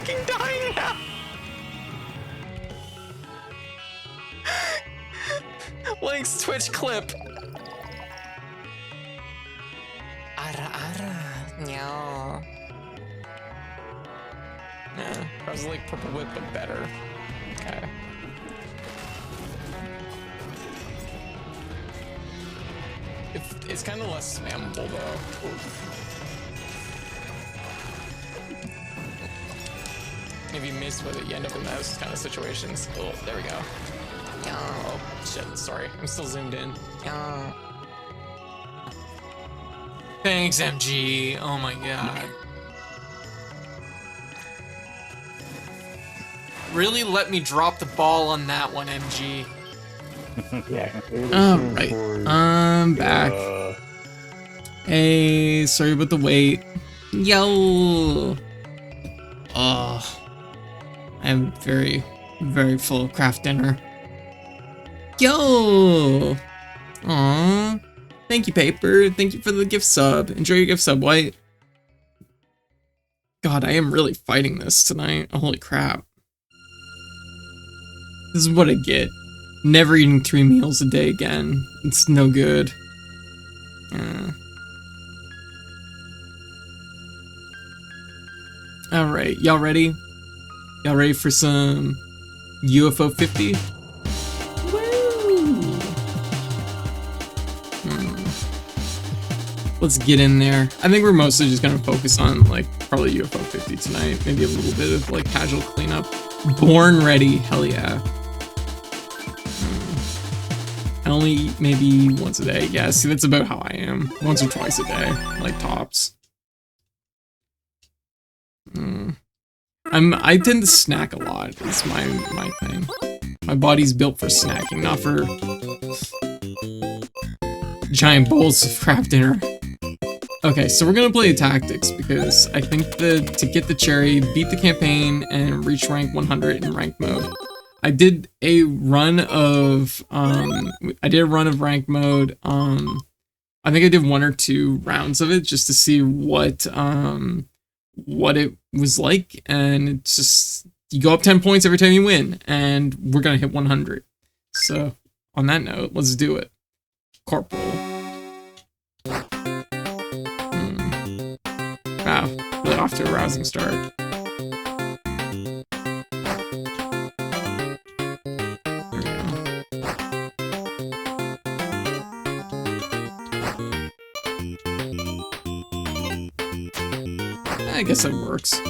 fucking dying now. Link's Twitch clip. Ara ara, no. Yeah, I was like Purple Whip, but better. Okay. It's kind of less spammable though. If you miss with it, you end up in those kind of situations. Oh, there we go. Oh, shit, sorry. I'm still zoomed in. Thanks, MG. Oh my god. Really let me drop the ball on that one, MG. Yeah. Alright, I'm back. Hey, sorry about the wait. Yo! Oh, I'm very, very full of craft dinner. Yo! Aww. Thank you, Paper. Thank you for the gift sub. Enjoy your gift sub, White. God, I am really fighting this tonight. Holy crap. This is what I get. Never eating 3 meals a day again. It's no good. Alright, y'all ready? Y'all ready for some UFO 50? Woo! Let's get in there. I think we're mostly just gonna focus on like probably UFO 50 tonight. Maybe a little bit of like casual cleanup. Born ready, hell yeah. I only eat maybe once a day. Yeah, see, that's about how I am. Once or twice a day, like tops. I tend to snack a lot. It's my thing. My body's built for snacking, not for giant bowls of crap dinner. Okay, so we're gonna play Attactics because I think that to get the cherry, beat the campaign, and reach rank 100 in rank mode. I did a run of rank mode. I think I did 1 or 2 rounds of it just to see what it was like, and it's just you go up 10 points every time you win, and we're gonna hit 100. So on that note, let's do it. Corporal. Wow, really off to a rousing start. I guess that works.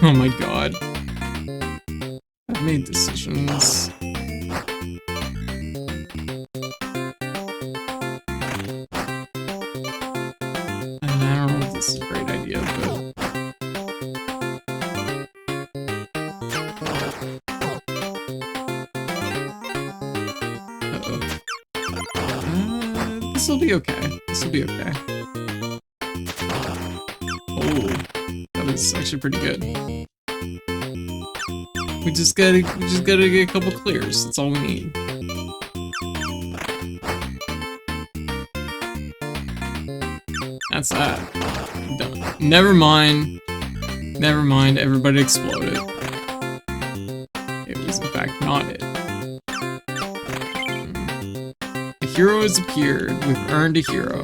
Oh my god. I've made decisions. I don't know if this is a great idea, but... This'll be okay. This'll be okay. Oh, that is actually pretty good. We just gotta get a couple clears. That's all we need. That's that. Done. Never mind. Never mind. Everybody exploded. It was in fact not it. A hero has appeared. We've earned a hero.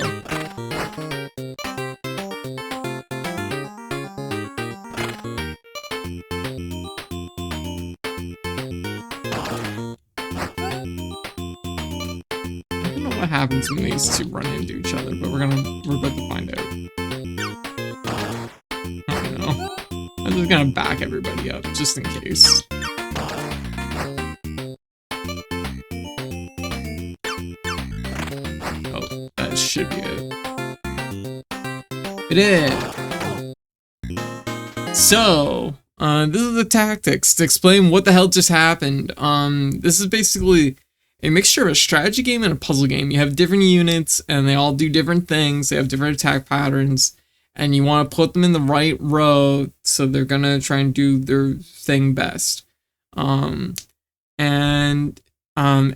What happens when these two run into each other, but we're about to find out. I don't know. I'm just gonna back everybody up just in case. Oh, that should be it. It is. So, this is the tactics to explain what the hell just happened. This is basically a mixture of a strategy game and a puzzle game. You have different units, and they all do different things. They have different attack patterns, and you want to put them in the right row, so they're gonna try and do their thing best. And and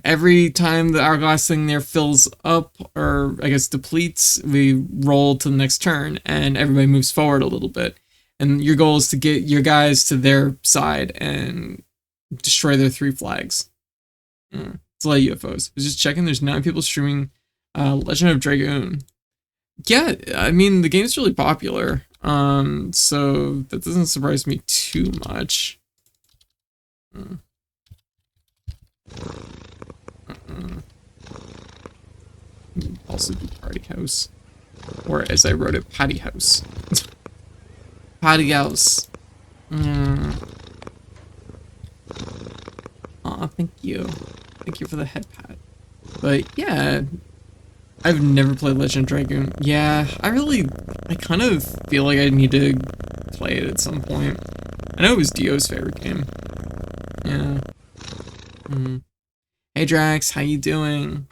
every time the hourglass thing there fills up, or I guess depletes, we roll to the next turn, and everybody moves forward a little bit. And your goal is to get your guys to their side and destroy their 3 flags. It's a lot of UFOs. I was just checking, there's 9 people streaming Legend of Dragoon. Yeah, I mean, the game's really popular, so that doesn't surprise me too much. Also do Party House. Or as I wrote it, Patty House. Patty House. Aw, thank you. Thank you for the head pat. But yeah, I've never played Legend of Dragoon. Yeah, I kind of feel like I need to play it at some point. I know it was Dio's favorite game. Yeah. Hey Drax, how you doing?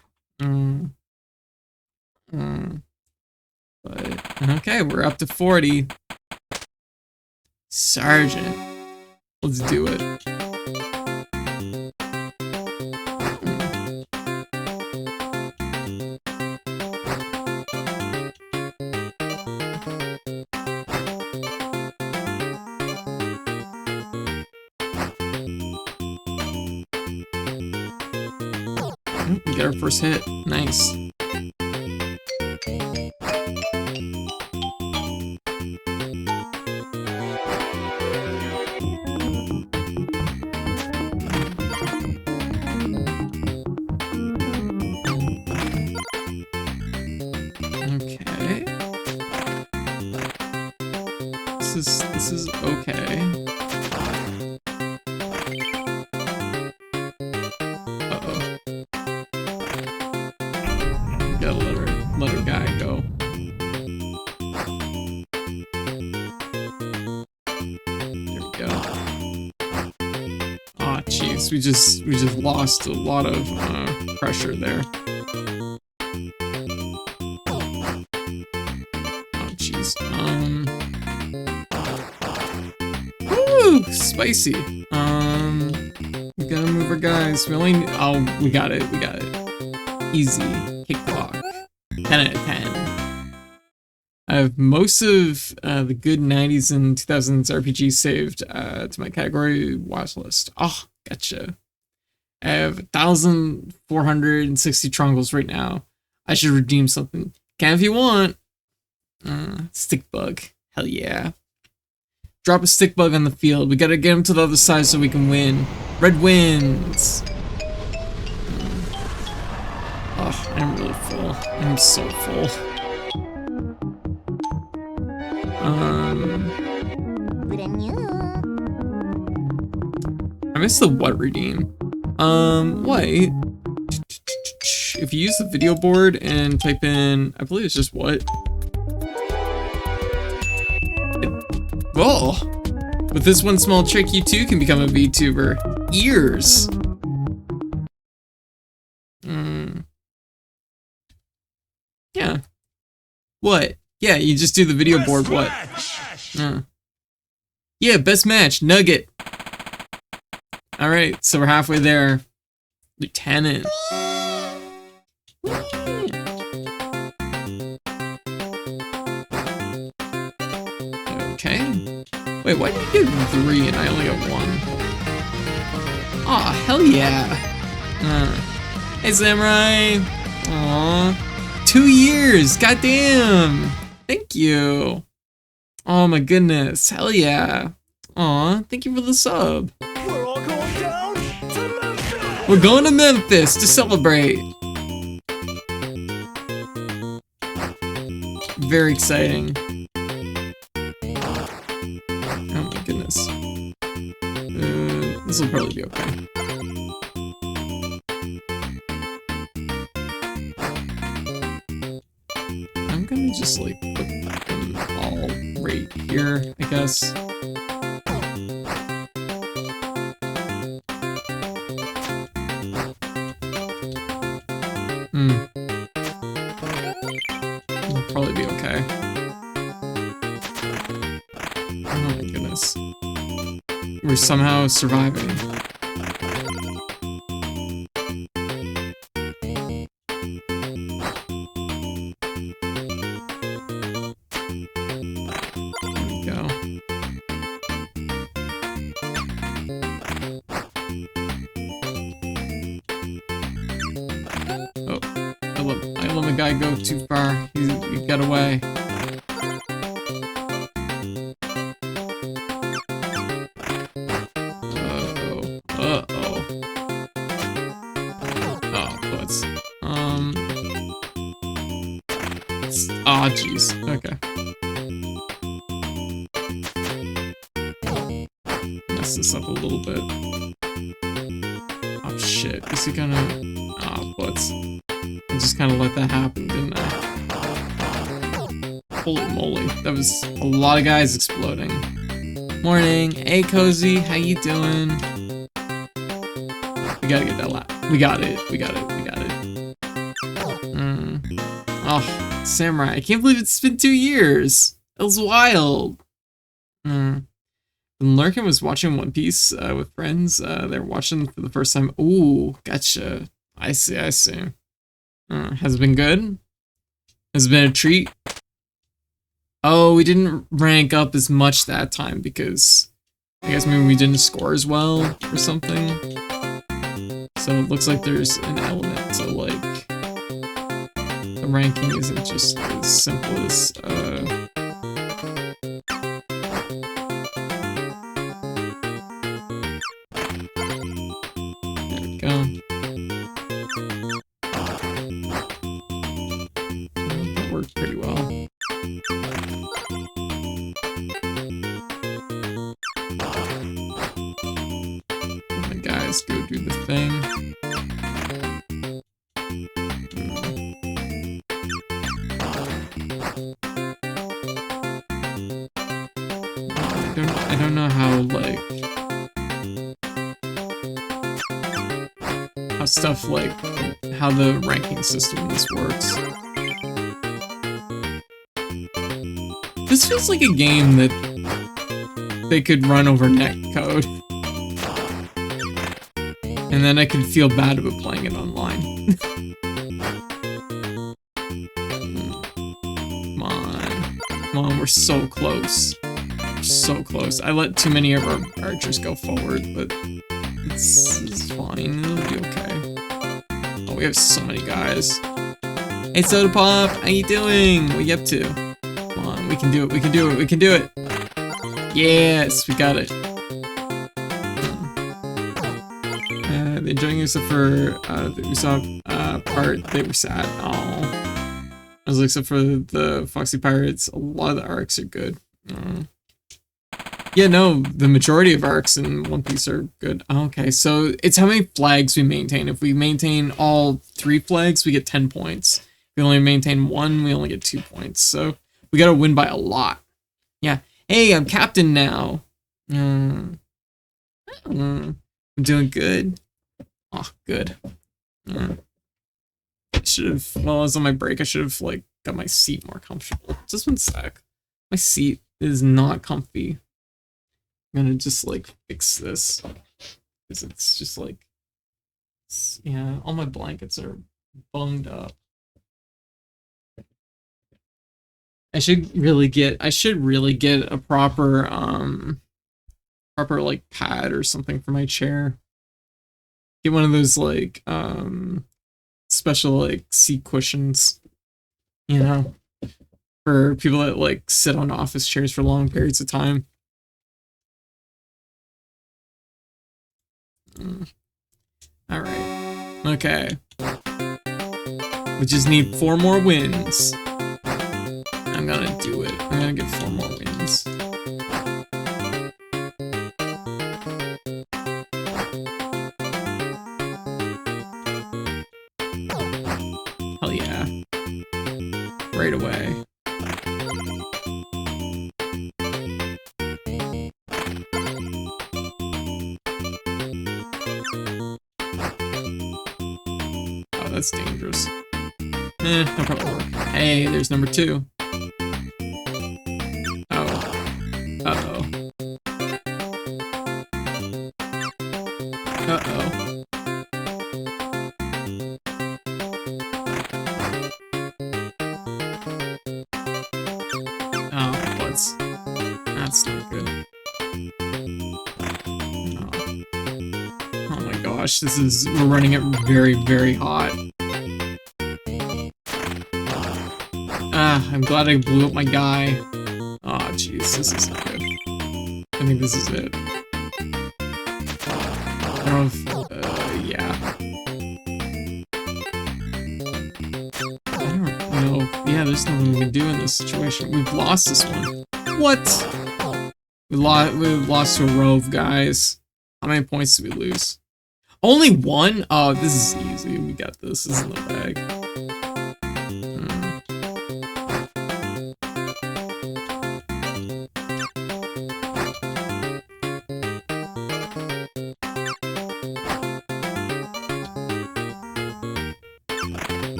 But, okay, we're up to 40. Sergeant. Let's do it. We got our first hit. Nice. Okay. This is okay. Let our guy go. There we go. Aw, jeez, we just lost a lot of pressure there. Oh, jeez. Woo, spicy. We gotta move our guys. We only. Oh, we got it. We got it. Easy. Kickblock. 10 out of 10. I have most of the good 90s and 2000s RPGs saved to my category watch list. Oh, gotcha. I have 1,460 trongles right now. I should redeem something. Can if you want. Stick bug. Hell yeah. Drop a stick bug on the field. We gotta get him to the other side so we can win. Red wins. Oh, I'm really full. I'm so full. I missed the what redeem. What? If you use the video board and type in, I believe it's just what? Oh! With this one small trick, you too can become a VTuber. Ears! Yeah. What? Yeah, you just do the video board, what? Yeah, best match, Nugget. Alright, so we're halfway there. Lieutenant. Okay. Wait, why did you get 3 and I only got 1? Aw, hell yeah. Hey, Samurai. Aw. 2 years, goddamn. Thank you. Oh my goodness, hell yeah. Aw, thank you for the sub. We're all going down to Memphis. We're going to Memphis to celebrate. Very exciting. Oh my goodness. This will probably be okay. I'm gonna just like put them all right here, I guess. It'll probably be okay. Oh my goodness. We're somehow surviving. the guy go too far. He got away. Uh-oh. Oh, butts. Aw, jeez. Okay. Mess this up a little bit. Oh, shit. Is he gonna... Oh, butts. I just kind of let that happen, didn't I? Holy moly. That was a lot of guys exploding. Morning. Hey, Cozy. How you doing? We gotta get that lap. We got it. We got it. We got it. Oh, Samurai. I can't believe it's been 2 years. That was wild. When Lurkin was watching One Piece with friends, they were watching for the first time. Ooh, gotcha. I see, I see. Has it been good? Has it been a treat? Oh, we didn't rank up as much that time because I guess maybe we didn't score as well or something. So it looks like there's an element to like the ranking isn't just as simple as there we go. That worked pretty well. The guys go do the thing. I don't know how, like, how stuff like, how the ranking system in this works. This feels like a game that they could run over netcode. And then I could feel bad about playing it online. Come on. Come on, we're so close. So close. I let too many of our archers go forward, but it's fine. It'll be okay. Oh, we have so many guys. Hey, Soda Pop, how you doing? What you up to? Come on, we can do it. We can do it. We can do it. Yes, we got it. Enjoying yourself for the Usopp part. They were sad. Oh, I was like, except for the Foxy Pirates, a lot of the arcs are good. Yeah, no, the majority of arcs in One Piece are good. Okay, so it's how many flags we maintain. If we maintain all 3 flags, we get 10 points. If we only maintain 1, we only get 2 points. So we gotta win by a lot. Yeah. Hey, I'm captain now. I'm doing good. Oh, good. I should have, while I was on my break, I should have, like, got my seat more comfortable. Just 1 sec. My seat is not comfy. I'm gonna just like fix this because it's just like yeah, all my blankets are bunged up. I should really get a proper like pad or something for my chair. Get one of those like special like seat cushions, you know, for people that like sit on office chairs for long periods of time. Alright. Okay. We just need 4 more wins. I'm gonna do it. I'm gonna get 4 more wins. Hell yeah. Right away. That's dangerous. That'll probably work. Hey, there's number 2. Oh. Uh-oh. Uh-oh. Oh, that's not good. Oh my gosh, we're running it very, very hot. I'm glad I blew up my guy. Oh, jeez, this is not good. I think this is it. I don't know if, yeah. I don't know. Yeah, there's nothing we can do in this situation. We've lost this one. What? We lost to a Rove, guys. How many points did we lose? Only one? Oh, this is easy. We got this. This is in the bag.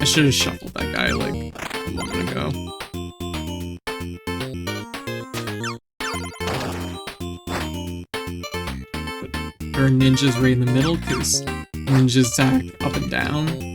I should have shuffled that guy like a moment ago. Put our ninjas right in the middle because ninjas attack up and down.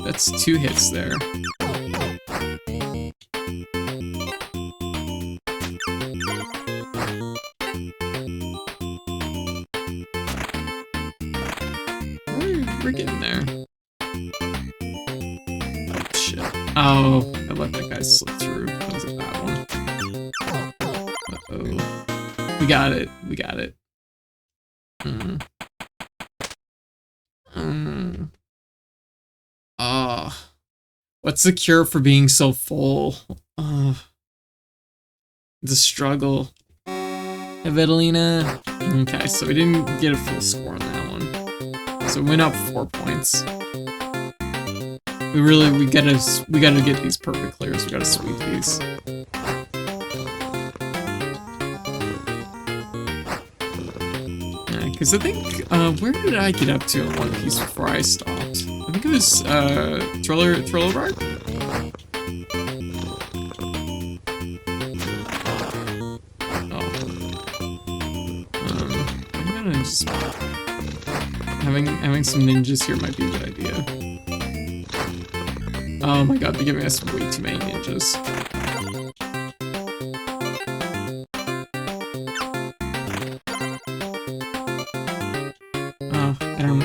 That's 2 hits there. We're getting there. Oh, shit. Oh, I let that guy slip through. That was a bad one. Uh-oh. We got it. We got it. What's the cure for being so full? It's a struggle. Hey, Vitalina. Okay, so we didn't get a full score on that one. So we went up 4 points. We gotta get these perfect clears. We gotta sweep these. Yeah, because I think, where did I get up to in One Piece before I stopped? I think it was, Thriller Bark? Oh. I'm gonna just... Having some ninjas here might be a good idea. Oh my god, they're giving us way too many ninjas. Oh, I don't...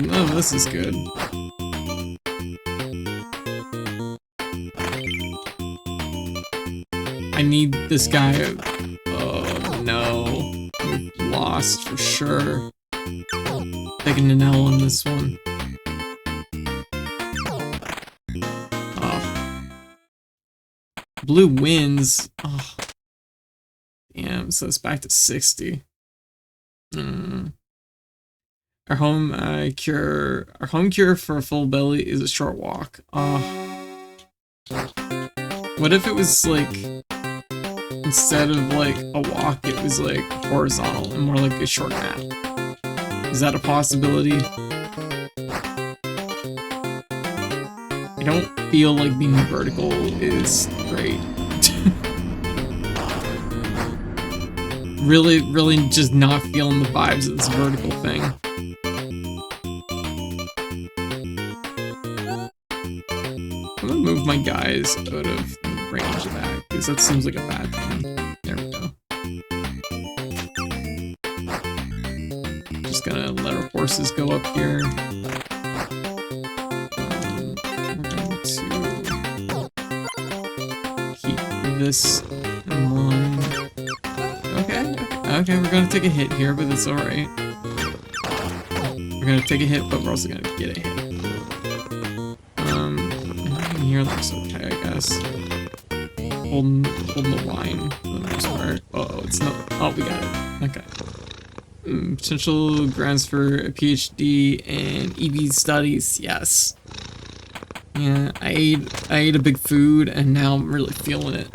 None of this is good. I need this guy. Oh no. We've lost for sure. Taking an L on this one. Oh. Blue wins. Oh. Damn, so it's back to 60. Our home cure for a full belly is a short walk. What if it was like, instead of like a walk, it was like horizontal and more like a short nap? Is that a possibility? I don't feel like being vertical is great. really just not feeling the vibes of this vertical thing. I'm gonna move my guys out of the range of that, because that seems like a bad thing. There we go. Just gonna let our horses go up here. We're going to keep this in line. Okay, we're gonna take a hit here, but it's alright. We're gonna take a hit, but we're also gonna get a hit. Here looks okay, I guess. Holding the line for the most part. Uh-oh, it's not... Oh, we got it. Okay. Potential grants for a PhD and EV studies. Yes. Yeah, I ate a big food, and now I'm really feeling it.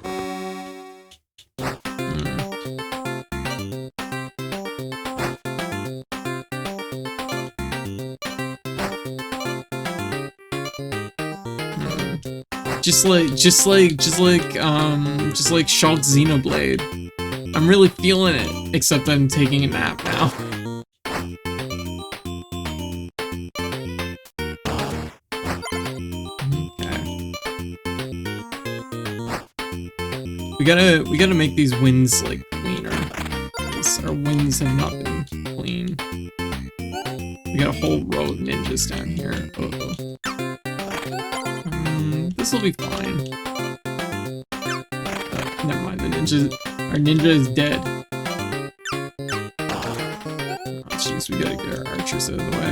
Just like Shulk Xenoblade. I'm really feeling it, except I'm taking a nap now. Okay. We gotta make these winds like cleaner. Because our winds have not been clean. We got a whole row of ninjas down here. Uh-oh. This'll be fine. Never mind, our ninja is dead. Oh jeez, we gotta get our archers out of the way.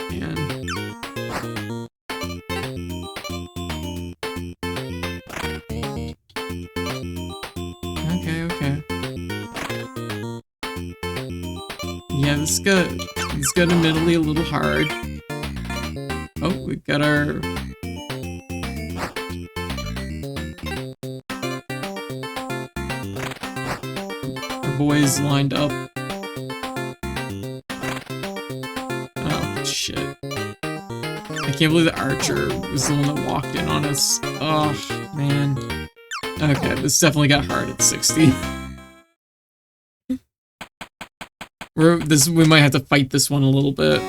And okay. Yeah, this got admittedly a little hard. Oh, we got our boys lined up. Oh shit. I can't believe the archer was the one that walked in on us. Oh man. Okay, this definitely got hard at 60. We might have to fight this one a little bit.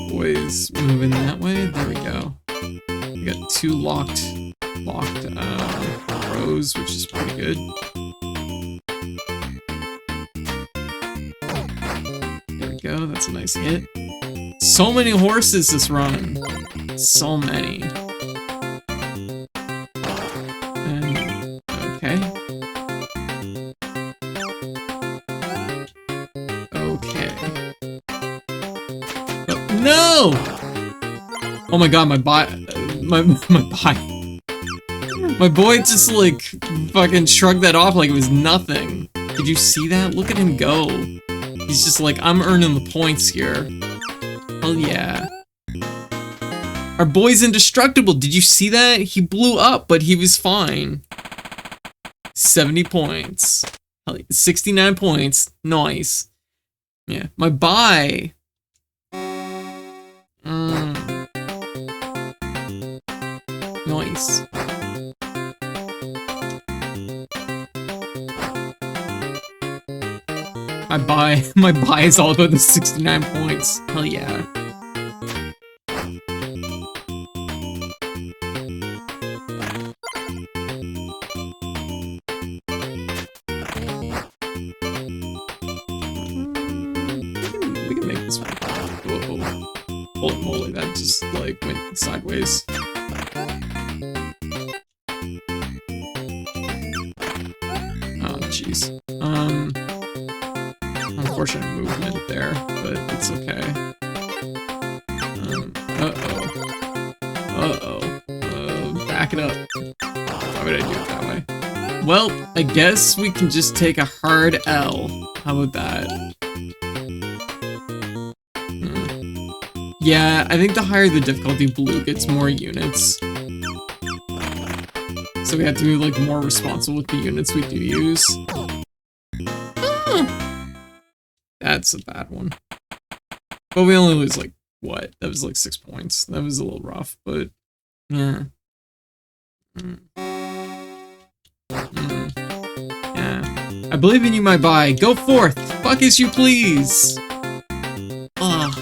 Boys moving that way. There we go. We got two locked rows, which is pretty good. There we go. That's a nice hit. So many horses this run. So many. And okay. No! Oh my god, my boy just like fucking shrugged that off like it was nothing. Did you see that? Look at him go. He's just like, I'm earning the points here. Hell yeah. Our boy's indestructible. Did you see that? He blew up, but he was fine. 70 points. 69 points. Nice. Yeah, my bye. Nice. My buy is all about the 69 points. Hell yeah. We can make this one. Whoa. Holy moly, that just like went sideways. Oh jeez. Unfortunate movement there, but it's okay. Back it up. Why would I do it that way? Well, I guess we can just take a hard L. How about that? Yeah, I think the higher the difficulty, blue gets more units. So we have to be like more responsible with the units we do use. That's a bad one. But we only lose like, what? That was like 6 points. That was a little rough, but yeah. Yeah. I believe in you, my bye. Go forth! Fuck as you please! Ugh.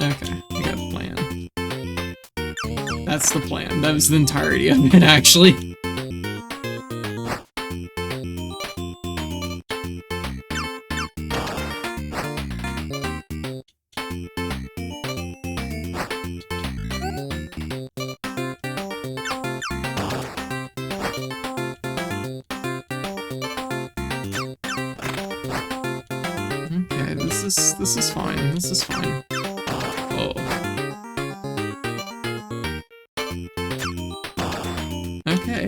Okay, we got a plan. That's the plan. That was the entirety of it, actually. This is fine. This is fine. Oh. Okay.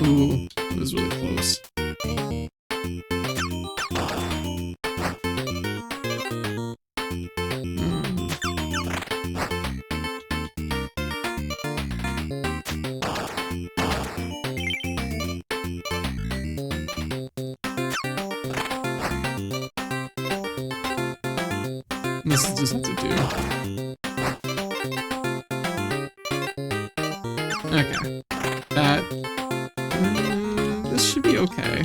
Ooh, that was really close. This is just have to do. Okay. That. This should be okay.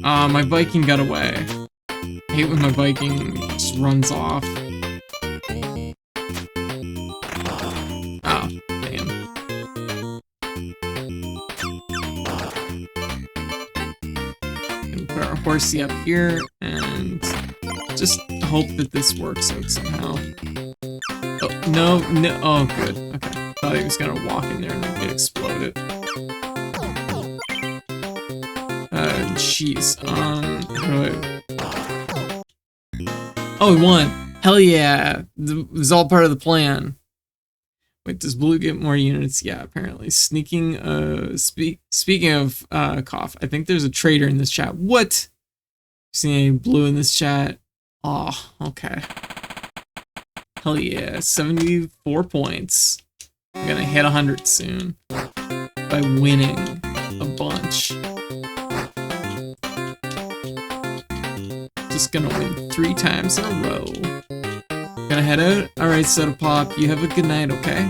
My Viking got away. I hate when my Viking just runs off. Oh, damn. Gonna put our horsey up here and just hope that this works out somehow. Oh, no, no. Oh, good. Okay. Thought he was gonna walk in there and then get exploded. Jeez. How do I... Oh, we won! Hell yeah! It was all part of the plan. Wait, does blue get more units? Yeah, apparently. Sneaking, speaking of, cough, I think there's a traitor in this chat. What? See any blue in this chat? Oh, okay. Hell yeah, 74 points. I'm gonna hit 100 soon. By winning a bunch. Just gonna win 3 times in a row. Gonna head out? Alright, Soda Pop, you have a good night, okay?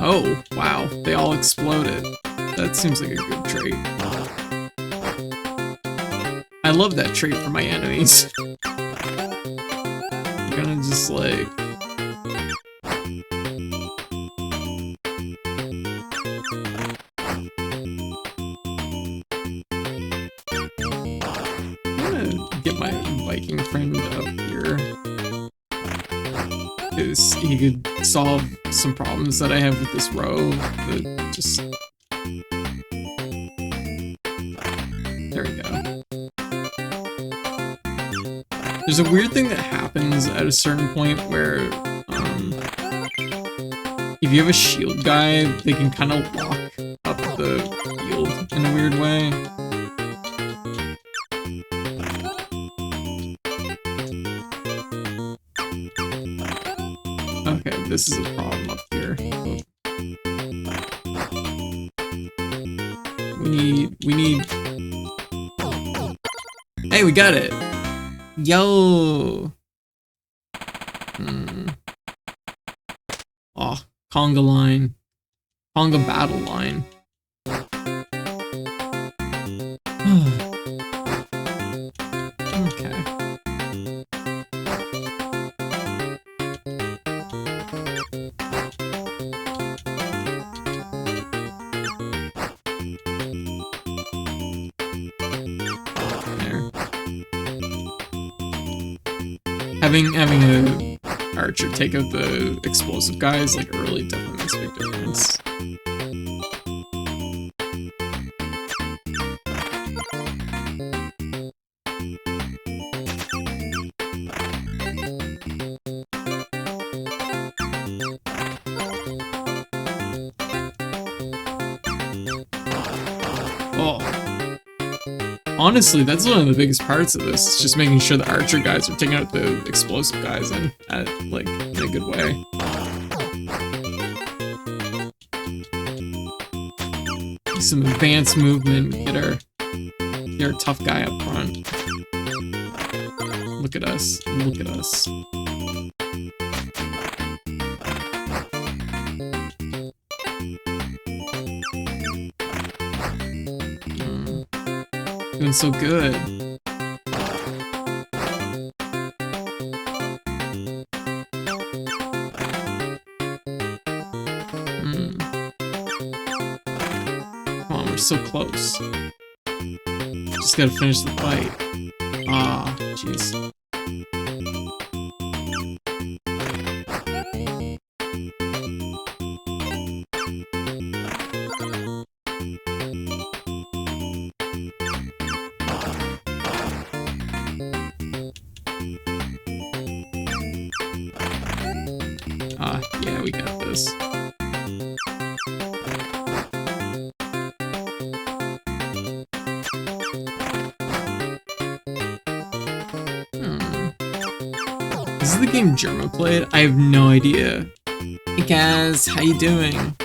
Oh, wow, they all exploded. That seems like a good trait. I love that trait for my enemies. I'm gonna just like... I'm gonna get my Viking friend up here. Because he could solve some problems that I have with this row that just... There we go. There's a weird thing that happens at a certain point where, if you have a shield guy, they can kind of lock up the field in a weird way. Okay, this is a problem up here. We need... Hey, we got it! Yo! Oh, conga line. Conga battle line. Okay. Having a archer take out the explosive guys like early definitely makes a big difference. Oh. Honestly, that's one of the biggest parts of this. It's just making sure the archer guys are taking out the explosive guys in a good way. Some advanced movement, get our tough guy up front. Look at us. Look at us. Doing so good. we're so close. Just gotta finish the fight. Ah, jeez. Yeah, we got this. This is the game Germa played? I have no idea. Hey guys, how you doing?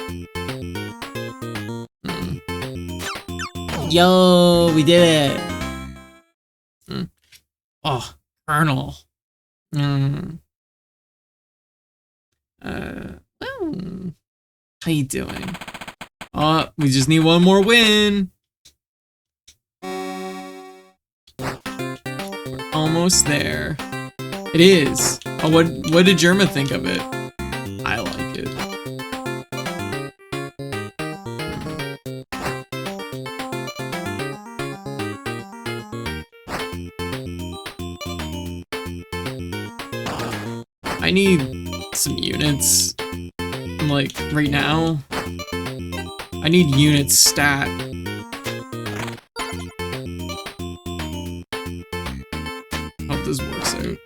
Yo, we did it! Oh, Colonel. How you doing? Oh, we just need one more win. We're almost there. It is. Oh, what did Germa think of it? I like it. I need some units. Like, right now. I need units stat. Hope this works out.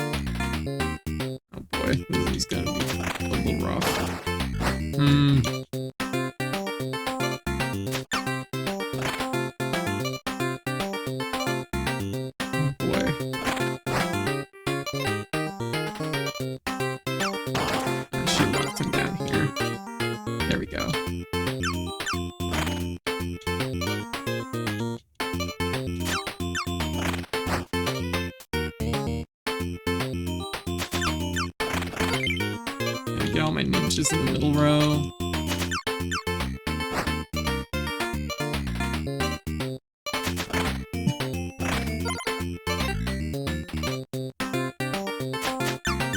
Oh boy, this is gonna be a little rough. Oh boy. I should lock him down here. There we go. Get all my ninjas in the middle row.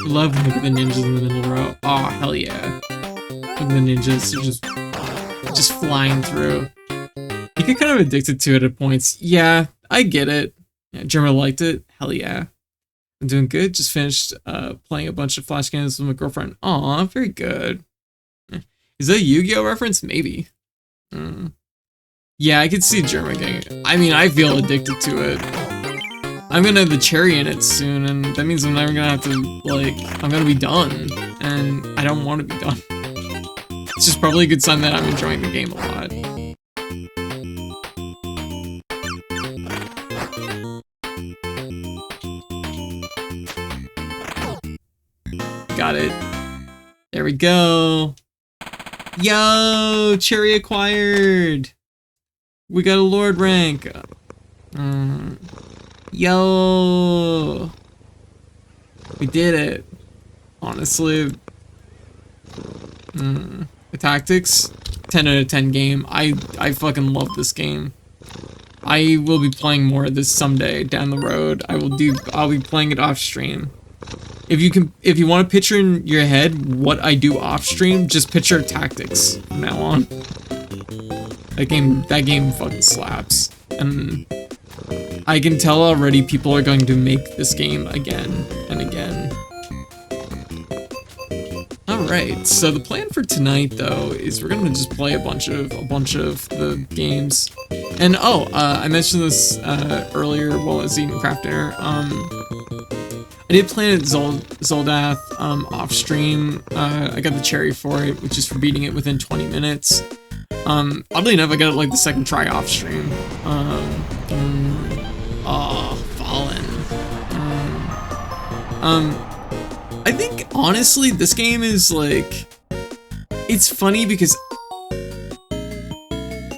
Love when we get the ninjas in the middle row. Oh, hell yeah. Look at the ninjas are just flying through. You get kind of addicted to it at points. Yeah, I get it. Yeah, Germa liked it. Hell yeah. I'm doing good. Just finished playing a bunch of Flash games with my girlfriend. Aw, very good. Is that a Yu-Gi-Oh reference? Maybe. Yeah, I could see Germa getting it. I mean, I feel addicted to it. I'm gonna have the cherry in it soon, and that means I'm never gonna have to, like, I'm gonna be done. And I don't want to be done. It's just probably a good sign that I'm enjoying the game a lot. Got it. There we go. Yo, cherry acquired. We got a Lord rank. Yo. We did it. Honestly. Attactics, 10 out of 10 game. I fucking love this game. I will be playing more of this someday down the road. I'll be playing it off stream. If you want to picture in your head what I do off stream, just picture Tactics from now on. That game fucking slaps. And I can tell already people are going to make this game again and again. Alright, so the plan for tonight though is we're gonna just play a bunch of the games. And I mentioned this earlier while I was eating craft dinner. I did Planet Zoldath off stream. I got the cherry for it, which is for beating it within 20 minutes. Oddly enough, I got it like the second try off stream. Fallen. I think honestly, this game is like, it's funny because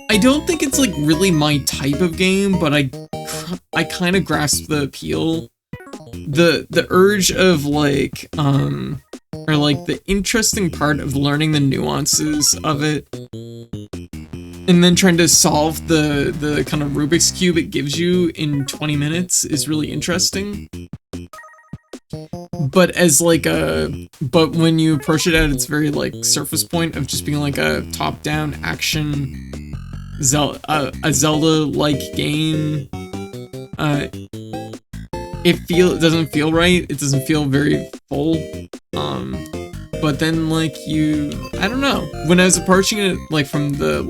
I don't think it's like really my type of game, but I kind of grasp the appeal. The urge of like, or like the interesting part of learning the nuances of it, and then trying to solve the kind of Rubik's Cube it gives you in 20 minutes is really interesting. But but when you approach it at its very like surface point of just being like a top-down action a Zelda-like game. It doesn't feel right. It doesn't feel very full. But then like I don't know. When I was approaching it like from the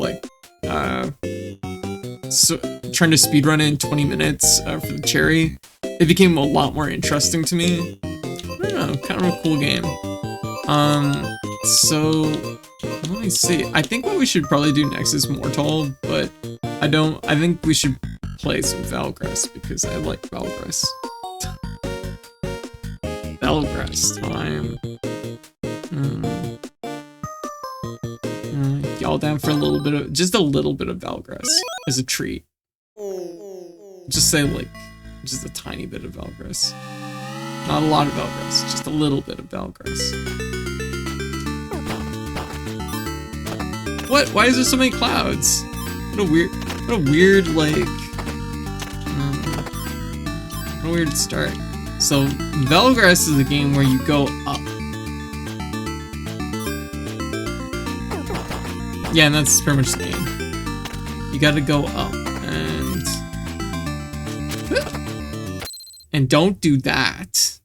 trying to speedrun it in 20 minutes for the cherry, it became a lot more interesting to me. I don't know, kind of a cool game. So let me see. I think what we should probably do next is Mortol, but I think we should play some Velgress because I like Velgress. Velgress time. Y'all down for just a little bit of Velgress as a treat. Just say like, just a tiny bit of Velgress. Not a lot of Velgress, just a little bit of Velgress. What? Why is there so many clouds? What a weird like, what a weird start. So Velgress is a game where you go up. Yeah, and that's pretty much the game. You gotta go up and don't do that.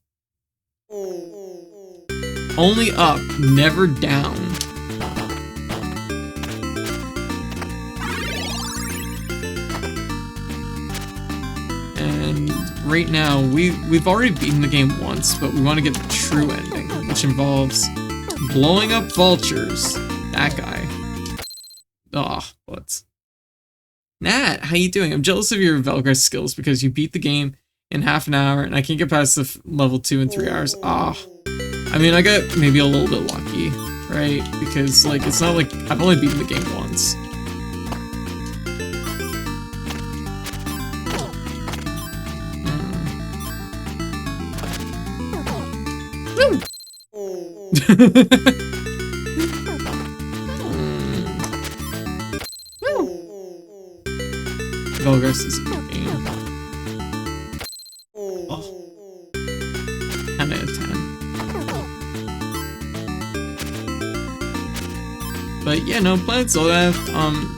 Only up, never down. And right now, we've already beaten the game once, but we want to get the true ending, which involves blowing up vultures. That guy. Oh, what? Nat, how you doing? I'm jealous of your Velgress skills because you beat the game in half an hour and I can't get past the level 2 in 3 hours. I mean, I got maybe a little bit lucky, right? Because like, it's not like I've only beaten the game once. Velgress is a good game. Oh. 10 out of 10. But yeah, no, Planet Zelda,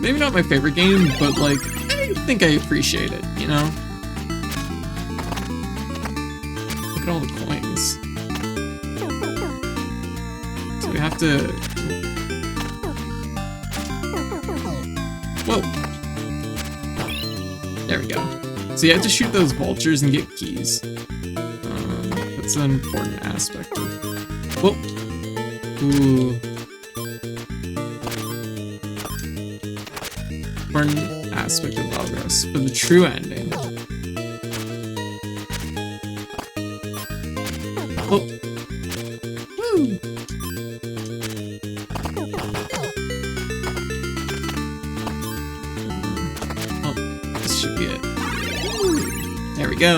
maybe not my favorite game, but like, I think I appreciate it, you know? Look at all the coins. So we have to... Whoa! There we go. So you have to shoot those vultures and get keys. That's an important aspect of... Whoa! Ooh. Important aspect of Velgress for the true ending. Oh! Woo! Should be it. There we go.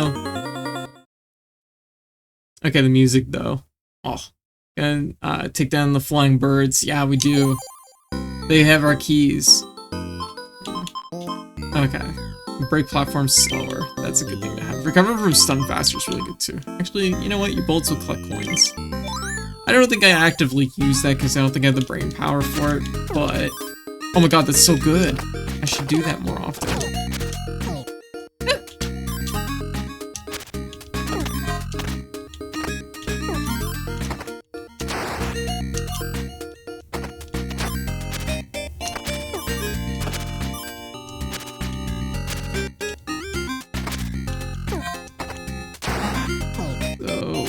Okay, the music though. Oh, and take down the flying birds. Yeah, we do. They have our keys. Okay. Break platforms slower. That's a good thing to have. Recover from stun faster is really good too. Actually, you know what? Your bolts will collect coins. I don't think I actively use that because I don't think I have the brain power for it, but... Oh my god, that's so good. I should do that more often.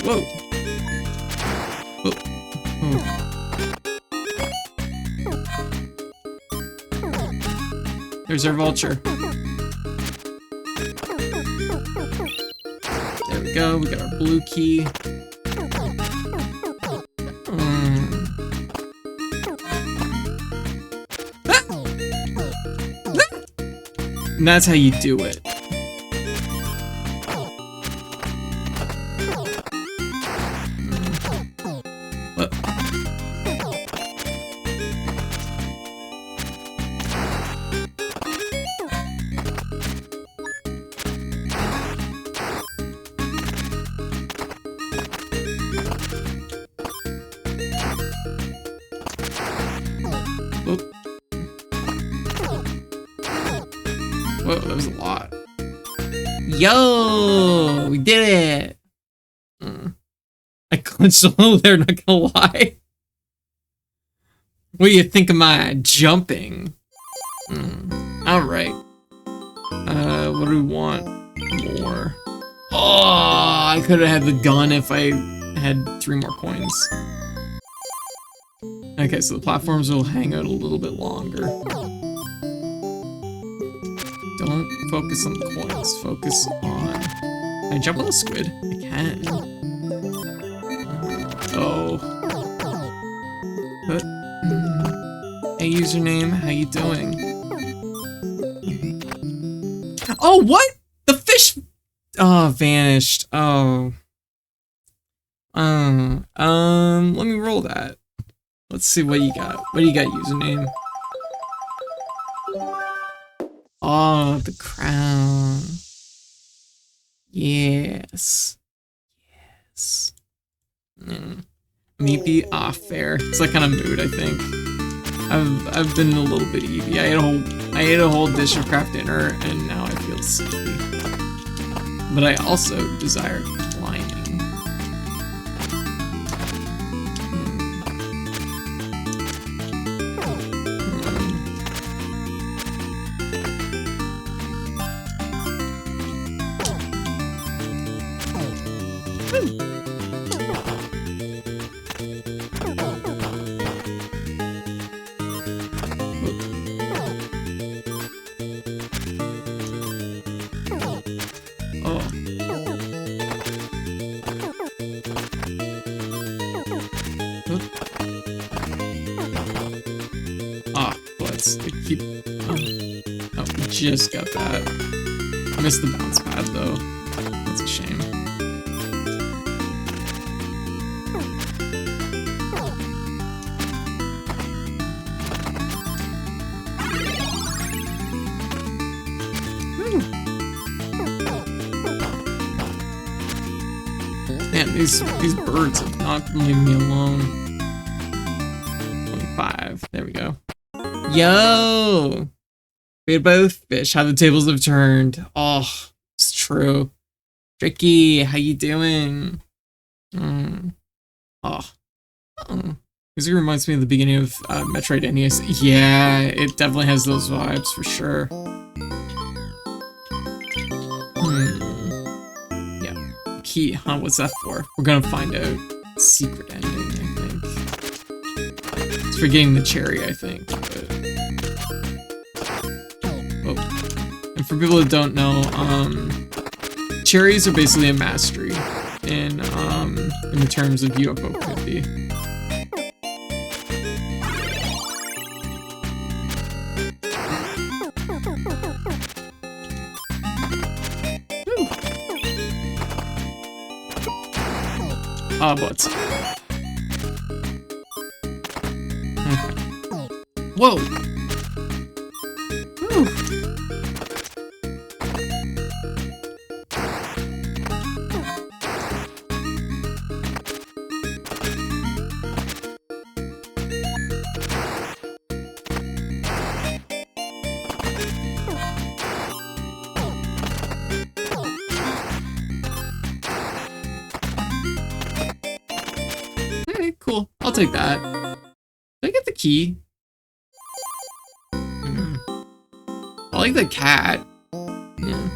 Whoa. Whoa. Oh. There's our vulture. There we go. We got our blue key. And that's how you do it. Whoa, that was a lot. Yo, we did it. I clenched a little there, not gonna lie. What do you think of my jumping? Alright. What do we want? More. Oh, I could have had the gun if I had 3 more coins. Okay, so the platforms will hang out a little bit longer. Don't focus on the coins, focus on... Can I jump on the squid? I can. Oh. But, hey username, how you doing? Oh, what? The fish... Oh, vanished. Oh. Let me roll that. Let's see what you got. What do you got, username? Oh, the crown. Yes. Yes. Meepy off fair. It's that kind of mood, I think. I've been a little bit eevy. I ate a whole dish of craft dinner and now I feel sleepy. But I also desire climbing. Just got that. I missed the bounce pad though. That's a shame. Man, these birds have not been leaving me alone. 25. There we go. Yo! We both fish how the tables have turned. Oh, it's true. Tricky, how you doing? This reminds me of the beginning of Metroid NES. Yeah, it definitely has those vibes for sure. Yeah, key, huh? What's that for? We're gonna find out. Secret ending, I think. It's for getting the cherry, I think. But... And for people that don't know, cherries are basically a mastery in the terms of UFO could be. Ah, butts. Okay. Whoa! Whew. Cool. I'll take that. Did I get the key? I like the cat. Yeah.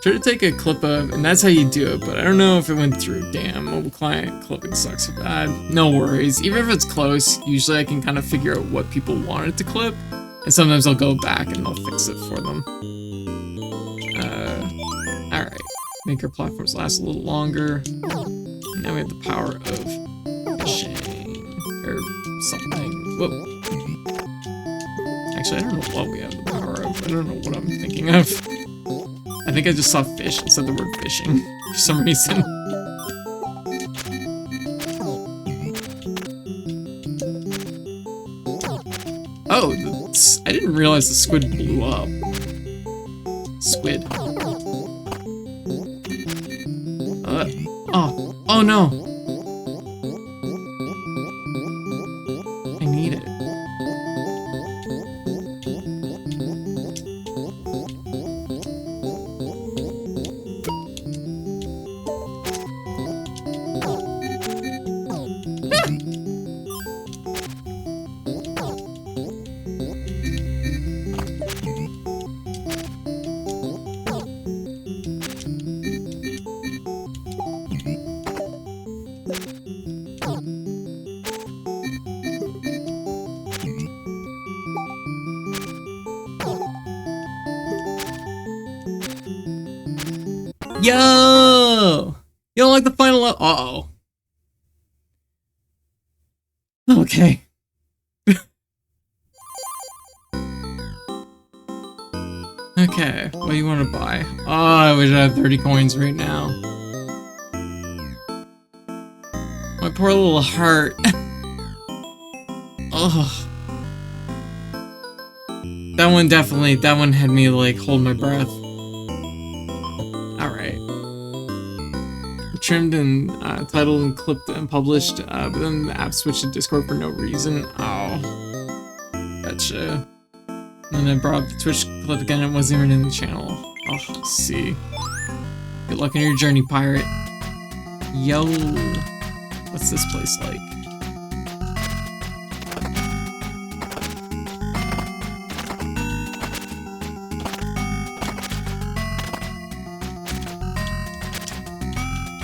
Try to take a clip of, and that's how you do it, but I don't know if it went through. Damn, mobile client clipping sucks so bad. No worries. Even if it's close, usually I can kind of figure out what people wanted to clip, and sometimes I'll go back and I'll fix it for them. Alright. Make our platforms last a little longer. And now we have the power of fishing. Or something. Whoa. Actually, I don't know what we have the power of. I don't know what I'm thinking of. I think I just saw fish and said the word fishing for some reason. Oh, I didn't realize the squid blew up. Squid. Oh no. I need it. Yo! You don't like the final level? Uh-oh. Okay. Okay, what do you want to buy? Oh, I wish I had 30 coins right now. My poor little heart. Ugh. That one had me like hold my breath. Alright. Trimmed and titled and clipped and published, but then the app switched to Discord for no reason. Oh. Gotcha. And then I brought up the Twitch clip again, it wasn't even in the channel. Oh, let's see. Good luck on your journey, pirate. Yo. What's this place like?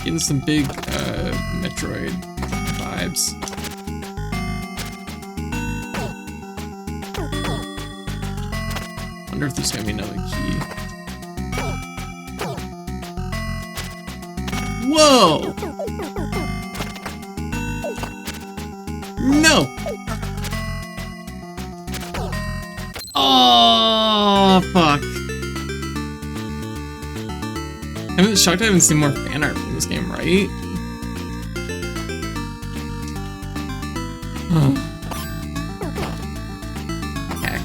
Getting some big, Metroid vibes. Wonder if there's gonna be another key. Whoa! No! Oh, fuck. I'm shocked I haven't seen more fan art from this game, right? Okay.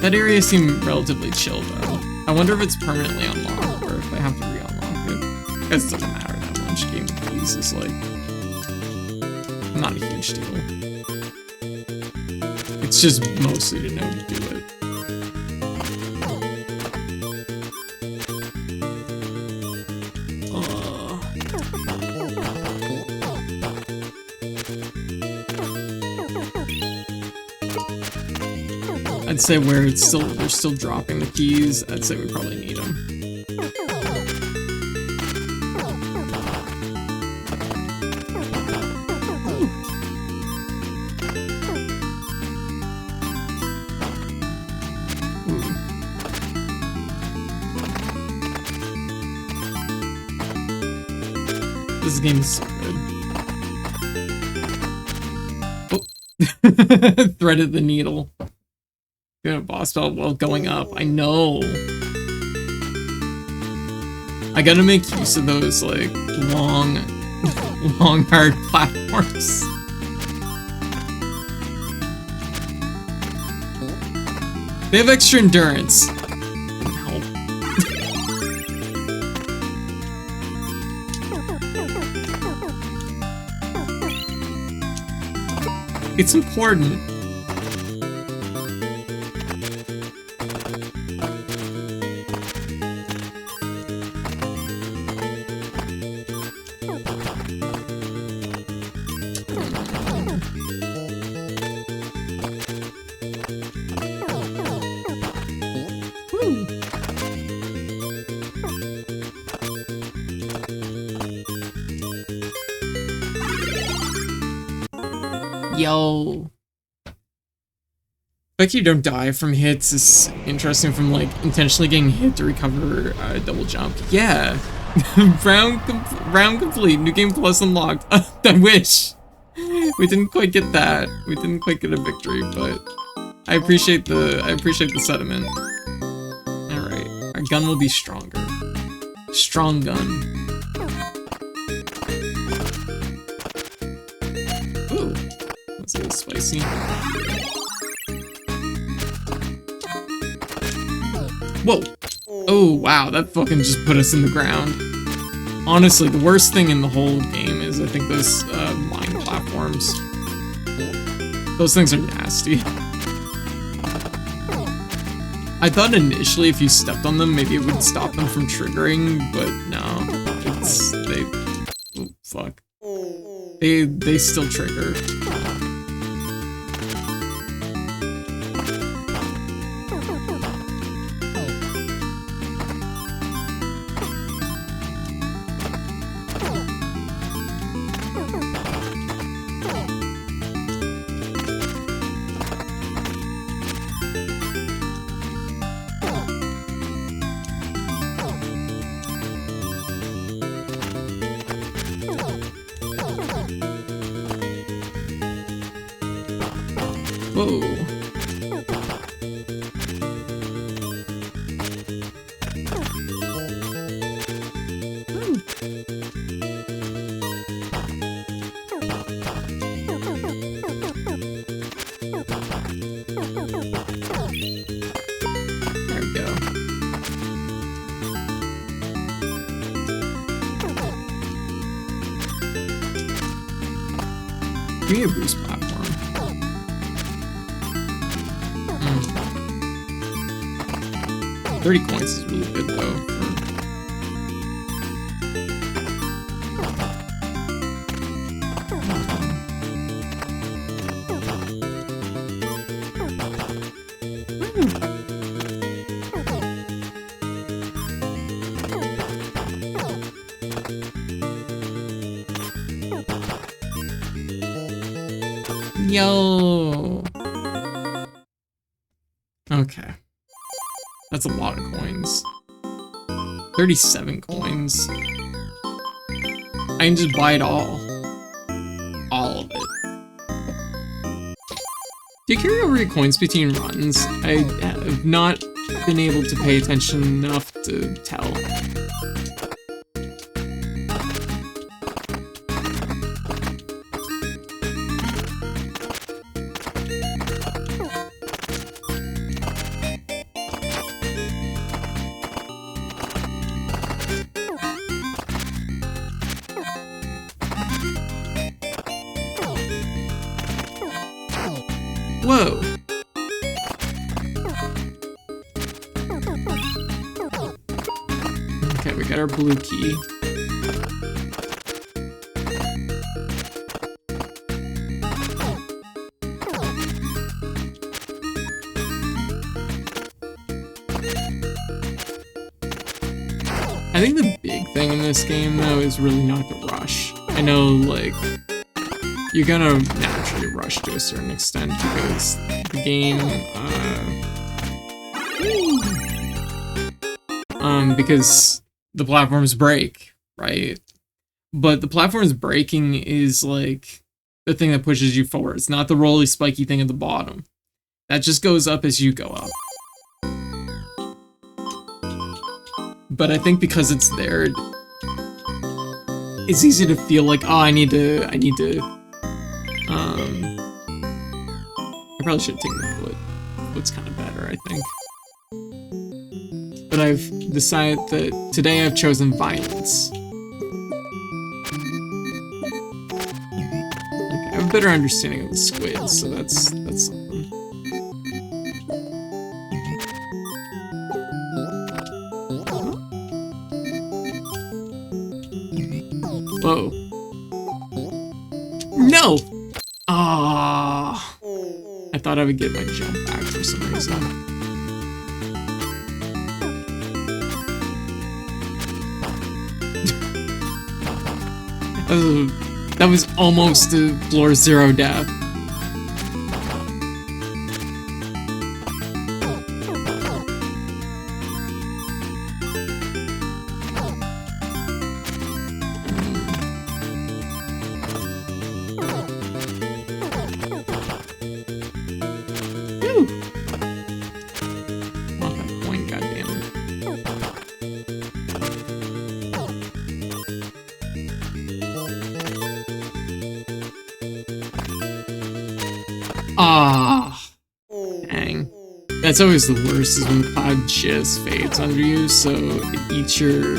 That area seemed relatively chill, though. I wonder if it's permanently unlocked, or if I have to re-unlock it. I guess it doesn't matter that much. Game of Keys is, like, not a huge deal. It's just mostly to know to do it. I'd say where they're still dropping the keys, I'd say we probably need them. This game is so good. Oh. Threaded the needle. Doing a boss battle while going up. I know. I gotta make use of those, like, long, hard platforms. They have extra endurance. Doesn't help. It's important. Yo. The fact you don't die from hits is interesting, from like intentionally getting hit to recover a double jump. Yeah. round complete. New game plus unlocked. I wish. We didn't quite get that. We didn't quite get a victory, but I appreciate the sentiment. Alright. Our gun will be stronger. Strong gun. Ooh. That's a little spicy. Whoa! Oh, wow, that fucking just put us in the ground. Honestly, the worst thing in the whole game is, I think, those mine platforms. Those things are nasty. I thought initially if you stepped on them, maybe it would stop them from triggering, but no. Oh, fuck. They still trigger. Whoa. There we go. Give me a boost platform. 30 coins is really good though. Yo. Okay. That's a lot of coins. 37 coins. I can just buy it all. All of it. Do you carry over your coins between runs? I have not been able to pay attention enough to tell. Whoa. Okay, we got our blue key. I think the big thing in this game, though, is really not to rush. I know, like, you're gonna naturally rush to a certain extent because the game, because the platforms break, right? But the platforms breaking is like the thing that pushes you forward. It's not the rolly spiky thing at the bottom. That just goes up as you go up. But I think because it's there, it's easy to feel like, oh, I need to, I probably should have taken the foot. Foot's kind of better, I think. But I've decided that today I've chosen violence. Okay, I have a better understanding of the squids, so that's something. Whoa. No! Ah, I thought I would get my jump back for some reason. That was almost a floor 0 death. Ah, dang. That's always the worst, is when the cloud just fades under you, so it eats your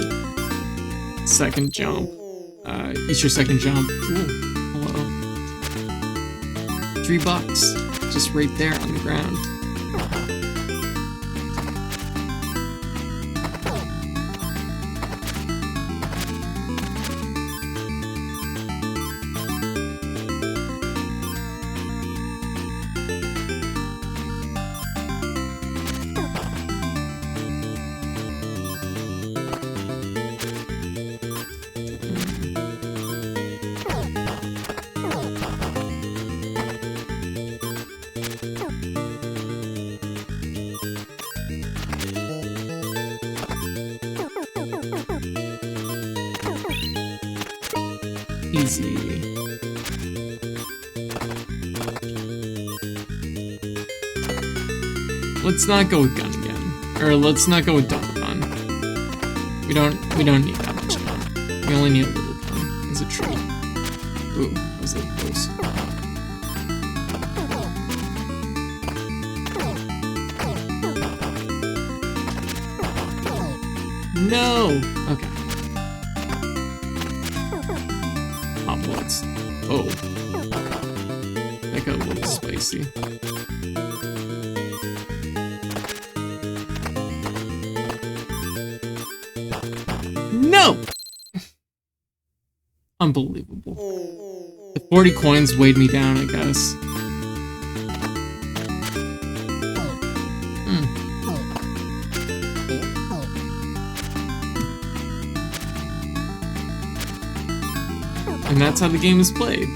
second jump. Ooh, hello. $3, just right there on the ground. Easy. Let's not go with gun again. Or let's not go with double gun. We don't need that much gun. We only need a little gun as a treat. Ooh, that was a little close. No! Okay. Hot bullets. Oh. That got a little spicy. No! Unbelievable. The 40 coins weighed me down, I guess. And that's how the game is played.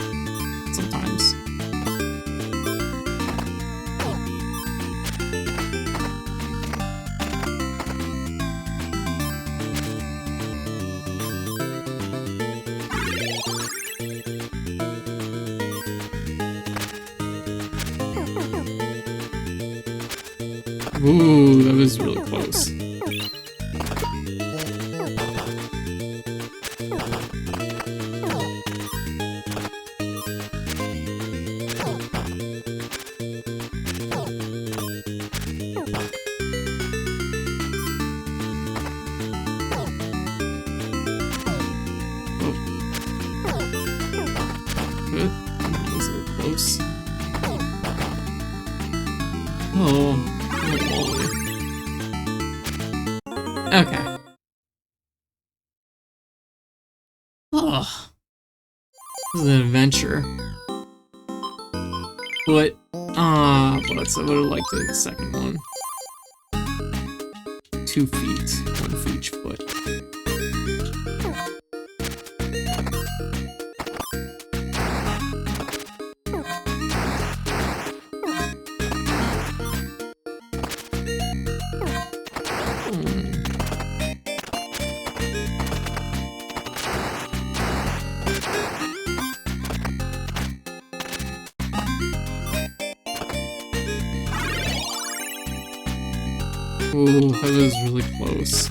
Sometimes. Ooh, that was really close. Good. That was a little close. Oh. Okay. Oh. This is an adventure. But, I would have liked the second one. 2 feet, 1 for each foot. Ooh, that was really close.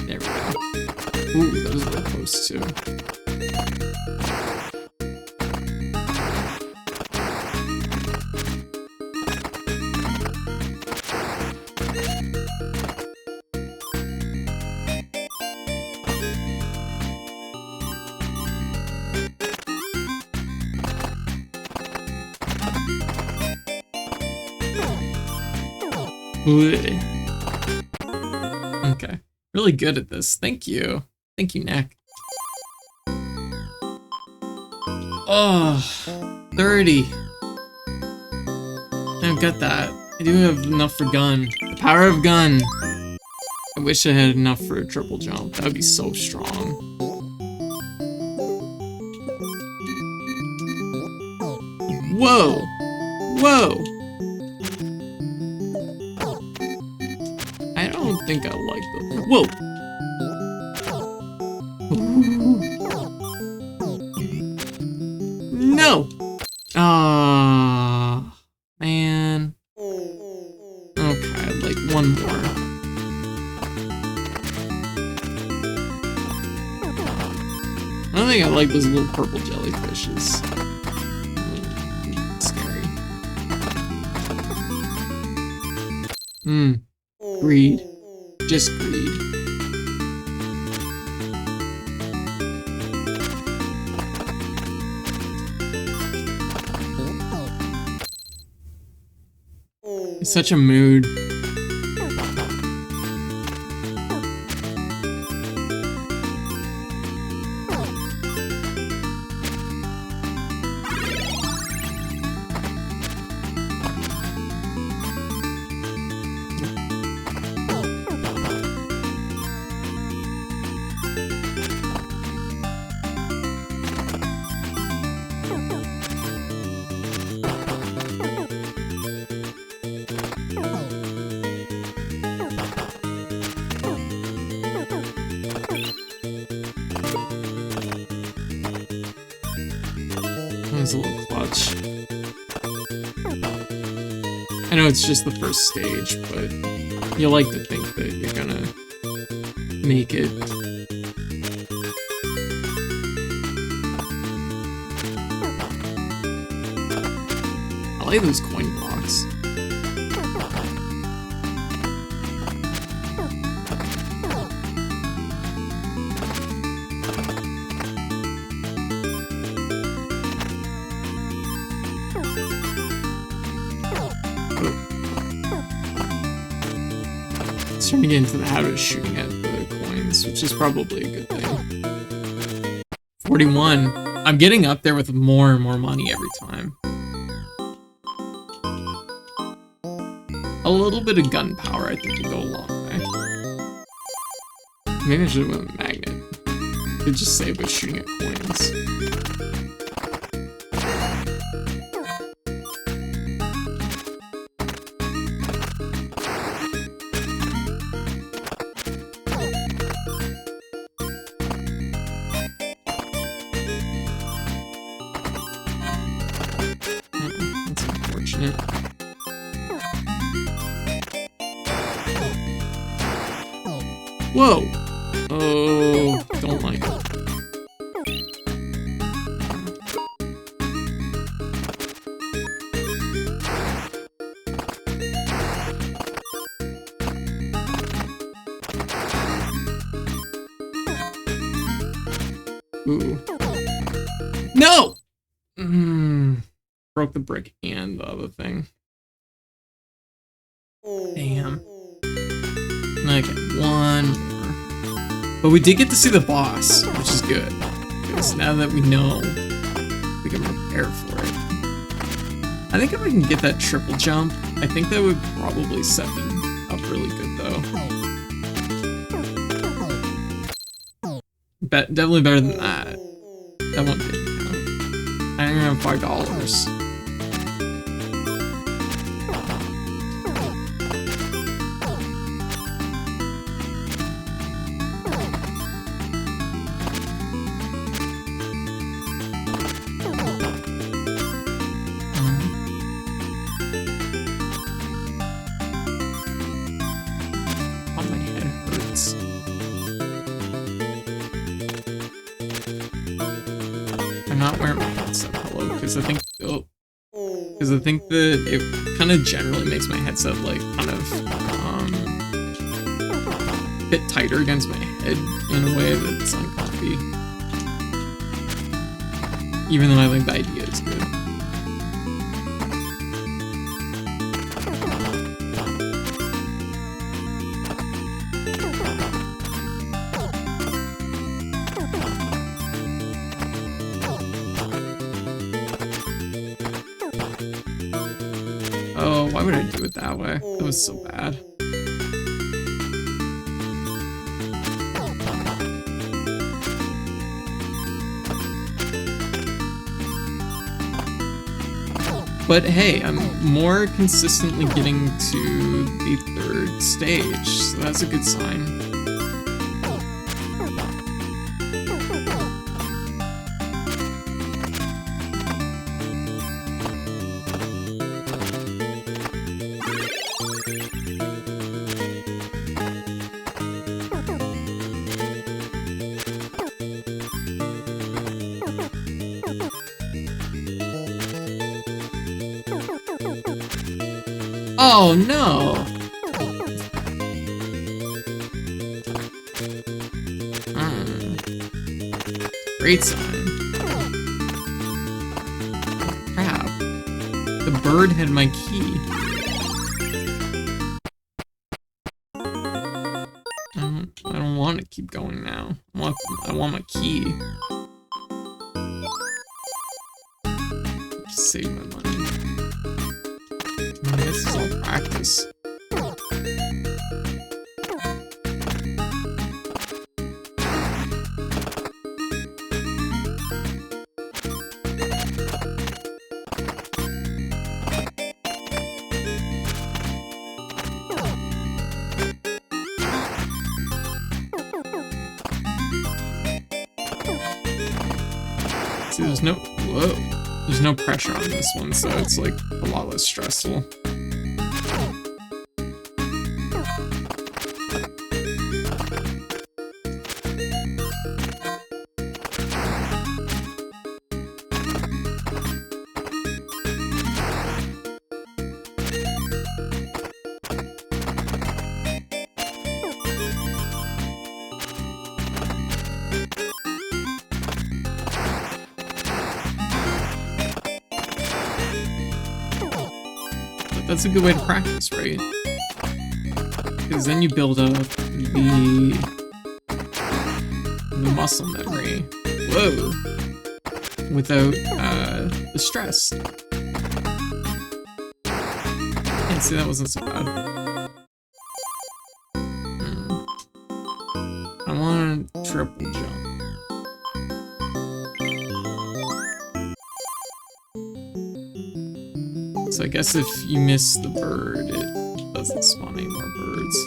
There we go. Ooh, that was really close too. Okay. Really good at this. Thank you. Thank you, Nick. Oh, 30. I don't get that. I do have enough for gun. The power of gun. I wish I had enough for a triple jump. That would be so strong. Whoa! Whoa! I don't think I like the. Whoa! No! Ah, man. Okay, like one more. I don't think I like those little purple jellyfishes. Scary. Greed. Just greed. It's such a mood. It's a little clutch. I know it's just the first stage, but you like to think that you're gonna make it. I like those coin blocks. Trying to get into the habit of shooting at the coins, which is probably a good thing. 41. I'm getting up there with more and more money every time. A little bit of gunpowder, I think, will go a long way. Maybe I should have went with magnet. Could just save by shooting at coins. Whoa! Oh, don't like it. Ooh. No! Broke the brick and the other thing. Damn. Okay, one more. But we did get to see the boss, which is good. Because now that we know, we can prepare for it. I think if we can get that triple jump, I think that would probably set me up really good, though. Definitely better than that. That one didn't count. I only have $5. Not wearing my headset pillow because I think I think that it kind of generally makes my headset like kind of a bit tighter against my head in a way that's uncomfy. Even though I think the idea is good. Oh, why would I do it that way? That was so bad. But hey, I'm more consistently getting to the third stage, so that's a good sign. Oh no! Great sign. Crap. The bird had my key. I don't want to keep going now. I want my key. Just save my money. This is all practice. See, there's no pressure on this one, so it's like a lot less stressful. that's a good way to practice, right? Because then you build up the muscle memory. Whoa! Without the stress. Yeah, see, that wasn't so bad. I want a triple jump. So I guess if you miss the bird, it doesn't spawn any more birds.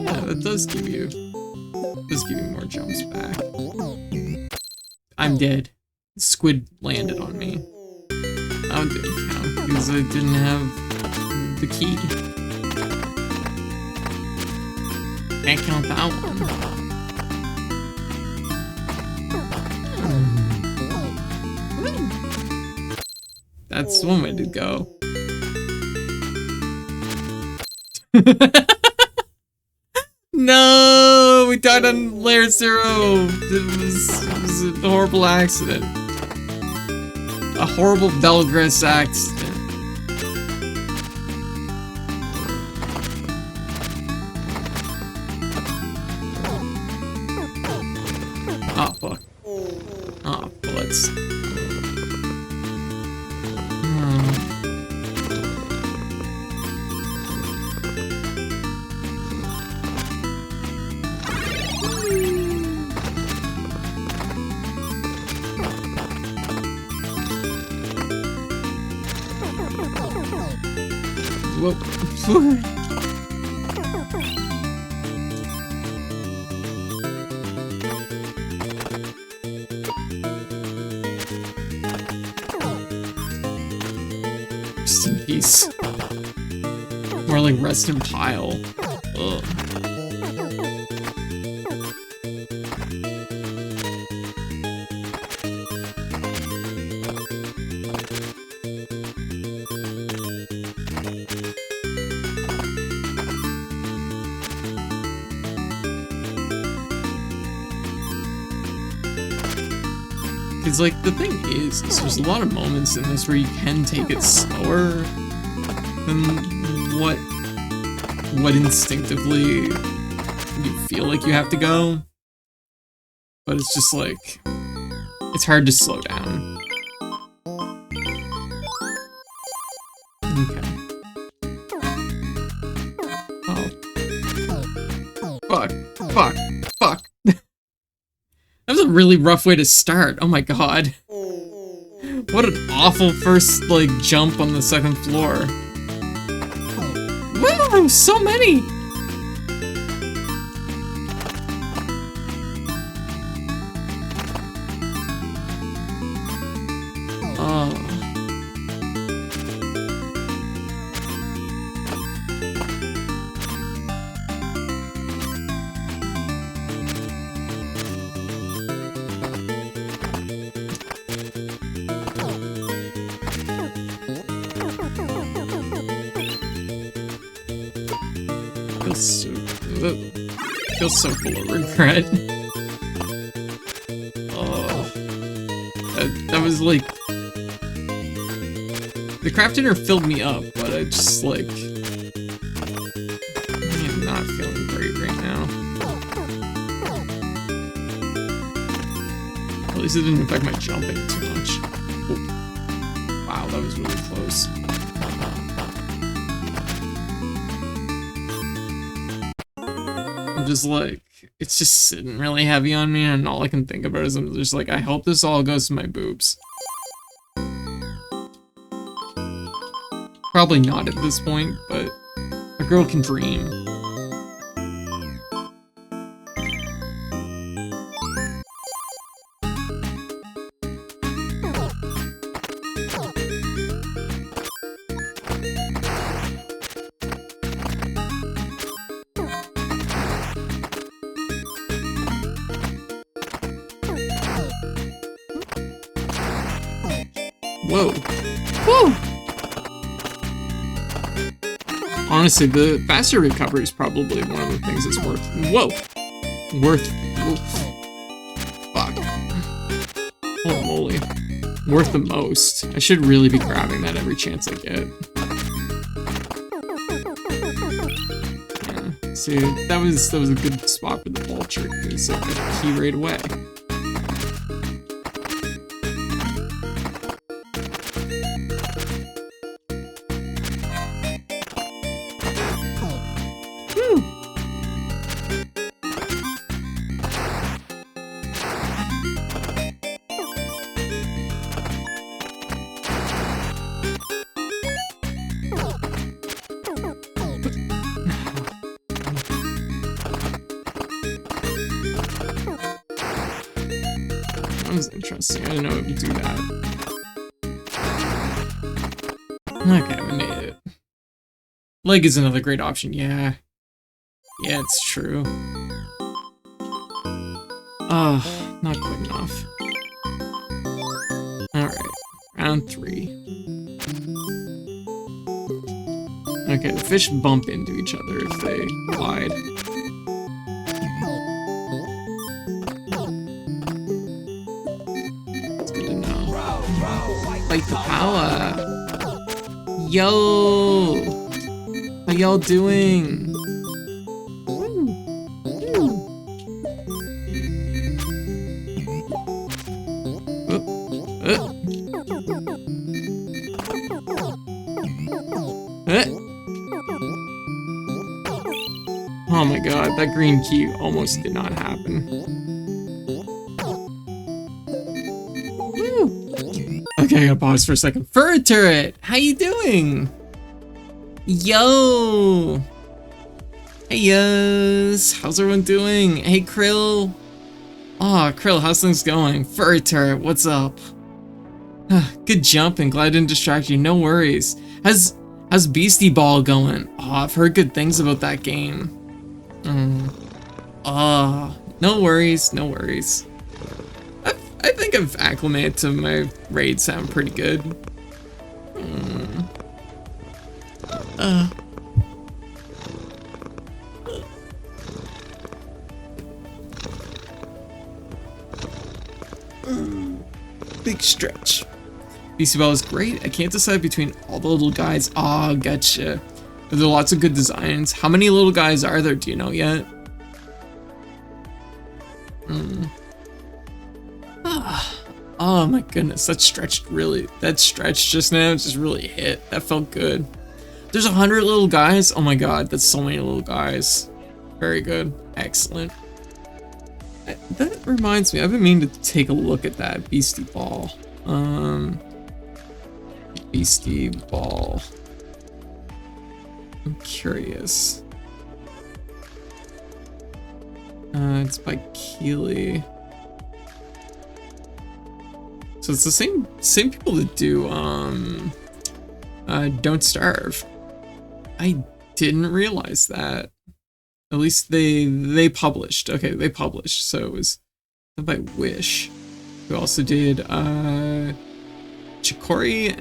Yeah, that does give you more jumps back. I'm dead. The squid landed on me. That didn't count because I didn't have the key. Can't count that one. That's one way to go. No, we died on layer 0. It was a horrible accident. A horrible Velgress accident. Oh, fuck. Oh, bullets. Whoa. Rest in peace. More like rest in pile. Ugh. Because, like, the thing is there's a lot of moments in this where you can take it slower than what instinctively you feel like you have to go. But it's just, like, it's hard to slow down. Okay. Oh. Fuck. Fuck. Fuck. That was a really rough way to start. Oh my god. What an awful first, like, jump on the second floor. Woo! So many! Oh. Feels so full of regret. Oh, that was like the craft dinner filled me up, but I just like I am not feeling great right now. At least it didn't affect my jumping too much. Oh. Wow, that was really close. I'm just like, it's just sitting really heavy on me, and all I can think about is I'm just like, I hope this all goes to my boobs. Probably not at this point, but a girl can dream. Whoa. Woo! honestly, the faster recovery is probably one of the things that's worth. Whoa! Fuck. Holy moly. Worth the most. I should really be grabbing that every chance I get. Yeah. See, that was a good spot for the vulture because I got the key right away. That was interesting. I didn't know it would do that. Okay, we made it. Leg is another great option. Yeah. Yeah, it's true. Not quick enough. Alright. Round 3. Okay, the fish bump into each other if they glide. Fight the power. Yo! How y'all doing? Oh my god, that green key almost did not happen. Okay, I gotta pause for a second. Fur turret, how you doing? Yo! Hey, yes. How's everyone doing? Hey, Krill. Aw, Krill, how's things going? Fur turret, what's up? Good jumping, glad I didn't distract you, no worries. How's Beastie Ball going? Oh, I've heard good things about that game. No worries, no worries. I think I've acclimated to my raid sound pretty good. Big stretch. Beastie Ball is great. I can't decide between all the little guys. Ah, gotcha. Are there lots of good designs? How many little guys are there? Do you know yet? Oh my goodness, that stretch just now just really hit. That felt good. There's 100 little guys. Oh my god, that's so many little guys. Very good. Excellent. That reminds me, I've been meaning to take a look at that Beastie Ball. Beastie Ball. I'm curious. It's by Keeley. So it's the same people that do Don't Starve. I didn't realize that. At least they published. Okay, they published. So it was by Wish, who also did Chicory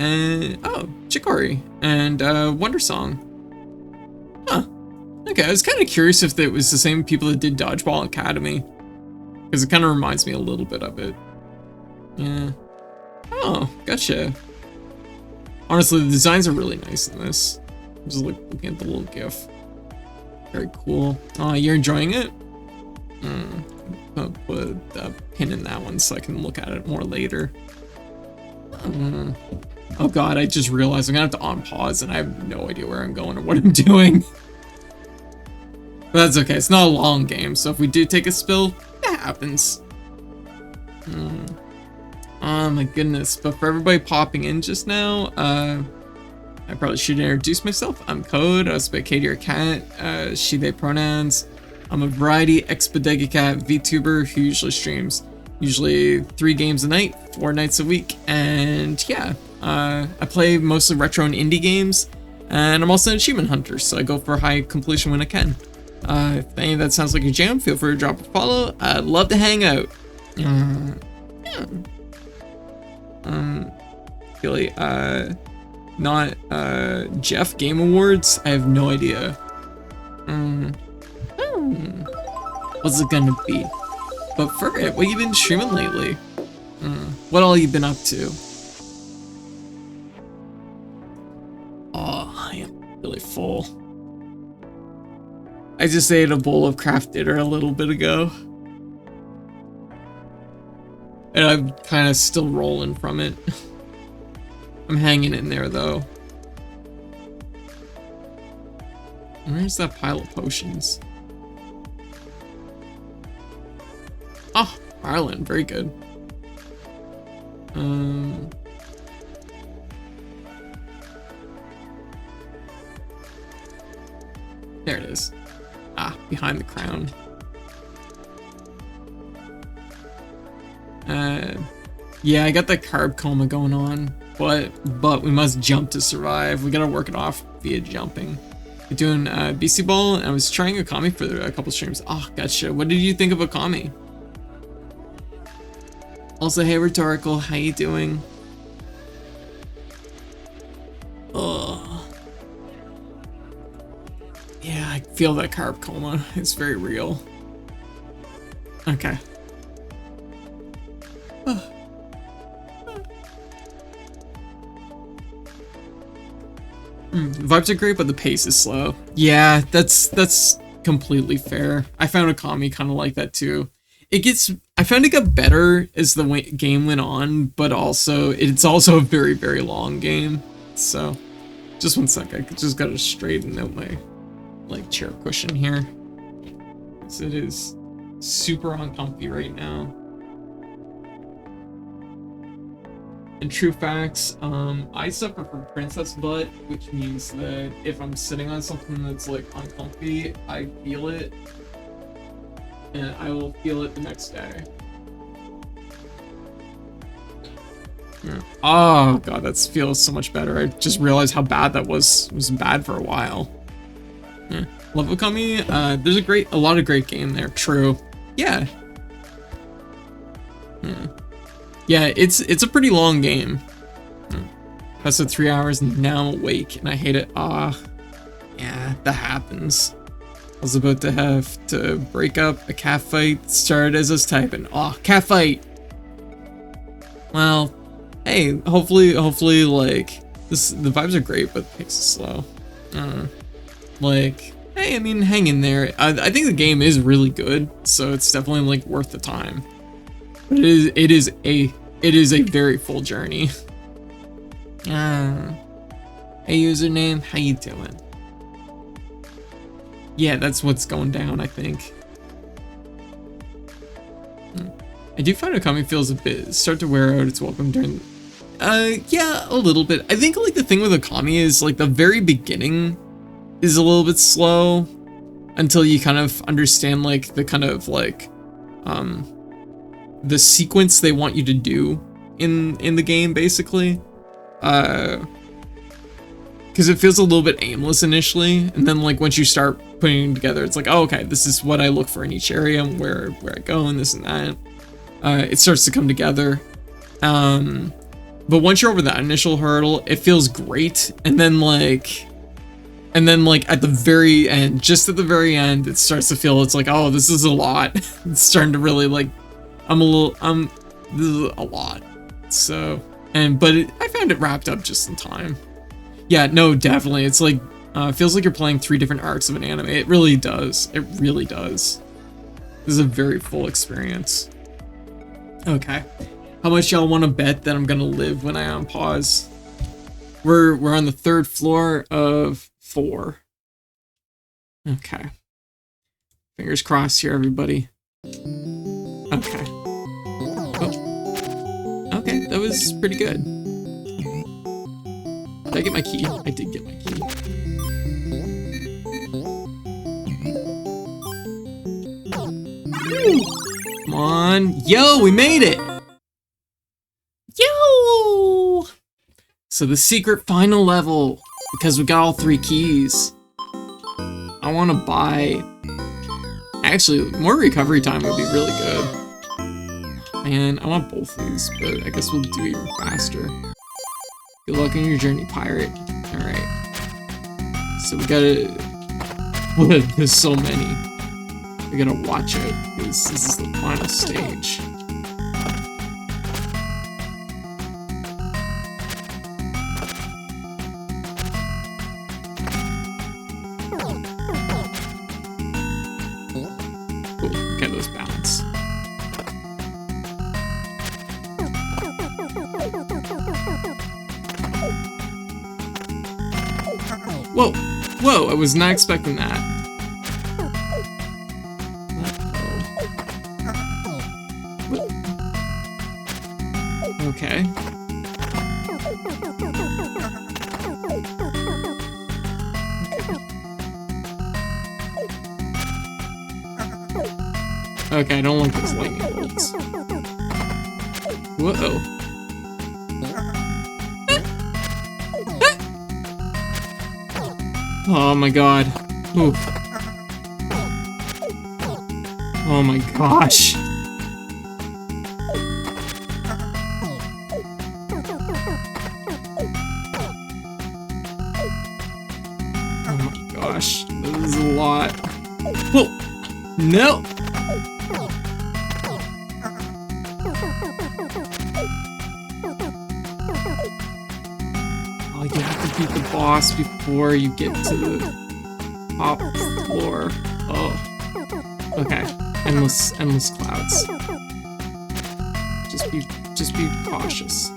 and Wonder Song. Huh. Okay, I was kind of curious if it was the same people that did Dodgeball Academy, because it kind of reminds me a little bit of it. Yeah. Oh, gotcha. Honestly, the designs are really nice in this. I'm just looking at the little GIF. Very cool. Oh, you're enjoying it? I'll put a pin in that one so I can look at it more later. Oh god, I just realized I'm gonna have to unpause and I have no idea where I'm going or what I'm doing. But that's okay, it's not a long game, so if we do take a spill, that happens. Oh my goodness, but for everybody popping in just now, I probably should introduce myself. I'm Code, I was by Katie or Cat, she, they pronouns. I'm a variety ex-bodega cat VTuber who usually streams usually 3 games a night, 4 nights a week, and yeah, I play mostly retro and indie games, and I'm also an achievement hunter, so I go for high completion when I can. If any of that sounds like your jam, feel free to drop a follow. I'd love to hang out. Yeah. Really, not Jeff Game Awards? I have no idea. What's it gonna be? But for it, what you been streaming lately? What all you been up to? Oh, I am really full. I just ate a bowl of craft dinner a little bit ago. And I'm kind of still rolling from it. I'm hanging in there though. Where's that pile of potions? Oh, Ireland, very good. There it is. Ah, behind the crown. Yeah, I got that carb coma going on, but we must jump to survive. We gotta work it off via jumping. We're doing BC Ball, and I was trying Akami for a couple streams. Oh, gotcha. What did you think of Akami? Also, hey, Rhetorical, how you doing? Oh. Yeah, I feel that carb coma. It's very real. Okay. The vibes are great, but the pace is slow. Yeah, that's completely fair. I found Akami kind of like that too. I found it got better as the game went on, but also it's also a very, very long game. So, just one sec. I just gotta straighten out my chair cushion here. So it is super uncomfy right now. And true facts, I suffer from princess butt, which means that if I'm sitting on something that's like uncomfy, I feel it, and I will feel it the next day. Yeah. Oh god, that feels so much better. I just realized how bad that was. It was bad for a while. Yeah. Love Okami, there's a lot of great game there. True. Yeah. Yeah. Yeah, it's a pretty long game. That's 3 hours and now I'm awake and I hate it. Yeah, that happens. I was about to have to break up a cat fight, started as I was typing. Cat fight! Well, hey, hopefully, like, the vibes are great, but the pace is slow. Like, hey, I mean, hang in there. I think the game is really good, so it's definitely, like, worth the time. But it is a very full journey. Hey username, how you doing? Yeah, that's what's going down, I think. I do find Okami feels a bit start to wear out its welcome during. Yeah, a little bit. I think like the thing with Okami is like the very beginning is a little bit slow until you kind of understand like the kind of like the sequence they want you to do in the game, basically. Because it feels a little bit aimless initially, and then like once you start putting it together, it's like, oh, okay, this is what I look for in each area and where I go and this and that. It starts to come together. But once you're over that initial hurdle, it feels great, and then like at the very end, just at the very end, it starts to feel it's like, oh, this is a lot. It's starting to really like, this is a lot. So, but I found it wrapped up just in time. Yeah, no, definitely. It's like, feels like you're playing 3 different arcs of an anime. It really does. It really does. This is a very full experience. Okay. How much y'all want to bet that I'm gonna live when I unpause? We're on the 3rd floor of 4. Okay. Fingers crossed here, everybody. Okay. Oh. Okay, that was pretty good. Did I get my key? I did get my key. Come on. Yo, we made it! Yo! So the secret final level, because we got all 3 keys. I want to buy... Actually, more recovery time would be really good. Man, I want both these, but I guess we'll do even faster. Good luck on your journey, pirate. Alright. So we gotta... There's so many. We gotta watch it, because this is the final stage. Ooh, okay, those balance. Whoa! Whoa, I was not expecting that. Okay. Okay, I don't like those lightning bolts. Whoa. Oh my god. Oof. Oh my gosh. Oh my gosh. This is a lot. Whoa! No! Oh, you have to beat the boss before you get to the top floor. Oh. Okay. Endless clouds. Just be cautious.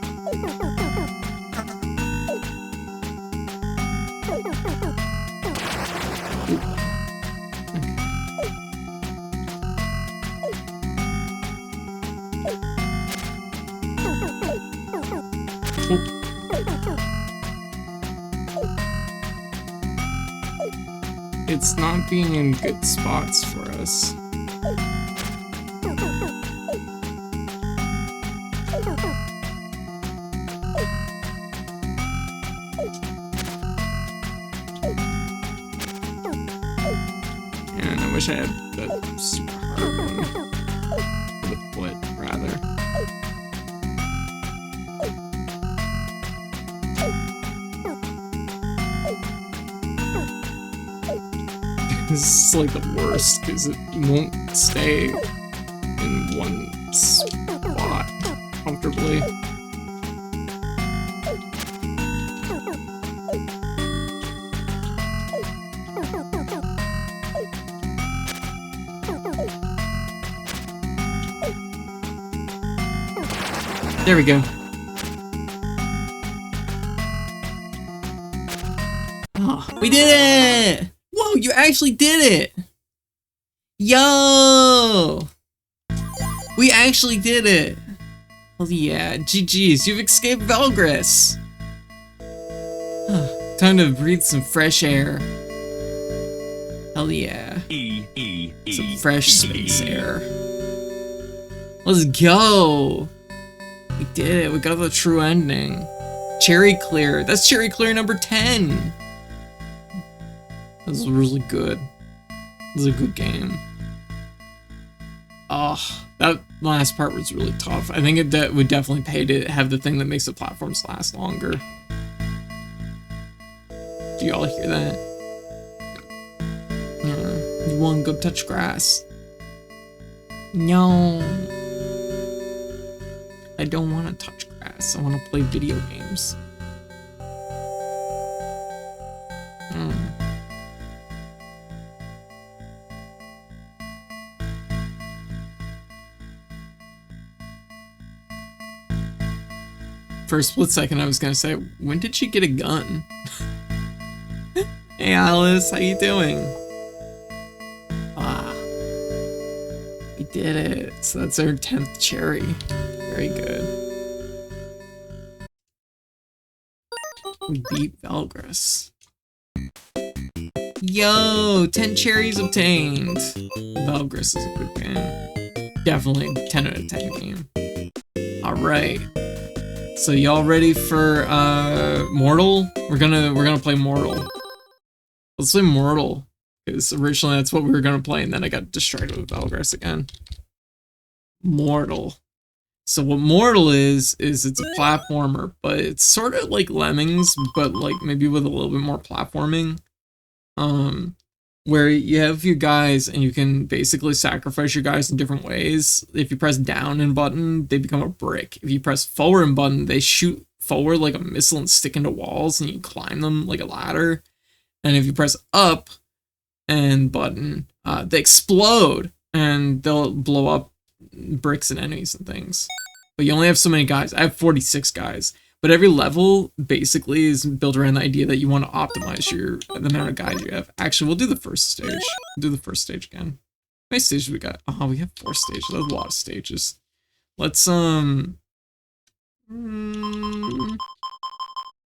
It's not being in good spots for us. And I wish I had that super hard one. For the foot, rather. This is like the worst because it won't stay in one spot comfortably. There we go. Oh, we did it! Whoa, you actually did it! Yo! We actually did it! Oh yeah, GG's, you've escaped Velgress! Time to breathe some fresh air. Hell yeah. Some fresh space air. Let's go! We did it, we got the true ending. Cherry clear, that's cherry clear number 10! That was really good. It was a good game. Oh, that last part was really tough. I think it would definitely pay to have the thing that makes the platforms last longer. Do y'all hear that? You wanna go touch grass? No. I don't wanna touch grass. I wanna play video games. For a split second, I was gonna say, when did she get a gun? Hey Alice, how you doing? Ah, we did it. So that's our 10th cherry. Very good. We beat Velgress. Yo, 10 cherries obtained. Velgress is a good game. Definitely 10 out of 10 game. All right. So y'all ready for Mortol? We're gonna play Mortol. Let's play Mortol, because originally that's what we were gonna play, and then I got distracted with Velgress again. Mortol. So what Mortal is it's a platformer, but it's sort of like Lemmings, but like maybe with a little bit more platforming. Where you have your guys and you can basically sacrifice your guys in different ways. If you press down and button, they become a brick. If you press forward and button, they shoot forward like a missile and stick into walls, and you climb them like a ladder. And if you press up and button, they explode and they'll blow up bricks and enemies and things. But you only have so many guys. I have 46 guys. But every level basically is built around the idea that you want to optimize the amount of guys you have. Actually, we'll do the first stage. We'll do the first stage again. How many stages we got? Oh, we have 4 stages. That's a lot of stages. Let's oh,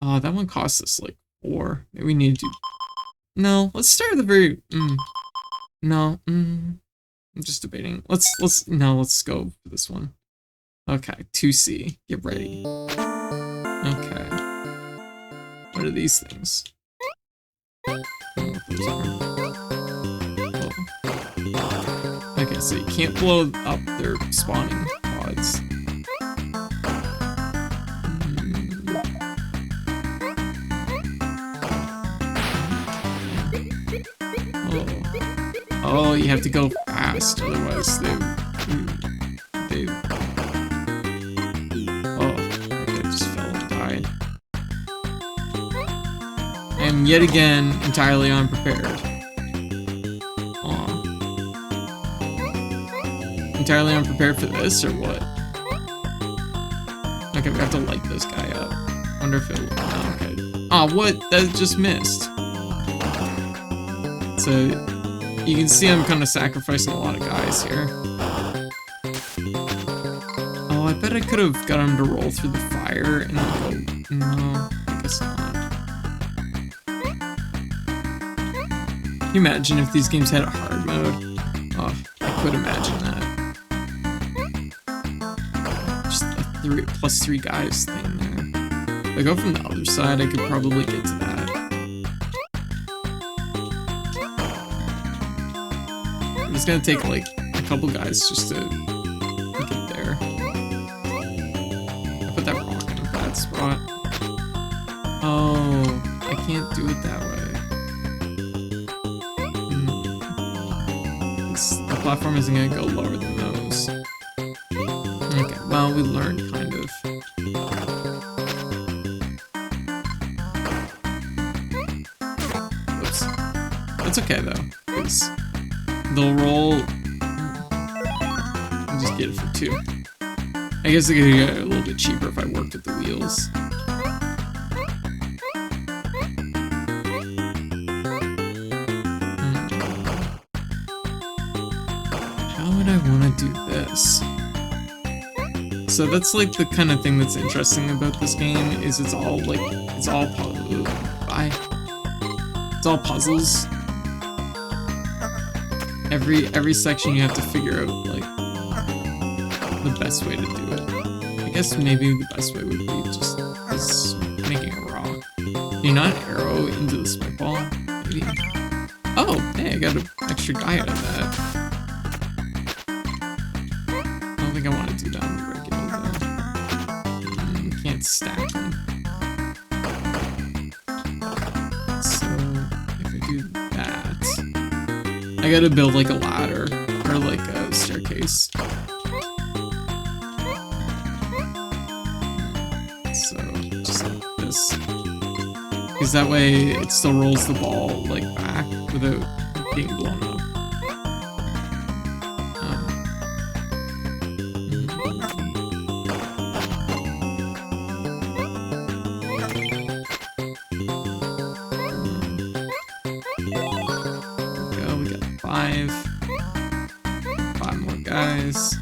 that one costs us like 4. Maybe we need to do. No, let's start at the very. No. I'm just debating. Let's go for this one. Okay, 2C. Get ready. Okay. What are these things? Oh. Okay, so you can't blow up their spawning pods. Oh, you have to go fast, otherwise they am yet again entirely unprepared. Entirely unprepared for this, or what? Okay, we have to light this guy up. Wonder if it'll. Oh, okay. Oh, what? That just missed. So you can see I'm kind of sacrificing a lot of guys here. Oh, I bet I could have got him to roll through the fire and then go. No, I guess not. Can you imagine if these games had a hard mode? Oh, I could imagine that. Just a +3 guys thing there. If I go from the other side, I could probably get to that. It's gonna take like a couple guys just to get there. I put that rock in a bad spot. Oh, I can't do it that way. The platform isn't gonna go lower than those. Okay, well, we learned, kind of. Oops. That's okay, though, because they'll roll. I'll just get it for 2. I guess I could get it a little bit cheaper if I worked with the wheels. Do this. So that's like the kind of thing that's interesting about this game is it's all puzzles. Every section you have to figure out like the best way to do it. I guess maybe the best way would be just making a rock. Can you not arrow into the smoke ball? Maybe. Oh, hey, I got an extra guy out of that. I don't think I want to do that on the regular though. Can't stack them. So if I do that, I gotta build like a ladder or like a staircase. So just like this, because that way it still rolls the ball like back without being blown up. Five more guys.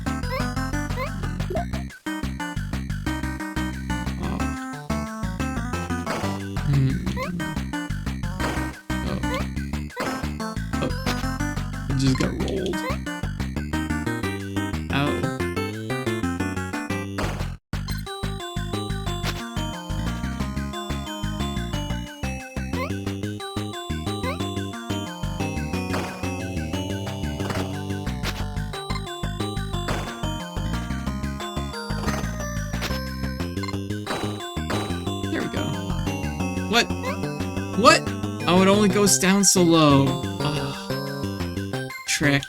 It just got rolled. What? What? Oh, it only goes down so low. Ugh. Trick.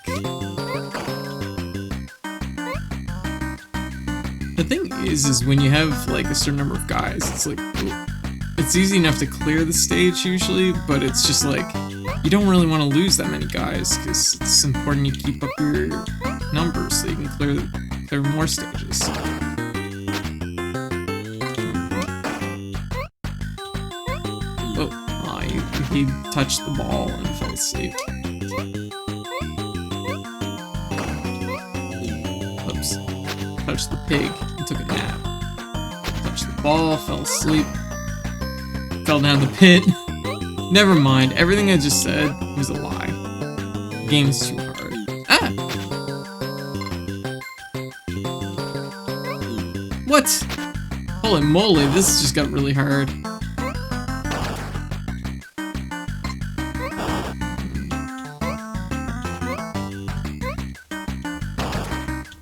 The thing is when you have like a certain number of guys, it's like, it's easy enough to clear the stage usually, but it's just like, you don't really want to lose that many guys, because it's important you keep up your numbers so you can clear more stages. Oh, he touched the ball and fell asleep. Oops. Touched the pig and took a nap. Touched the ball, fell asleep. Fell down the pit. Never mind, everything I just said was a lie. The game is too hard. Ah! What? Holy moly, this just got really hard.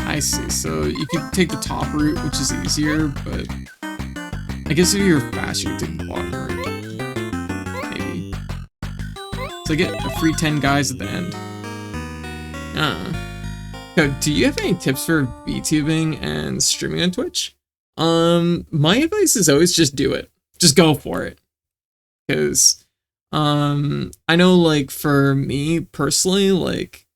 I see, so you could take the top route, which is easier, but I guess if you're fast, you could take the bottom route. So I get a free 10 guys at the end. So, do you have any tips for VTubing and streaming on Twitch? My advice is always just do it. Just go for it. Because, I know, like, for me personally, like,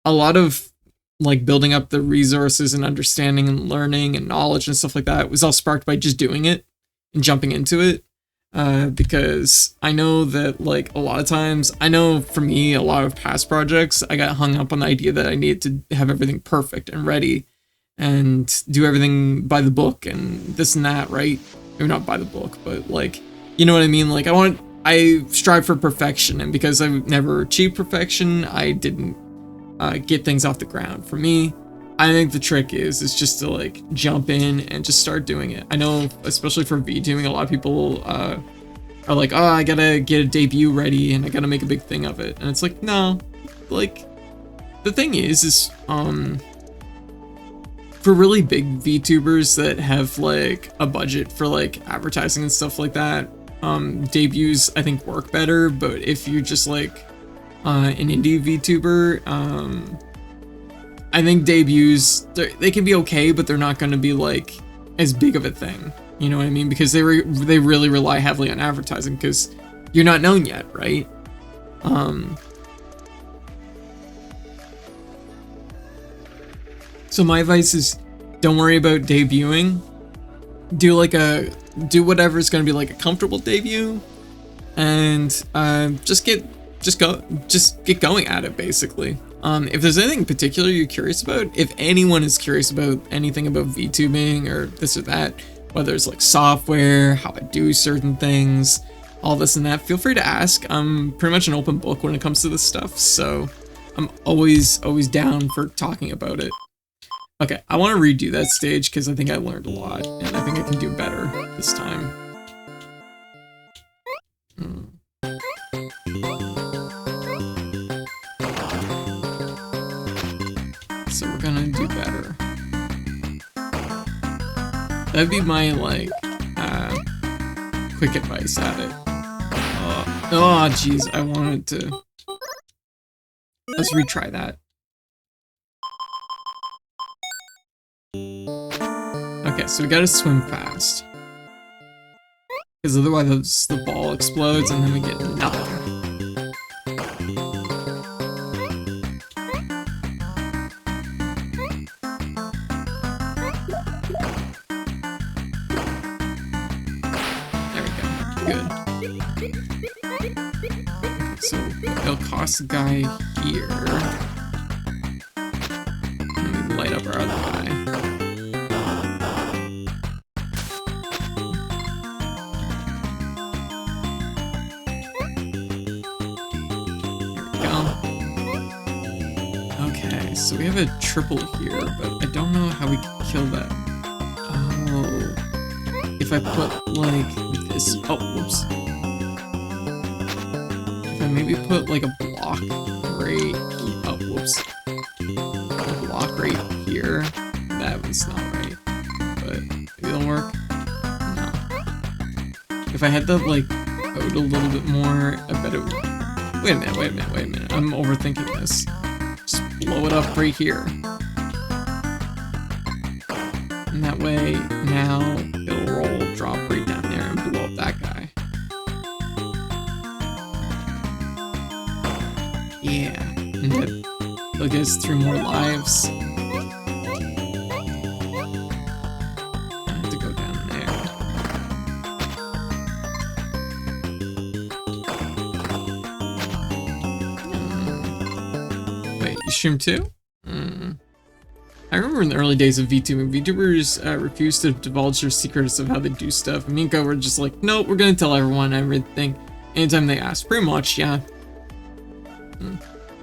a lot of, like, building up the resources and understanding and learning and knowledge and stuff like that was all sparked by just doing it and jumping into it. Because I know that, like, a lot of times, I know for me, a lot of past projects, I got hung up on the idea that I needed to have everything perfect and ready and do everything by the book and this and that, right? Maybe not by the book, but, like, you know what I mean? Like, I strive for perfection, and because I've never achieved perfection, I didn't get things off the ground. For me, I think the trick is just to, like, jump in and just start doing it. I know, especially for VTubing, a lot of people are like, oh, I gotta get a debut ready and I gotta make a big thing of it. And it's like, no, like, the thing is for really big VTubers that have, like, a budget for, like, advertising and stuff like that, debuts, I think, work better. But if you're just, like, an indie VTuber, I think debuts, they can be okay, but they're not going to be, like, as big of a thing. You know what I mean? Because they really rely heavily on advertising, because you're not known yet, right? So my advice is, don't worry about debuting. Do whatever's going to be, like, a comfortable debut, and just get going at it, basically. If there's anything in particular you're curious about, if anyone is curious about anything about VTubing or this or that, whether it's, like, software, how I do certain things, all this and that, feel free to ask. I'm pretty much an open book when it comes to this stuff, so I'm always down for talking about it. Okay, I want to redo that stage because I think I learned a lot, and I think I can do better this time. So we're gonna do better. That'd be my, like, quick advice at it. Oh, jeez, I wanted to... Let's retry that. Okay, so we gotta swim fast. Because otherwise the ball explodes and then we get nothing. So it'll cost the guy here. And we light up our other guy. There we go. Okay, so we have a triple here, but I don't know how we can kill that. Oh. If I put, like, this... Oh, whoops. Maybe put, like, a block right... Oh, whoops. A block right here. That was not right. But maybe it'll work. No. If I had the, like, out a little bit more. I bet it would. Wait a minute. I'm overthinking this. Just blow it up right here. And that way, now it'll roll, drop right down there and blow up that guy. Yeah, and that'll get us 3 more lives. I have to go down there. Wait, you stream too? I remember in the early days of VTubing, VTubers refused to divulge their secrets of how they do stuff. Me and Go were just like, no, we're gonna tell everyone everything anytime they ask. Pretty much, yeah.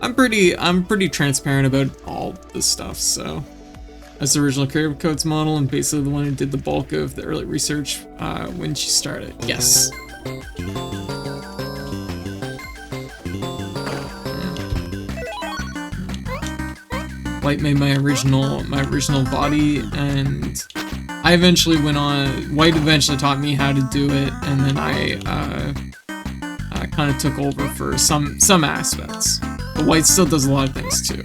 I'm pretty transparent about all this stuff, so. As the original Creative Codes model and basically the one who did the bulk of the early research when she started. Yes. White made my original body, and I eventually went on. White eventually taught me how to do it, and then I kind of took over for some aspects. But White still does a lot of things too.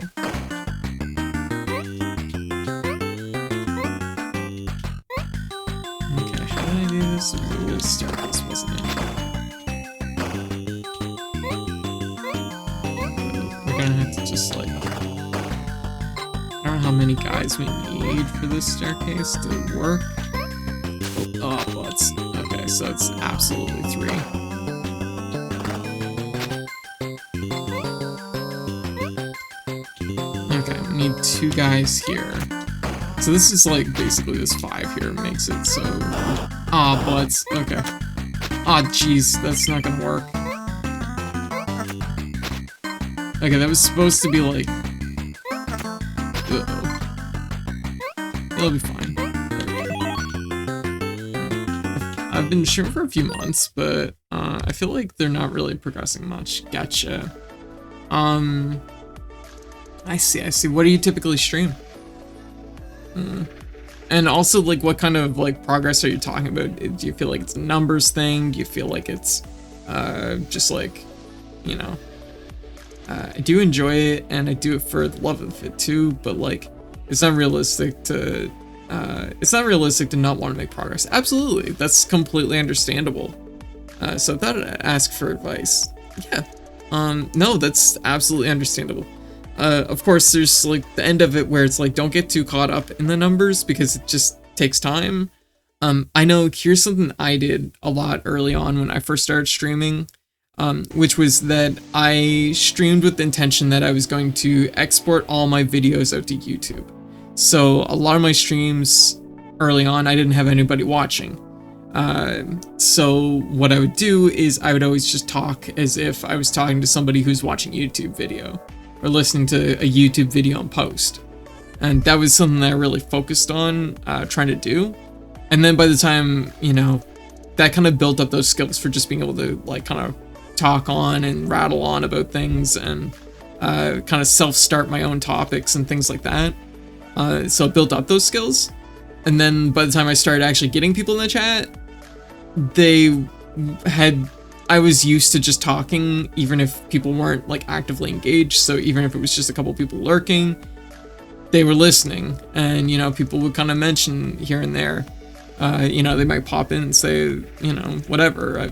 Okay, how did I do this? It was a little staircase, wasn't it? We're gonna have to just like. I don't know how many guys we need for this staircase to work. Oh, butts. Okay, so it's absolutely 3. Okay, we need 2 guys here. So this is like basically this 5 here makes it so. Ah, butts. Okay. Ah, jeez, that's not gonna work. Okay, that was supposed to be like. Uh-oh. It'll be fine. I've been streaming for a few months, but I feel like they're not really progressing much. Gotcha. I see. What do you typically stream? And also, like, what kind of, like, progress are you talking about? Do you feel like it's a numbers thing? Do you feel like it's just, like, you know... I do enjoy it, and I do it for the love of it too, but like, it's not realistic to not want to make progress. Absolutely, that's completely understandable. So I thought I'd ask for advice. Yeah, no, that's absolutely understandable. Of course, there's like the end of it where it's like, don't get too caught up in the numbers because it just takes time. I know here's something I did a lot early on when I first started streaming. Which was that I streamed with the intention that I was going to export all my videos out to YouTube. So a lot of my streams early on, I didn't have anybody watching. So what I would do is I would always just talk as if I was talking to somebody who's watching a YouTube video or listening to a YouTube video in post. And that was something that I really focused on trying to do. And then by the time, you know, that kind of built up those skills for just being able to like kind of talk on and rattle on about things and kind of self-start my own topics and things like that. So I built up those skills. And then by the time I started actually getting people in the chat, I was used to just talking, even if people weren't like actively engaged. So even if it was just a couple people lurking, they were listening. And, you know, people would kind of mention here and there. You know, they might pop in and say, you know, whatever.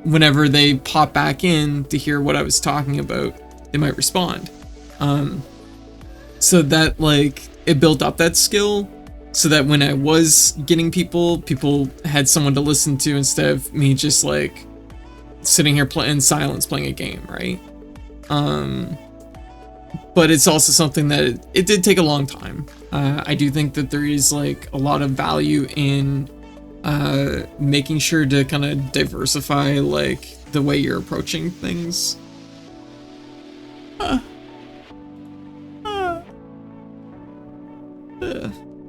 Whenever they pop back in to hear what I was talking about, they might respond. So that, like, it built up that skill so that when I was getting people had someone to listen to instead of me just, like, sitting here in silence playing a game, right? But it's also something that it did take a long time. I do think that there is like a lot of value in making sure to kind of diversify like the way you're approaching things.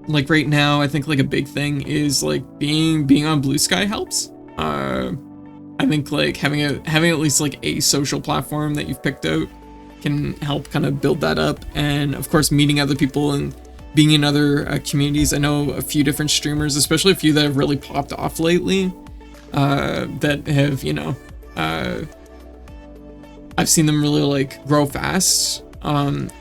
Like right now, I think like a big thing is like being on Blue Sky helps. I think like having at least like a social platform that you've picked out can help kind of build that up, and of course meeting other people and being in other communities. I know a few different streamers, especially a few that have really popped off lately, that have, you know, I've seen them really like grow fast,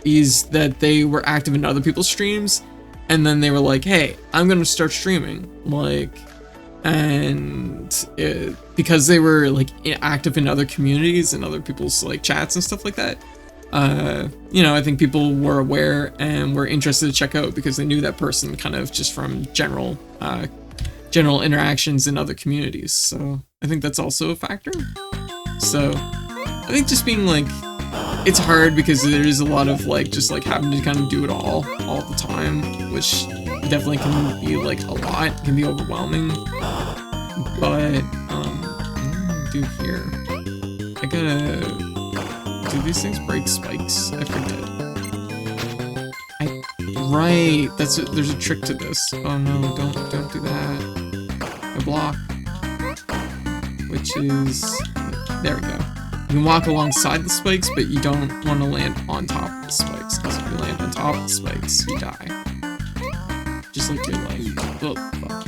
is that they were active in other people's streams, and then they were like, hey, I'm gonna start streaming, like, and because they were like active in other communities and other people's like chats and stuff like that, you know, I think people were aware and were interested to check out because they knew that person kind of just from general interactions in other communities. So I think that's also a factor. So I think just being like, it's hard because there's a lot of like just like having to kind of do it all the time, which definitely can be like a lot, can be overwhelming. But what do here? I gotta, do these things break spikes? I forget. Right, there's a trick to this. Oh no, don't do that. A block, which is, there we go. You can walk alongside the spikes, but you don't want to land on top of the spikes, because if you land on top of the spikes, you die. Just like your life. Oh, fuck.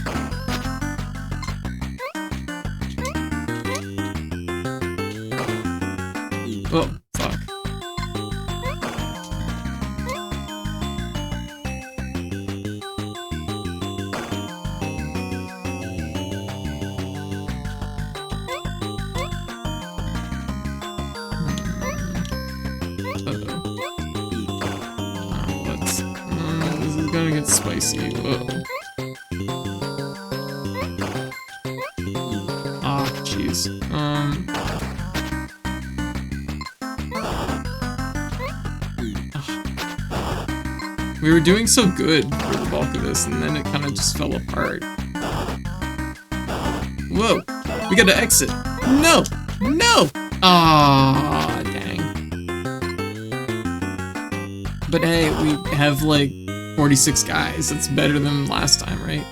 Oh, fuck. This is gonna get spicy. Whoa. Ah, jeez. We were doing so good for the bulk of this, and then it kind of just fell apart. Whoa! We gotta exit! No! No! Ah, dang. But hey, we have like 46 guys. That's better than last time, right?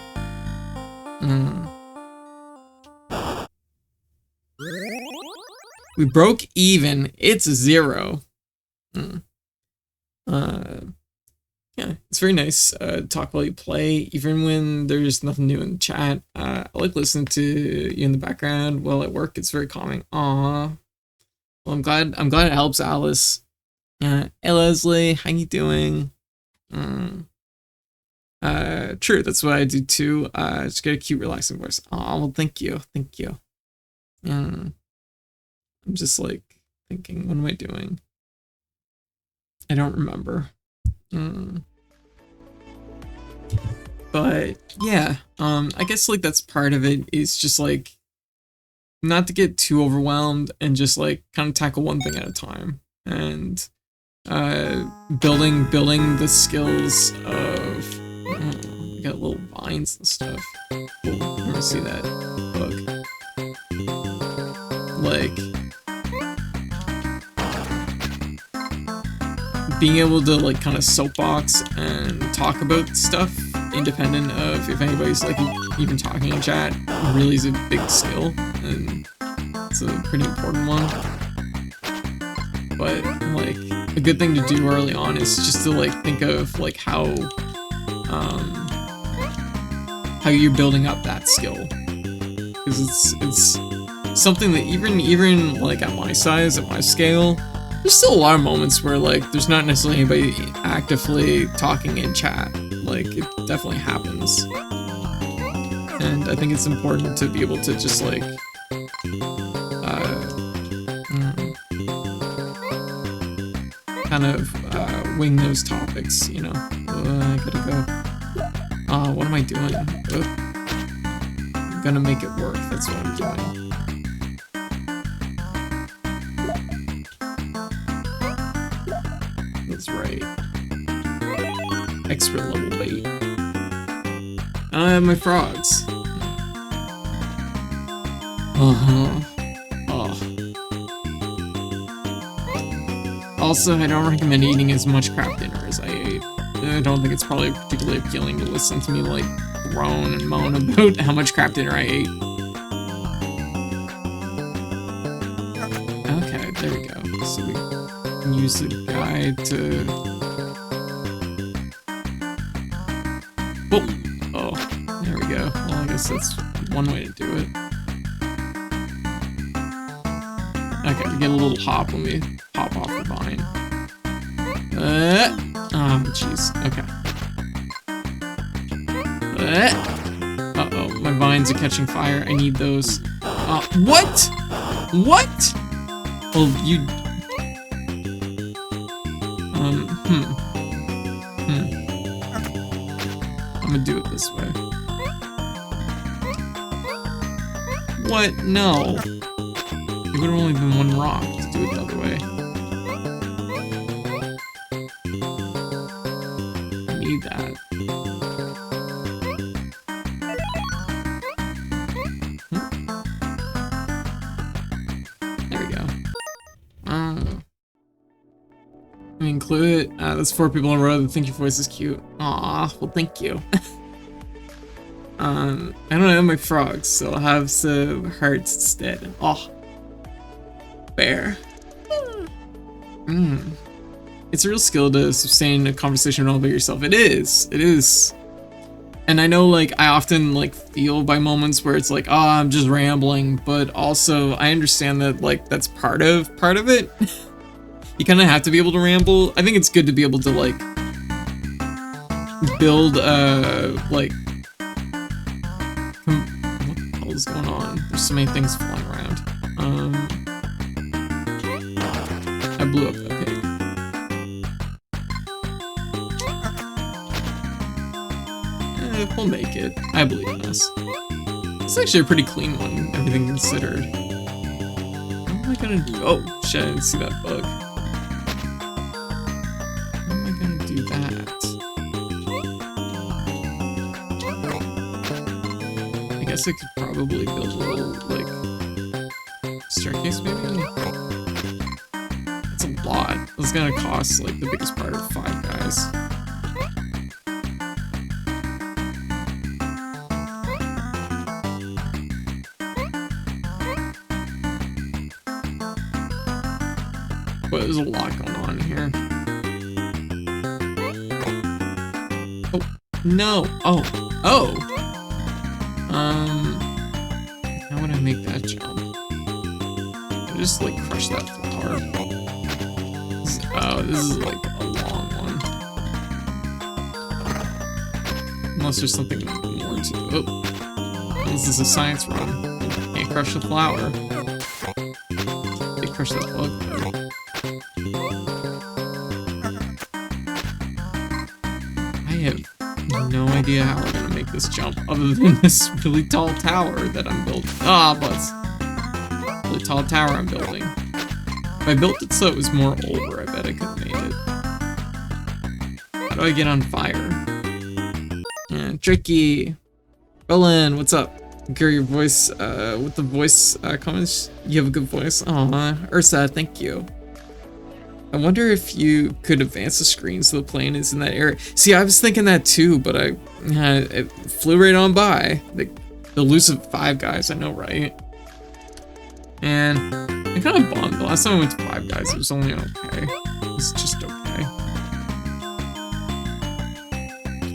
We broke even. It's 0. Yeah, it's very nice. Talk while you play, even when there's nothing new in the chat. I like listening to you in the background while at work. It's very calming. Aww. Well, I'm glad it helps, Alice. Hey Leslie, how you doing? True, that's what I do too. Just get a cute, relaxing voice. Aw, well, thank you. I'm just like thinking, what am I doing? I don't remember. But yeah, I guess like that's part of it, is just like not to get too overwhelmed and just like kind of tackle one thing at a time, and building the skills of we got little vines and stuff. Cool. Let me see that bug. Like being able to like kind of soapbox and talk about stuff independent of if anybody's like even talking in chat really is a big skill, and it's a pretty important one. But like a good thing to do early on is just to like think of like how you're building up that skill, because it's something that even like at my size, at my scale, there's still a lot of moments where like there's not necessarily anybody actively talking in chat. Like it definitely happens, and I think it's important to be able to just like kind of wing those topics, you know. I gotta go. What am I doing? I'm gonna make it work. That's what I'm doing. That's right. Expert level bait. I have my frogs. Oh. Also, I don't recommend eating as much crap dinner as I ate. I don't think it's probably particularly appealing to listen to me like groan and moan about how much crap dinner I ate. Okay, there we go. So we can use the guide to... Whoa! Oh, there we go. Well, I guess that's one way to do it. Okay, we get a little hop when we pop off the vine. Oh, jeez. Okay. Uh-oh, my vines are catching fire. I need those. What? What? Well, you... I'm gonna do it this way. What? No. It would have only been one rock to do it the other way. I need that. There we go. Include it. That's 4 people in a row that think your voice is cute. Aw, well, thank you. I don't have my frogs, so I'll have some hearts instead. Oh, bear. It's a real skill to sustain a conversation all by yourself. It is. It is. And I know, like, I often, like, feel by moments where it's like, oh, I'm just rambling, but also I understand that, like, that's part of it. You kind of have to be able to ramble. I think it's good to be able to, like, build, like, what the hell is going on? There's so many things flying around. I blew up that pig. We'll make it. I believe in us. It's actually a pretty clean one, everything considered. What am I gonna do? Oh, shit, I didn't see that bug. How am I gonna do that? I guess I could probably build a little, like, staircase, maybe? That's a lot. It's gonna cost, like, the biggest part of 5 guys. But there's a lot going on here. Oh, no. Oh. How would I make that jump? I just, like, crush that flower. This is, like, a long one. Unless there's something more to it. Oh. This is a science run. Can't crush the flower. They crush that bug, though. I have no idea how we're gonna make this jump other than this really tall tower that I'm building. Really tall tower I'm building. If I built it so it was more over, I bet I could have made it. How do I get on fire? Yeah, tricky. Roland, what's up? Hear your voice, with the voice comments. You have a good voice. Aw, Ursa, thank you. I wonder if you could advance the screen so the plane is in that area. See, I was thinking that too, but it flew right on by. The elusive 5 guys, I know, right? And I kind of bummed. The last time I went to 5 guys, it was only okay. It was just okay.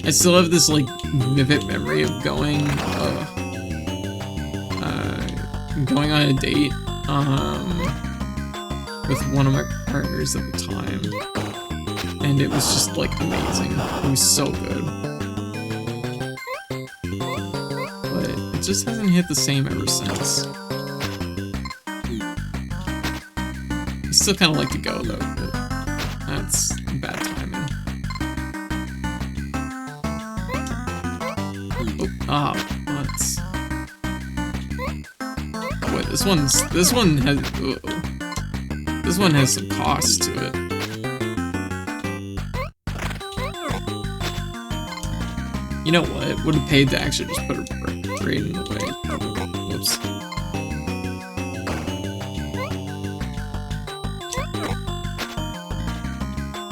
I still have this, like, vivid memory of going on a date, with one of my partners at the time, and it was just, like, amazing. It was so good, but it just hasn't hit the same ever since. I still kind of like to go though, but that's bad timing. Oh, what? Wait, this one has some cost to it. You know what? Would have paid to actually just put a brick right in the way. Whoops.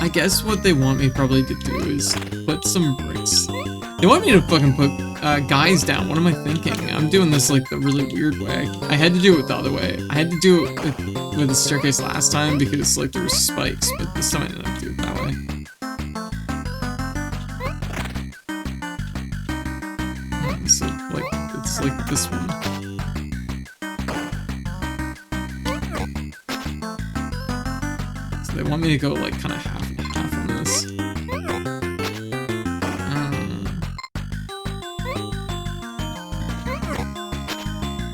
I guess what they want me probably to do is put some bricks. They want me to fucking put guys down. What am I thinking? I'm doing this like the really weird way. I had to do it the other way. I had to do it with the staircase last time because like there were spikes, but this time I didn't have to do it that way. Yeah, so like it's like this one. want me to go like kind of half and half on this.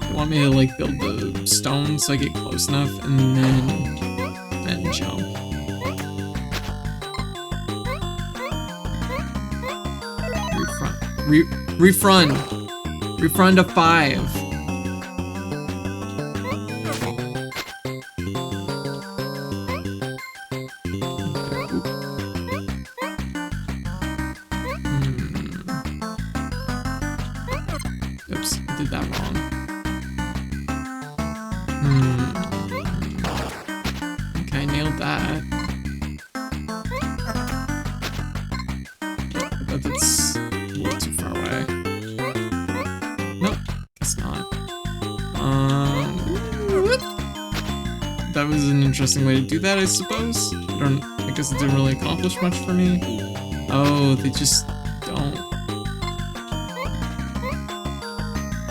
You want me to like build the stone so I get close enough and then jump. Refund to 5. Oops, I did that wrong. Okay, I nailed that. But that's a little too far away. Nope, guess not. That was an interesting way to do that, I suppose. I guess it didn't really accomplish much for me. Oh, they just don't.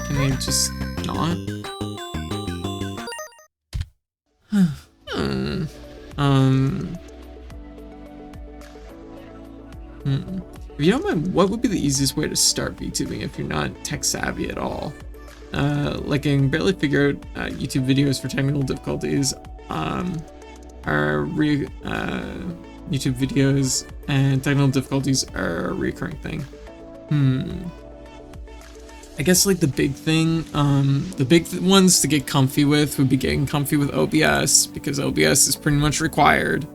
Can they just not? If you don't mind, what would be the easiest way to start VTubing if you're not tech savvy at all? Like I can barely figure out YouTube videos for technical difficulties. YouTube videos and technical difficulties are a recurring thing. I guess like the big thing, the big ones to get comfy with would be getting comfy with OBS, because OBS is pretty much required.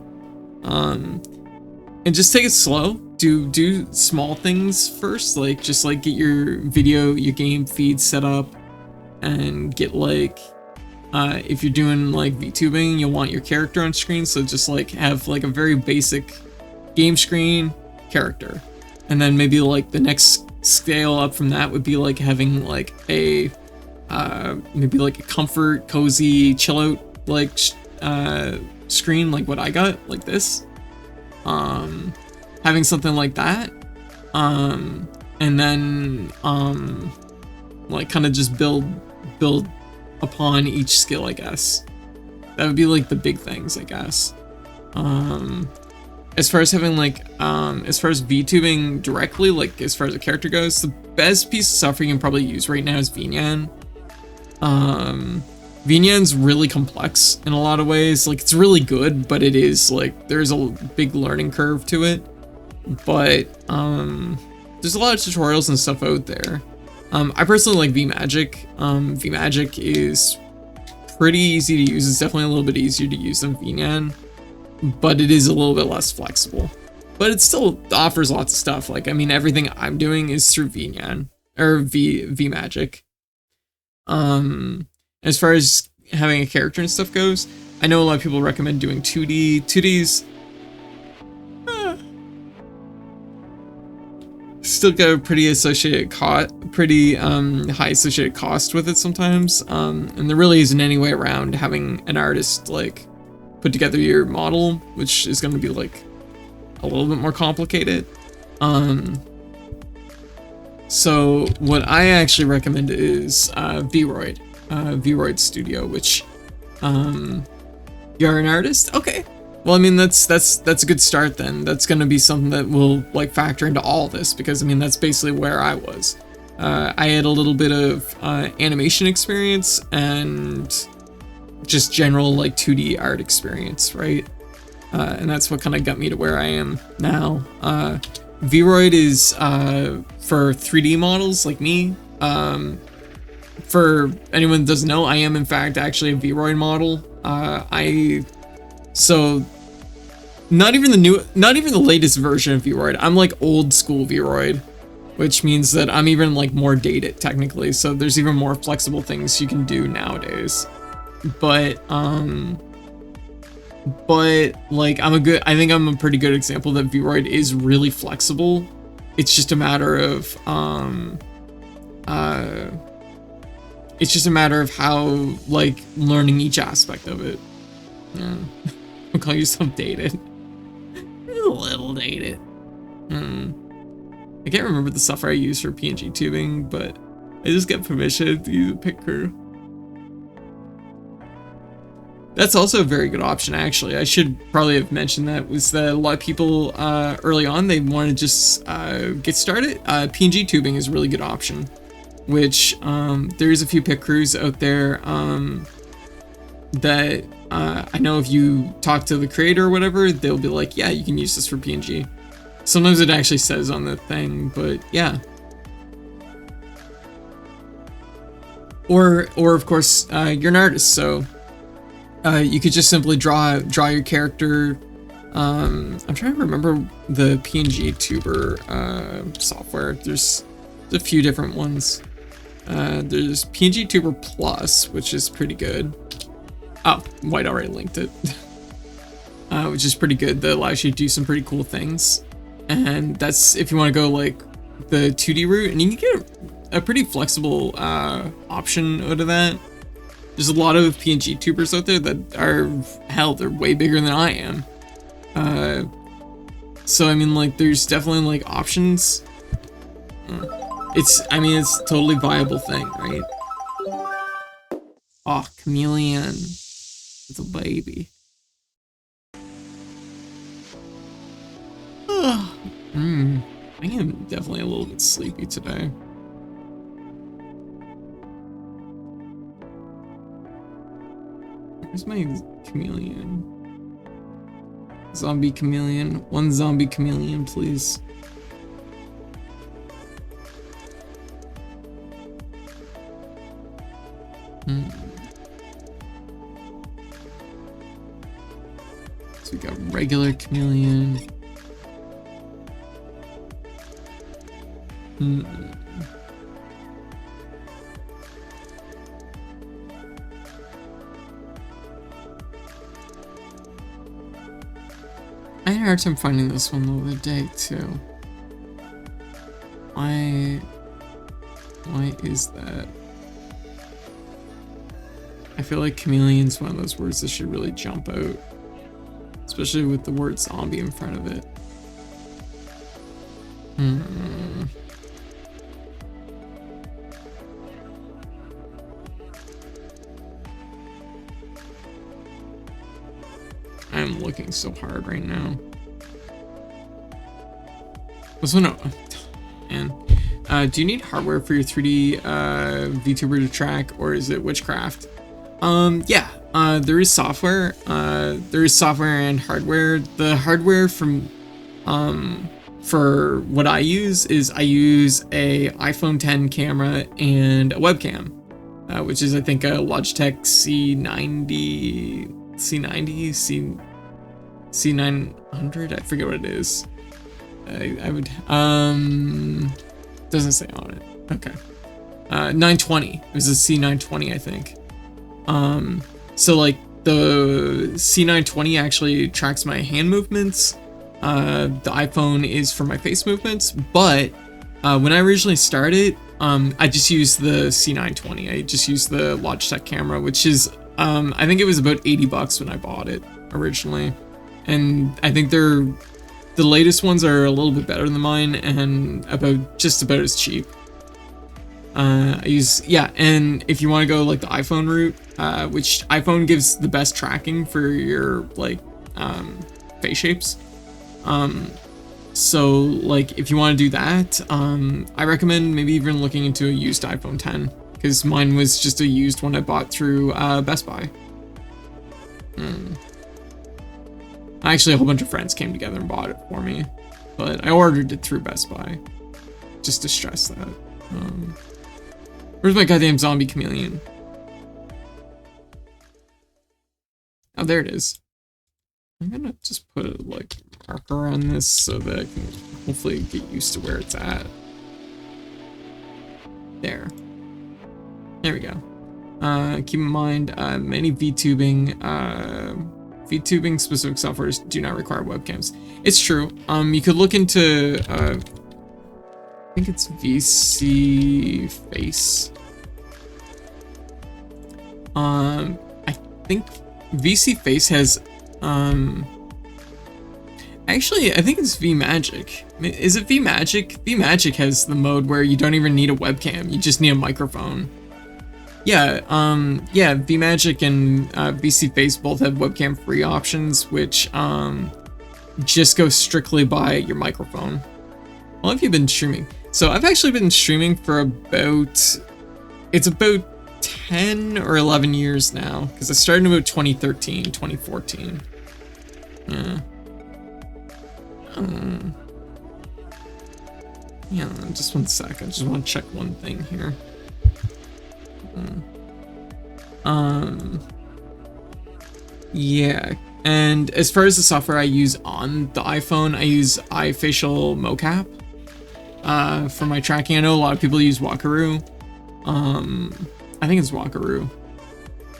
And just take it slow. Do small things first, like just like get your game feed set up, and get like if you're doing like VTubing, you'll want your character on screen, so just like have like a very basic game screen character, and then maybe like the next scale up from that would be like having like a maybe like a comfort, cozy, chill out like screen, like what I got, like this. Having something like that, and then like kind of just build upon each skill, I guess. That would be like the big things, I guess. As far as having like as far as VTubing directly, like as far as a character goes, the best piece of software you can probably use right now is VNyan. VNyan's really complex in a lot of ways. Like it's really good, but it is like there's a big learning curve to it. But there's a lot of tutorials and stuff out there. I personally like VMagic. VMagic is pretty easy to use. It's definitely a little bit easier to use than VNyan, but it is a little bit less flexible. But it still offers lots of stuff. Like, I mean, everything I'm doing is through VNyan or VMagic. As far as having a character and stuff goes, I know a lot of people recommend doing 2D. 2D's still got a pretty associated high associated cost with it sometimes, and there really isn't any way around having an artist like put together your model, which is going to be like a little bit more complicated. So what I actually recommend is Vroid, Vroid Studio, which you're an artist? Okay. Well, I mean, that's a good start then. That's going to be something that will like factor into all this, because I mean, that's basically where I was. I had a little bit of animation experience and just general like 2D art experience, right? And that's what kind of got me to where I am now. Vroid is for 3D models like me. For anyone that doesn't know, I am in fact actually a Vroid model. So not even the latest version of Vroid. I'm like old school Vroid, which means that I'm even like more dated technically. So there's even more flexible things you can do nowadays. But like I think I'm a pretty good example that Vroid is really flexible. It's just a matter of how like learning each aspect of it. Yeah. I'll call yourself dated. A little dated. I can't remember the software I use for PNG tubing, but I just get permission to use a picker. That's also a very good option, actually. I should probably have mentioned that, was that a lot of people early on, they want to just get started. PNG tubing is a really good option, which there's a few pit crews out there that I know if you talk to the creator or whatever, they'll be like, yeah, you can use this for PNG. Sometimes it actually says on the thing, but yeah. Or of course, you're an artist, so you could just simply draw your character. I'm trying to remember the PNG tuber software. There's a few different ones. There's PNG Tuber Plus, which is pretty good. Oh, White already linked it. Which is pretty good. That allows you to do some pretty cool things. And that's if you want to go like the 2D route, and you can get a pretty flexible option out of that. There's a lot of PNG tubers out there that are, hell, they're way bigger than I am. So I mean, like, there's definitely like options. It's a totally viable thing, right? Oh, Chameleon. It's a baby. I am definitely a little bit sleepy today. Where's my chameleon? Zombie chameleon. One zombie chameleon, please. So we got regular chameleon. I had a hard time finding this one the other day too. Why is that? I feel like chameleon's one of those words that should really jump out, especially with the word zombie in front of it. I'm looking so hard right now. This one, and do you need hardware for your 3D VTuber to track, or is it witchcraft? Yeah, there is software. There is software and hardware. The hardware from for what I use is I use a iPhone 10 camera and a webcam, which is I think a Logitech C900. I forget what it is. I would doesn't say on it. Okay. 920. It was a C920, I think. So like the C920 actually tracks my hand movements. The iPhone is for my face movements, but when I originally started, I just used the C920. I just used the Logitech camera, which is I think it was about $80 when I bought it originally, and I think the latest ones are a little bit better than mine and just about as cheap. And if you want to go like the iPhone route, which iPhone gives the best tracking for your like face shapes. So like if you want to do that, I recommend maybe even looking into a used iPhone 10, because mine was just a used one I bought through Best Buy. Actually, a whole bunch of friends came together and bought it for me, but I ordered it through Best Buy, just to stress that. Where's my goddamn zombie chameleon? Oh, there it is. I'm gonna just put a like marker on this so that I can hopefully get used to where it's at. There we go. Keep in mind, many VTubing specific softwares do not require webcams. It's true. You could look into I think it's VC Face. I think VC Face has actually I think it's VMagic. Is it VMagic? VMagic has the mode where you don't even need a webcam, you just need a microphone. Yeah, yeah, VMagic and VC Face both have webcam free options, which just go strictly by your microphone. How long have you been streaming? So I've actually been streaming for about 10 or 11 years now, because I started in about 2013, 2014. Yeah. Yeah, just one sec. I just want to check one thing here. Yeah, and as far as the software I use on the iPhone, I use iFacial mocap for my tracking. I know a lot of people use Wackaroo. I think it's Wackaroo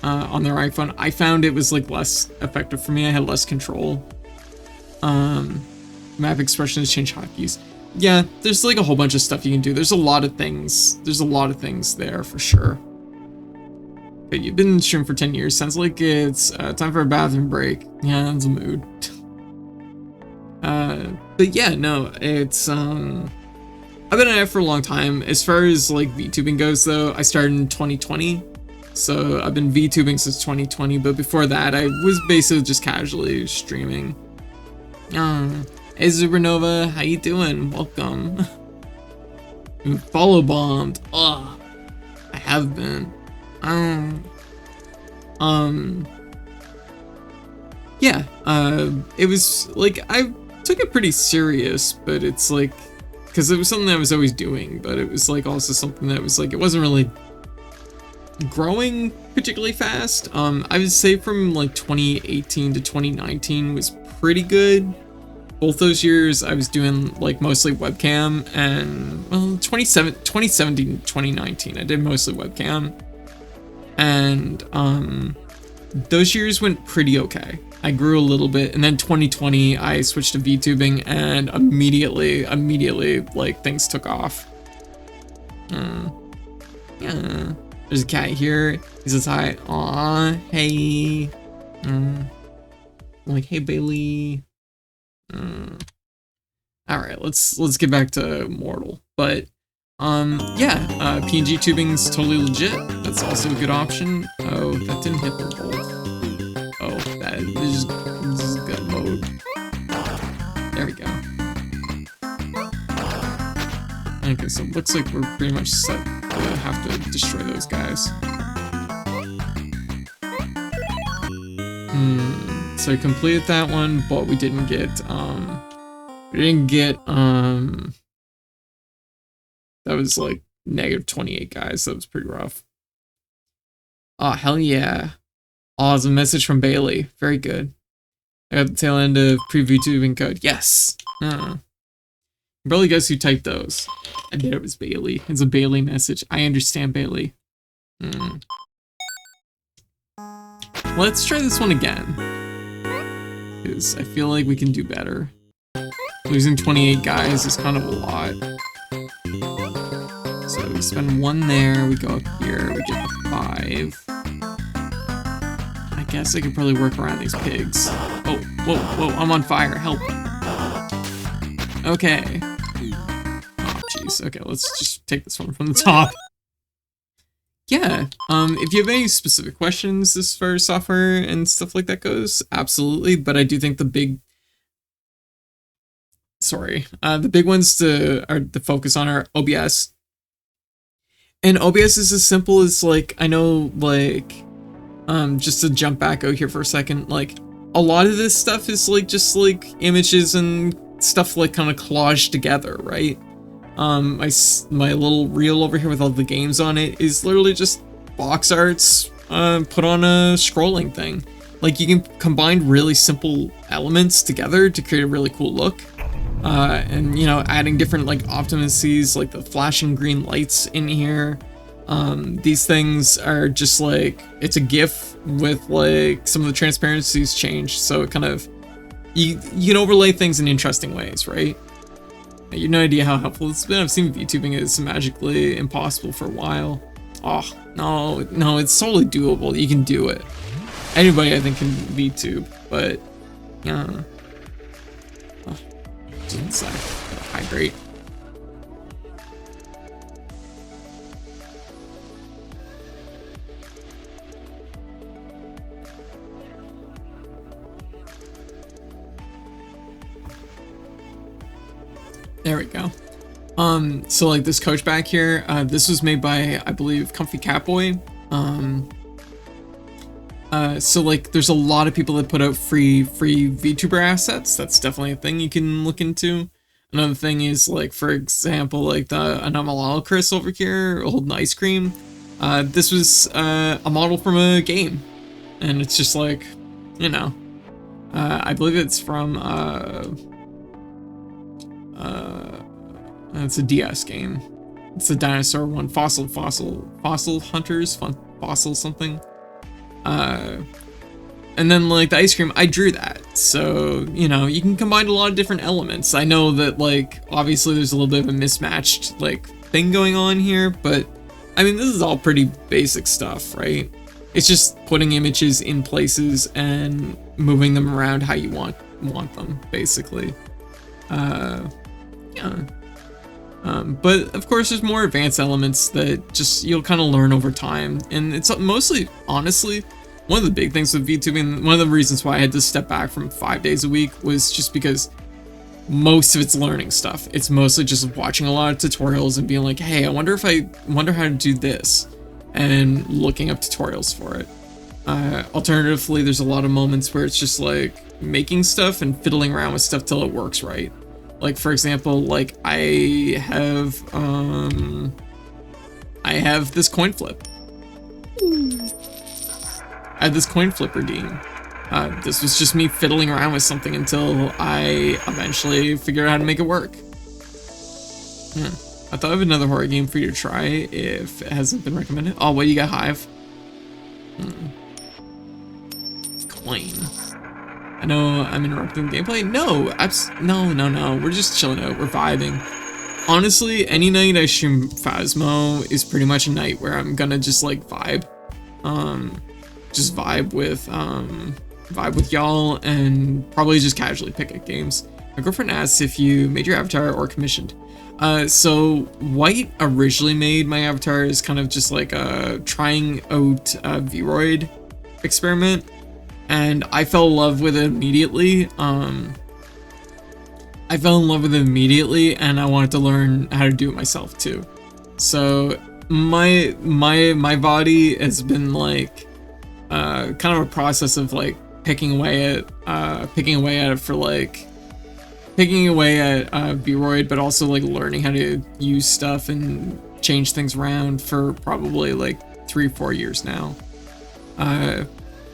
on their iPhone. I found it was like less effective for me. I had less control. Map expressions, change hotkeys. Yeah, there's like a whole bunch of stuff you can do. There's a lot of things. There's a lot of things there for sure. Okay, you've been streaming for 10 years. Sounds like it's time for a bathroom break. Yeah, that's a mood. But yeah, no, it's I've been at it for a long time. As far as like VTubing goes though, I started in 2020. So I've been VTubing since 2020, but before that I was basically just casually streaming. Hey Supernova, how you doing? Welcome. Follow bombed. Ugh. I have been. Yeah, it was like, I took it pretty serious, but it's like, because it was something I was always doing, but it was like also something that was like, it wasn't really growing particularly fast. I would say from like 2018 to 2019 was pretty good. Both those years I was doing like mostly webcam, and well, 2017, 2019, I did mostly webcam. And those years went pretty okay. I grew a little bit, and then 2020 I switched to VTubing, and immediately like things took off. Yeah, there's a cat here. He says hi. Aw, hey. I'm like, hey Bailey. All right, let's get back to Mortal. But yeah, PNG tubing's totally legit. That's also a good option. Oh, that didn't hit the bolt. Oh, this is good mode. There we go. Okay, so it looks like we're pretty much set to have to destroy those guys. So I completed that one, but we didn't get that was like negative 28 guys. That was pretty rough. Oh, hell yeah. Oh, it's a message from Bailey. Very good. I got the tail end of preview tubing code. Yes. Probably guess who typed those. I bet it was Bailey. It's a Bailey message. I understand, Bailey. Let's try this one again, because I feel like we can do better. Losing 28 guys is kind of a lot. So we spend 1 there, we go up here, we get the 5. I guess I could probably work around these pigs. Oh, whoa, I'm on fire, help. Okay. Oh, jeez, okay, let's just take this one from the top. Yeah, if you have any specific questions as far as software and stuff like that goes, absolutely, but I do think the big ones to focus on are OBS. And OBS is as simple as, like, I know, like, just to jump back out here for a second, like, a lot of this stuff is, like, just, like, images and stuff, like, kind of collaged together, right? My little reel over here with all the games on it is literally just box arts put on a scrolling thing. Like, you can combine really simple elements together to create a really cool look. And, you know, adding different, like, optimacies, like the flashing green lights in here. These things are just, like, it's a GIF with, like, some of the transparencies changed, so it kind of, you can overlay things in interesting ways, right? You have no idea how helpful it's been. I've seen VTubing is magically impossible for a while. Oh, no, it's totally doable. You can do it. Anybody, I think, can VTube, but, yeah. Oh, just hydrate. There we go. So like this coach back here, this was made by, I believe, Comfy Catboy. So like there's a lot of people that put out free VTuber assets. That's definitely a thing you can look into. Another thing is, like, for example, like the Anomalal Chris over here holding ice cream. This was a model from a game, and it's just like, you know, I believe it's from it's a DS game. It's a dinosaur one, Fossil Hunters, Fossil something. And then like the ice cream, I drew that. So, you know, you can combine a lot of different elements. I know that like, obviously there's a little bit of a mismatched like thing going on here, but I mean, this is all pretty basic stuff, right? It's just putting images in places and moving them around how you want them, basically. Yeah. But of course there's more advanced elements that just you'll kind of learn over time, and it's mostly, honestly, one of the big things with VTubing, one of the reasons why I had to step back from 5 days a week was just because most of it's learning stuff. It's mostly just watching a lot of tutorials and being like, hey, I wonder how to do this, and looking up tutorials for it. Alternatively, there's a lot of moments where it's just like making stuff and fiddling around with stuff till it works right. Like, for example, like I have this coin flip. I had this coin flip redeem. This was just me fiddling around with something until I eventually figured out how to make it work. I thought of another horror game for you to try if it hasn't been recommended. Oh, what, you got Hive? Coin. I know I'm interrupting the gameplay. No, no. We're just chilling out. We're vibing. Honestly, any night I stream Phasmo is pretty much a night where I'm gonna just like vibe. Just vibe with y'all and probably just casually pick at games. My girlfriend asks if you made your avatar or commissioned. So White originally made my avatar as kind of just like trying out a Vroid experiment, and I fell in love with it immediately. And I wanted to learn how to do it myself too. So my body has been like kind of a process of like picking away at it for like picking away at Vroid, but also like learning how to use stuff and change things around for probably like 3-4 years now.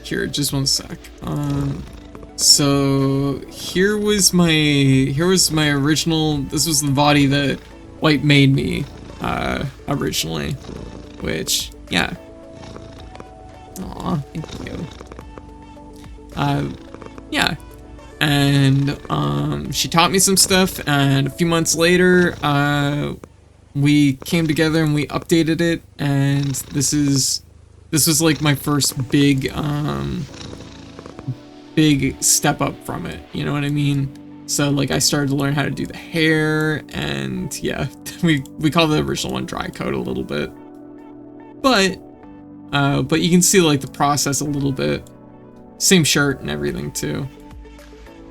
Here, just one sec. So here was my original. This was the body that White made me originally, which, yeah. Aw, thank you. Yeah. And she taught me some stuff, and a few months later we came together and we updated it, and this was like my first big step up from it, you know what I mean? So like I started to learn how to do the hair, and yeah, we call the original one dry coat a little bit, but you can see like the process a little bit. Same shirt and everything too.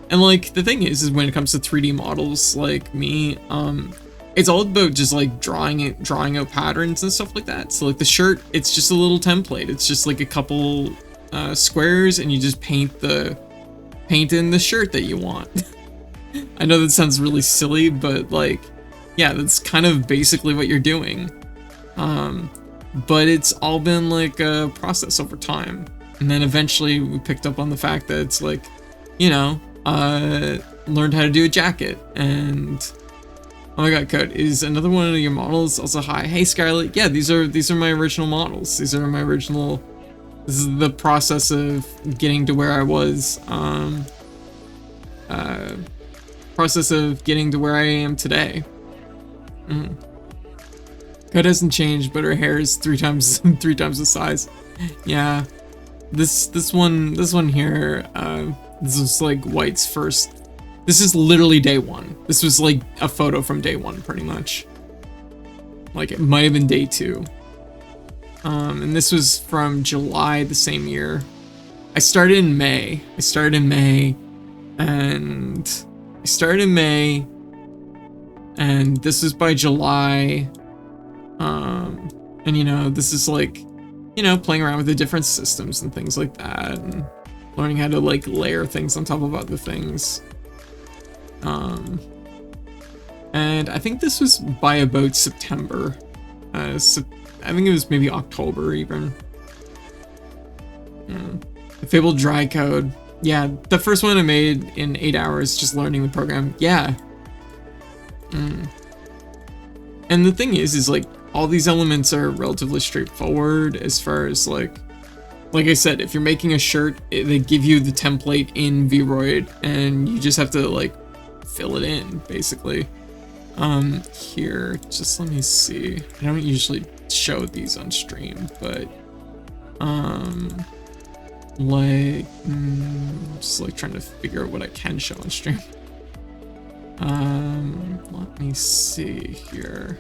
And like the thing is when it comes to 3D models, like me, it's all about just like drawing out patterns and stuff like that. So like the shirt, it's just a little template. It's just like a couple squares, and you just paint in the shirt that you want. I know that sounds really silly, but like, yeah, that's kind of basically what you're doing. But it's all been like a process over time. And then eventually we picked up on the fact that it's like, you know, learned how to do a jacket. And oh my god, Code, is another one of your models also hi? Hey Scarlett, yeah, these are my original models. This is the process of getting to where I was, process of getting to where I am today. Code hasn't changed, but her hair is three times the size. Yeah. This one here, this is like White's first. This is literally day one. This was like a photo from day one, pretty much. Like it might have been day 2. And this was from July the same year. I started in May, And this is by July. And you know, this is like, you know, playing around with the different systems and things like that, and learning how to like layer things on top of other things. And I think this was by about September. I think it was maybe October even. The Fabled Dry Code. Yeah, the first one I made in 8 hours, just learning the program. Yeah. And the thing is like, all these elements are relatively straightforward as far as like I said, if you're making a shirt, they give you the template in Vroid, and you just have to like fill it in, basically. Here, just let me see. I don't usually show these on stream, but like, just like trying to figure out what I can show on stream. Let me see here.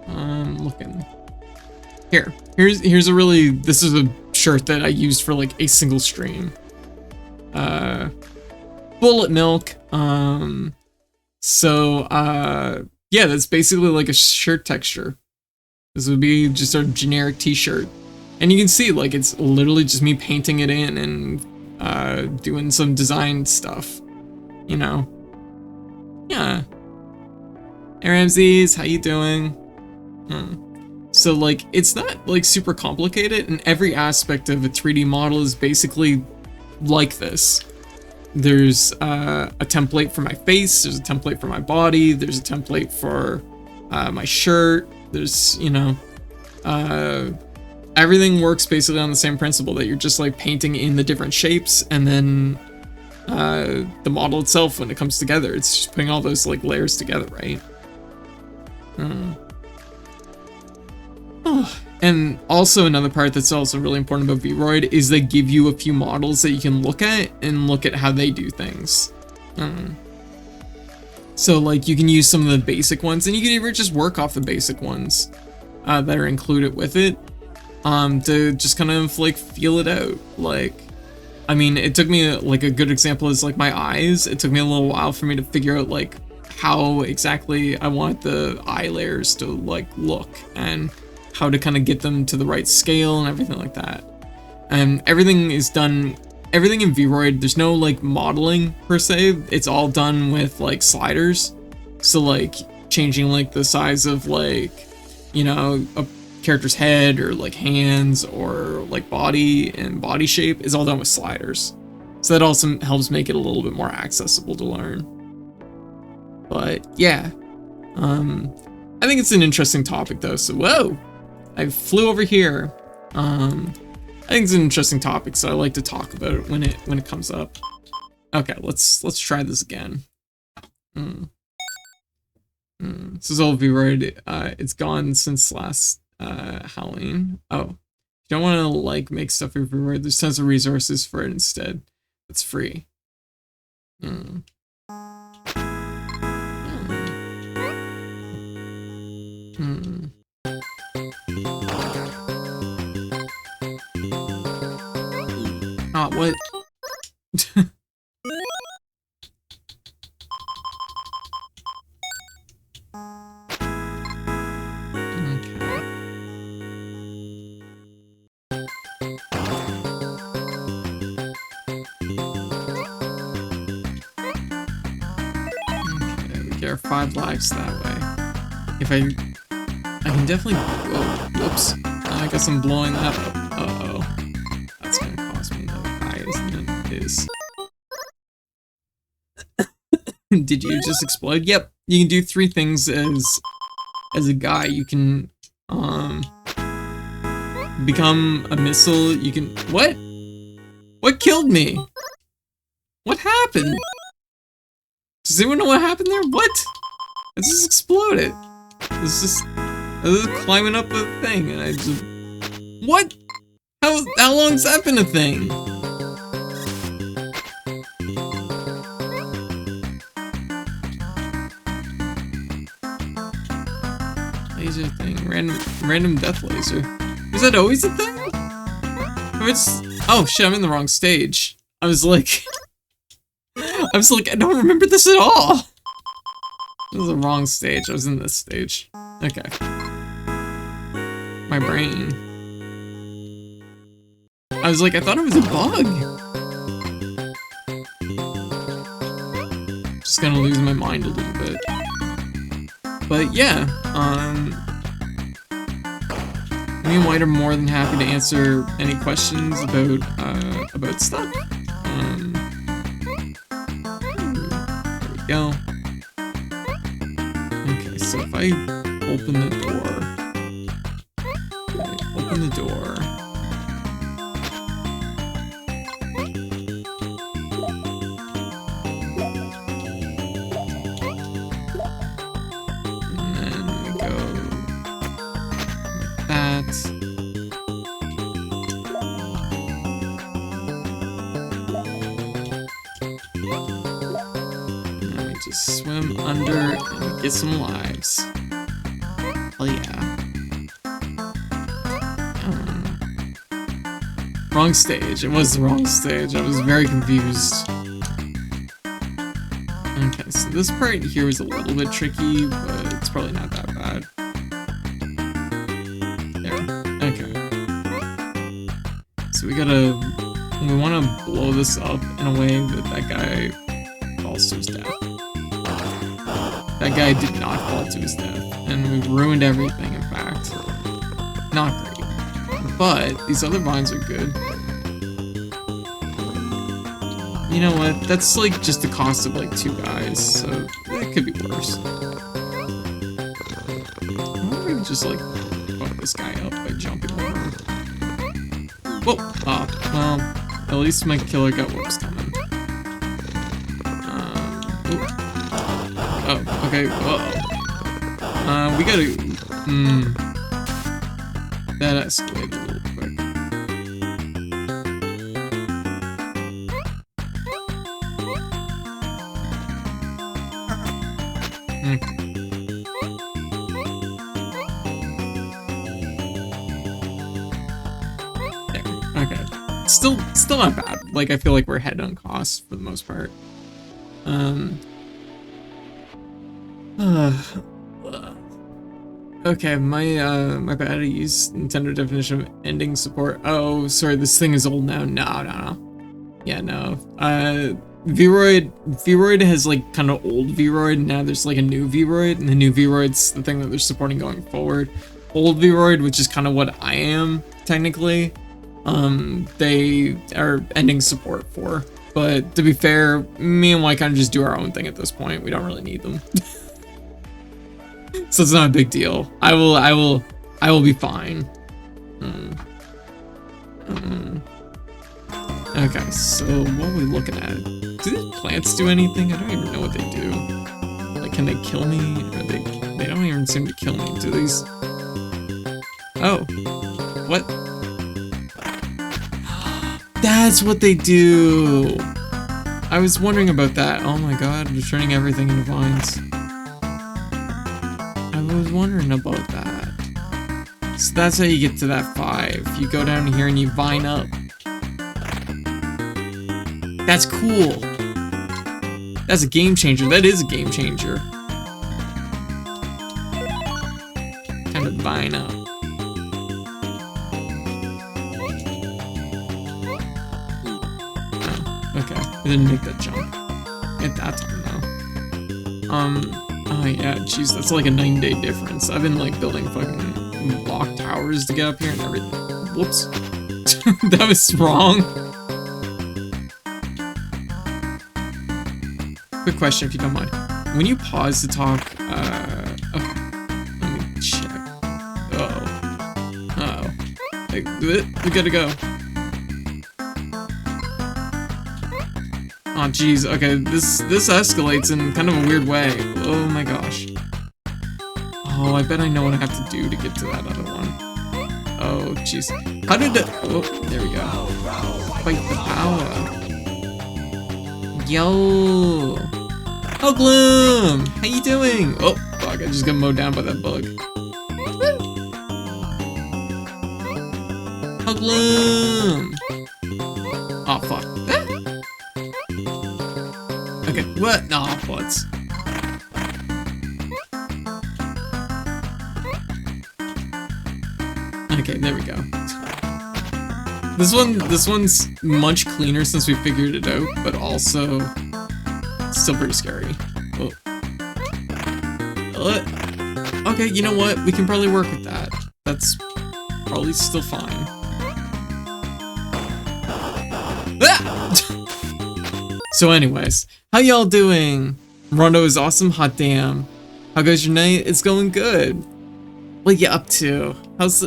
Looking. Here's a really, this is a shirt that I used for like a single stream. Bullet Milk. Yeah, that's basically like a shirt texture. This would be just a generic t-shirt. And you can see like it's literally just me painting it in and doing some design stuff, you know. Yeah. Hey Ramses, how you doing? So like, it's not like super complicated, and every aspect of a 3D model is basically like this. There's a template for my face, there's a template for my body, there's a template for my shirt, there's, you know, everything works basically on the same principle, that you're just like painting in the different shapes, and then the model itself, when it comes together, it's just putting all those like layers together, right? And also another part that's also really important about Vroid is they give you a few models that you can look at and look at how they do things. So like you can use some of the basic ones, and you can even just work off the basic ones that are included with it to just kind of like feel it out. Like, I mean, it took me like a good example is like my eyes. It took me a little while for me to figure out like how exactly I want the eye layers to like look, and how to kind of get them to the right scale and everything like that. And everything is done, everything in Vroid, there's no like modeling per se, it's all done with like sliders. So like changing like the size of like, you know, a character's head or like hands or like body and body shape is all done with sliders. So that also helps make it a little bit more accessible to learn. But yeah, I think it's an interesting topic though, so whoa! I flew over here. I think it's an interesting topic, so I like to talk about it when it comes up. Okay, let's try this again. This is all Vroid. It's gone since last Halloween. Oh, you don't want to like make stuff with Vroid. There's tons of resources for it instead. It's free. Oh, what? Okay, we get our 5 lives that way. If I can definitely, whoops. I guess I'm blowing that up. Uh-oh. That's gonna cost me another eye, isn't it? It is. Did you just explode? Yep. You can do 3 things as a guy. You can become a missile. You can what? What killed me? What happened? Does anyone know what happened there? What? It just exploded. I was climbing up a thing and I just what? How long's that been a thing? Laser thing, random death laser. Is that always a thing? Oh shit, I'm in the wrong stage. I was like, I don't remember this at all. This was the wrong stage. I was in this stage. Okay. My brain. I was like, I thought it was a bug. Just gonna lose my mind a little bit. But yeah, me and White are more than happy to answer any questions about stuff. There we go. Okay, so if I open the door, open the door. And then we go like that. Just swim under and get some lives. Hell yeah. Wrong stage. It was the wrong stage. I was very confused. Okay, so this part here is a little bit tricky, but it's probably not that bad. There. Okay. So we want to blow this up in a way that guy falls to his death. That guy did not fall to his death, and we ruined everything, in fact. Not great. But these other vines are good. You know what? That's like just the cost of like 2 guys, so it could be worse. I wonder if we could just like fuck this guy up by jumping over him. Whoa! Well, at least my killer got what was coming. Oh, okay, whoa. We gotta... That escalated a little quick. There, okay. Still not bad. Like, I feel like we're ahead on cost for the most part. Okay, my bad. I used Nintendo definition of ending support. Oh, sorry, this thing is old now. No. Yeah, no. Vroid has like kind of old Vroid, and now there's like a new Vroid, and the new Vroid's the thing that they're supporting going forward. Old Vroid, which is kind of what I am technically, they are ending support for. But to be fair, me and White kind of just do our own thing at this point. We don't really need them. So it's not a big deal. I will be fine. Okay, so what are we looking at? Do these plants do anything? I don't even know what they do. Like, can they kill me? Or they don't even seem to kill me. Do these? Oh, what? That's what they do. I was wondering about that. Oh my god, they're turning everything into vines. I was wondering about that. So that's how you get to that 5. You go down here and you vine up. That's cool. That's a game changer. That is a game changer. Kind of vine up. Oh, okay. I didn't make that jump. At that time though. Oh yeah, jeez, that's like a 9-day difference. I've been like building fucking block towers to get up here and everything. Whoops. That was wrong. Quick question, if you don't mind. When you pause to talk, okay, let me check. Uh-oh. Like, we gotta go. Oh, jeez, okay, this escalates in kind of a weird way. Oh my gosh. Oh, I bet I know what I have to do to get to that other one. Oh, jeez. How did it... Oh, there we go. Fight the power. Yo! Oh, Gloom! How you doing? Oh, fuck, I just got mowed down by that bug. Oh, Gloom! Oh, fuck. Okay, what? Nah, what? Okay, there we go. This one's much cleaner since we figured it out, but also still pretty scary. Oh. Okay, you know what? We can probably work with that. That's probably still fine. Ah! So anyways, how y'all doing? Rondo is awesome, hot damn. How goes your night? It's going good. What you up to? How's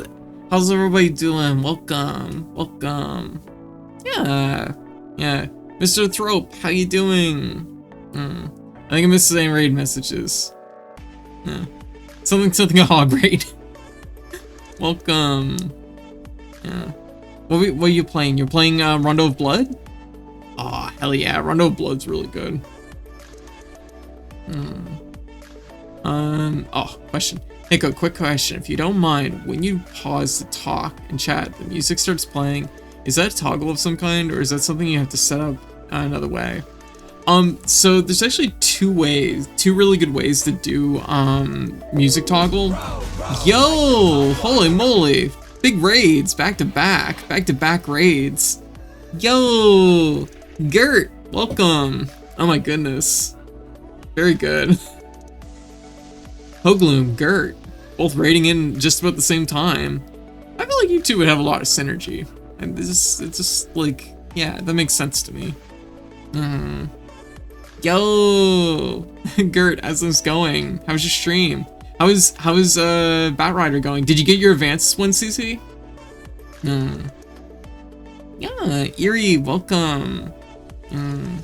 everybody doing? Welcome. Yeah. Mr. Thrope, how you doing? I think I missed the same raid messages. Something a hog raid. Welcome. Yeah. What are you playing? You're playing Rondo of Blood? Aw, hell yeah, Rondo of Blood's really good. Oh, question. Hey, quick question. If you don't mind, when you pause to talk and chat, the music starts playing. Is that a toggle of some kind, or is that something you have to set up another way? So there's actually two really good ways to do music toggle. Yo, holy moly, big raids, back to back raids. Yo, Gert, welcome. Oh my goodness, very good. Hogloom, Gert, both raiding in just about the same time. I feel like you two would have a lot of synergy, and it's just like, yeah, that makes sense to me. Yo, Gert, how's this going? How's your stream? How is Batrider going? Did you get your advanced one, CC? Yeah, Eerie, welcome. I'm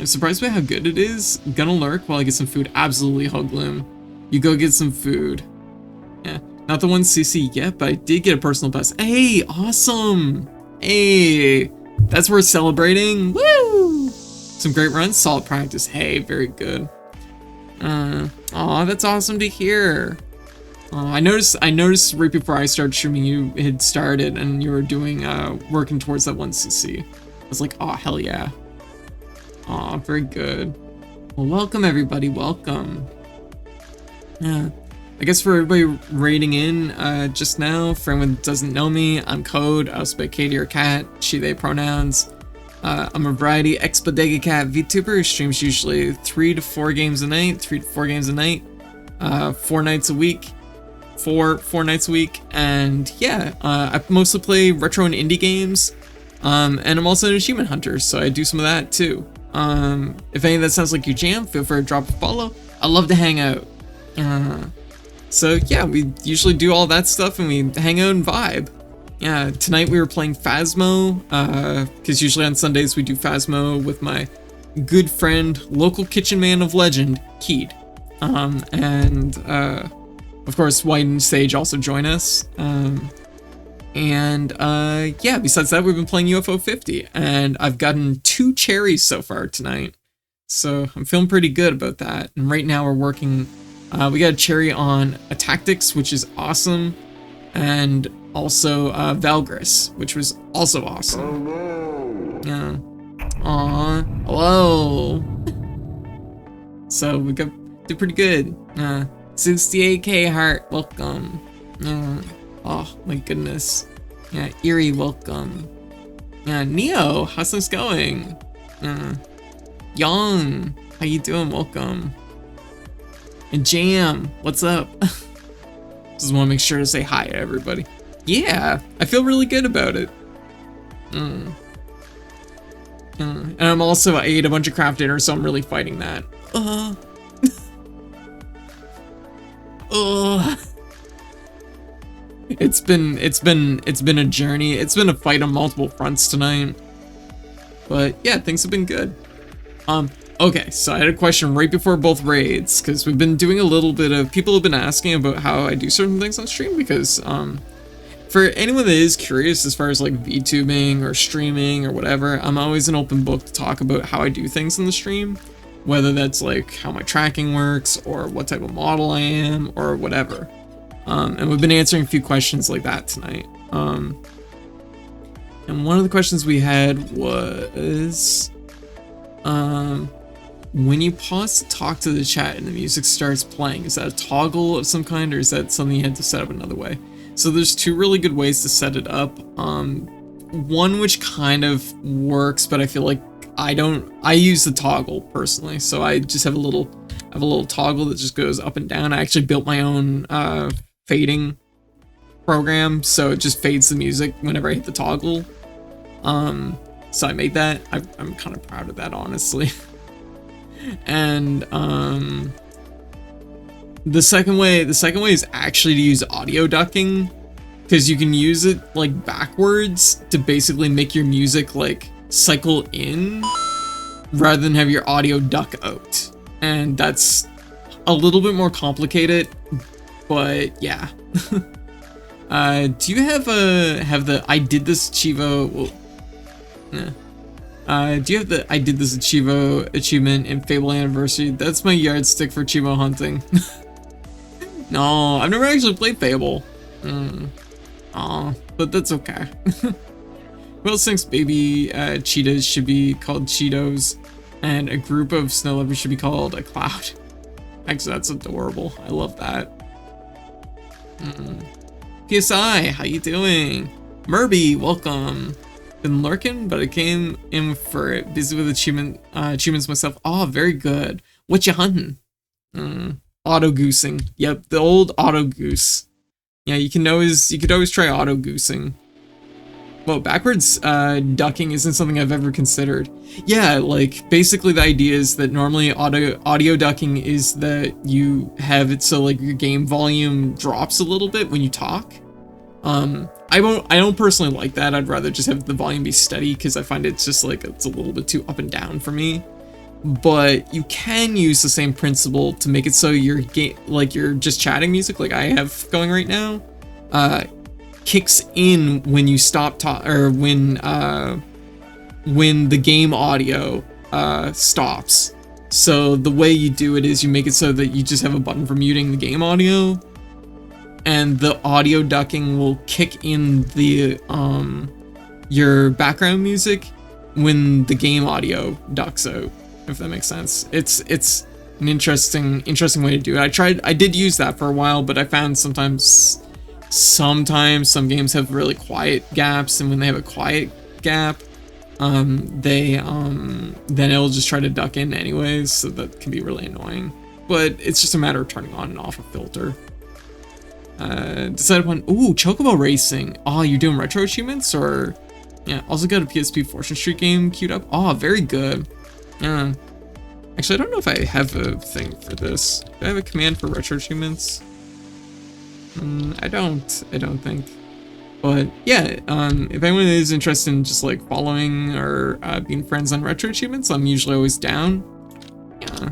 surprised by how good it is. Gonna lurk while I get some food. Absolutely, Hugloom. You go get some food. Yeah, not the one CC yet, but I did get a personal best. Hey, awesome. Hey, that's worth celebrating. Woo! Some great runs, solid practice. Hey, very good. Aw, that's awesome to hear. I noticed right before I started streaming, you had started and you were doing working towards that 1cc. I was like, oh hell yeah. Aw, very good. Well, welcome everybody, welcome. Yeah, I guess for everybody raiding in just now, for anyone that doesn't know me, I'm Code. I also play Katie or Cat, she, they pronouns. I'm a variety ex-bodega cat VTuber who streams usually 3 to 4 games a night, 4 nights a week. Four nights a week, and yeah, I mostly play retro and indie games, and I'm also an achievement hunter, so I do some of that too. If any of that sounds like your jam, feel free to drop a follow. I love to hang out. So yeah, we usually do all that stuff and we hang out and vibe. Yeah, tonight we were playing Phasmo, because usually on Sundays we do Phasmo with my good friend, local kitchen man of legend, Keed. Of course, White and Sage also join us. Yeah, besides that, we've been playing UFO 50, and I've gotten 2 cherries so far tonight. So I'm feeling pretty good about that. And right now we're working, we got a cherry on Attactics, which is awesome, and also Velgress, which was also awesome. Yeah. Aw, hello. So we did pretty good. 68k heart, welcome. Oh my goodness. Yeah, Eerie, welcome. Yeah, Neo, how's this going? Young, how you doing? Welcome. And Jam, what's up? Just want to make sure to say hi to everybody. Yeah, I feel really good about it. And I'm also, I ate a bunch of craft dinner, so I'm really fighting that. It's been a journey. It's been a fight on multiple fronts tonight. But yeah, things have been good. Okay, so I had a question right before both raids, because we've been doing a little bit of, people have been asking about how I do certain things on stream, because for anyone that is curious as far as like VTubing or streaming or whatever, I'm always an open book to talk about how I do things in the stream. Whether that's like how my tracking works or what type of model I am or whatever. And we've been answering a few questions like that tonight. And one of the questions we had was, When you pause to talk to the chat and the music starts playing, is that a toggle of some kind, or is that something you had to set up another way? So there's two really good ways to set it up. One which kind of works, but I feel like I use the toggle personally. So I just have a little toggle that just goes up and down. I actually built my own fading program, so it just fades the music whenever I hit the toggle. So I made that. I'm kind of proud of that, honestly. And the second way is actually to use audio ducking, because you can use it like backwards to basically make your music like cycle in rather than have your audio duck out. And that's a little bit more complicated, but yeah. Do you have the I did this Chivo? Well, nah. Do you have the I did this Chivo achievement in Fable Anniversary? That's my yardstick for Chivo hunting. No, I've never actually played Fable. Aw, but that's okay. Who else thinks baby cheetahs should be called Cheetos, and a group of snow leopards should be called a cloud? Actually, that's adorable. I love that. PSI, how you doing? Murby, welcome. Been lurking, but I came in for it. Busy with achievements myself. Oh, very good. What you hunting? Auto goosing. Yep, the old auto goose. Yeah, you could always try auto goosing. Well, backwards ducking isn't something I've ever considered. Yeah, like basically the idea is that normally audio ducking is that you have it so like your game volume drops a little bit when you talk. I don't personally like that. I'd rather just have the volume be steady, because I find it's just like it's a little bit too up and down for me. But you can use the same principle to make it so your game, like you're just chatting music, like I have going right now, kicks in when you stop or when the game audio stops. So the way you do it is you make it so that you just have a button for muting the game audio, and the audio ducking will kick in the your background music when the game audio ducks out, if that makes sense. It's an interesting way to do it. I did use that for a while, but I found sometimes some games have really quiet gaps, and when they have a quiet gap, then it'll just try to duck in anyways, so that can be really annoying. But it's just a matter of turning on and off a filter. Decide upon, ooh, Chocobo Racing. Oh, you're doing retro achievements, or yeah, also got a PSP Fortune Street game queued up. Oh, very good. Yeah. Actually, I don't know if I have a thing for this. Do I have a command for retro achievements? I don't think. But yeah, if anyone is interested in just like following or being friends on retro achievements, I'm usually always down. Yeah.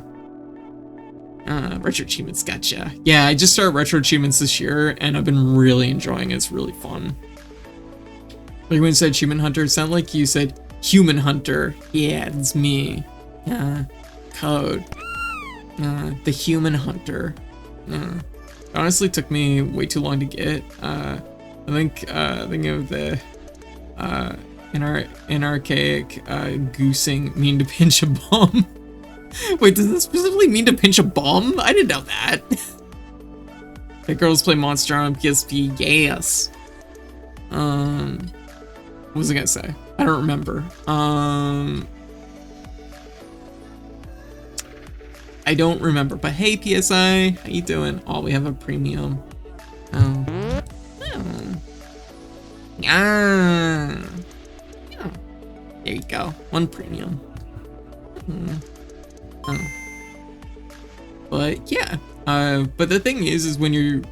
Retro achievements, gotcha. Yeah, I just started retro achievements this year, and I've been really enjoying it. It's really fun. Like when you said achievement hunter, it sounded like you said human hunter. Yeah, it's me. Code. The human hunter. It honestly took me way too long to get. I think of the anarchaic goosing mean to pinch a bomb. Wait, does this specifically mean to pinch a bomb? I didn't know that. The girls play Monster on PSP. Yes. What was I gonna say? I don't remember. I don't remember. But hey, PSI, how you doing? Oh, we have a premium. Yeah. There you go. One premium. But yeah, but the thing is when you're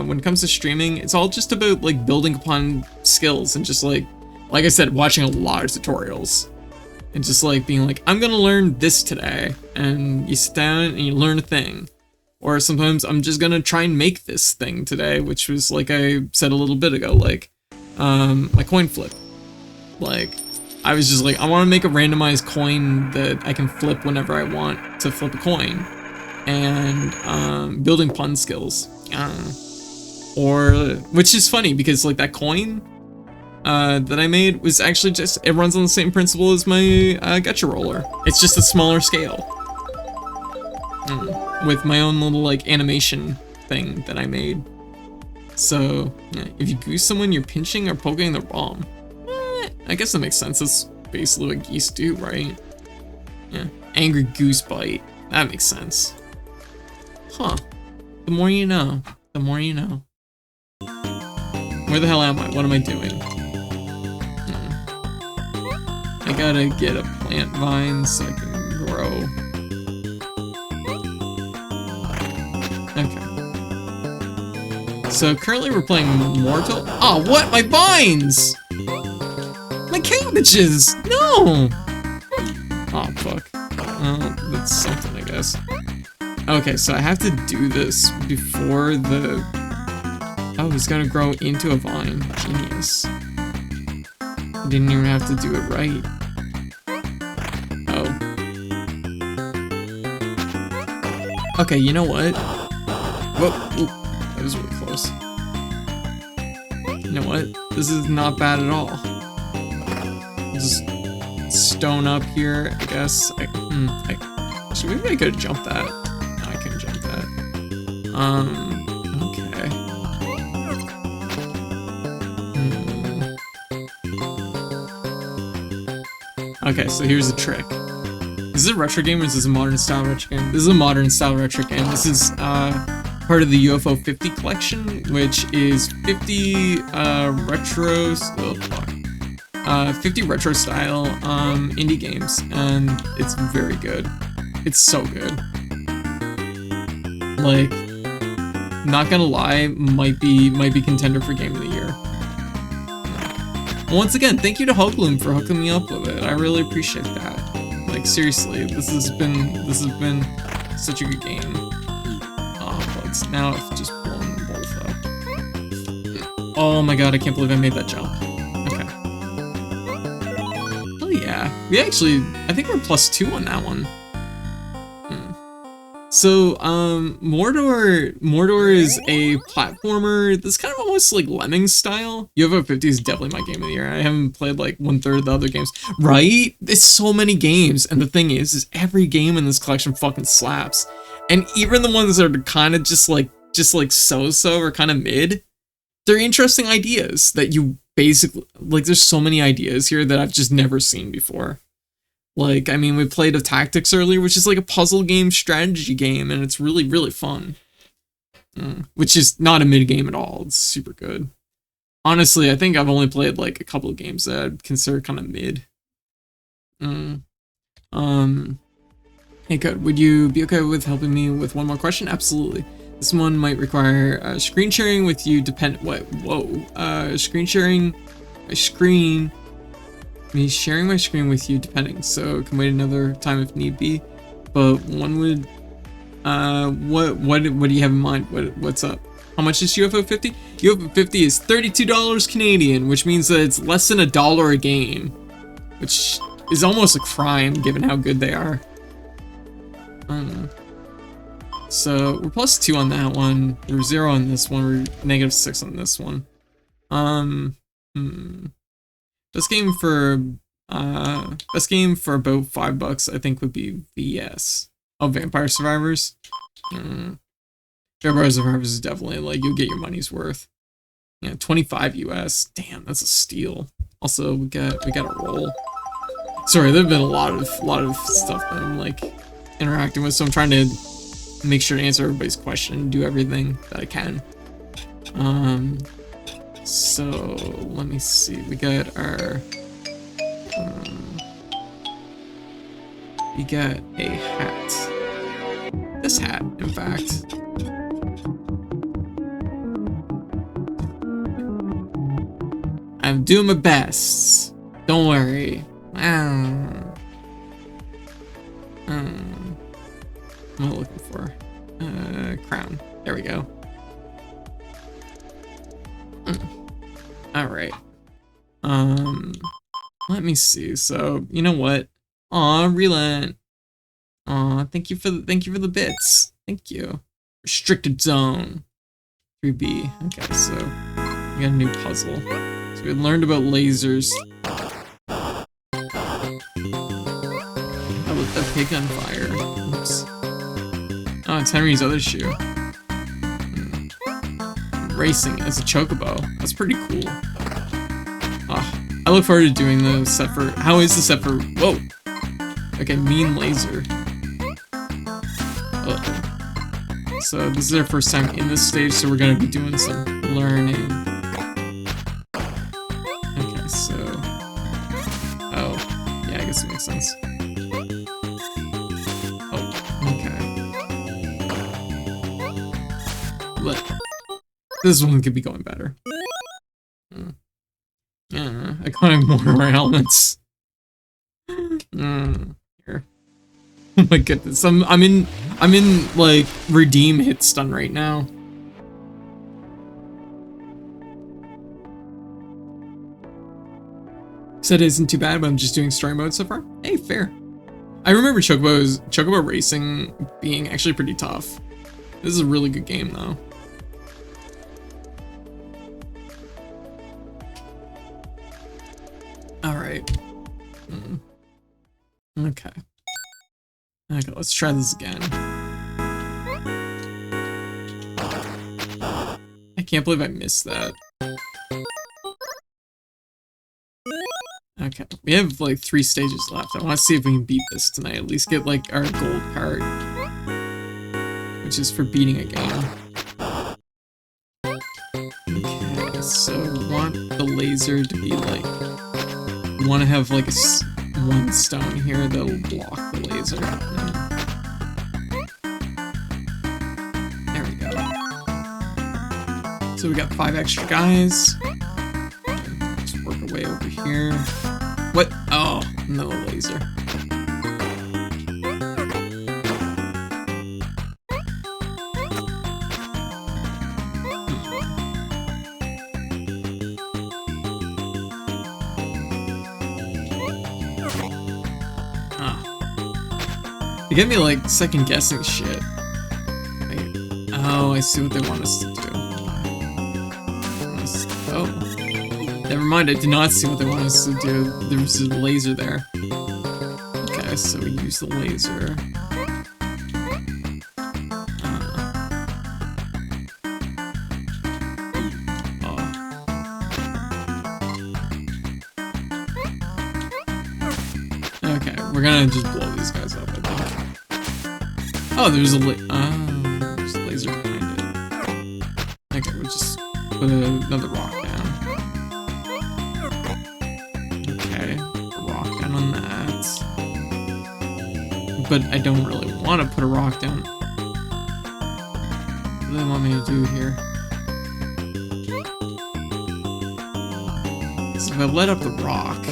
when it comes to streaming, it's all just about like building upon skills and just like I said, watching a lot of tutorials and just like being like, I'm gonna learn this today, and you sit down and you learn a thing. Or sometimes I'm just gonna try and make this thing today, which was like I said a little bit ago, like my coin flip. Like I was just like, I want to make a randomized coin that I can flip whenever I want to flip a coin, and building pun skills. Or which is funny because like that coin, that I made was actually just, it runs on the same principle as my gacha roller. It's just a smaller scale. With my own little like animation thing that I made. So yeah, if you goose someone, you're pinching or poking their palm. I guess that makes sense. That's basically what geese do, right? Yeah, angry goose bite. That makes sense. Huh. The more you know. The more you know. Where the hell am I? What am I doing? I gotta get a plant vine so I can grow. Okay. So currently we're playing Mortol. Oh, what? My vines! My cabbages! No! Oh, fuck. That's something, I guess. Okay, so I have to do this before the... Oh, he's gotta grow into a vine. Genius. I didn't even have to do it right. Oh. Okay, you know what? Whoa, that was really close. You know what? This is not bad at all. Just stone up here, I guess. Actually, maybe I could have jumped that. No, I couldn't jump that. Okay. Okay, so here's the trick. Is this a retro game or is this a modern style retro game? This is a modern style retro game. This is part of the UFO 50 collection, which is 50 retro 50 retro style indie games, and it's very good. It's so good. Like, not gonna lie, might be contender for game of the year. Once again, thank you to Hugloom for hooking me up with it. I really appreciate that. Like, seriously, this has been such a good game. Oh, but now I've just blown them both up. Oh my god, I can't believe I made that jump. Okay. Oh yeah. We actually, I think we're +2 on that one. So, Mortol is a platformer that's kind of almost like Lemmings style. UFO 50 is definitely my game of the year. I haven't played like 1/3 of the other games. Right? It's so many games, and the thing is every game in this collection fucking slaps. And even the ones that are kind of just like so-so or kind of mid, they're interesting ideas that you basically, like, there's so many ideas here that I've just never seen before. Like, I mean, we played Attactics earlier, which is like a puzzle game, strategy game, and it's really, really fun. Which is not a mid game at all. It's super good. Honestly, I think I've only played like a couple of games that I'd consider kind of mid. Hey, Code, would you be okay with helping me with one more question? Absolutely. This one might require screen sharing with you me sharing my screen with you depending, so can wait another time if need be, but one would what do you have in mind? What's up? How much is UFO 50? UFO 50 is $32 Canadian, which means that it's less than $1 a game, which is almost a crime given how good they are. So we're +2 on that one, we're 0 on this one, we're -6 on this one. Best game for about $5 I think would be VS. Oh, Vampire Survivors. Vampire Survivors is definitely like, you'll get your money's worth. Yeah, 25 US. Damn, that's a steal. Also, we got a roll. Sorry, there've been a lot of stuff that I'm like interacting with, so I'm trying to make sure to answer everybody's question and do everything that I can. So let me see. We got our we got a hat. This hat, in fact. I'm doing my best. Don't worry. What am I looking for? Crown. There we go. All right. Let me see. So, you know what? Aw, Relent. Aw, thank you for the bits. Thank you. Restricted zone. 3B. Okay, so we got a new puzzle. So We learned about lasers. I lit that pig on fire. Oops. Oh, it's Henry's other shoe. Racing as a chocobo. That's pretty cool. Oh, I look forward to doing the set for... How is the set for... Whoa! Okay, mean laser. So this is our first time in this stage, so we're gonna be doing some learning. Okay, so... Oh, yeah, I guess it makes sense. Oh, okay. Look. This one could be going better. Yeah, iconic mortar elements. Here. Oh my goodness, I'm in like redeem hit stun right now. Said it isn't too bad, but I'm just doing story mode so far. Hey, fair. I remember Chocobo Racing being actually pretty tough. This is a really good game though. Alright. Okay. Okay, let's try this again. I can't believe I missed that. Okay, we have like 3 stages left. I want to see if we can beat this tonight. At least get like our gold card, which is for beating a game. Okay, so we want the laser to be like... We want to have like one stone here that'll block the laser. There we go. So we got 5 extra guys. Just work our way over here. What? Oh, no laser. They get me like second guessing shit. Oh, I see what they want us to do. Oh. Never mind, I did not see what they want us to do. There was a laser there. Okay, so we use the laser. Okay, we're gonna just blow these guys up, I think. Oh, there's a laser behind it. Okay, we'll just put another rock down. Okay, a rock down on that. But I don't really want to put a rock down. What do they want me to do here? So if I let up the rock...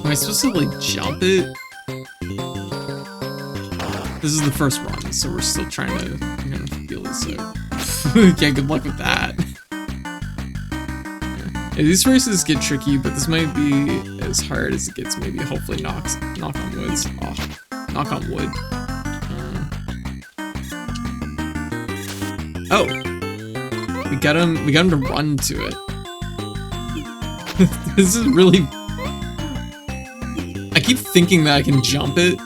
Am I supposed to, like, jump it? This is the first run, so we're still trying to feel this out. Okay, good luck with that. Yeah, these races get tricky, but this might be as hard as it gets, maybe. Hopefully knock on wood. Oh, knock on wood. Oh! We got him to run to it. This is really... I keep thinking that I can jump it.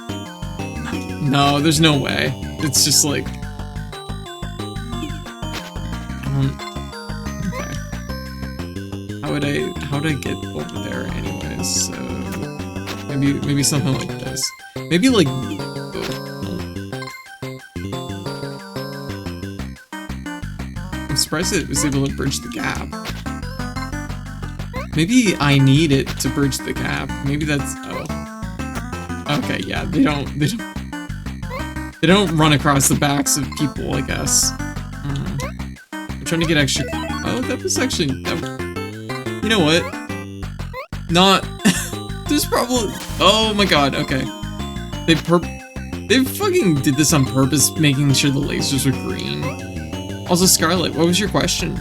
No, there's no way. It's just like... Okay. How would I get over there anyways? So... Maybe something like this. Maybe like... I'm surprised it was able to bridge the gap. Maybe I need it to bridge the gap. Maybe that's... Oh. Okay, yeah, they don't run across the backs of people, I guess. I'm trying to get extra... Oh, that was actually... You know what? Not... There's probably... Oh my god, okay. They fucking did this on purpose, making sure the lasers were green. Also, Scarlet, what was your question?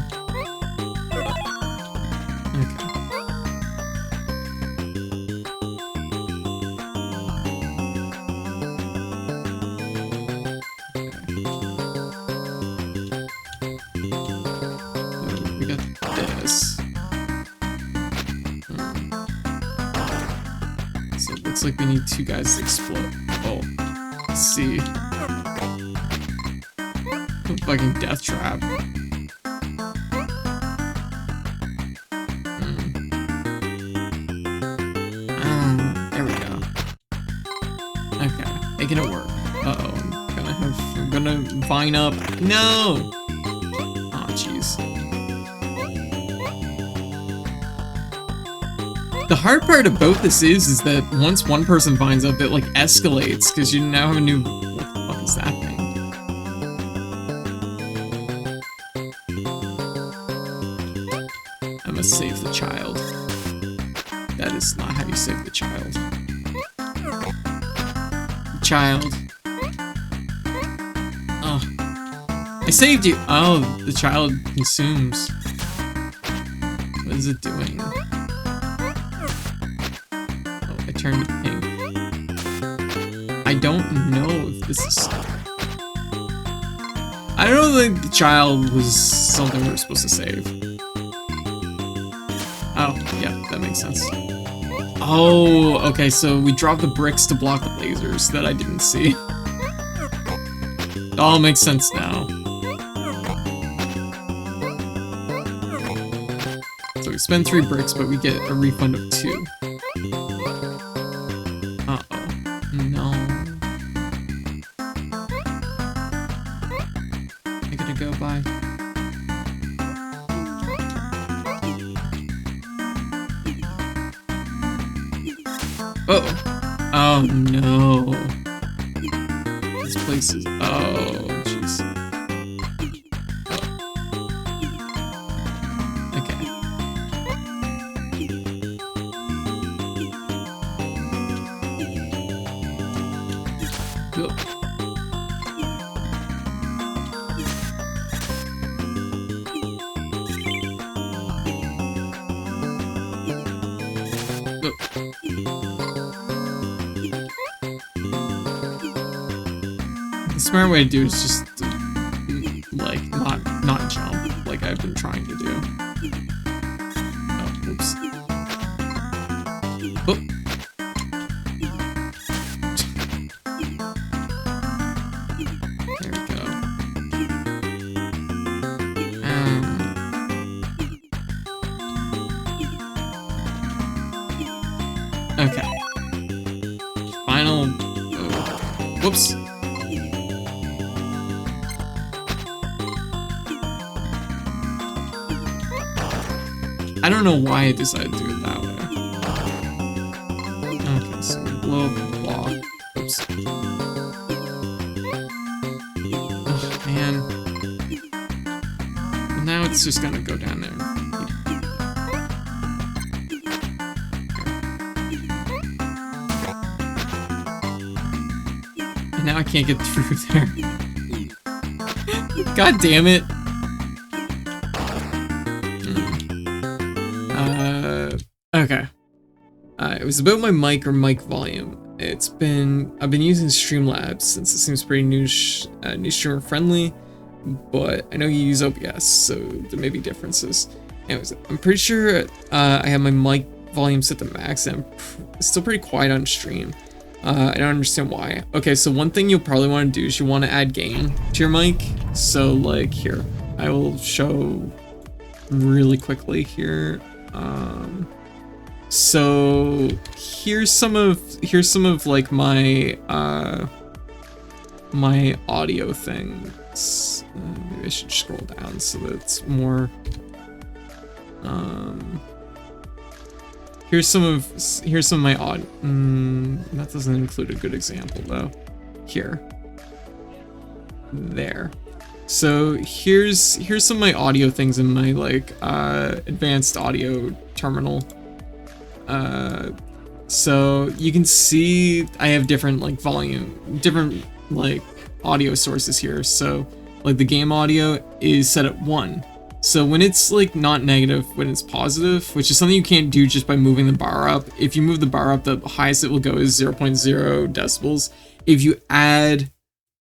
like we need 2 guys to explode. Oh, let's see. A fucking death trap. There we go. Okay, making it work. Uh-oh, I'm gonna vine up. No! Oh, jeez. The hard part about this is that once one person vines up, it like escalates because you now have a new. What the fuck is that thing? I must save the child. That is not how you save the child. Child. Oh. I saved you! Oh, the child consumes. What is it doing? Oh, I turned pink. I don't know if this is... I don't think the child was something we were supposed to save. Oh, yeah, that makes sense. Oh, okay, so we dropped the bricks to block the lasers that I didn't see. It all makes sense now. So we spend 3 bricks, but we get a refund of 2. Uh-oh. No. I gotta go by. Oh. Oh no. This place is. Oh, jeez. Oh. Okay. Cool. The smart way to do it is just to, like not jump like I've been trying to do. Oh, oops. Oh. There we go. Okay. Final. Oh. Whoops. I don't know why I decided to do it that way. Okay, so we blow up the block. Oops. Oh, man. Well, now it's just gonna go down there. And now I can't get through there. God damn it. Okay. It was about my mic or mic volume. I've been using Streamlabs since it seems pretty new streamer friendly, but I know you use OBS, so there may be differences. Anyways, I'm pretty sure I have my mic volume set to max, and it's still pretty quiet on stream. I don't understand why. Okay, so one thing you'll probably want to do is you want to add gain to your mic. So like here, I will show really quickly here. So here's some of like my my audio things. Maybe I should scroll down so that it's more. Here's some of my audio. That doesn't include a good example though. Here. There. So here's some of my audio things in my like advanced audio terminal. So you can see I have different like different like audio sources here. So like the game audio is set at 1. So when it's like not negative, when it's positive, which is something you can't do just by moving the bar up. If you move the bar up, the highest it will go is 0.0 decibels. If you add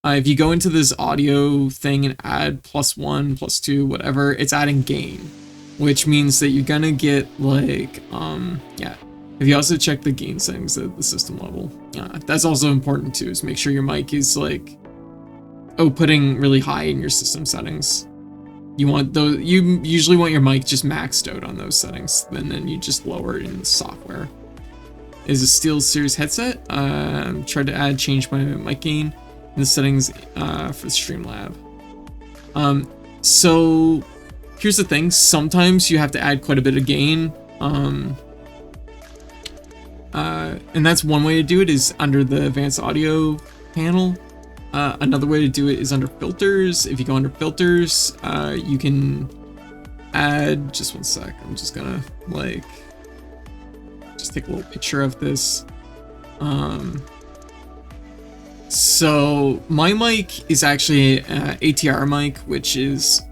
if you go into this audio thing and add +1, +2, whatever, it's adding gain, which means that you're gonna get like, yeah, If you also check the gain settings at the system level, that's also important too, is make sure your mic is like outputting really high in your system settings. You usually want your mic just maxed out on those settings, and then you just lower it in the software. Is a Steel Series headset. Tried to change my mic gain in the settings for Streamlab. So here's the thing, sometimes you have to add quite a bit of gain. And that's one way to do it, is under the advanced audio panel. Another way to do it is under filters. If you go under filters, you can add, just one sec, I'm just gonna like just take a little picture of this. So my mic is actually ATR mic, which is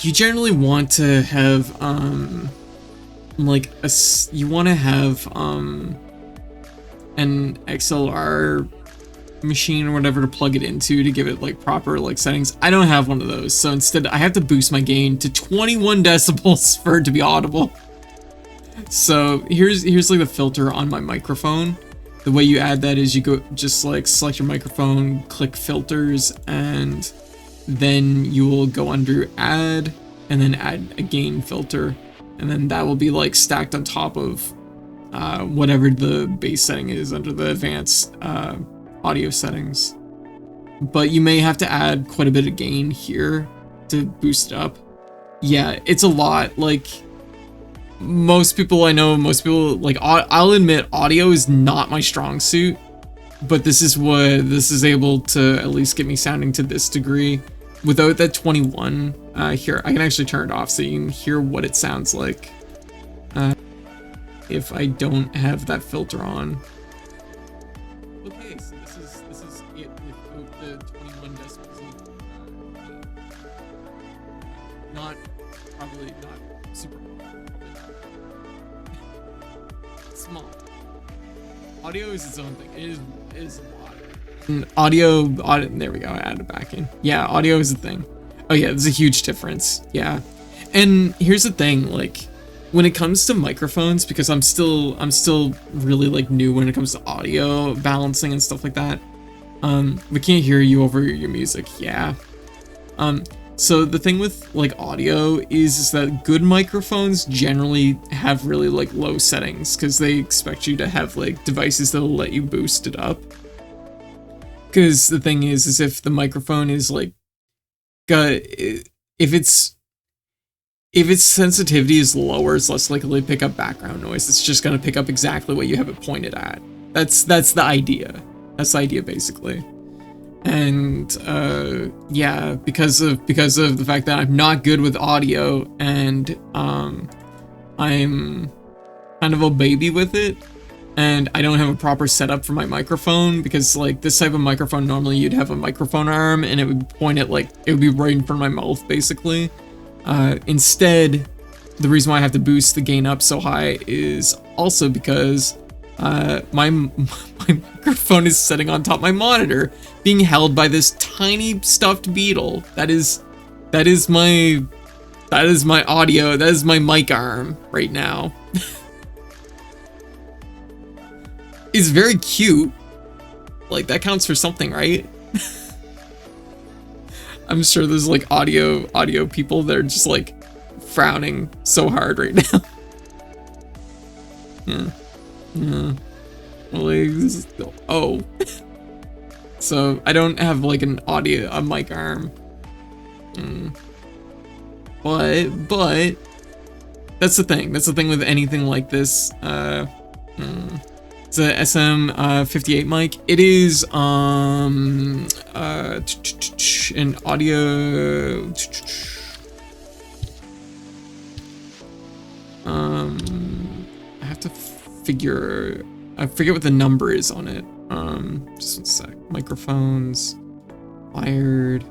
you generally want to have like you want to have an XLR machine or whatever to plug it into to give it like proper like settings. I don't have one of those, so instead I have to boost my gain to 21 decibels for it to be audible. So here's like the filter on my microphone. The way you add that is you go just like select your microphone, click filters, and then you will go under add and then add a gain filter, and then that will be like stacked on top of whatever the base setting is under the advanced audio settings. But you may have to add quite a bit of gain here to boost it up. Yeah, it's a lot. Like most people like, I'll admit audio is not my strong suit, but this is able to at least get me sounding to this degree without that 21. Here, I can actually turn it off so you can hear what it sounds like if I don't have that filter on. Okay, so this is it without the 21 decibels. Probably not super small. Audio is its own thing. It is a lot. And audio, there we go, I added it back in. Yeah, audio is a thing. Oh yeah, there's a huge difference. Yeah. And here's the thing, like when it comes to microphones, because I'm still really like new when it comes to audio balancing and stuff like that. We can't hear you over your music. Yeah. So the thing with like audio is that good microphones generally have really like low settings because they expect you to have like devices that'll let you boost it up. Because the thing is if the microphone is like if its sensitivity is lower, it's less likely to pick up background noise. It's just gonna pick up exactly what you have it pointed at. That's the idea. That's the idea basically. And yeah, because of the fact that I'm not good with audio and I'm kind of a baby with it, and I don't have a proper setup for my microphone, because like this type of microphone normally you'd have a microphone arm and it would point at like it would be right in front of my mouth basically. Instead, the reason why I have to boost the gain up so high is also because my microphone is sitting on top of my monitor, being held by this tiny stuffed beetle. That is my audio. That is my mic arm right now. It's very cute. Like that counts for something, right? I'm sure there's like audio people that are just like frowning so hard right now. Yeah. Oh. So I don't have like a mic arm. But that's the thing. That's the thing with anything like this. It's a SM58 mic. It is an audio. I have to figure. I forget what the number is on it. Just one sec. Microphones, wired.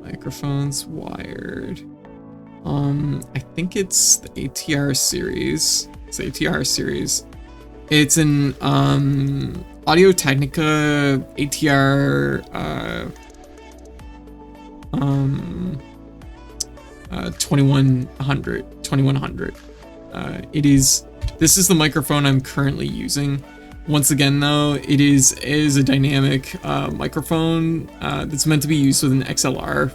Microphones, wired. I think it's the ATR series. It's the ATR series. It's an Audio Technica ATR 2100. This is the microphone I'm currently using. Once again, though, it is a dynamic microphone that's meant to be used with an XLR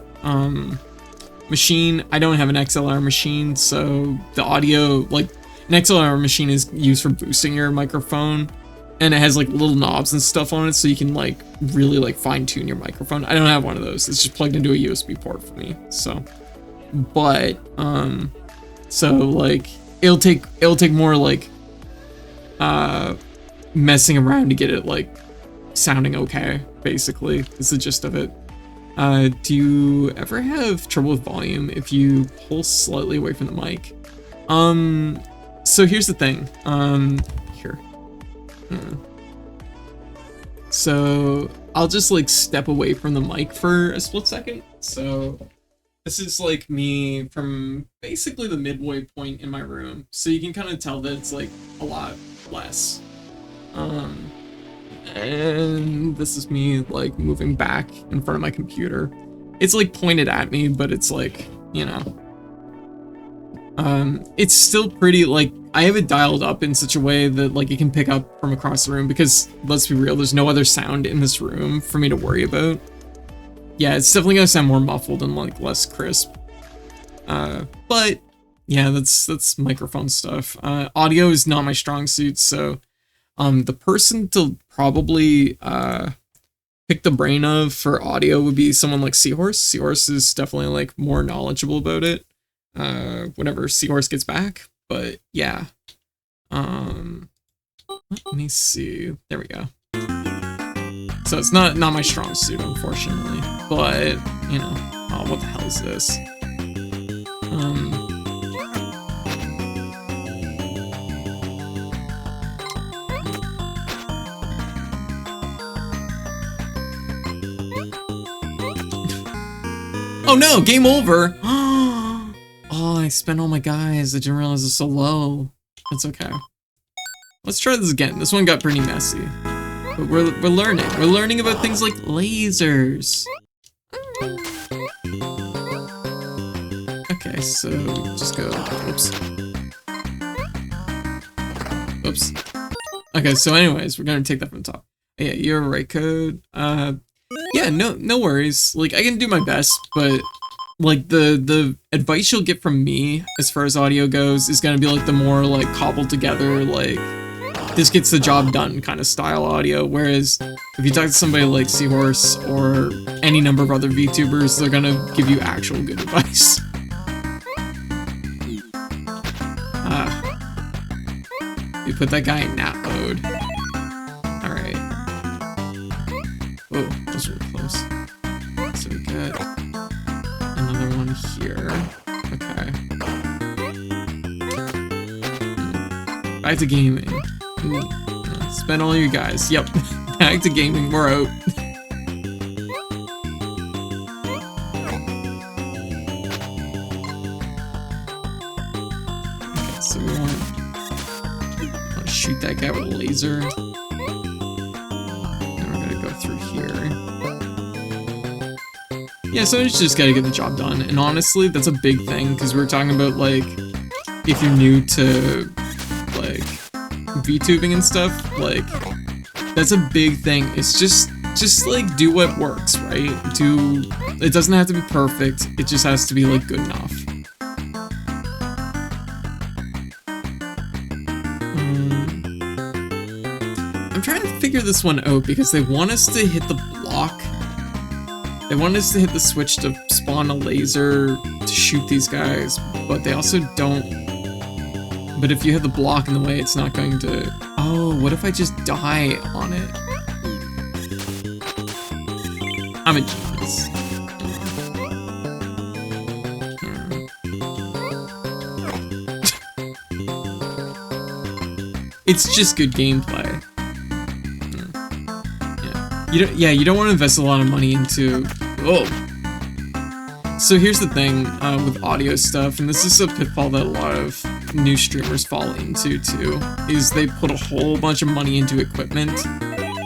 machine. I don't have an XLR machine, so the audio, like, an XLR machine is used for boosting your microphone, and it has like little knobs and stuff on it, so you can like really like fine tune your microphone. I don't have one of those. It's just plugged into a USB port for me. So, but so like it'll take more like messing around to get it like sounding okay. Basically, is the gist of it. Do you ever have trouble with volume if you pull slightly away from the mic? So here's the thing. Here. So I'll just like step away from the mic for a split second. So this is like me from basically the midway point in my room. So you can kind of tell that it's like a lot less. And this is me like moving back in front of my computer. It's like pointed at me, but it's like, you know, it's still pretty, like, I have it dialed up in such a way that like it can pick up from across the room, because let's be real, there's no other sound in this room for me to worry about. Yeah, it's definitely gonna sound more muffled and like less crisp. But yeah, that's microphone stuff. Audio is not my strong suit, so the person to probably pick the brain of for audio would be someone like Seahorse. Seahorse is definitely like more knowledgeable about it whenever Seahorse gets back. But yeah, let me see. There we go. So it's not my strong suit, unfortunately. But you know, oh, what the hell is this? Oh no, game over! Oh, I spent all my guys. I didn't realize it's so low. That's okay. Let's try this again. This one got pretty messy. But we're learning. We're learning about things like lasers. Okay, so just go. Oops. Oops. Okay, so anyways, we're gonna take that from the top. Yeah, you're right, Code. Yeah, no worries. Like, I can do my best, but like the advice you'll get from me as far as audio goes is gonna be like the more like cobbled together, like this gets the job done kind of style audio. Whereas if you talk to somebody like Seahorse or any number of other VTubers, they're gonna give you actual good advice. You put that guy in nap mode. Alright. Whoa, that was really close. So we got another one here. Okay. Back to gaming. Spend all your guys. Yep. Back to gaming. We're out. Okay, so we want to shoot that guy with a laser. And we're gonna go through here. Yeah, so it's just gotta get the job done. And honestly, that's a big thing, because we were talking about, like, if you're new to, like, VTubing and stuff, like, that's a big thing. It's just like, do what works, right? It doesn't have to be perfect, it just has to be, like, good enough. I'm trying to figure this one out, because they want us to hit the block. They want us to hit the switch to spawn a laser to shoot these guys, but they also don't. But if you hit the block in the way, it's not going to... Oh, what if I just die on it? I'm a genius. It's just good gameplay. You don't want to invest a lot of money into... Oh! So here's the thing with audio stuff, and this is a pitfall that a lot of new streamers fall into too, is they put a whole bunch of money into equipment.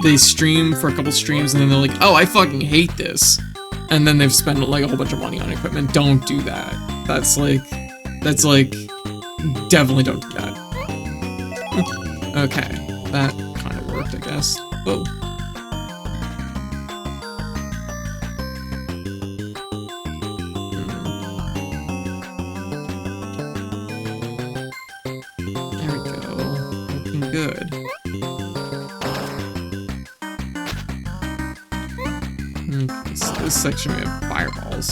They stream for a couple streams and then they're like, oh, I fucking hate this. And then they've spent like a whole bunch of money on equipment. Don't do that. That's like Definitely don't do that. Okay, that kind of worked, I guess. Oh. There we go. Looking good. Okay, so this section we have fireballs.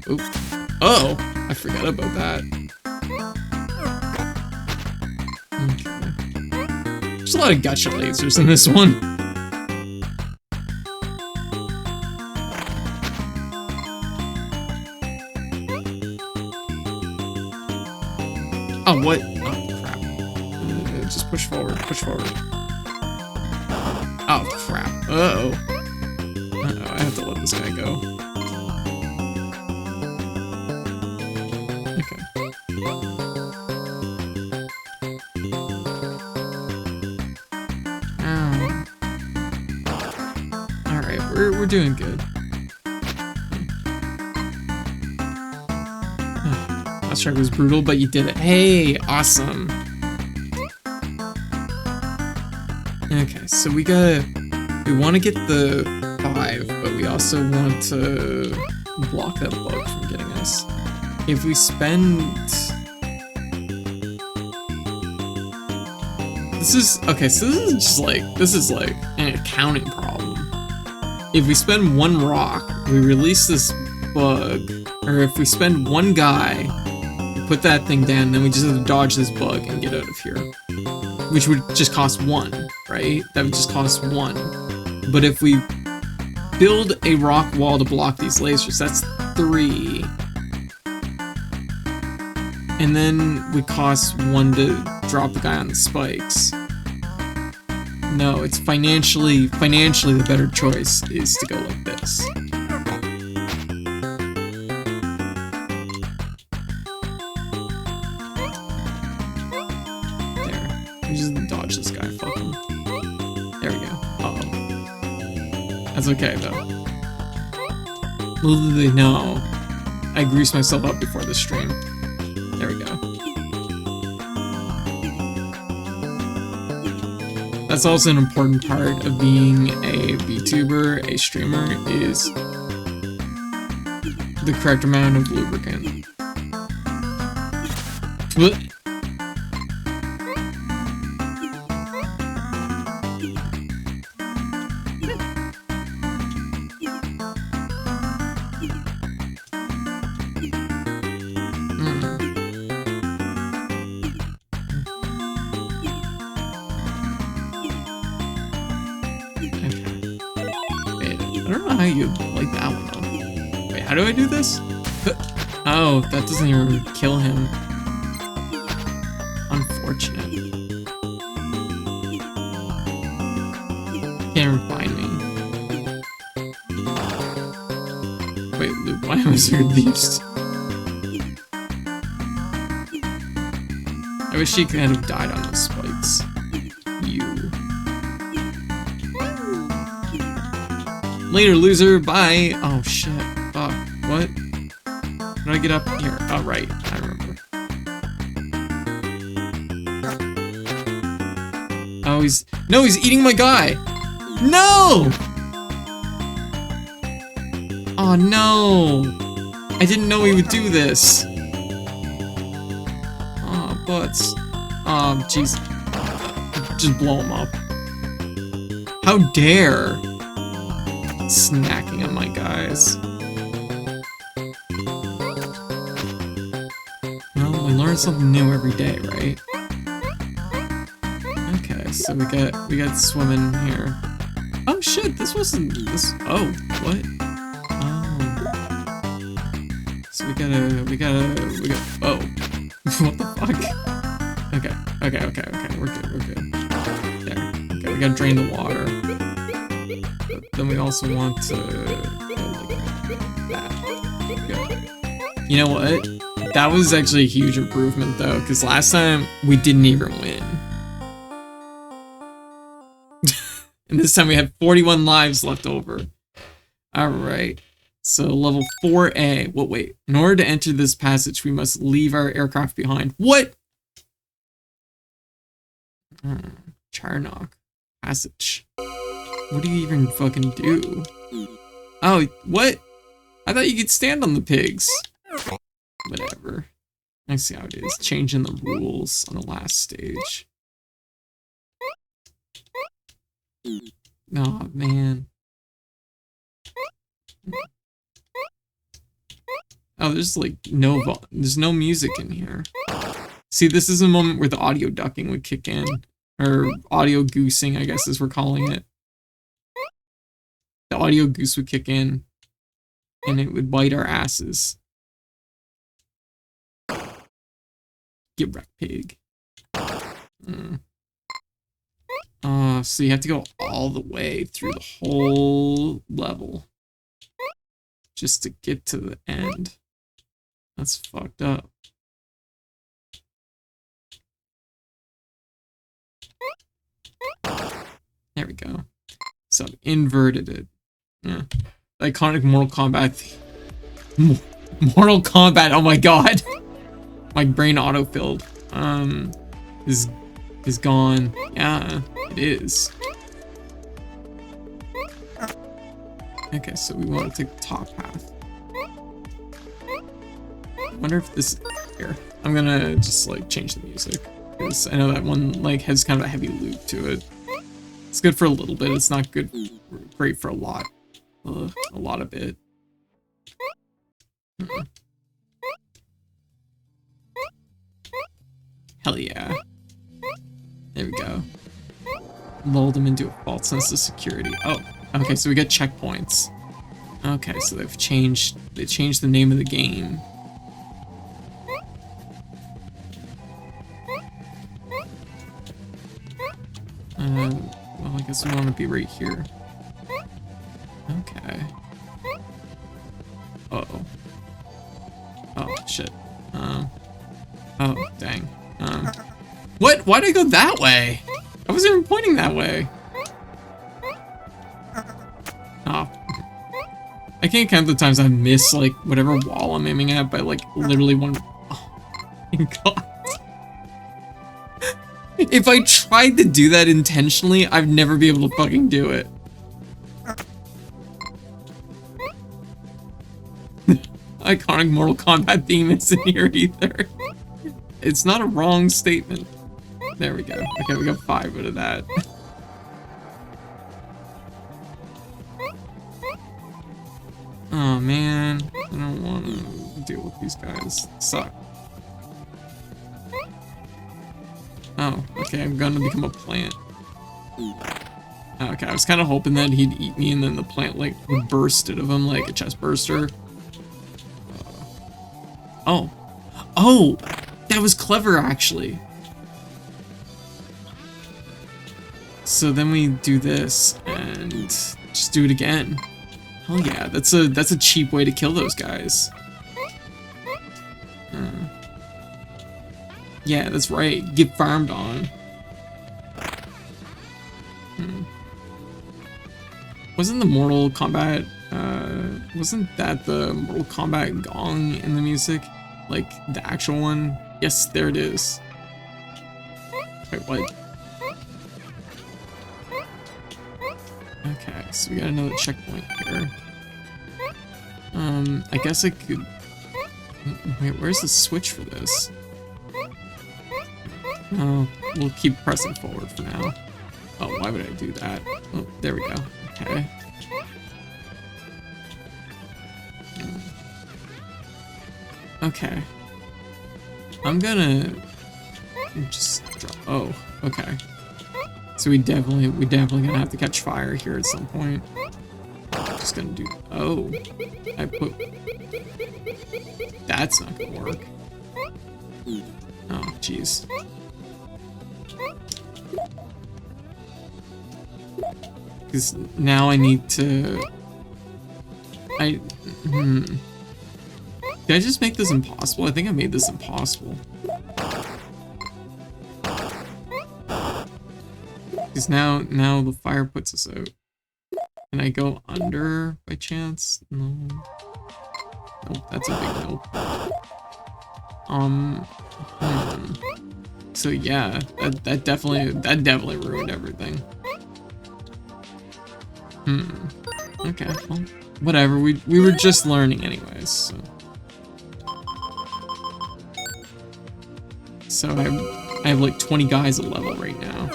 Oops. Oh, I forgot about that. Okay. There's a lot of gotcha lasers in this one. Oh, what? Oh, crap. Just push forward, push forward. Oh, crap. Uh-oh. Uh-oh, I have to let this guy go. Okay. Ow. Alright, we're doing good. Last track was brutal, but you did it. Hey, awesome. Okay, so we want to get the 5, but we also want to block that bug from getting us. If we spend... Okay, so this is like an accounting problem. If we spend 1 rock, we release this bug, or if we spend 1 guy, put that thing down, then we just have to dodge this bug and get out of here. Which would just cost 1, right? That would just cost 1. But if we build a rock wall to block these lasers, that's 3. And then we cost 1 to drop the guy on the spikes. No, it's financially the better choice is to go like this. There. We just dodge this guy, fuck him. There we go. Uh-oh. That's okay, though. Little do they know, I greased myself up before the stream. There we go. That's also an important part of being a VTuber, a streamer, is the correct amount of lubricant. What? How you like that one though? Wait, how do I do this? Oh, that doesn't even kill him. Unfortunate. Can't even find me. Wait, Luke, why was there leaves? I wish she kind of died on those spikes. Later, loser. Bye. Oh, shit. Fuck. What? How do I get up here? Oh, right. I remember. Oh, no, he's eating my guy. No! Oh, no. I didn't know he would do this. Oh, butts. Oh, jeez. Just blow him up. How dare. Snacking on my guys. Well, we learn something new every day, right? Okay, so we got swimming here. Oh shit, this wasn't this. Oh, what? Oh. So we got. Oh, what the fuck? Okay. We're good. There. Okay, we gotta drain the water. Then we also want to go like that. Good. You know what? That was actually a huge improvement though, because last time we didn't even win. And this time we had 41 lives left over. Alright. So level 4A. Well, wait. In order to enter this passage, we must leave our aircraft behind. What? Charnock. Passage. What do you even fucking do? Oh, what? I thought you could stand on the pigs. Whatever. I see how it is. Changing the rules on the last stage. Oh, man. Oh, there's like there's no music in here. See, this is a moment where the audio ducking would kick in. Or audio goosing, I guess as we're calling it. The audio goose would kick in. And it would bite our asses. Get wrecked, pig. So you have to go all the way through the whole level. Just to get to the end. That's fucked up. There we go. So I've inverted it. Yeah. The iconic Mortal Kombat. Mortal Kombat, oh my god. My brain autofilled. Is gone. Yeah, it is. Okay, so we want to take the top path. I wonder if this here. I'm gonna just like change the music because I know that one like has kind of a heavy loop to it. It's good for a little bit. It's not great for a lot. A lot of it. Hell yeah. There we go. Lulled them into a false sense of security. Oh, okay, so we got checkpoints. Okay, so they changed the name of the game. Well, I guess we want to be right here. Okay. Uh-oh. Oh, shit. Oh, dang. What? Why'd I go that way? I wasn't even pointing that way. Oh. I can't count the times I miss, like, whatever wall I'm aiming at by, like, literally one... Oh, my god. If I tried to do that intentionally, I'd never be able to fucking do it. Iconic Mortal Kombat theme isn't here either. It's not a wrong statement. There we go. Okay, we got 5 out of that. Oh man, I don't want to deal with these guys. They suck. Oh, okay, I'm gonna become a plant. Okay, I was kind of hoping that he'd eat me and then the plant like would burst out of him like a chest burster. Oh, that was clever actually. So then we do this and just do it again. Hell yeah, that's a cheap way to kill those guys. Yeah, that's right. Get farmed on. Wasn't the Mortal Kombat, wasn't that the Mortal Kombat gong in the music? Like, the actual one? Yes, there it is. Wait, what? Okay, so we got another checkpoint here. I guess I could... Wait, where's the switch for this? Oh, we'll keep pressing forward for now. Oh, why would I do that? Oh, there we go. Okay. Okay. I'm gonna just drop. Oh, okay. So we definitely gonna have to catch fire here at some point. Just gonna do. Oh, I put. That's not gonna work. Oh, jeez. Because now I need to... Did I just make this impossible? I think I made this impossible. Because now the fire puts us out. Can I go under by chance? No. Nope, that's a big nope. So yeah, that definitely ruined everything. Okay, well, whatever. We were just learning anyways, so. So I have like 20 guys at level right now.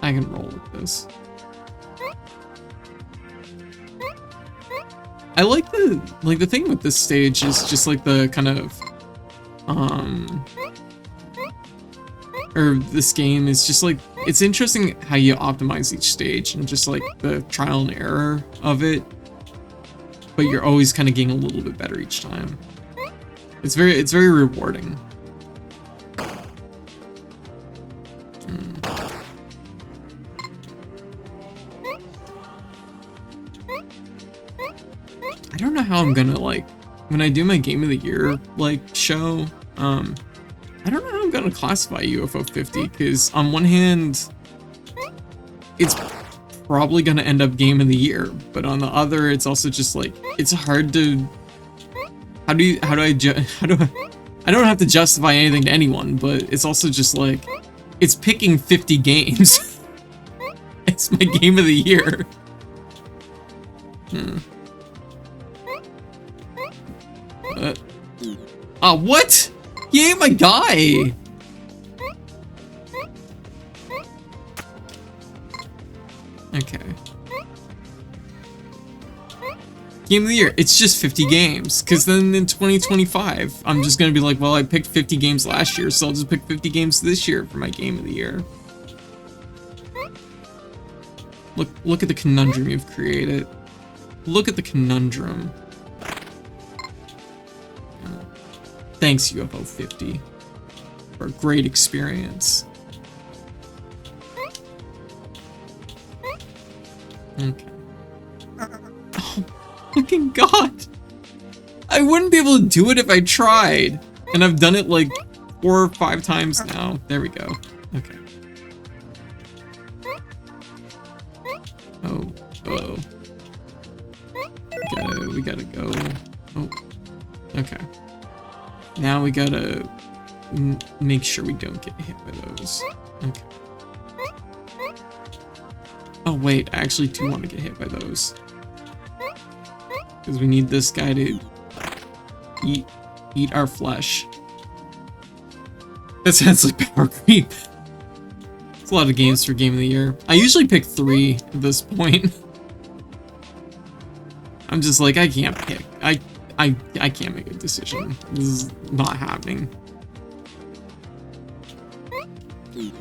I can roll with this. I like the thing with this stage is just like the kind of or this game is just like, it's interesting how you optimize each stage and just like the trial and error of it, but you're always kind of getting a little bit better each time. It's very rewarding. I don't know how I'm gonna, like, when I do my Game of the Year, like, show, I don't know how I'm gonna classify UFO 50, because on one hand, it's probably gonna end up Game of the Year, but on the other, it's also just, like, it's hard to, I don't have to justify anything to anyone, but it's also just, like, it's picking 50 games. It's my Game of the Year. What? He ain't my guy! Okay. Game of the Year, it's just 50 games, because then in 2025, I'm just gonna be like, well, I picked 50 games last year, so I'll just pick 50 games this year for my Game of the Year. Look at the conundrum you've created. Look at the conundrum. Thanks, UFO 50, for a great experience. Okay. Oh, fucking God! I wouldn't be able to do it if I tried, and I've done it like 4 or 5 times now. There we go. Okay. Oh. We gotta go. Oh. Okay. Now we gotta make sure we don't get hit by those. Okay. Oh wait, I actually do want to get hit by those. Because we need this guy to eat our flesh. That sounds like power creep. It's a lot of games for Game of the Year. I usually pick 3 at this point. I'm just like, I can't pick. I can't make a decision. This is not happening.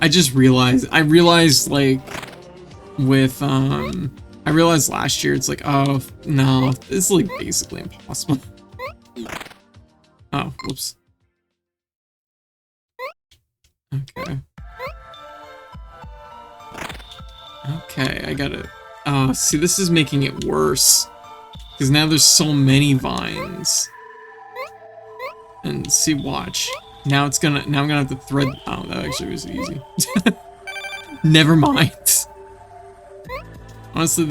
I realized like with I realized last year it's like, oh no, this is like basically impossible. Oh, whoops. Okay. Okay, I gotta, oh, see, this is making it worse. Because now there's so many vines. And see, watch. Now I'm gonna have to thread, oh, that actually was easy. Never mind. Honestly,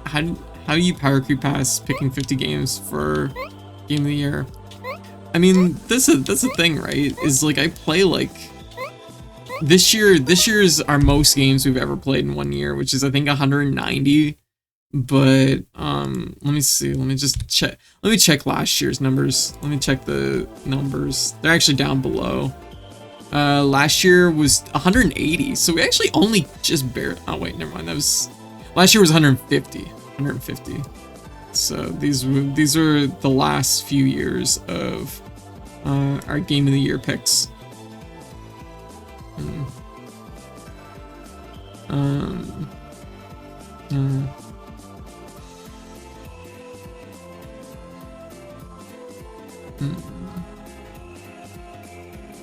how do you power creep past picking 50 games for Game of the Year? I mean, that's a thing, right? Is like, I play like, this year's our most games we've ever played in 1 year, which is I think 190. But let me see. Let me just check. Let me check last year's numbers. Let me check the numbers. They're actually down below. Last year was 180. So we actually only just barely. Oh wait, never mind. That was last year was 150. 150. So these are the last few years of our Game of the Year picks.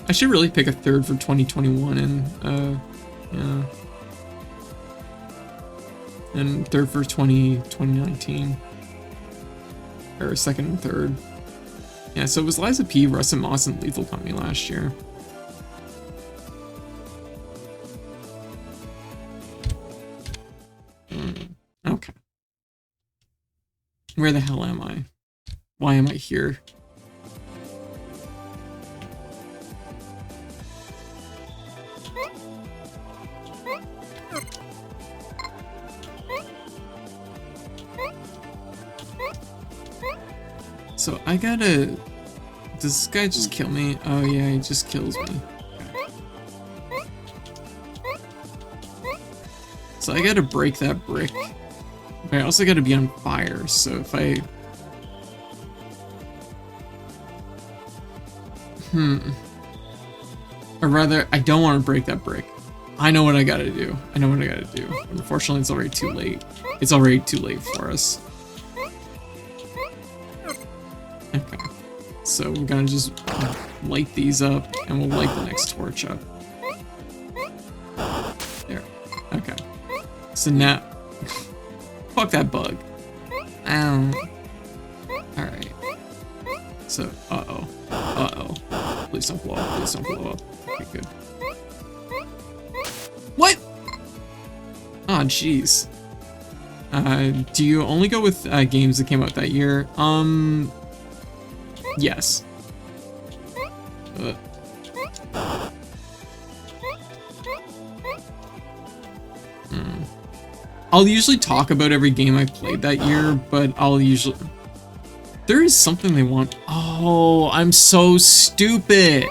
I should really pick a third for 2021 and yeah. And third for 2019. Or second and third. Yeah, so it was Liza P, Russ and Moss, and Lethal Company last year. Where the hell am I? Why am I here? So I gotta... Does this guy just kill me? Oh yeah, he just kills me. So I gotta break that brick. But I also gotta be on fire, so if I... Or rather, I don't want to break that brick. I know what I gotta do. I know what I gotta do. Unfortunately, it's already too late. It's already too late for us. Okay. So we're gonna just light these up, and we'll light the next torch up. There. Okay. So now... Fuck that bug. Ow. Alright. So, uh-oh. Uh-oh. Please don't blow up. Please don't blow up. Okay, good. What? Aw, jeez. Do you only go with games that came out that year? Yes. I'll usually talk about every game I played that year, but I'll usually... There is something they want... Oh, I'm so stupid!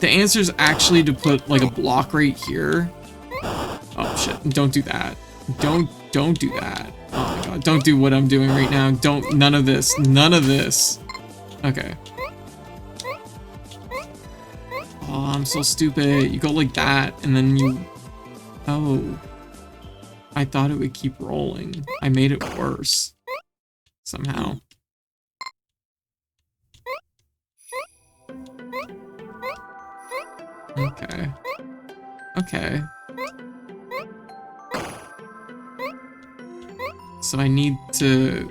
The answer is actually to put, like, a block right here. Oh, shit. Don't do that. Don't do that. Oh my god. Don't do what I'm doing right now. Don't... None of this. None of this. Okay. Oh, I'm so stupid. You go like that, and then you... Oh. I thought it would keep rolling. I made it worse. Somehow. Okay. Okay. So I need to...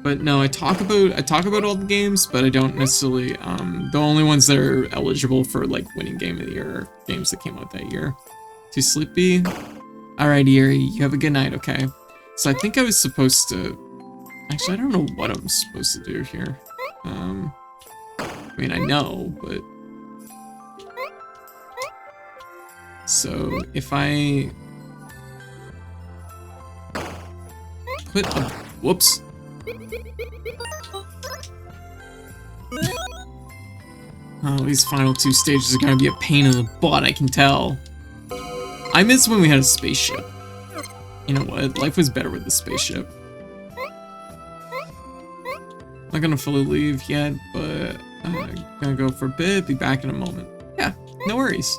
But no, I talk about all the games, but I don't necessarily, the only ones that are eligible for, like, winning game of the year are games that came out that year. Too sleepy? Alright, Eerie, you have a good night, okay? So I think I was supposed to... Actually, I don't know what I'm supposed to do here. I mean, I know, but... So, if I... Put a... Whoops. Oh, these final two stages are gonna be a pain in the butt, I can tell. I miss when we had a spaceship. You know what? Life was better with the spaceship. Not gonna fully leave yet, but I'm gonna go for a bit, be back in a moment. Yeah, no worries.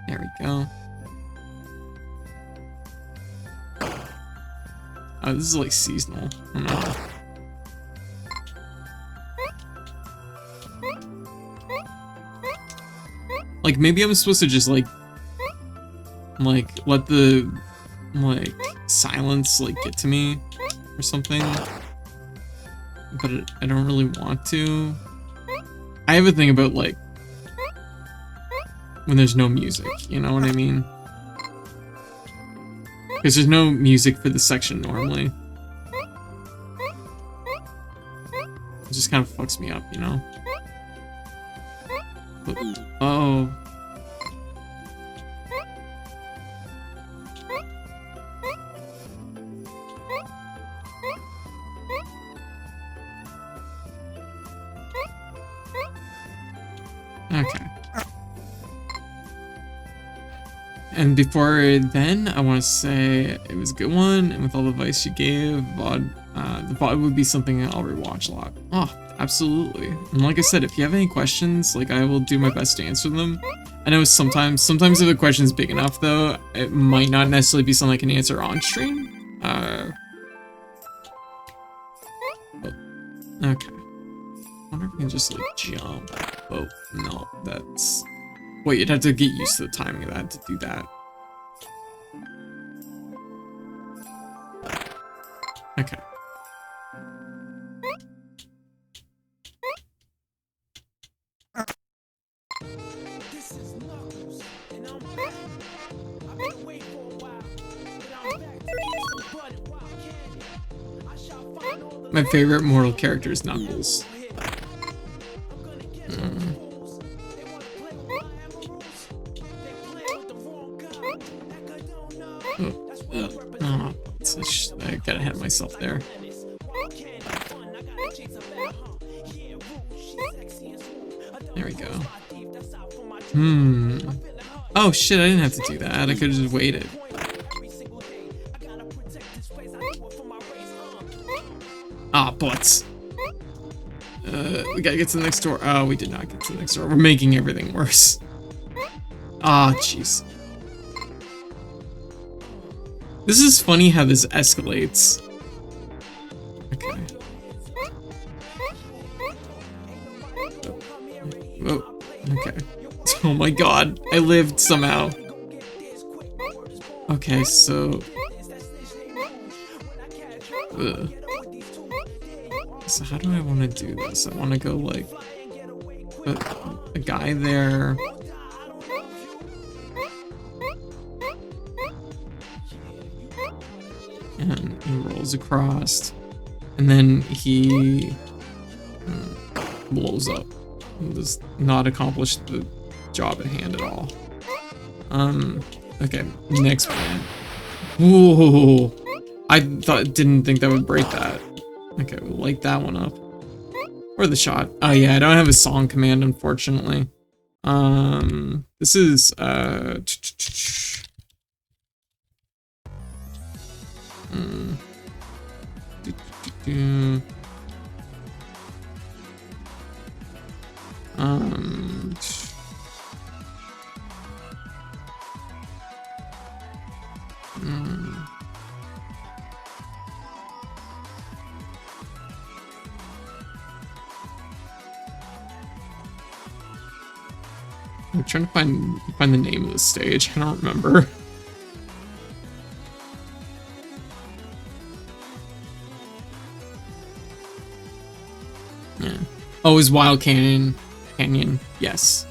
There we go. Oh, this is like seasonal. I don't know. Like, maybe I'm supposed to just, like, let the, like, silence, like, get to me or something. But I don't really want to. I have a thing about, like, when there's no music, you know what I mean? Because there's no music for the section normally. It just kind of fucks me up, you know? But, oh. Okay. And before then, I want to say it was a good one, and with all the advice you gave, the VOD would be something I'll rewatch a lot. Oh, absolutely. And like I said, if you have any questions, like, I will do my best to answer them. I know sometimes if the question's big enough, though, it might not necessarily be something I can answer on stream. But, okay. I wonder if I can just, like, jump. Oh, no, that's... Wait, you'd have to get used to the timing of that to do that. Okay. My favorite Mortal character is Knuckles. Oh, I got ahead of myself there. There we go. Oh shit, I didn't have to do that. I could have just waited. Ah, butts. We gotta get to the next door. Oh, we did not get to the next door. We're making everything worse. Ah, jeez. This is funny how this escalates. Okay. Oh, okay. Oh my god, I lived somehow. Okay, so... Ugh. So how do I want to do this? I want to go like... Put a guy there. And he rolls across. And then he... blows up. Does not accomplish the job at hand at all. Okay, next plan. Whoa! Didn't think that would break that. Okay, we'll light that one up. Or the shot. Oh yeah, I don't have a song command, unfortunately. This is, I'm trying to find the name of the stage. I don't remember. Yeah. Oh, is Wild Canyon? Yes.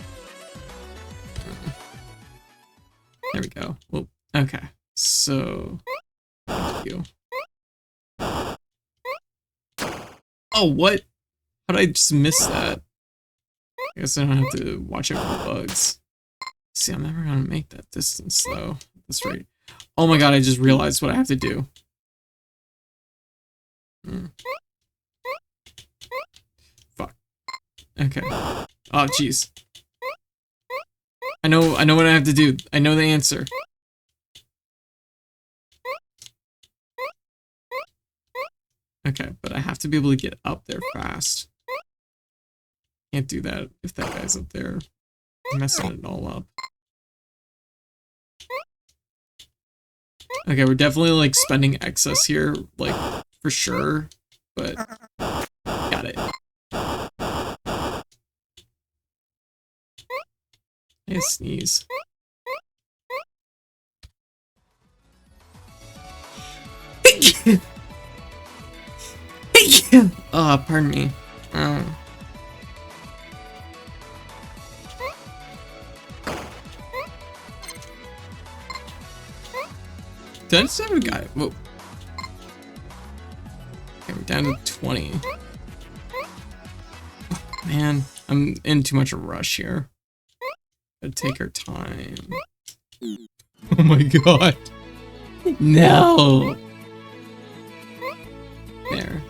There we go. Well, okay. So, thank you. Oh, what? How did I just miss that? I guess I don't have to watch out for bugs. See, I'm never gonna make that distance though. That's right. Oh my god, I just realized what I have to do. Fuck. Okay. Oh jeez. I know what I have to do. I know the answer. Okay, but I have to be able to get up there fast. Can't do that if that guy's up there. I'm messing it all up. Okay, we're definitely like spending excess here, like for sure, but got it. I sneeze. Oh, pardon me. Did I just have a guy? Whoa. Okay, we're down to 20. Man, I'm in too much of a rush here. Gotta take our time. Oh my god. No! There.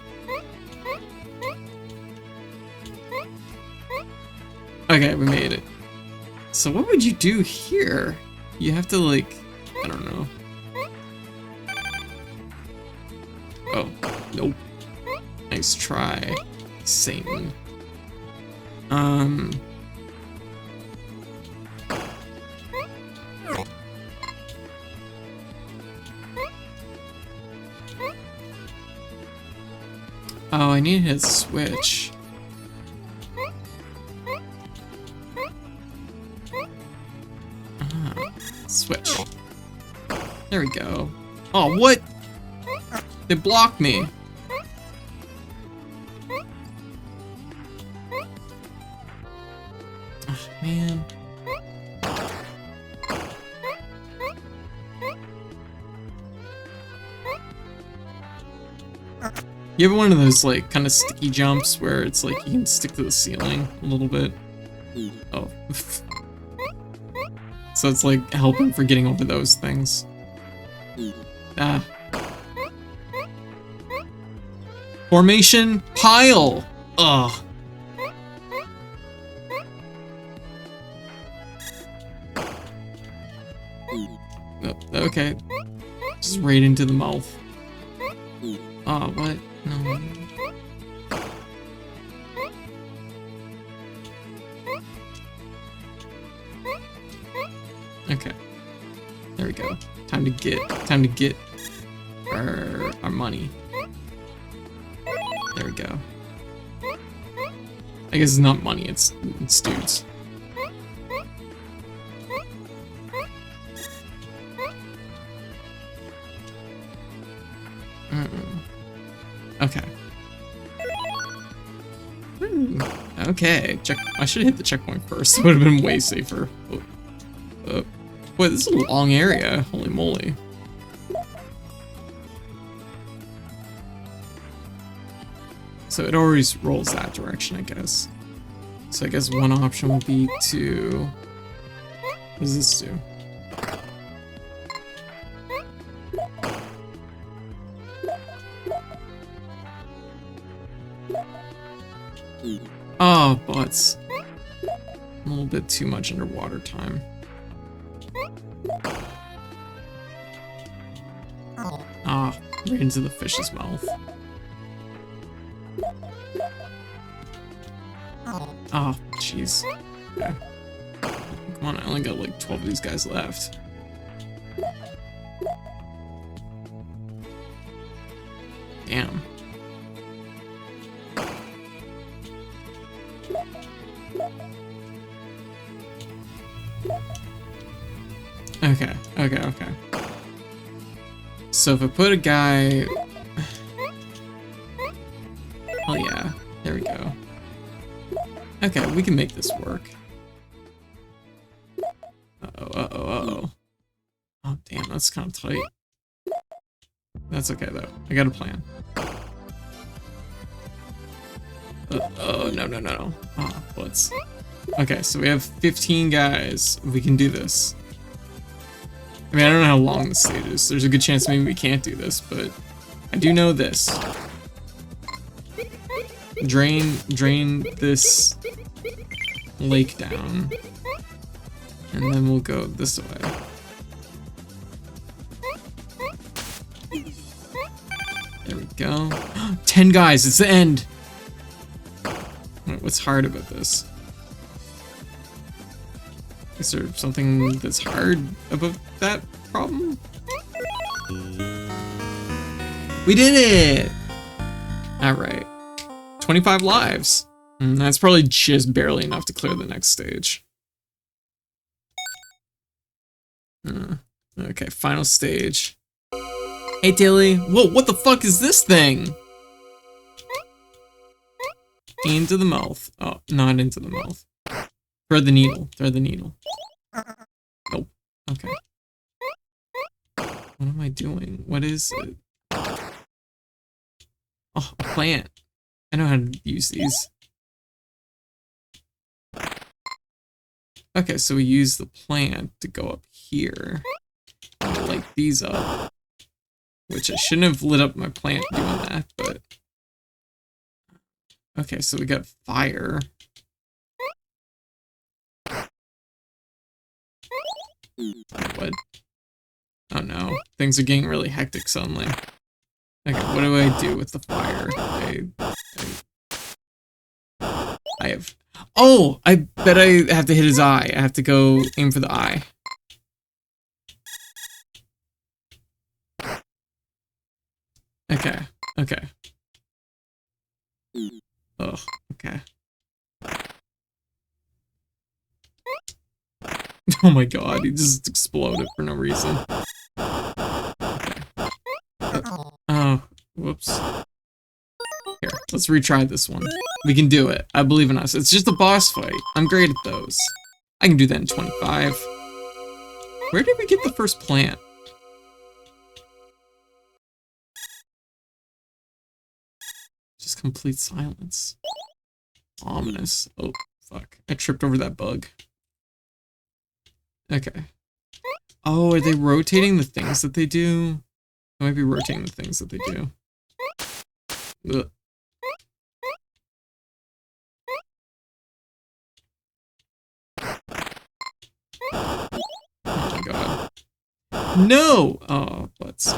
Okay, we made it. So what would you do here? You have to like, I don't know. Oh, nope. Nice try, Satan. Oh, I need his switch. Switch. There we go. Oh, what? They blocked me. Oh, man. You have one of those, like, kind of sticky jumps where it's like you can stick to the ceiling a little bit. Oh. So it's like helping for getting over those things. Ah. Formation pile! Ugh. Oh, okay. Just right into the mouth. Oh, what? No. Okay. There we go. Time to get our money. There we go. I guess it's not money, it's dudes. Okay. Okay. I should have hit the checkpoint first. It would have been way safer. Boy, this is a long area. Holy moly. So it always rolls that direction, I guess. So I guess one option would be to... What does this do? Oh, butts. A little bit too much underwater time. Ah, right into the fish's mouth. Oh, jeez. Okay. Come on, I only got like 12 of these guys left. Damn. Okay. So if I put a guy... Oh yeah, there we go. Okay, we can make this work. Uh-oh. Oh, damn, that's kind of tight. That's okay, though. I got a plan. Oh, no. Oh, let's... Okay, so we have 15 guys. We can do this. I mean, I don't know how long this stage is. There's a good chance maybe we can't do this, but I do know this. Drain this lake down, and then we'll go this way. There we go. 10 guys, it's the end. Wait, what's hard about this? Is there something that's hard about that problem? We did it! Alright. 25 lives. That's probably just barely enough to clear the next stage. Okay, final stage. Hey, Dilly. Whoa, what the fuck is this thing? Into the mouth. Oh, not into the mouth. Thread the needle. Nope. Okay. What am I doing? What is it? Oh, a plant. I know how to use these. Okay, so we use the plant to go up here. And light these up. Which I shouldn't have lit up my plant doing that, but... Okay, so we got fire. What? Oh no, things are getting really hectic suddenly. Okay, what do I do with the fire? I have... Oh! I bet I have to hit his eye. I have to go aim for the eye. Okay. Ugh, okay. Oh my god, he just exploded for no reason. Oh, whoops. Here, let's retry this one. We can do it. I believe in us. It's just a boss fight. I'm great at those. I can do that in 25. Where did we get the first plant? complete silence. Ominous. Oh, fuck. I tripped over that bug. Okay. Oh, are they rotating the things that they do? I might be rotating the things that they do. Ugh. Oh my god. No! Oh, butts.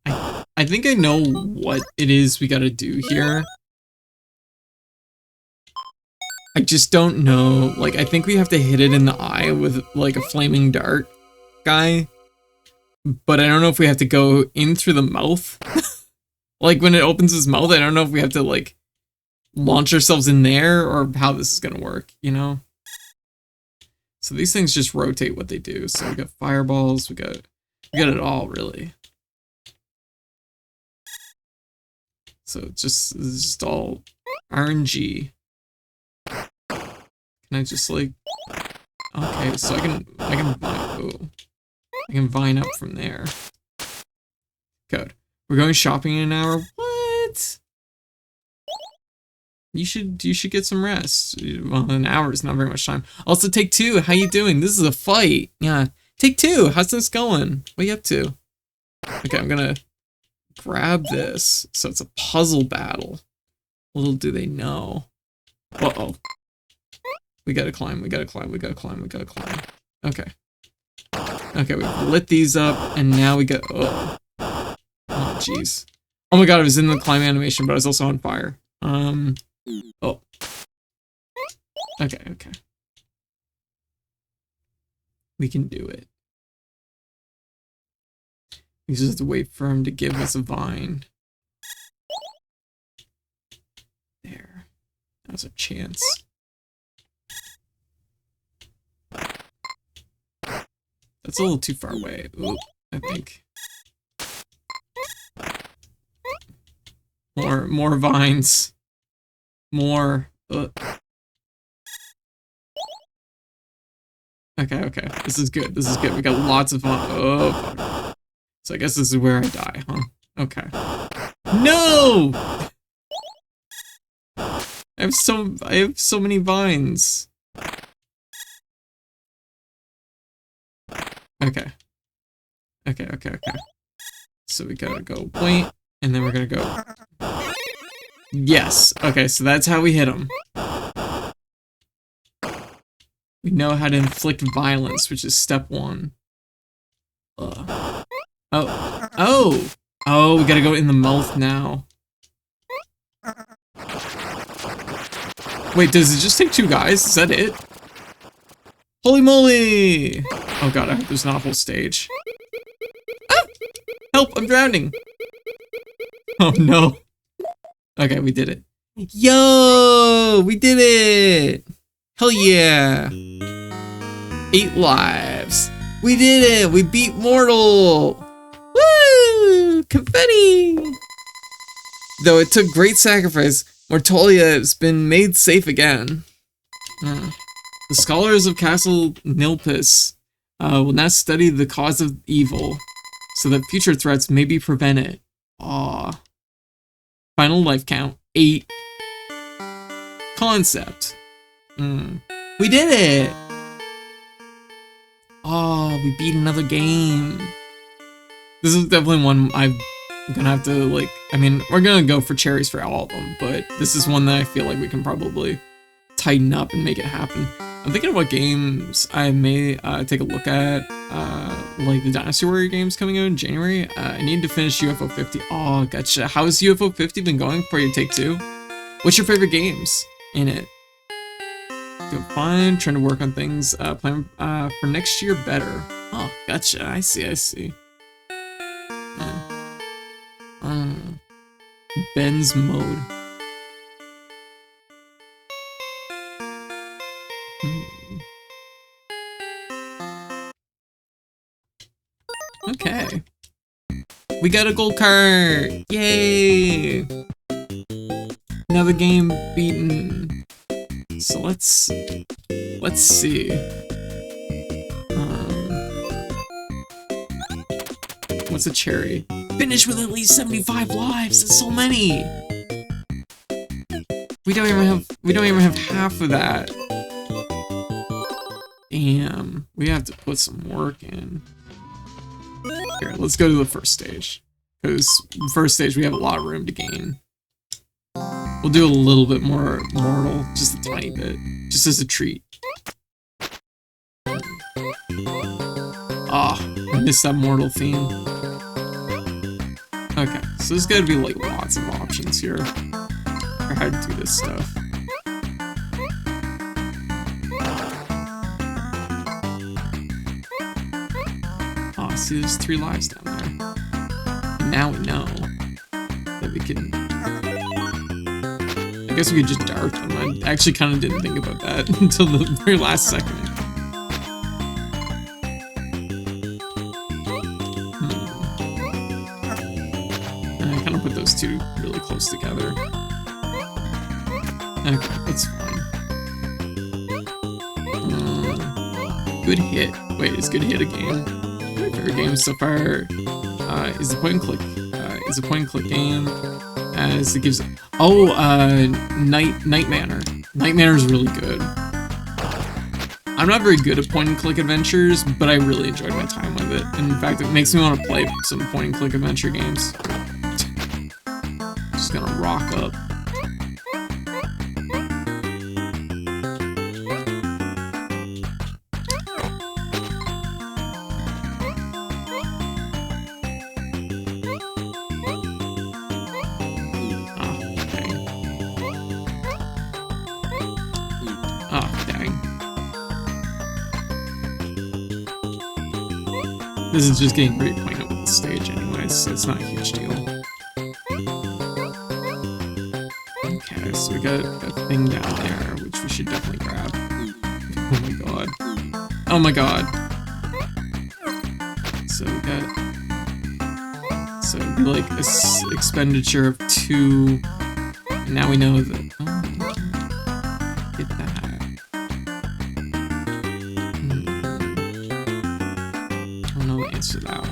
I think I know what it is we gotta do here. I just don't know. Like, I think we have to hit it in the eye with, like, a flaming dart guy. But I don't know if we have to go in through the mouth. Like, when it opens his mouth, I don't know if we have to, like, launch ourselves in there or how this is gonna work, you know? So these things just rotate what they do. So we got fireballs, we got it all, really. So it's just all RNG. Can I just, like, okay, so I can vine up from there. Good. We're going shopping in an hour. What? You should get some rest. Well, an hour is not very much time. Also, Take Two, how you doing? This is a fight. Yeah. Take Two, how's this going? What are you up to? Okay, I'm gonna grab this. So it's a puzzle battle. Little do they know. Uh-oh. We gotta climb, we gotta climb, we gotta climb, we gotta climb. Okay. Okay, we've lit these up, and now we got, oh. Oh, jeez. Oh my god, I was in the climb animation, but I was also on fire. Oh. Okay, okay. We can do it. We just have to wait for him to give us a vine. There. That's a chance. That's a little too far away. Ooh, I think. More vines. More. Okay, okay. This is good. This is good. We got lots of fun. Oh, fuck. So I guess this is where I die, huh? Okay. No! I have so many vines. Okay. Okay, okay, okay. So we gotta go point, and then we're gonna go. Yes. Okay, so that's how we hit them. We know how to inflict violence, which is step 1. Oh. Oh! Oh, we gotta go in the mouth now. Wait, does it just take 2 guys? Is that it? Holy moly! Oh god, I hope there's not a whole stage. Ah! Help, I'm drowning! Oh no. Okay, we did it. Yo! We did it! Hell yeah! 8 lives. We did it! We beat Mortol! Woo! Confetti! Though it took great sacrifice, Mortolia has been made safe again. The scholars of Castle Nilpis will now study the cause of evil, so that future threats may be prevented. Aww. Final life count, 8. Concept. We did it! Oh, we beat another game. This is definitely one I'm gonna have to, like, I mean, we're gonna go for cherries for all of them, but this is one that I feel like we can probably tighten up and make it happen. I'm thinking of what games I may take a look at, like the Dynasty Warrior games coming out in January. I need to finish UFO 50. Oh, gotcha. How has UFO 50 been going for your Take Two? What's your favorite games in it? Doing fine, trying to work on things, plan for next year better. Oh, gotcha. I see, I see. Ben's mode. Okay. We got a gold card! Yay! Another game beaten. So let's see. What's a cherry? finish with at least 75 lives. That's so many. We don't even have half of that. Damn, we have to put some work in. Here, let's go to the first stage. Because first stage we have a lot of room to gain. We'll do a little bit more Mortal, just a tiny bit, just as a treat. Ah, I missed that Mortal theme. Okay, so there's gotta be like lots of options here for how to do this stuff. Oh, see, there's 3 lives down there. And now we know that we can. I guess we could just dart them. I actually kind of didn't think about that until the very last second. I kind of put those two really close together. Okay, that's fine. Good hit. Wait, is good hit a game? My favorite game so far is the point and click. Is a point and click game as it gives. Oh, Night Manor. Night Manor is really good. I'm not very good at point and click adventures, but I really enjoyed my time with it. And in fact, it makes me want to play some point and click adventure games. Just gonna rock up. This is just getting pretty acquainted with the stage anyways, so it's not a huge deal. Okay, so we got a thing down there, which we should definitely grab. Oh my god. Oh my god. So we got... So it'd be like a expenditure of 2... And now we know that... Oh, get that. Answer that one.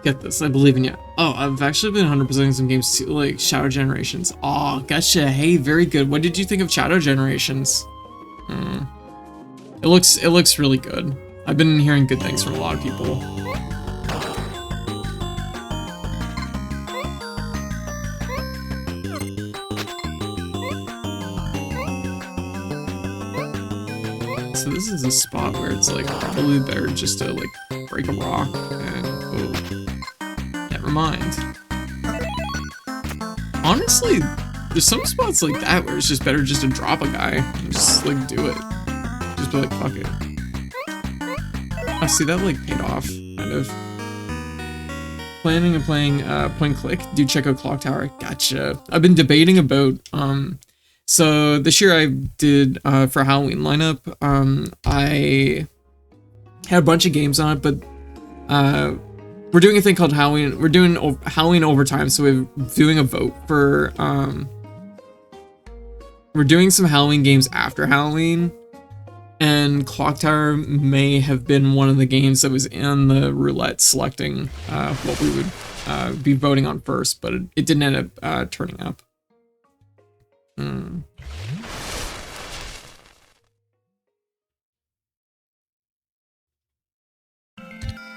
Get this, I believe in you. Oh, I've actually been 100%ing some games too, like Shadow Generations. Oh, gotcha. Hey, very good. What did you think of Shadow Generations? It looks really good. I've been hearing good things from a lot of people. So this is a spot where it's like probably better just to like break a rock and oh, never mind. Honestly, there's some spots like that where it's just better just to drop a guy and just like do it. Just be like, fuck it. I see that like paid off, kind of. Planning and playing point click. Do check out Clock Tower. Gotcha. I've been debating about so this year I did for Halloween lineup. I had a bunch of games on it, but we're doing a thing called Halloween. We're doing Halloween overtime, so we're doing a vote for we're doing some Halloween games after Halloween, and Clock Tower may have been one of the games that was in the roulette selecting what we would be voting on first, but it didn't end up turning up.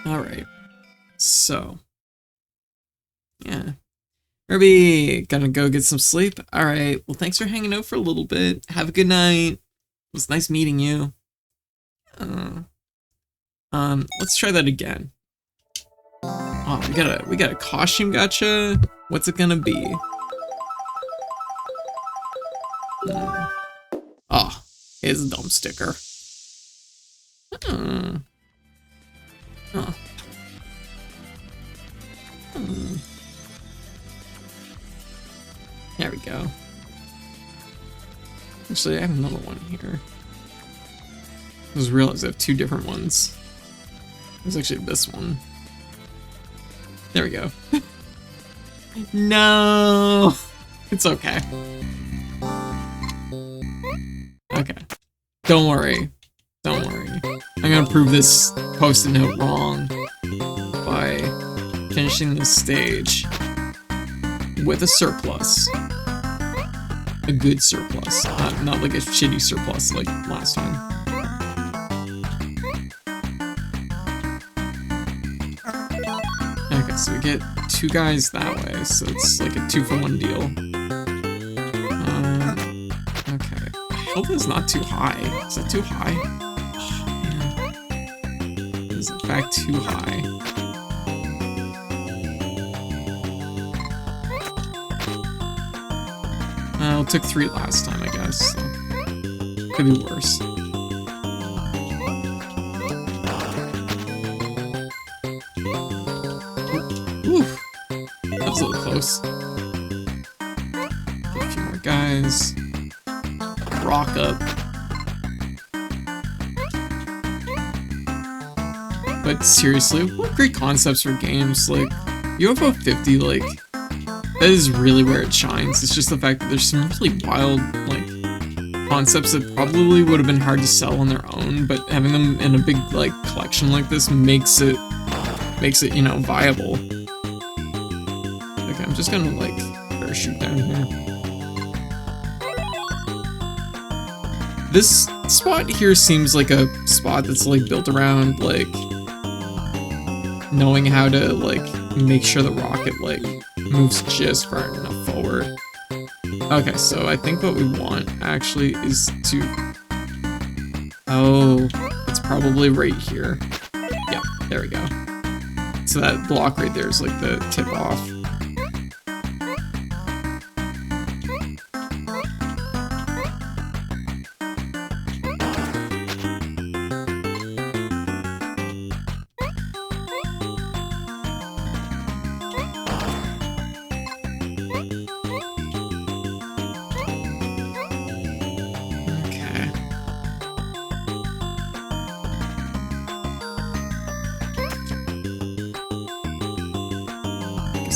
All right, so yeah, Ruby, gonna go get some sleep. All right, well, thanks for hanging out for a little bit. Have a good night. It was nice meeting you. Let's try that again. Oh, we got a costume gotcha. What's it gonna be? Oh, here's a dumb sticker. Oh. There we go. Actually, I have another one here. I just realized I have 2 different ones. There's actually this one. There we go. No! It's okay. Don't worry. Don't worry. I'm gonna prove this post-it note wrong by finishing this stage with a surplus. A good surplus. Not like a shitty surplus like last time. Okay, so we get 2 guys that way, so it's like a 2-for-1 deal. Okay. Health is not too high. Is that too high? Oh, man. It is in fact too high. Well, it took 3 last time, I guess. So. Could be worse. Oof. That was a little close. Get a few more guys. Rock up. But seriously, what great concepts for games. Like, UFO 50, like, that is really where it shines. It's just the fact that there's some really wild, like, concepts that probably would have been hard to sell on their own, but having them in a big, like, collection like this makes it, you know, viable. Okay, I'm just gonna, like, parachute down here. This spot here seems like a spot that's, like, built around, like, knowing how to, like, make sure the rocket, like, moves just far enough forward. Okay, so I think what we want, actually, is to... Oh, it's probably right here. Yeah, there we go. So that block right there is, like, the tip-off.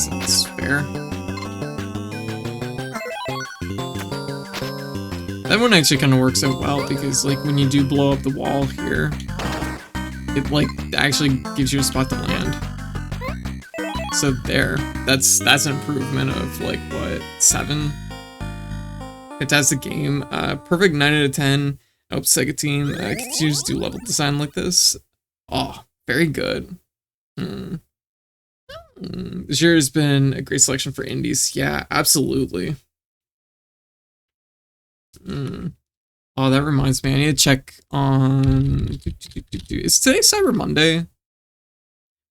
That's fair. That one actually kind of works out well because, like, when you do blow up the wall here, it, like, actually gives you a spot to land. So there, that's an improvement of, like, what, 7? Fantastic game. Perfect 9 out of 10. I hope Sega team continues to do level design like this. Oh, very good. This year has been a great selection for indies. Yeah, absolutely. Oh, that reminds me. I need to check on... Is today Cyber Monday?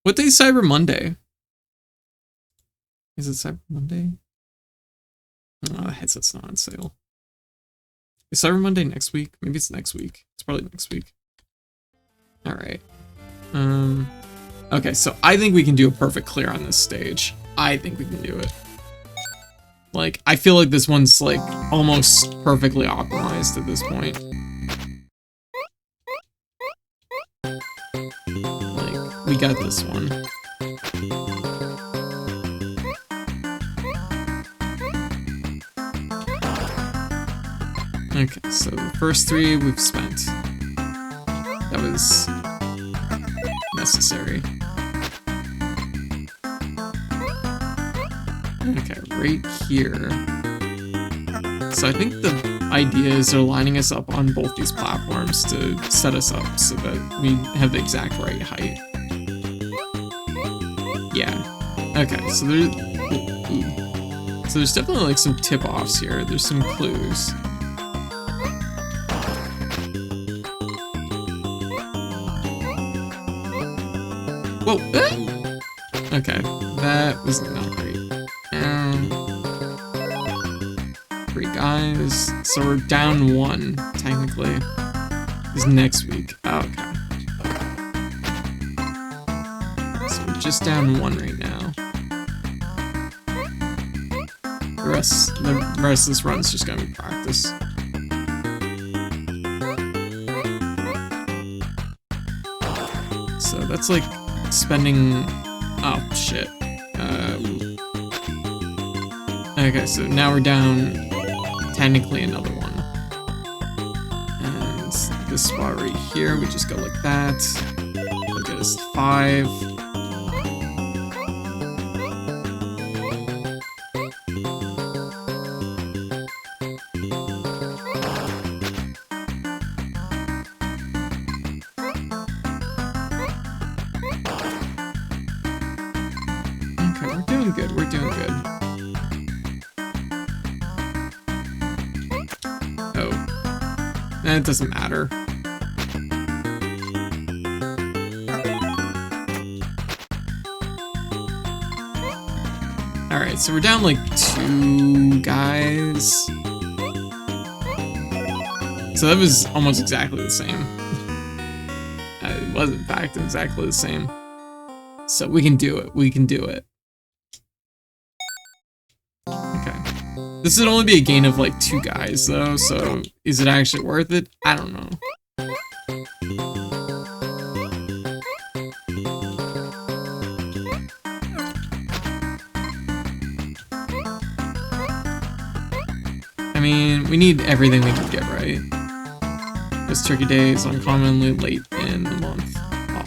What day is Cyber Monday? Is it Cyber Monday? Oh, the headset's not on sale. Is Cyber Monday next week? Maybe it's next week. It's probably next week. Alright. Okay, so I think we can do a perfect clear on this stage. I think we can do it. Like, I feel like this one's, like, almost perfectly optimized at this point. Like, we got this one. Okay, so the first 3 we've spent. That was necessary. Okay, right here. So I think the idea is they're lining us up on both these platforms to set us up so that we have the exact right height. Yeah. Okay, so there's definitely like some tip-offs here. There's some clues. Whoa! Okay, that was not great. 3 guys, so we're down 1, technically. Is next week. Oh, okay. So we're just down 1 right now. The rest of this run is just gonna be practice. So that's like spending... Oh, shit. Okay, so now we're down technically another 1. And this spot right here. We just go like that. That'll get us 5. Okay, we're doing good. We're doing good. It doesn't matter. Alright, so we're down like 2 guys. So that was almost exactly the same. It was in fact exactly the same. So we can do it. We can do it. Okay. This would only be a gain of like 2 guys though, so is it actually worth it? I don't know. I mean, we need everything we can get right. This Turkey Day is uncommonly late in the month. Oh.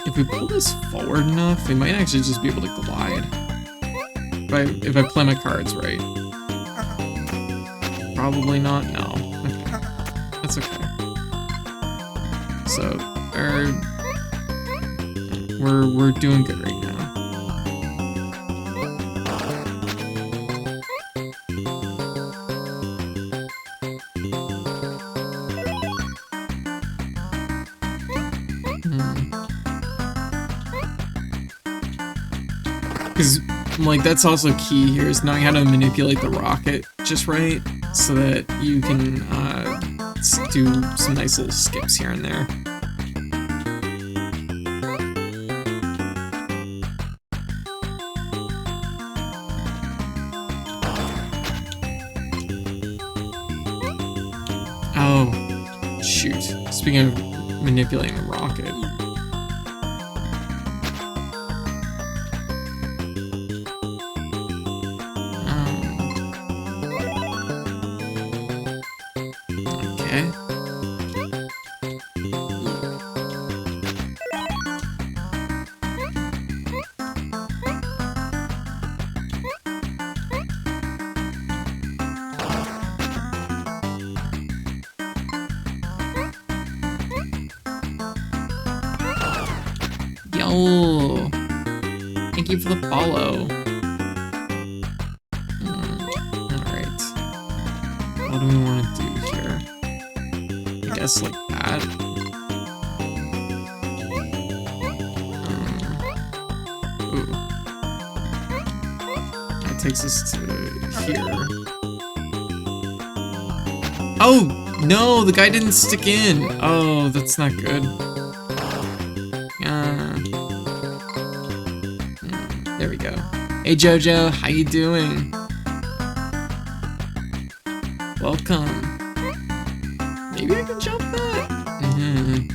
If we pull this forward enough, we might actually just be able to glide. If I play my cards right. Probably not, no. That's okay. So, we're doing good right now. Because, like, that's also key here, is knowing how to manipulate the rocket just right, so that you can do some nice little skips here and there. Oh, shoot. Speaking of manipulating the rocket. Okay. Yo, thank you for the follow. Alright. What do we want to do here? I guess like that. Ooh. That takes us to here. Oh, no, the guy didn't stick in. Oh, that's not good. There we go. Hey Jojo, how you doing? Welcome. Maybe I can jump that?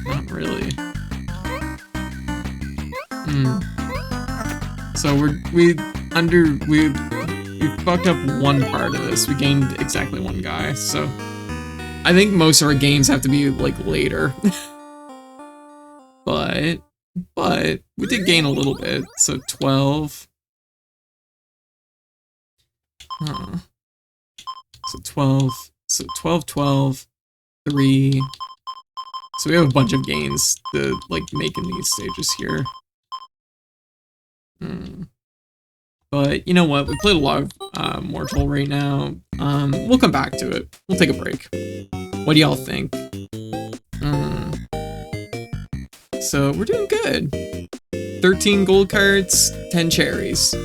Not really. So we fucked up one part of this. We gained exactly 1 guy, so I think most of our gains have to be like later. But we did gain a little bit, so 12. So 12, 12, 3. So we have a bunch of gains to like make in these stages here. But you know what? We played a lot of Mortol right now. We'll come back to it. We'll take a break. What do y'all think? So we're doing good. 13 gold cards, 10 cherries.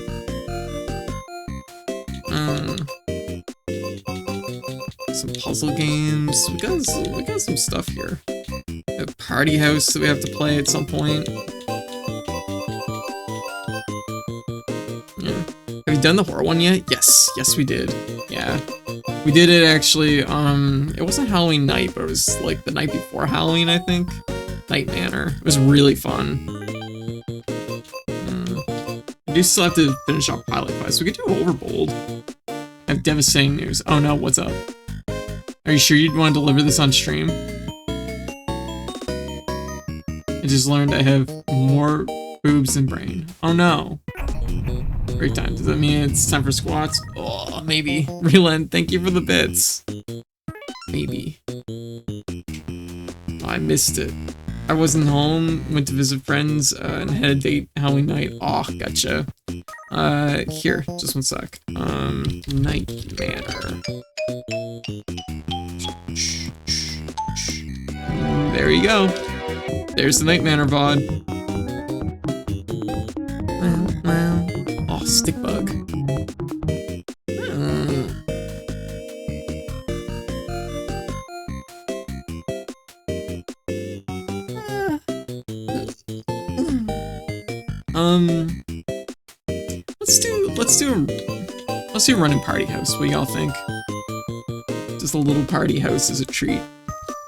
Some puzzle games. We got some stuff here. A party house that we have to play at some point. Yeah. Have you done the horror one yet? Yes we did. Yeah. We did it actually, it wasn't Halloween night, but it was like the night before Halloween, I think. Night Manor. It was really fun. Do do still have to finish off Pilot Quest. We could do Overbold. I have devastating news. Oh no, what's up? Are you sure you'd want to deliver this on stream? I just learned I have more boobs than brain. Oh no. Great time. Does that mean it's time for squats? Oh, maybe. Relent, thank you for the bits. Maybe. Oh, I missed it. I wasn't home, went to visit friends, and had a date Halloween night. Oh, gotcha. Here, just one sec. Night Manor. There you go. There's the Night Manor VOD. Oh, stick bug. Let's do Running Party House. What do y'all think? Just a little party house as a treat.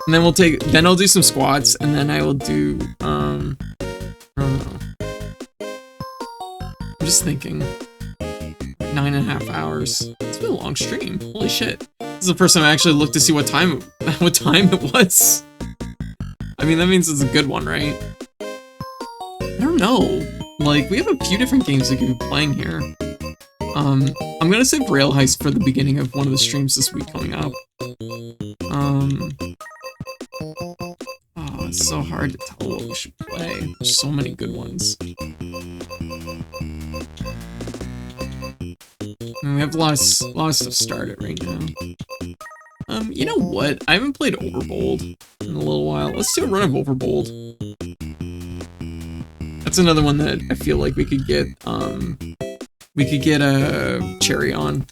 And then then I'll do some squats, and then I will do, I don't know. I'm just thinking. 9.5 hours. It's been a long stream. Holy shit. This is the first time I actually looked to see what time it was. I mean, that means it's a good one, right? I don't know. Like, we have a few different games we could be playing here. I'm gonna save Rail Heist for the beginning of one of the streams this week coming up. Oh, it's so hard to tell what we should play. There's so many good ones. And we have a lot of stuff started right now. You know what? I haven't played Overbold in a little while. Let's do a run of Overbold. That's another one that I feel like we could get a cherry on.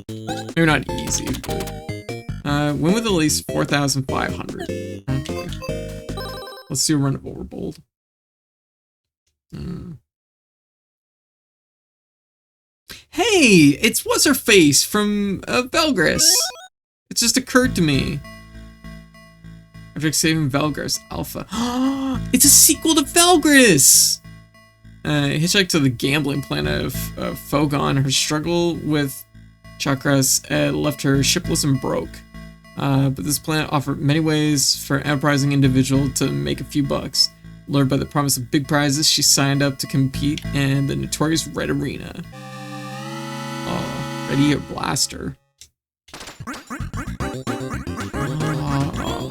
Maybe not easy, but win with at least 4,500. Okay. Let's do a run of Overbold. Hey, it's what's her face from Velgress. It just occurred to me. After saving Velgress Alpha. It's a sequel to Velgress! Hitchhiked to the gambling planet of Fogon. Her struggle with chakras left her shipless and broke. But this planet offered many ways for an enterprising individual to make a few bucks. Lured by the promise of big prizes, she signed up to compete in the notorious Red Arena. Oh, Ready Your Blaster. Oh.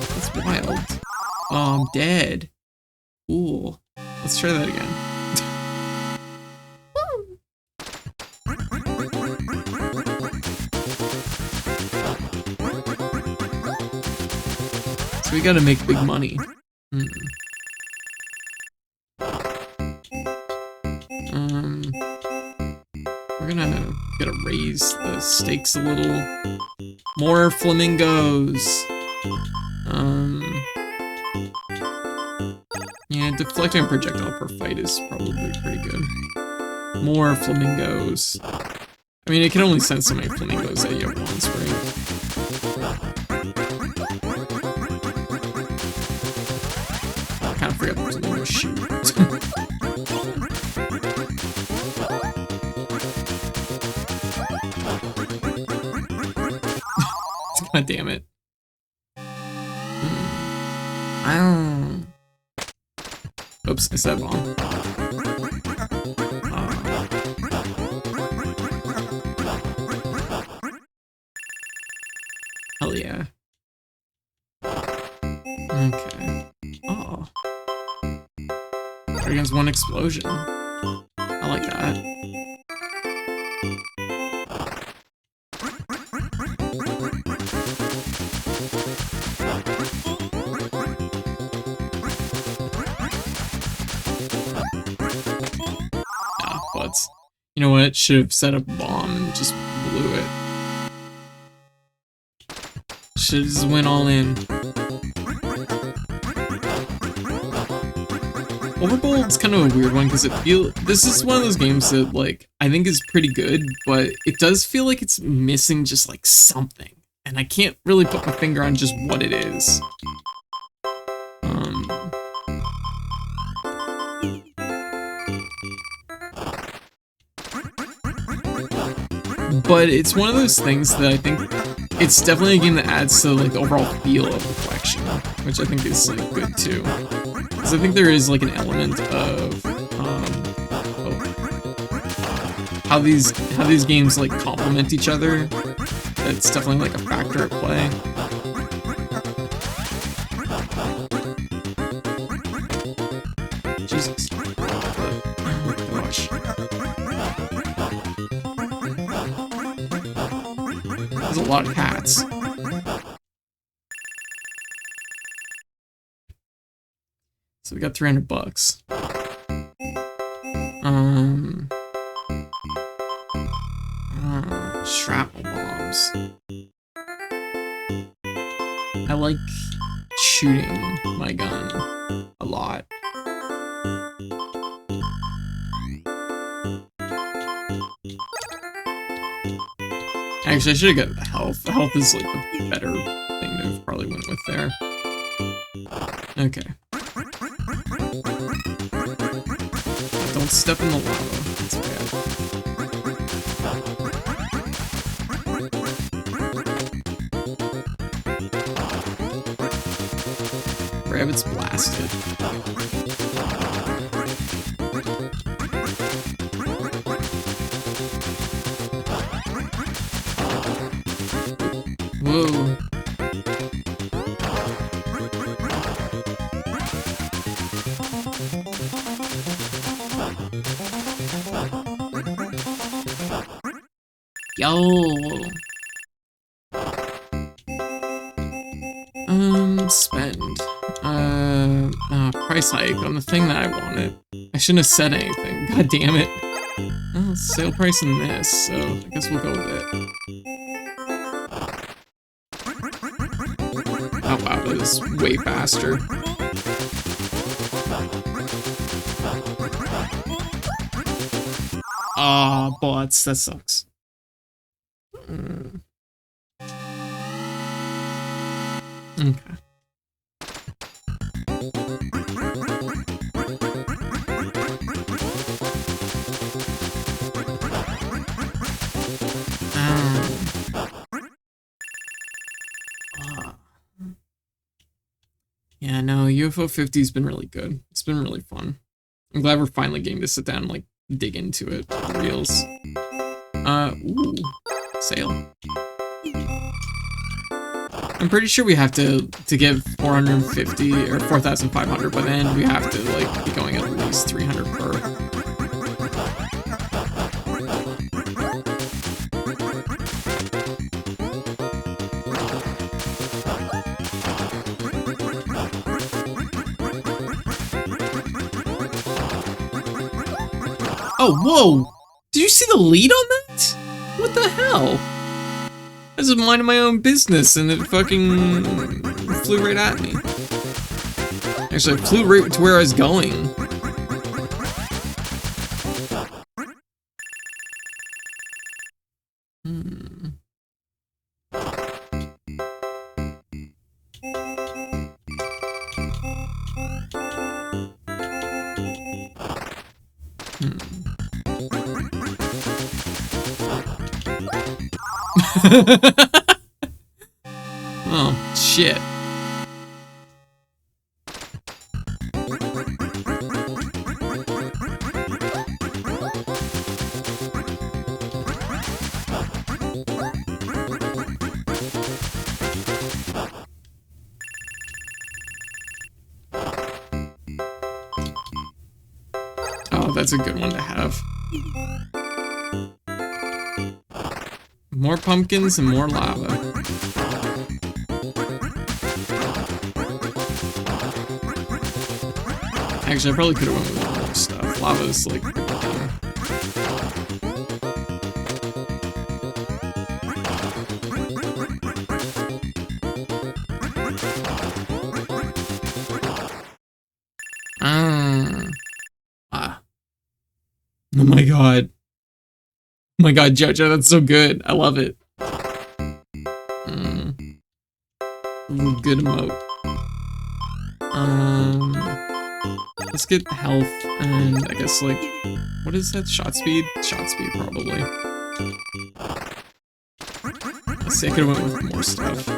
That's wild. Oh, I'm dead. Cool. Let's try that again. So we gotta make big money. We're gotta raise the stakes a little. More flamingos. Yeah, deflecting a projectile per fight is probably pretty good. More flamingos. I mean, it can only send so many flamingos at you at once, right? I kind of forgot the flamingo shoot. God damn it. Oops, I said wrong. Hell yeah. Okay. Oh. 3 against 1 explosion. I like that. You know what? Should have set up a bomb and just blew it. Should just went all in. Overbold's kind of a weird one because this is one of those games that like I think is pretty good, but it does feel like it's missing just like something, and I can't really put my finger on just what it is. but it's one of those things that I think it's definitely a game that adds to like the overall feel of the collection, which I think is like good too. Because I think there is like an element of how these games like complement each other. That's definitely like a factor at play. Jesus. Oh my gosh. There's a lot of cats. So we got $300. Shrapnel bombs. I like shooting my gun a lot. Actually, I should have got the health. The health is like the better thing to have probably went with there. Okay. Don't step in the lava. That's bad. Rabbit's blasted. Whoa. Yo. Spend. Price hike on the thing that I wanted. I shouldn't have said anything. God damn it. Well, sale price in this, so I guess we'll go with it. Oh wow, that is way faster. Ah, bots, that sucks. Okay. Yeah, no, UFO 50's been really good. It's been really fun. I'm glad we're finally getting to sit down and, like, dig into it for reals. Ooh. Sale. I'm pretty sure we have to give 450 or 4,500 by the end. We have to, like, be going at least 300 per. Oh, whoa! Did you see the lead on that? What the hell? I was minding my own business and it fucking flew right at me. Actually, it flew right to where I was going. Oh, shit. Oh, that's a good one to have. More pumpkins and more lava. Actually, I probably could have went with more stuff. Lava's like everything. Oh my god. Oh my god, Jojo, that's so good. I love it. Good emote. Let's get health and I guess like, what is that? Shot speed? Shot speed probably. Let's see, I could've went with more stuff.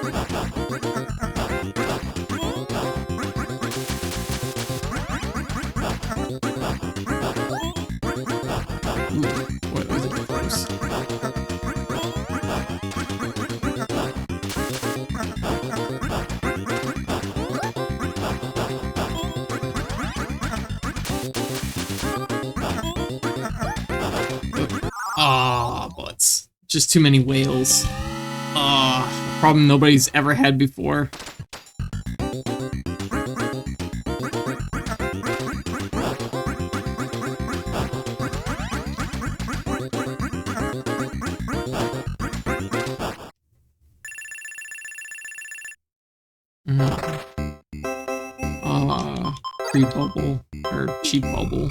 Ooh, what was it? Gross. Ah, butts. Just too many whales. Ah, a problem nobody's ever had before. Free bubble or cheap bubble.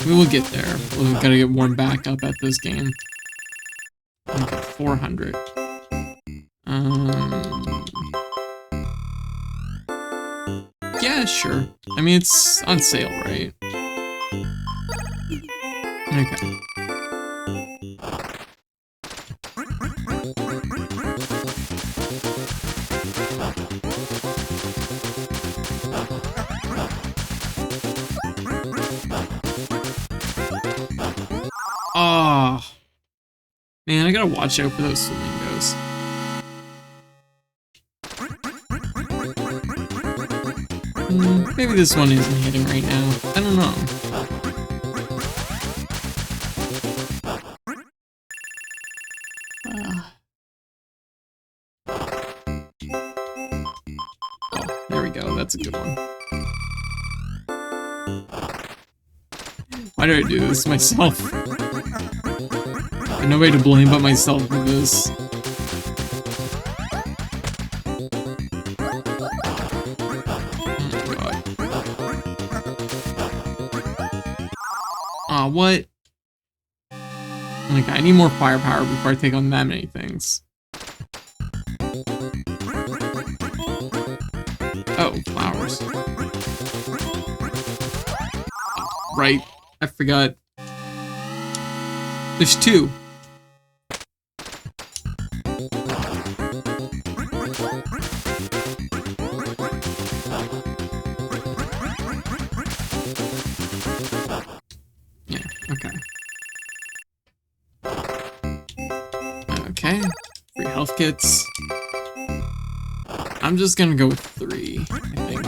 We will get there. We've got to get warmed back up at this game. Okay, 400. Yeah, sure. I mean, it's on sale, right? Okay. Oh, man, I gotta watch out for those flamingos. Maybe this one isn't hitting right now. I don't know. Oh, there we go. That's a good one. Why did I do this myself? I have nobody to blame but myself for this. Oh god. Aw, what? Like, I need more firepower before I take on that many things. Oh, flowers. Right. I forgot. There's two. Yeah, okay. Okay. Free health kits. I'm just gonna go with 3, I think.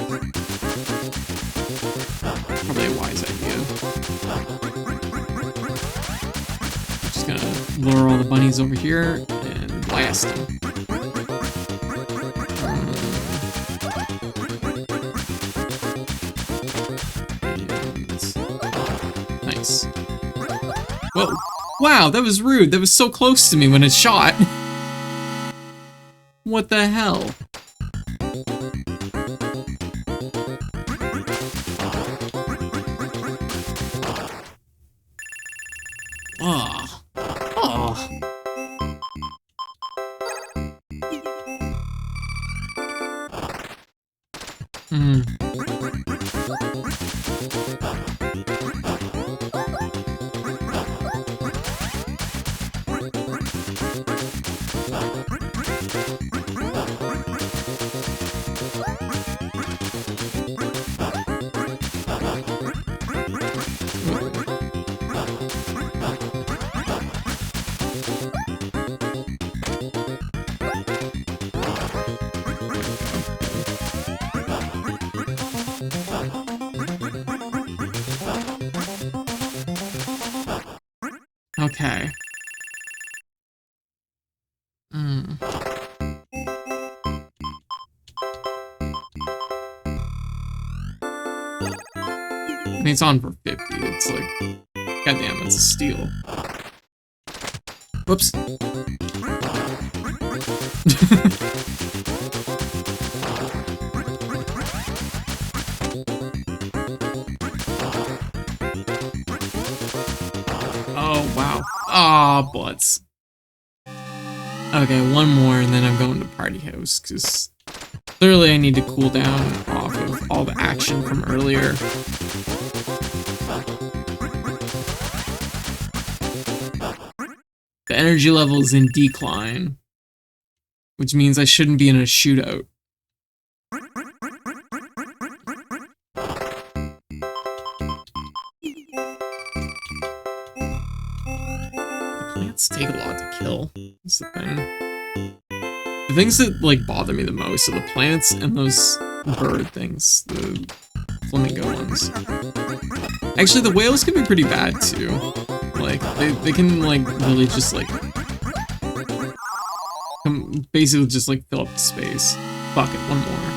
Probably a wise idea. Just gonna lure all the bunnies over here and blast them. And nice. Whoa. Wow, that was rude. That was so close to me when it shot. What the hell? Oh. Oh. Okay. mean, it's on for 50. It's like, goddamn, it's a steal. Whoops. Oh, wow. Aw, butts. Okay, one more, and then I'm going to Party House, because clearly I need to cool down off of all the action from earlier. The energy level is in decline, which means I shouldn't be in a shootout. Plants take a lot to kill, is the thing. The things that, like, bother me the most are the plants and those bird things, the flamingo ones. Actually, the whales can be pretty bad, too. Like, they can, like, really just, like, basically just, like, fill up the space. Fuck it, one more.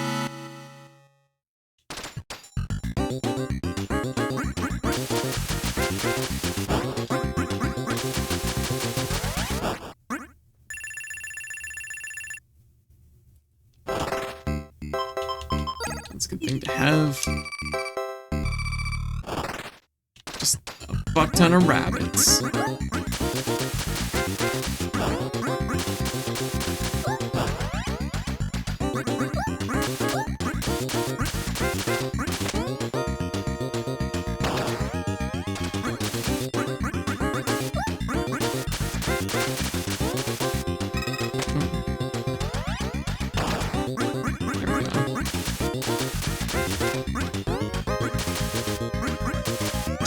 That's a good thing to have. Just a fuck ton of rabbits.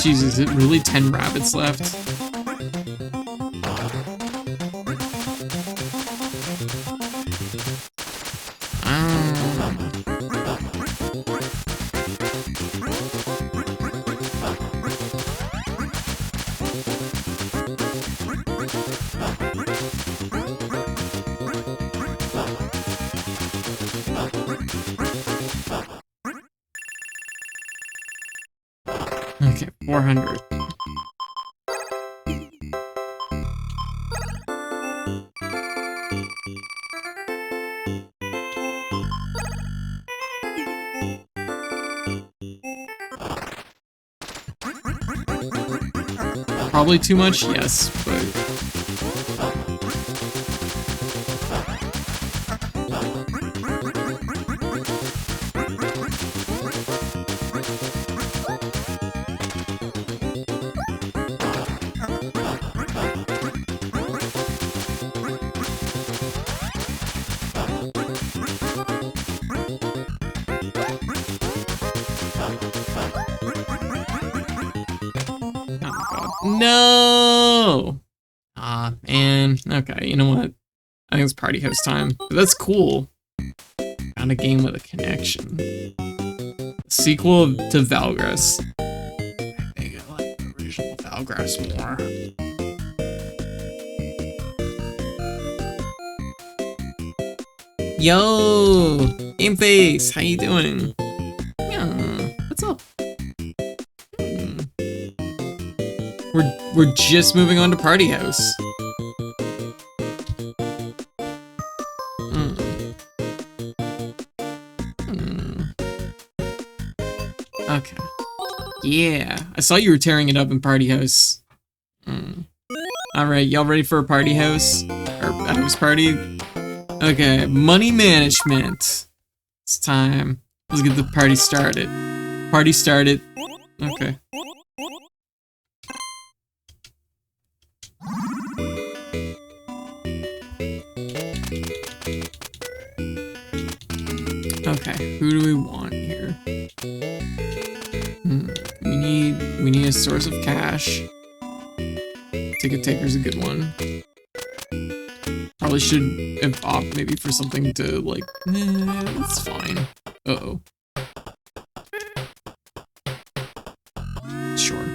Jeez, is it really 10 rabbits left? Okay, 400. Probably too much, yes, but... No! Ah, man. Okay, you know what? I think it's Party House time. But that's cool. Found a game with a connection. Sequel to Velgress. I think I like the original Velgress more. Yo! Game Face! How you doing? Yeah, what's up? We're just moving on to Party House. Okay. Yeah, I saw you were tearing it up in Party House. Alright, y'all ready for a party house? Or a house party? Okay, money management. It's time. Let's get the party started. Party started. Okay. Okay, who do we want here? We need a source of cash. Ticket taker's a good one. Probably should have opted maybe for something to like. That's fine. Uh-oh. Sure.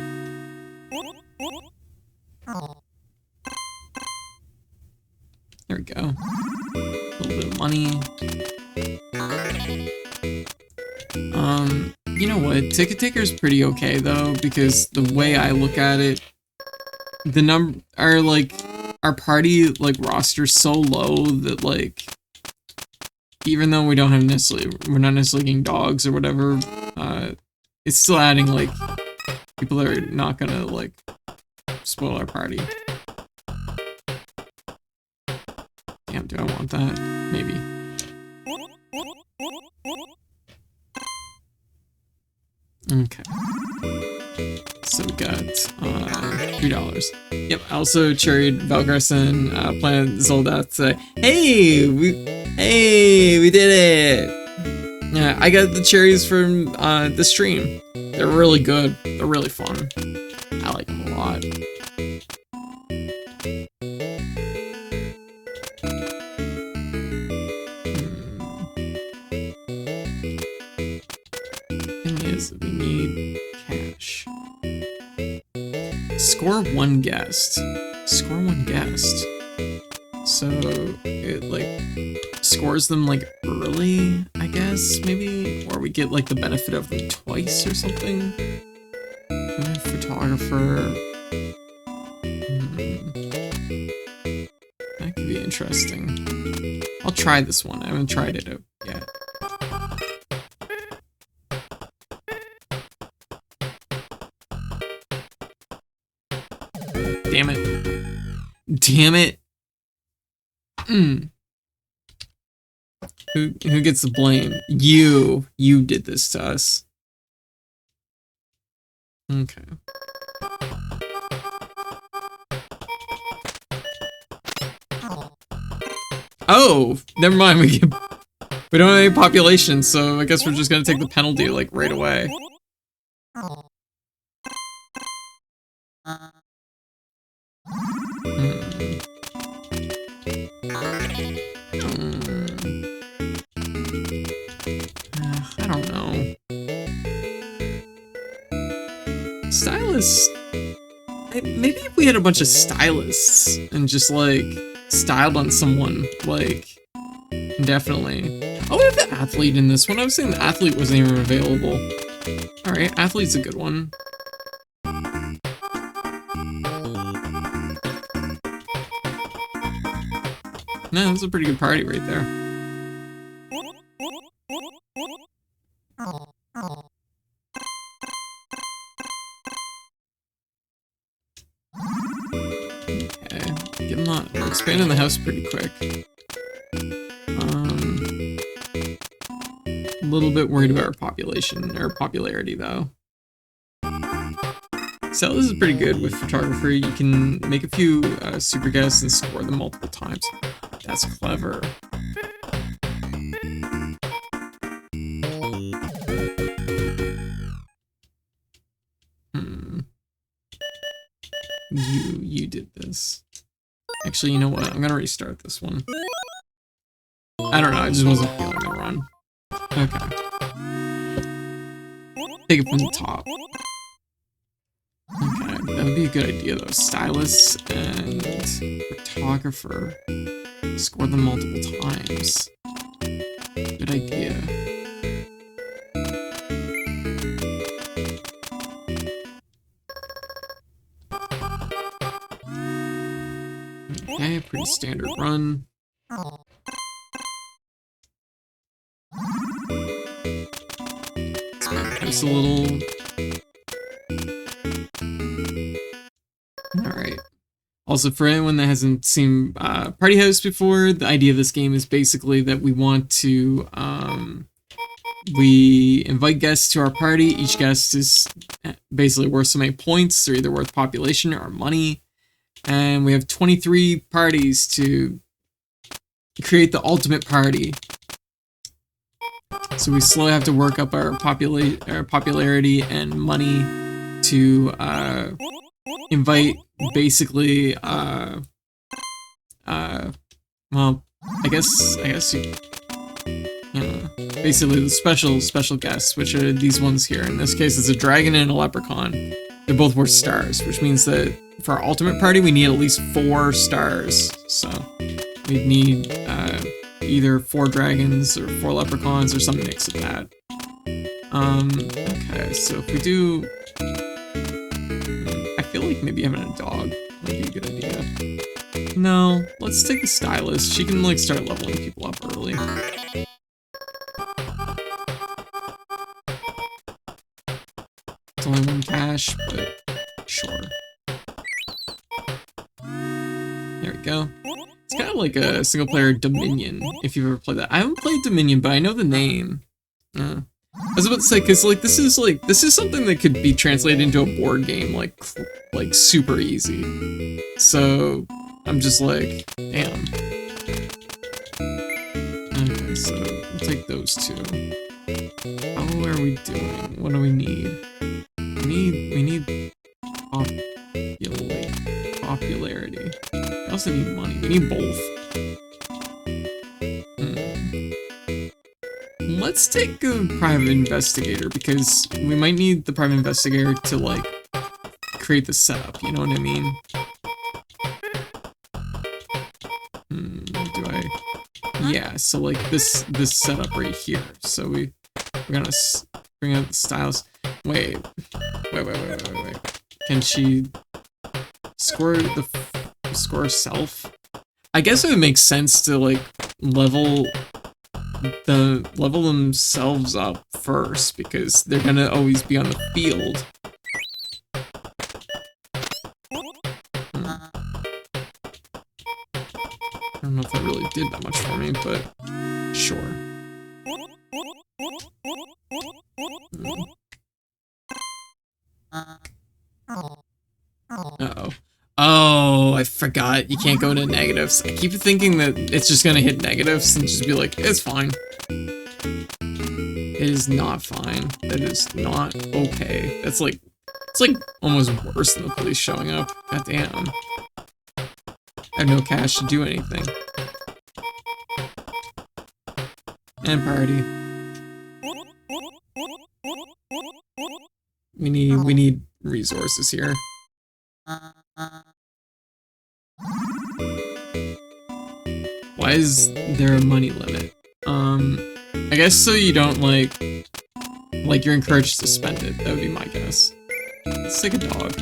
There we go. A little bit of money. You know what? Ticket Taker's pretty okay though, because the way I look at it, our party like roster's so low that like even though we're not necessarily getting dogs or whatever, it's still adding like people that are not gonna like spoil our party. Damn, do I want that? Maybe. Okay. So we got $3. Yep. I also cherried Velgress and Planet Zelda to say, hey, we did it. Yeah, I got the cherries from the stream. They're really good. They're really fun. I like them a lot. Thing is, we need cash. Score one guest. Score one guest. So it like scores them like early, I guess, maybe? Or we get like the benefit of them twice or something? Photographer. That could be interesting. I'll try this one. I haven't tried it out yet. Damn it. Damn it. Who gets the blame? You did this to us. Okay. Oh, never mind. We don't have any population, so I guess we're just gonna take the penalty like right away. I don't know. Stylists. Maybe if we had a bunch of stylists and just like styled on someone, like definitely. Oh, we have the athlete in this one. I was saying the athlete wasn't even available. All right, athlete's a good one. No, that's a pretty good party right there. Okay, we're expanding the house pretty quick. A little bit worried about our population, or popularity though. So this is pretty good with photographer. You can make a few super guests and score them multiple times. That's clever. You did this. Actually, you know what? I'm gonna restart this one. I don't know, I just wasn't feeling the run. Okay. Take it from the top. Okay, that would be a good idea though. Stylist and photographer. Score them multiple times. Good idea. Okay, pretty standard run. Just a little. Alright. Also, for anyone that hasn't seen Party House before, the idea of this game is basically that we want to, we invite guests to our party. Each guest is basically worth so many points. They're either worth population or money. And we have 23 parties to create the ultimate party. So we slowly have to work up our popularity and money to invite basically well, I guess basically the special guests, which are these ones here. In this case, it's a dragon and a leprechaun. They're both worth stars, which means that for our ultimate party, we need at least 4 stars. So we need either 4 dragons or 4 leprechauns or some mix of that. Okay, so if we do... I feel like maybe having a dog might be a good idea. No, let's take the stylist. She can, like, start leveling people up early. It's only 1 cash, but sure. There we go. It's kind of like a single-player Dominion, if you've ever played that. I haven't played Dominion, but I know the name. I was about to say, because, like, this is something that could be translated into a board game, like super easy. So, I'm just like, damn. Okay, so, we'll take those 2. How are we doing? What do we need? We need popularity. We also need money. We need both. Let's take a private investigator, because we might need the private investigator to, like, create the setup, you know what I mean? Yeah, so, like, this setup right here. So we're gonna bring out the styles. Wait. Can she score herself? I guess it would make sense to, like, level themselves up first, because they're gonna always be on the field. I don't know if that really did that much for me, but sure. Uh-oh. Oh, I forgot. You can't go into negatives. I keep thinking that it's just gonna hit negatives and just be like, it's fine. It is not fine. That is not okay. That's like, it's like almost worse than the police showing up. God damn. I have no cash to do anything. And party. We need resources here. Why is there a money limit? I guess so you don't like you're encouraged to spend it. That would be my guess. Let's take a dog.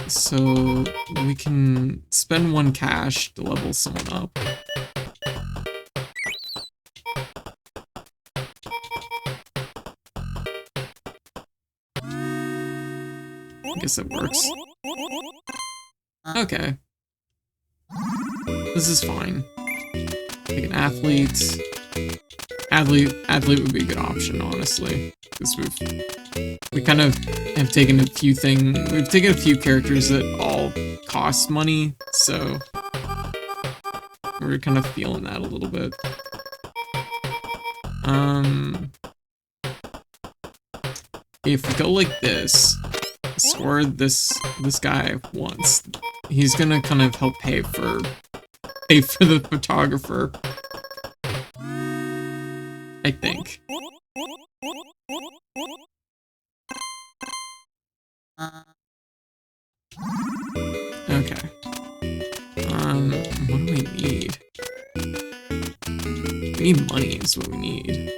So we can spend 1 cash to level someone up. I guess that works. Okay. This is fine. Like an athlete. Athlete would be a good option, honestly. Because we kind of have taken a few we've taken a few characters that all cost money, so we're kind of feeling that a little bit. If we go like this, score this guy once, he's gonna kind of help pay for the photographer, I think. Okay. What do we need? We need money is what we need.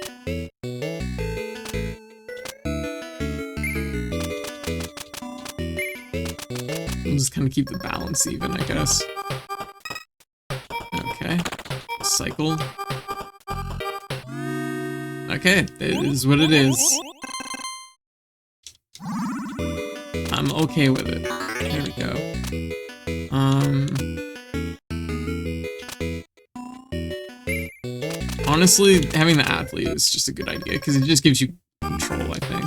We'll just kind of keep the balance even, I guess. Okay. Cycle. Okay, it is what it is. I'm okay with it. There we go. Honestly, having the athlete is just a good idea, because it just gives you control, I think.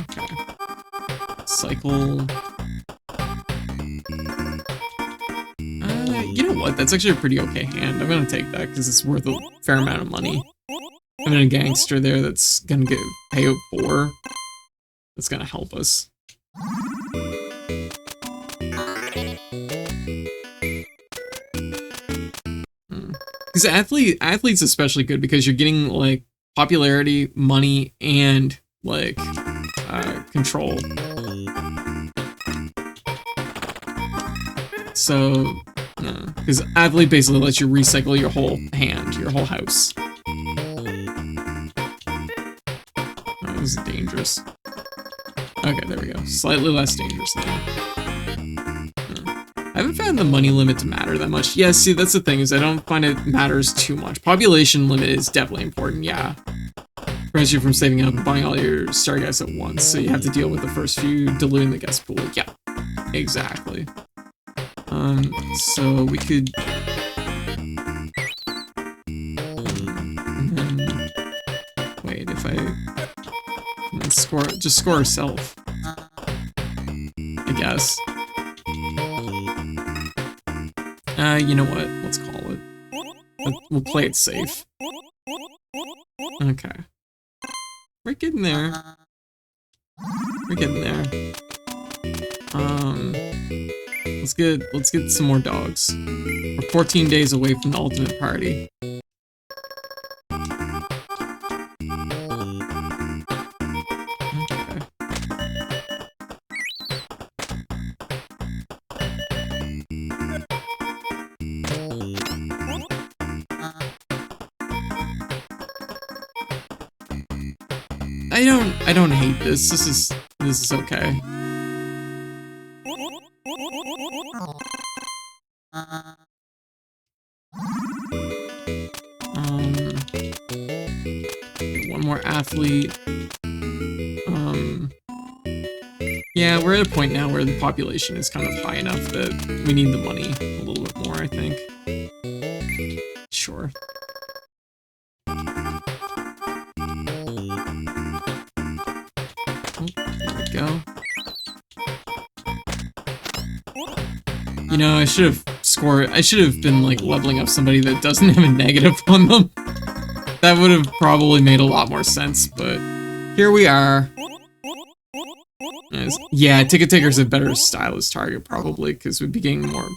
Okay. Cycle. You know what? That's actually a pretty okay hand. I'm gonna take that, because it's worth a fair amount of money. Having a gangster there that's gonna pay out 4. That's gonna help us. Because athlete's especially good, because you're getting, like, popularity, money, and, like, control. So, because athlete basically lets you recycle your whole hand, your whole house. That was dangerous. Okay, there we go. Slightly less dangerous now. I haven't found the money limit to matter that much. Yeah, see, that's the thing, is I don't find it matters too much. Population limit is definitely important, yeah. Prevents you from saving up and buying all your star guests at once, so you have to deal with the first few, diluting the guest pool. Yeah, exactly. So we could... And then... Wait, if I... Score, just score herself. I guess. You know what? Let's call it. We'll play it safe. Okay. We're getting there. We're getting there. Let's get some more dogs. We're 14 days away from the ultimate party. I don't hate this. This is okay. One more athlete. Yeah, we're at a point now where the population is kind of high enough that we need the money a little bit more, I think. Sure. Go. You know, I should have been like leveling up somebody that doesn't have a negative on them. That would have probably made a lot more sense, but here we are. Yeah, Ticket Taker's a better stylist target probably, because we'd be getting more.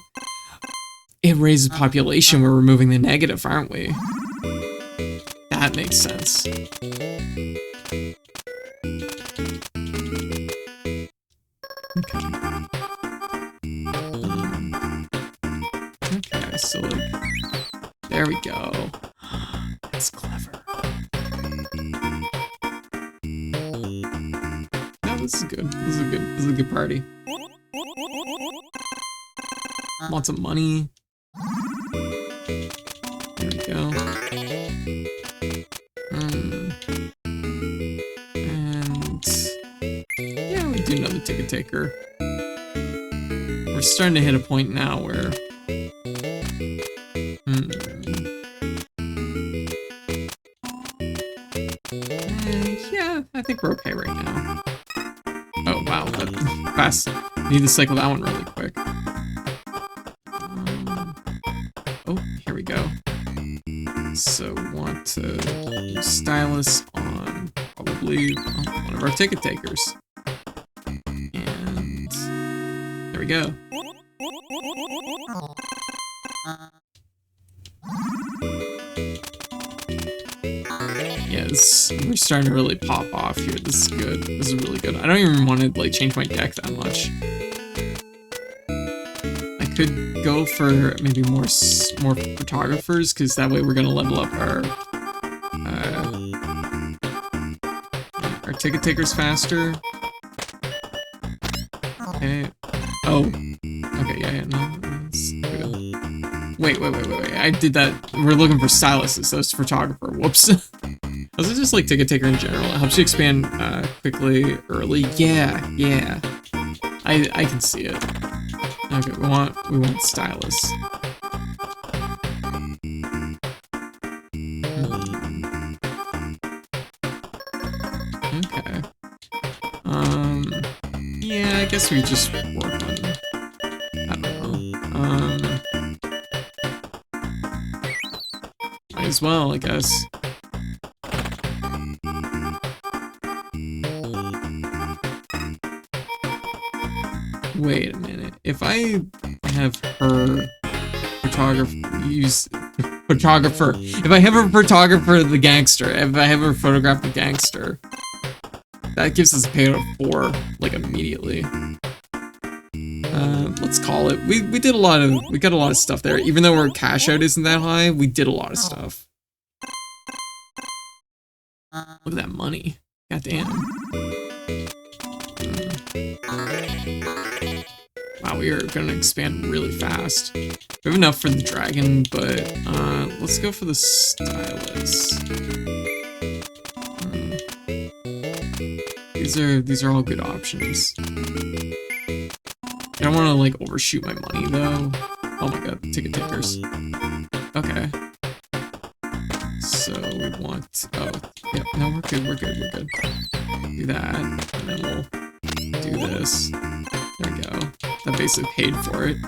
It raises population, we're removing the negative, aren't we? That makes sense. Okay. Okay, so like, there we go. That's clever. No, this is good. This is a good party. Lots of money. There we go. And yeah, we do know the Ticket Taker. We're starting to hit a point now where yeah, I think we're okay right now. Oh wow, that fast. Need to cycle that one really quick. Oh, here we go. So want to use stylus on probably one of our Ticket Takers. And there we go. Yes, we're starting to really pop off here. This is good. This is really good. I don't even want to like change my deck that much. I could go for maybe more photographers, because that way we're gonna level up our Ticket Takers faster. Okay. Oh. Okay. Yeah. No. That's good. Wait. I did that. We're looking for styluses. That's photographer. Whoops. Was it just like Ticket Taker in general? It helps you expand quickly early. Yeah. I can see it. Okay, we want stylus. Okay. Yeah, I guess we just work on. I don't know. Might as well, I guess. Wait a minute. If I have her photographer, if I have her photographer the gangster, if I have her photograph the gangster, that gives us a payout of 4, like immediately. Let's call it. We got a lot of stuff there. Even though our cash out isn't that high, we did a lot of stuff. Look at that money. Goddamn. Wow, we are gonna expand really fast. We have enough for the dragon, but let's go for the stylus. These are all good options. I don't want to like overshoot my money though. Oh my god, ticket takers. Okay. So we want. Oh, yeah. No, we're good. Do that, and then we'll do this. There we go. That basically paid for it.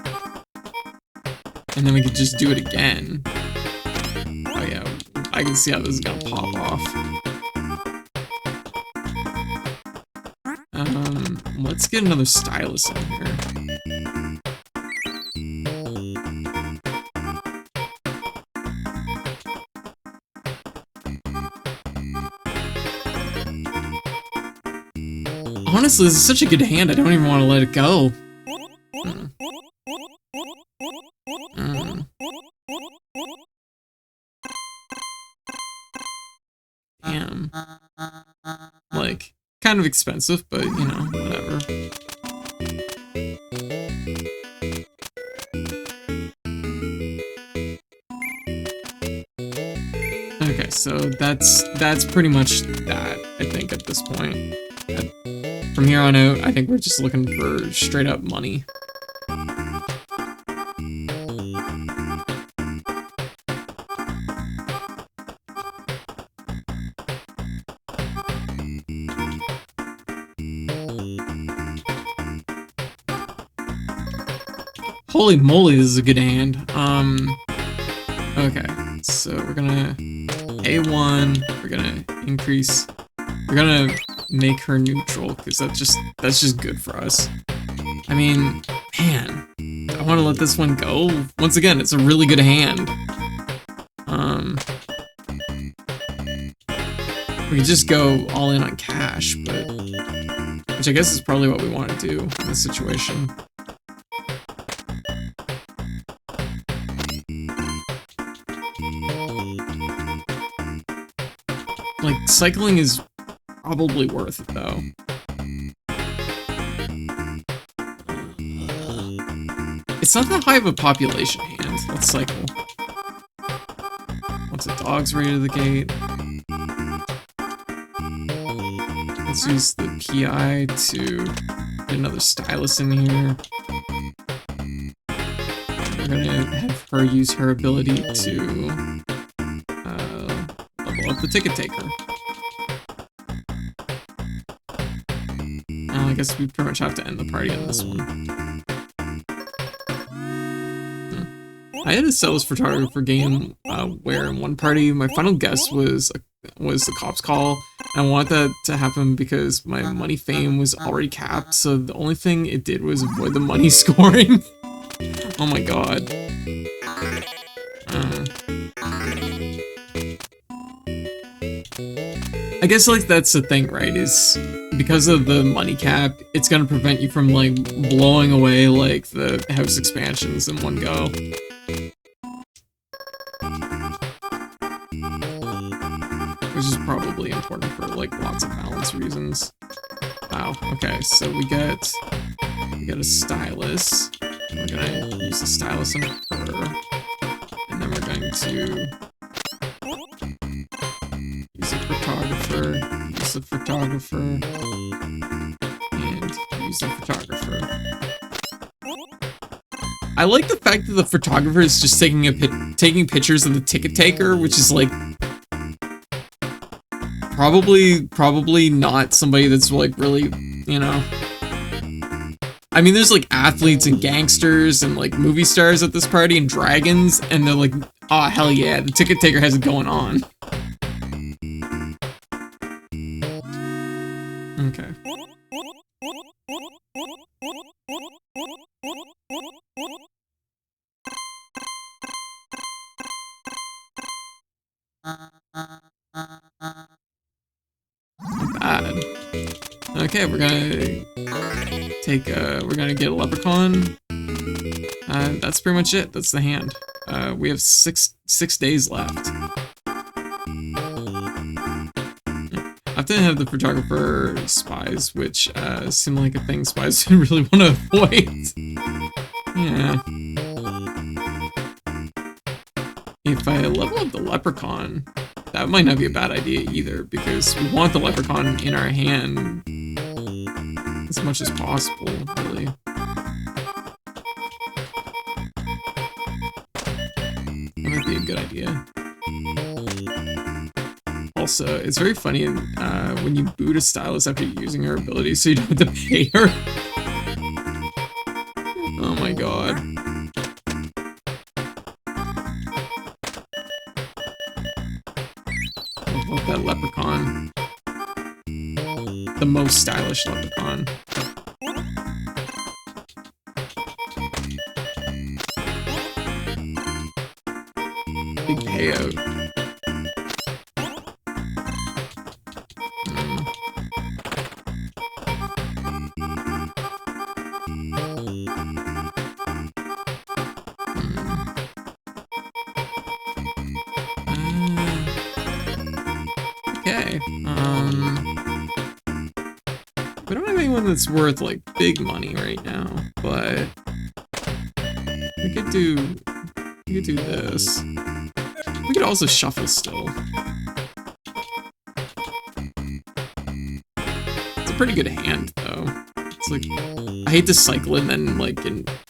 And then we could just do it again. Oh yeah, I can see how this is gonna pop off. Let's get another stylus in here. Honestly, this is such a good hand, I don't even want to let it go. Damn. Like, kind of expensive, but, you know, whatever. Okay, so that's pretty much that, I think, at this point. From here on out, I think we're just looking for straight up money. Holy moly, this is a good hand. Okay, so we're gonna A1, we're gonna increase, we're gonna make her neutral, because that's just good for us. I mean, man, I want to let this one go. Once again, it's a really good hand. We could just go all in on cash, but which I guess is probably what we want to do in this situation. Like, cycling is probably worth it, though. It's not that high of a population hand. Let's cycle. Once the dog's ready to the gate. Let's use the PI to get another stylus in here. We're gonna have her use her ability to level up the ticket taker. I guess we pretty much have to end the party on this one. I had a Cellus photographer game where in one party my final guess was the cops call. And I wanted that to happen because my money fame was already capped, so the only thing it did was avoid the money scoring. Oh my god. I guess, like, that's the thing, right, is because of the money cap, it's gonna prevent you from, like, blowing away, like, the house expansions in one go. Which is probably important for, like, lots of balance reasons. Wow, okay, so we get a stylus. We're gonna use the stylus on her. And then we're going to use the photographer, and use the photographer. I like the fact that the photographer is just taking pictures of the ticket taker, which is like probably not somebody that's like really, you know. I mean, there's like athletes and gangsters and like movie stars at this party and dragons, and they're like, oh hell yeah, the ticket taker has it going on. Okay. Not bad. Okay, we're gonna we're gonna get a leprechaun. That's pretty much it. That's the hand. We have six days left. I have to have the photographer spies, which seem like a thing spies really want to avoid. Yeah. If I level up the leprechaun, that might not be a bad idea either, because we want the leprechaun in our hand as much as possible, really. That might be a good idea. Also, it's very funny when you boot a stylist after using her ability, so you don't have to pay her. Oh my god. I love that leprechaun. The most stylish leprechaun. Big payout. Okay. We don't have anyone that's worth like big money right now, but we could do this. We could also shuffle still. It's a pretty good hand though. It's like I hate to cycle and then like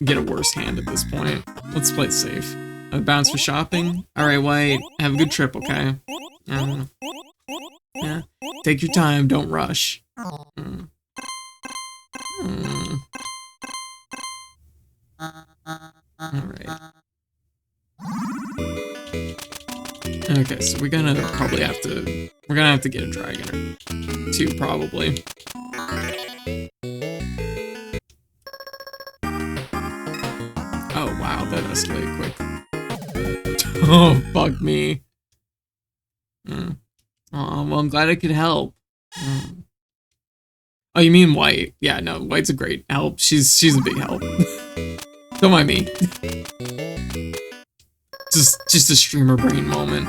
get a worse hand at this point. Let's play it safe. A bounce for shopping. All right, White. Have a good trip, okay? Yeah. Take your time. Don't rush. Alright. Okay, so we're gonna have to get a dragon or two, probably. Oh wow, that escalated quick. Oh, fuck me. Oh, well, I'm glad I could help. Oh, you mean White? Yeah, no, White's a great help. She's a big help. Don't mind me. Just a streamer brain moment.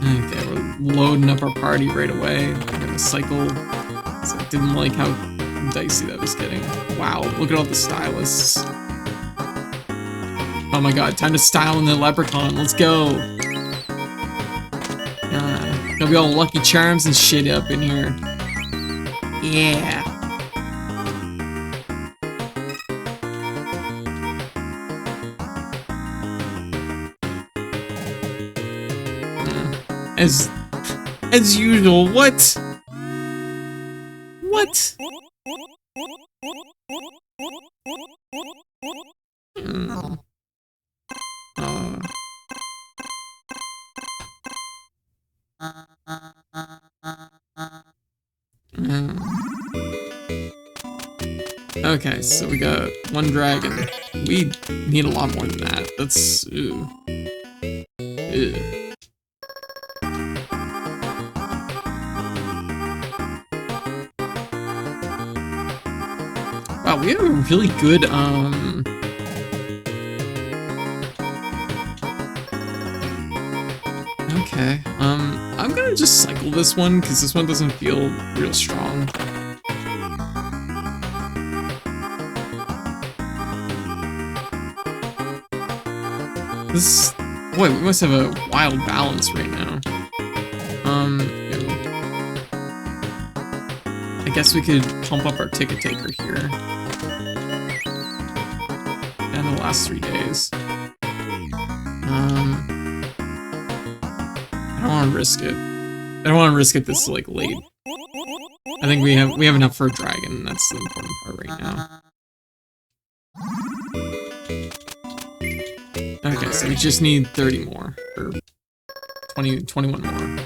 Okay, we're loading up our party right away. We're gonna cycle. So I didn't like how dicey that was getting. Wow, look at all the stylists. Oh my god, time to style in the leprechaun. Let's go. Gonna be all Lucky Charms and shit up in here. Yeah. As usual, what? What? Okay, so we got one dragon. We need a lot more than that. That's... Ew. Wow, we have a really good, Okay, I'm gonna just cycle this one, because this one doesn't feel real strong. This... Boy, we must have a wild balance right now. I guess we could pump up our ticket taker here. And the last 3 days. I don't want to risk it. I don't want to risk it this like late. I think we have enough for a dragon. That's the important part right now. Okay, so we just need 30 more, or 21 more.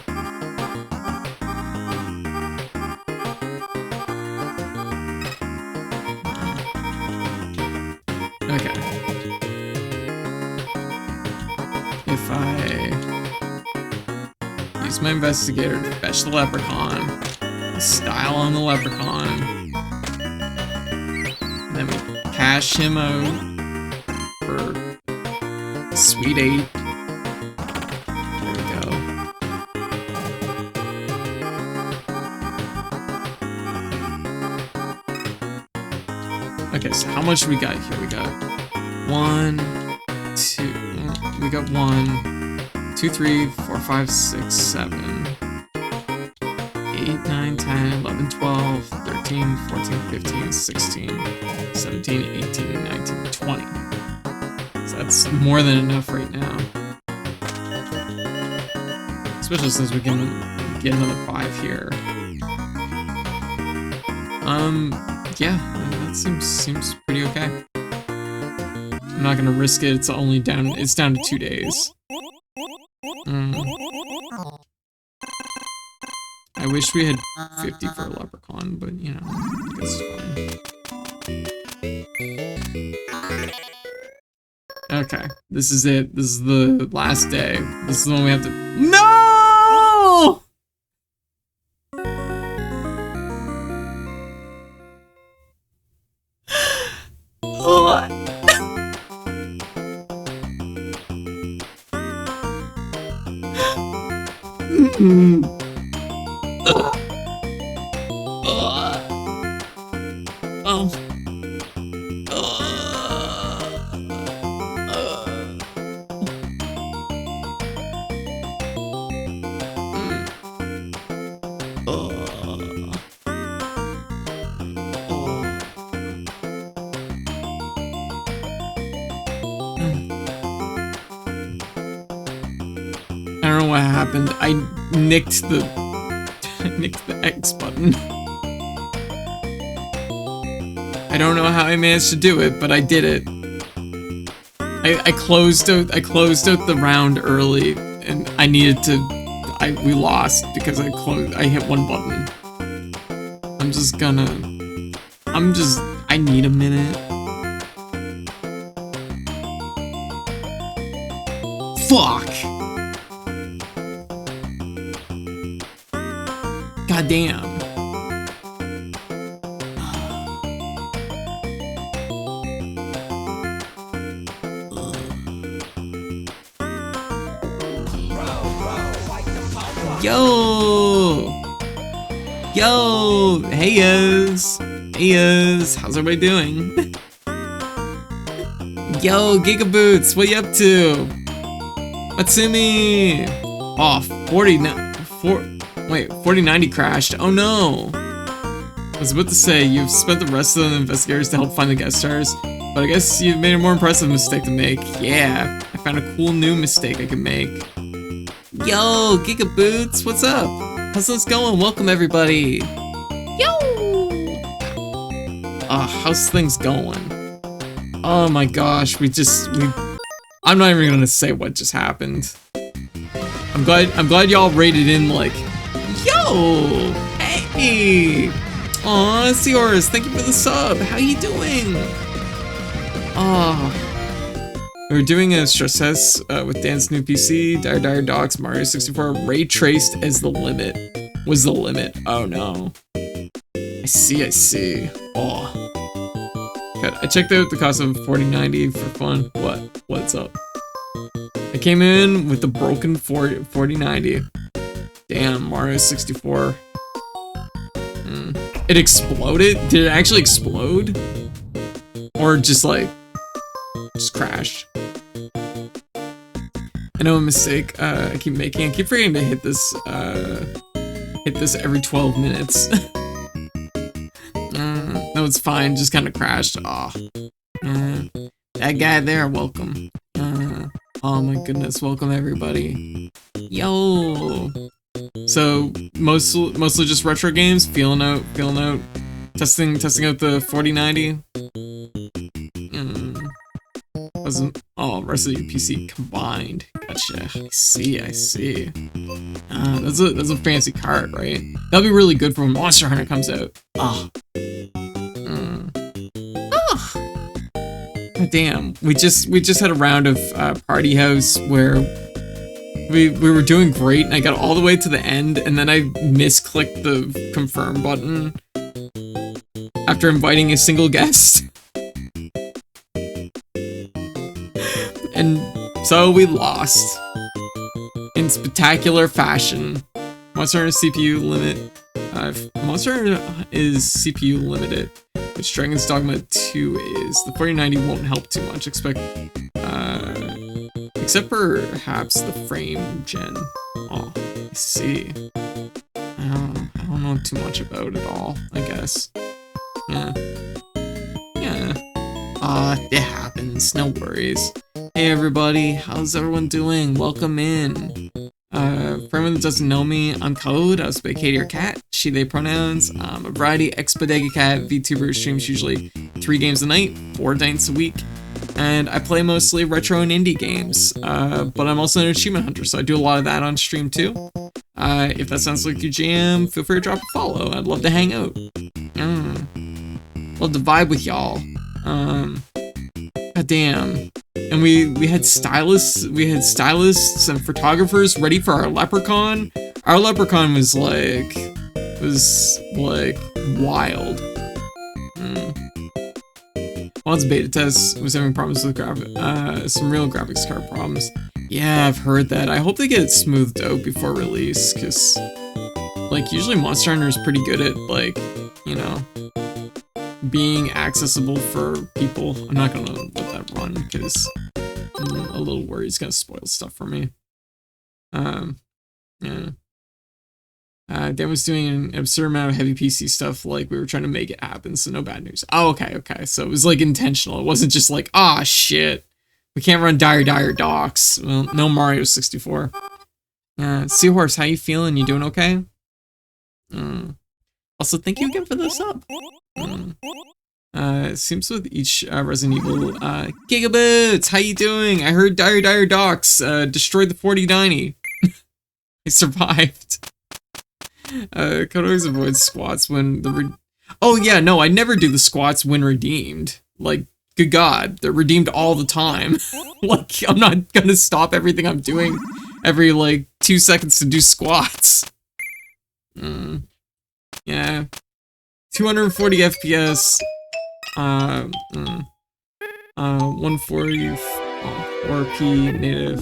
Okay. If I use my investigator to fetch the leprechaun, style on the leprechaun, cash him out for Sweet 8. There we go. Okay, so how much we got here? We got 1, 2, we got 1, 2, 3, 4, 5, 6, 7, 8, 9, 10, 11, 12, 13, 14, 15, 16, 17, 18, 19, 20. So that's more than enough right now. Especially since we can get another 5 here. Yeah, that seems pretty okay. I'm not gonna risk it. It's down to 2 days. I wish we had 50 for a leprechaun, but you know, it's fine. Okay, this is it. This is the last day. This is the one we have to. No! I don't know what happened. I nicked the X button. I don't know how I managed to do it, but I did it. I closed out the round early, and I needed to. We lost because I hit one button. I need a minute. Fuck! God damn. Yo, how's everybody doing? Yo, Gigaboots, what you up to? Matsumi! Oh, 4090 crashed. Oh no! I was about to say, you've spent the rest of the investigators to help find the guest stars, but I guess you've made a more impressive mistake to make. Yeah, I found a cool new mistake I can make. Yo, Gigaboots, what's up? How's this going? Welcome, everybody. Yo! How's things going? Oh my gosh, I'm not even gonna say what just happened. I'm glad y'all rated in like, yo, hey, aw, Seors, thank you for the sub. How you doing? We were doing a stress test with Dan's new PC, Dire Docs, Mario 64, ray traced as the limit. Was the limit? Oh no. I see. Oh. God, I checked out the cost of 4090 for fun. What's up? I came in with the broken 4090. Damn, Mario 64. It exploded? Did it actually explode? Or just crashed? I know a mistake I keep making. I keep forgetting to hit this every 12 minutes. No, it's fine. Just kind of crashed. That guy there, welcome. Oh my goodness, welcome everybody. Yo. So mostly just retro games. Feeling out. Testing out the 4090. Rest of your PC combined. Gotcha. I see. That's a fancy card, right? That'll be really good for when Monster Hunter comes out. Damn, we just had a round of Party House where we were doing great, and I got all the way to the end, and then I misclicked the confirm button after inviting a single guest. So we lost. In spectacular fashion. Monster Hunter CPU limit. Monster Hunter is CPU limited, which Dragon's Dogma 2 is. The 4090 won't help too much, except perhaps the frame gen. Oh, I see. I don't know too much about it all, I guess. Yeah. It happens, no worries. Hey everybody, how's everyone doing? Welcome in. For anyone that doesn't know me, I'm Code. I was by Katie or Cat, she, they pronouns. I'm a variety ex-bodega cat VTuber, streams usually 3 games a night, 4 nights a week. And I play mostly retro and indie games, but I'm also an achievement hunter, so I do a lot of that on stream too. If that sounds like your jam, feel free to drop a follow. I'd love to hang out. Love to vibe with y'all. God damn. And we had stylists and photographers ready for our leprechaun. Our leprechaun was like wild. While it's beta test, was having problems with some real graphics card problems. Yeah, I've heard that. I hope they get it smoothed out before release, because like usually Monster Hunter is pretty good at like, you know, being accessible for people. I'm not gonna let that run because I'm a little worried it's gonna spoil stuff for me. Yeah. Dan was doing an absurd amount of heavy PC stuff, like we were trying to make it happen, so no bad news. Oh, okay. So it was like intentional. It wasn't just like, ah, shit, we can't run Dire Docs. Well, no Mario 64. Seahorse, how you feeling? You doing okay? Also, thank you again for the sub. It seems with each Resident Evil, Gigaboots, how you doing? I heard Dire Docs destroyed the 4090. I survived. Could always avoid squats when oh yeah, no, I never do the squats when redeemed. Like, good God, they're redeemed all the time. Like, I'm not gonna stop everything I'm doing every like 2 seconds to do squats. Yeah. 240 FPS. 140 4P native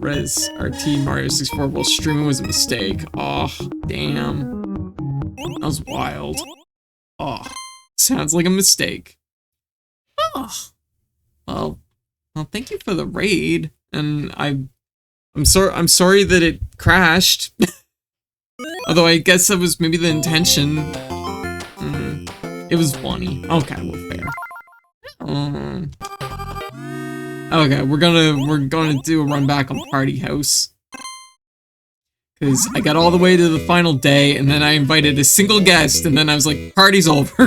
res RT Mario 64 while streaming was a mistake. Oh, damn. That was wild. Oh, sounds like a mistake. Oh. Well, thank you for the raid. And I'm sorry that it crashed. Although I guess that was maybe the intention. It was funny. Okay, well, fair. Okay, we're gonna do a run back on Party House. Cause I got all the way to the final day, and then I invited a single guest, and then I was like, party's over.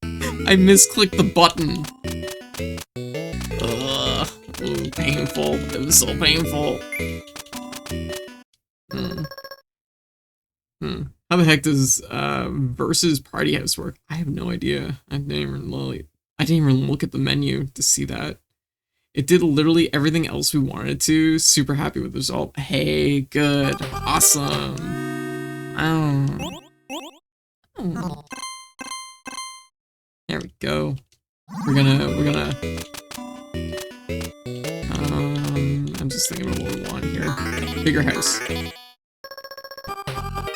I misclicked the button. Ugh, ooh, painful. It was so painful. How the heck does versus Party House work? I have no idea. I didn't even look at the menu to see that. It did literally everything else we wanted to. Super happy with the result. Hey, good. Awesome. There we go. We're gonna I'm just thinking of what we want here. Bigger house.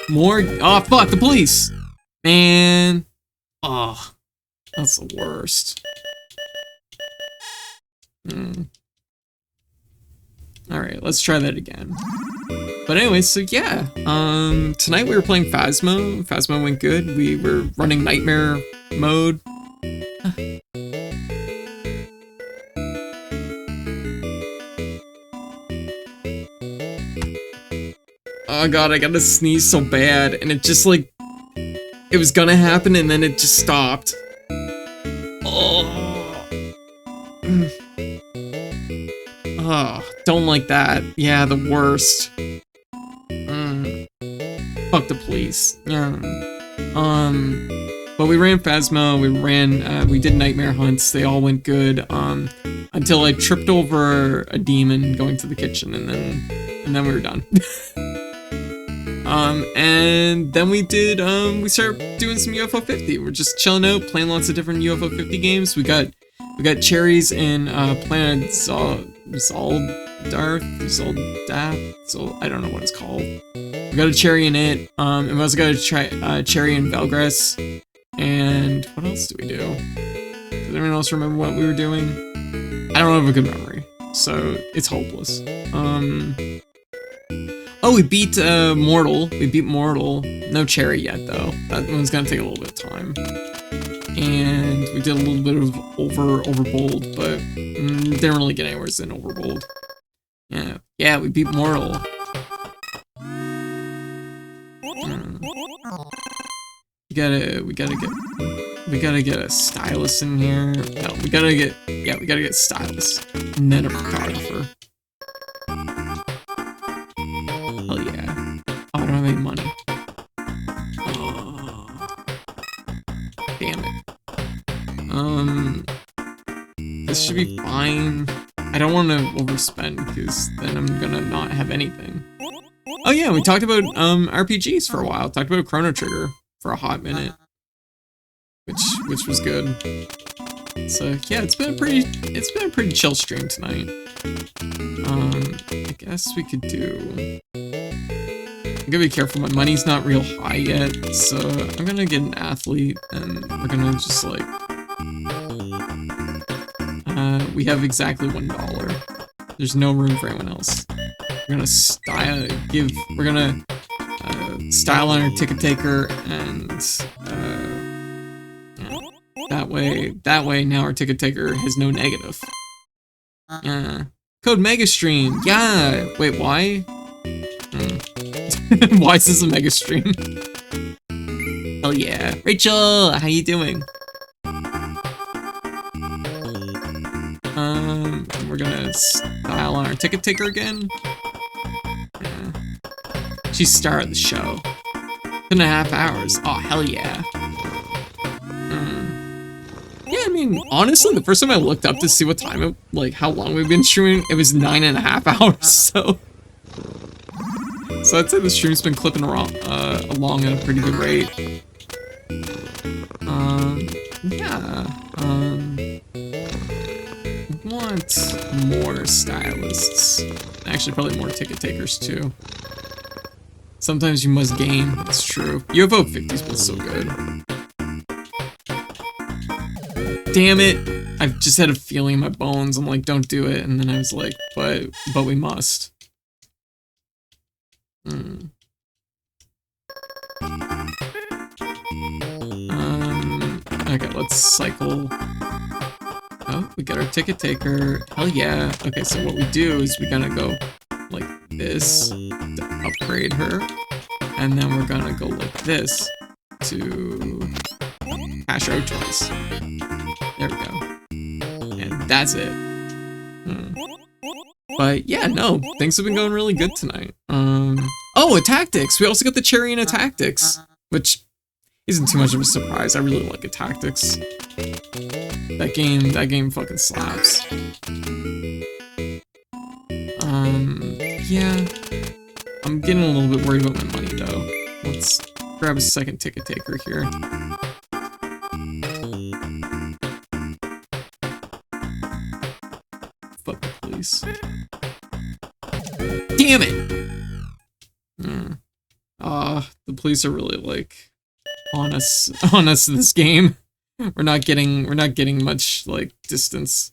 More. Oh, fuck, the police! Man. Oh, that's the worst. Alright, let's try that again. But anyway, so yeah. Tonight we were playing Phasmo. Phasmo went good. We were running Nightmare mode. Oh god, I gotta sneeze so bad, and it just like, it was gonna happen and then it just stopped. Oh, don't like that. Yeah, the worst. Fuck the police. But we ran Phasmo, we did Nightmare hunts, they all went good, until I tripped over a demon going to the kitchen, and then we were done. And then we started doing some UFO 50. We're just chilling out, playing lots of different UFO 50 games. We got cherries in Planet Zoldath, so I don't know what it's called. We got a cherry in it, and we also got a cherry in Velgress, and what else do we do? Does anyone else remember what we were doing? I don't have a good memory, so it's hopeless. Oh, we beat Mortol. We beat Mortol. No cherry yet, though. That one's gonna take a little bit of time. And we did a little bit of overbold, but didn't really get anywhere in overbold. Yeah, we beat Mortol. We gotta get a stylist in here. No, we gotta get a stylist. And then a photographer. Hell yeah. Oh, I don't have any money. Oh. Damn it. This should be fine. I don't want to overspend because then I'm gonna not have anything. Oh yeah, we talked about RPGs for a while. Talked about Chrono Trigger for a hot minute, which was good. So yeah, it's been a pretty chill stream tonight. I guess we could do. I'm gonna be careful. My money's not real high yet, so I'm gonna get an athlete, and we're gonna just like. We have exactly $1. There's no room for anyone else. We're gonna style on our ticket taker, and that way now our ticket taker has no negative. Code Megastream. Yeah. Wait, why? Why is this a Megastream? Hell yeah. Rachel, how you doing? We're gonna style on our ticket taker again. She's star of the show. 2.5 hours. Oh, hell yeah. Yeah, I mean, honestly, the first time I looked up to see what time, how long we've been streaming, it was 9.5 hours, so I'd say the stream's been clipping along at a pretty good rate. Yeah, want more stylists. Actually, probably more ticket takers, too. Sometimes you must game, it's true. UFO 50's been so good. Damn it! I've just had a feeling in my bones. I'm like, don't do it. And then I was like, but we must. Okay, let's cycle. Oh, we got our ticket taker. Hell yeah. Okay, so what we do is we gotta go like this to upgrade her. And then we're gonna go like this to cash out twice. There we go. And that's it. But yeah, no, things have been going really good tonight. Oh, Attactics! We also got the cherry in Attactics, which isn't too much of a surprise. I really like Attactics. That game fucking slaps. Yeah. I'm getting a little bit worried about my money though. Let's grab a second ticket taker here. Fuck the police. Damn it! The police are really like on us this game. We're not getting much like distance.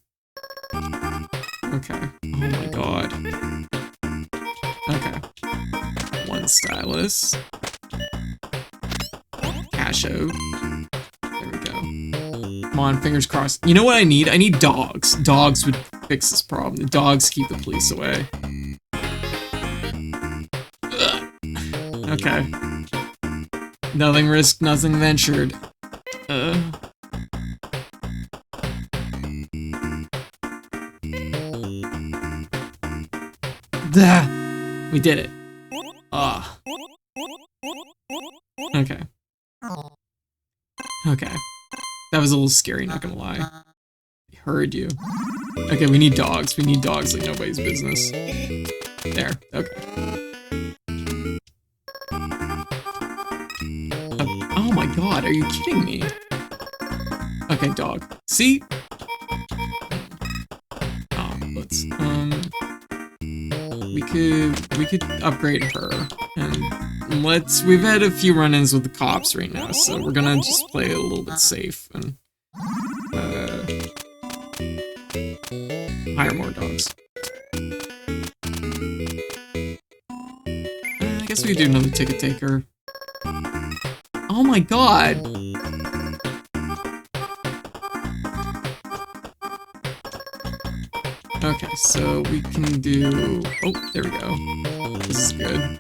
Okay. Oh my god. Okay. One stylist. Cash out. There we go. Come on, fingers crossed. You know what I need? I need dogs. Dogs would fix this problem. The dogs keep the police away. Ugh. Okay. Nothing risked, nothing ventured. We did it. Okay. Okay. That was a little scary, not gonna lie. I heard you. Okay, we need dogs. We need dogs like nobody's business. There. Okay. Oh my god, are you kidding me? Okay, dog. See? Oh, let's, could upgrade her. And we've had a few run-ins with the cops right now, so we're gonna just play a little bit safe and hire more dogs. I guess we could do another ticket taker. Oh my god! Okay, so we can do... Oh, there we go. This is good.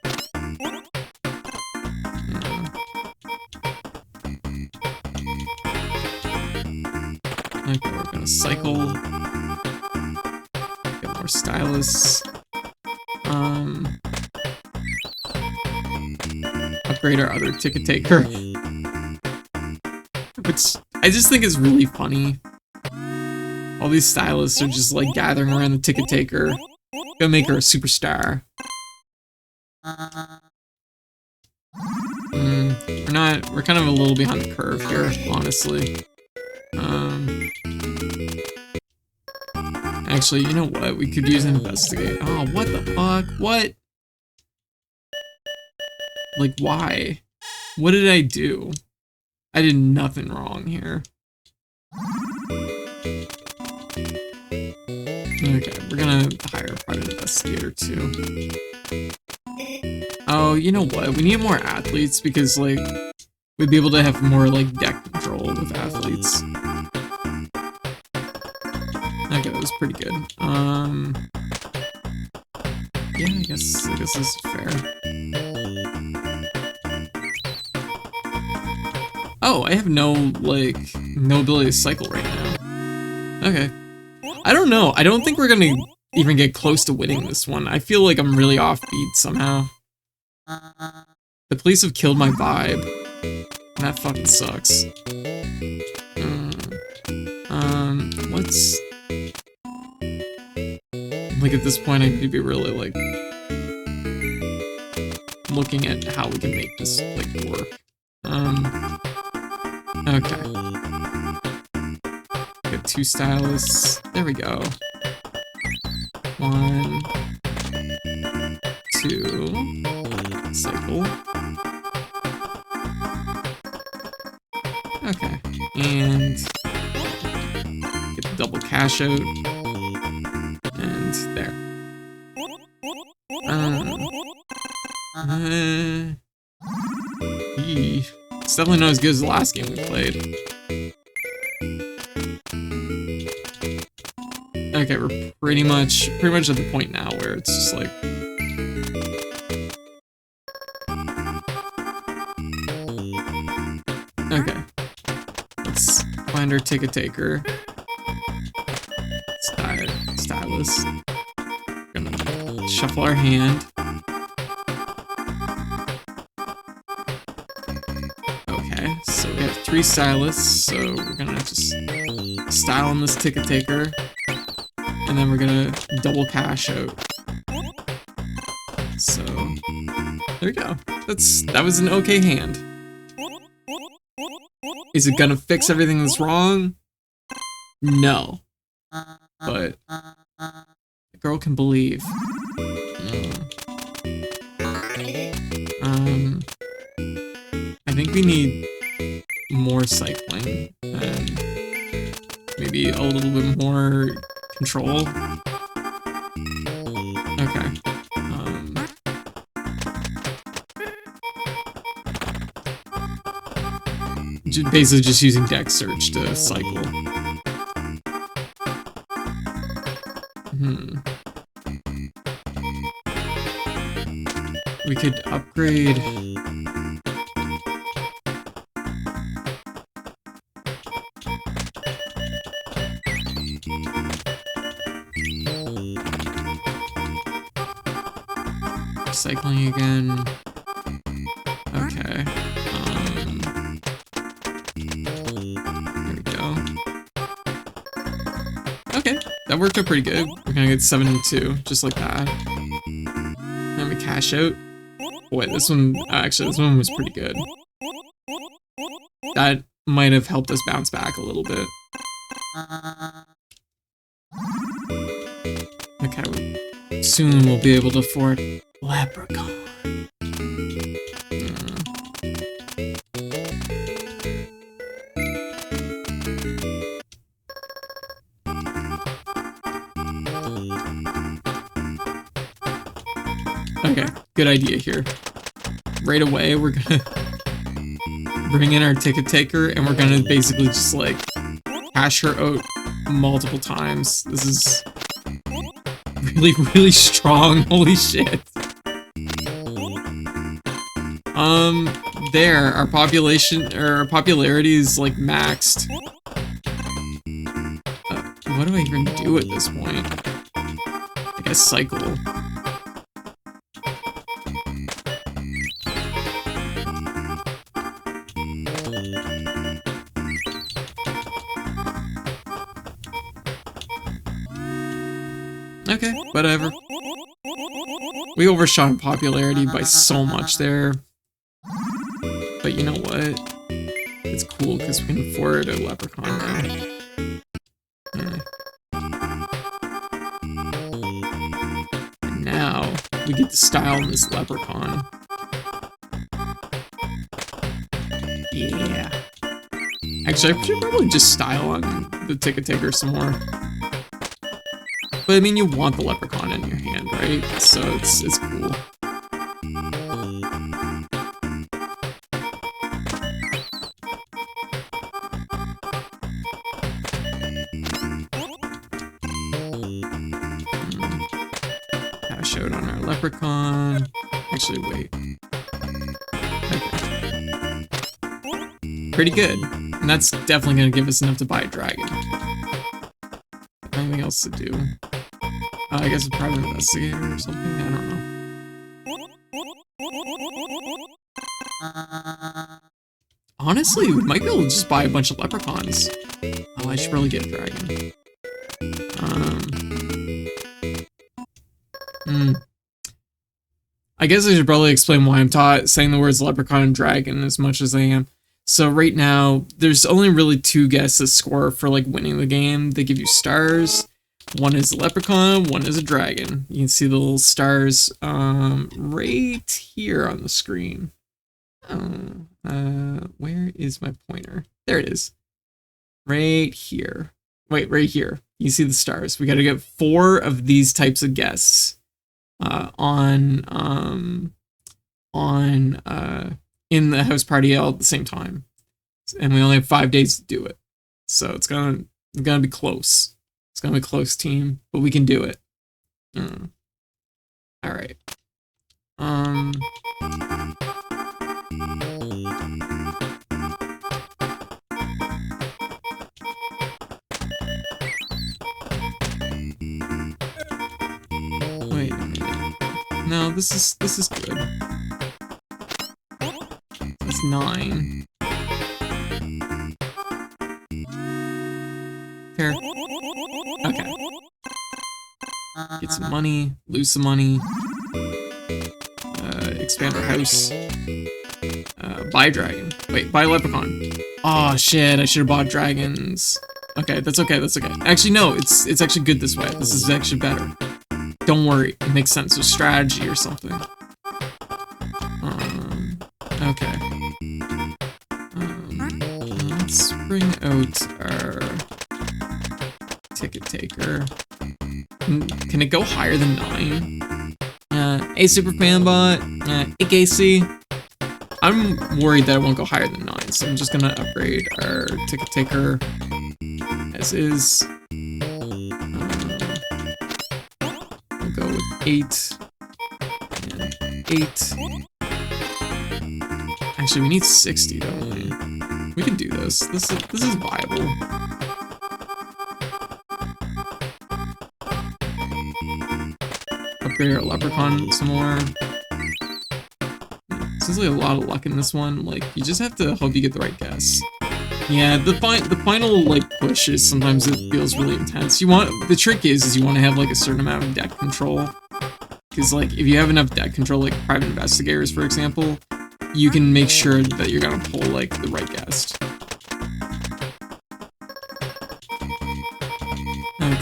Okay, we're gonna cycle. Get more stylists. Upgrade our other ticket taker. Which I just think is really funny. All these stylists are just like gathering around the ticket taker. Gonna make her a superstar. We're kind of a little behind the curve here, honestly. Actually, you know what? We could use investigate. Oh, what the fuck? What? Like, why? What did I do? I did nothing wrong here. Okay, we're gonna hire a private investigator too. Oh, you know what? We need more athletes because, like, we'd be able to have more, like, deck control with athletes. Okay, that was pretty good. Yeah, I guess this is fair. Oh, I have no ability to cycle right now. Okay. I don't know. I don't think we're gonna even get close to winning this one. I feel like I'm really offbeat somehow. The police have killed my vibe. That fucking sucks. Let's... Like, at this point, I need to be really, like, looking at how we can make this, like, work. Okay. Got 2 stylists. There we go. 1, 2. Cycle. Okay. And get the double cash out. And there. It's definitely not as good as the last game we played. Okay, we're pretty much at the point now where it's just like... Okay. Let's find our ticket taker. Stylist. Gonna shuffle our hand. Okay, so we have 3 stylists, so we're gonna just style on this ticket taker. And then we're gonna double cash out. So there we go. That was an okay hand. Is it gonna fix everything that's wrong? No. But the girl can believe. I think we need more cycling and maybe a little bit more control. Okay. Basically just using deck search to cycle. We could upgrade... Cycling again. Okay. There we go. Okay, that worked out pretty good. We're gonna get 7 and 2, just like that. Then we cash out. Boy, this one, actually, this one was pretty good. That might have helped us bounce back a little bit. Okay, Soon we'll be able to afford Leprechaun. Okay, good idea here. Right away, we're gonna bring in our ticket taker, and we're gonna basically just like cash her out multiple times. This is really, really strong. Holy shit. There, our population, or our popularity is like maxed. What do I even do at this point? I guess cycle. Okay, whatever. We overshot in popularity by so much there. But you know what? It's cool because we can afford a leprechaun now. Yeah. And now we get to style this leprechaun. Yeah. Actually, I should probably just style on the ticket taker some more. But I mean, you want the leprechaun in your hand, right? So it's cool. Cash out on our leprechaun. Actually, wait. Okay. Pretty good. And that's definitely gonna give us enough to buy a dragon. Anything else to do? I guess a private investigator or something? I don't know. Honestly, we might be able to just buy a bunch of leprechauns. Oh, I should really get a dragon. I guess I should probably explain why I'm saying the words leprechaun and dragon as much as I am. So right now, there's only really 2 guesses score for like winning the game. They give you stars. One is a leprechaun, one is a dragon. You can see the little stars right here on the screen. Where is my pointer? There it is. Right here. Wait, right here. You see the stars. We gotta get 4 of these types of guests in the house party all at the same time. And we only have 5 days to do it. So it's gonna be close. It's gonna be a close team, but we can do it. Alright. Wait a minute. No, this is good. It's 9. Fair. Okay. Get some money, lose some money. Expand our house. Buy a dragon. Wait, buy a leprechaun. Oh shit, I should have bought dragons. Okay, that's okay, that's okay. Actually, no, it's actually good this way. This is actually better. Don't worry, it makes sense with strategy or something. Okay. Let's bring out our ticket taker. Can it go higher than 9? A super fanbot, AKC. I'm worried that it won't go higher than 9, so I'm just gonna upgrade our ticket taker as is. We'll go with 8 and 8. Actually, we need 60, don't we? We can do this. This is viable. Upgrade our leprechaun some more. Seems like a lot of luck in this one. Like, you just have to hope you get the right guess. Yeah, the final like push is sometimes it feels really intense. The trick is you want to have like a certain amount of deck control. Because like if you have enough deck control, like private investigators for example, you can make sure that you're gonna pull like the right guest. Okay,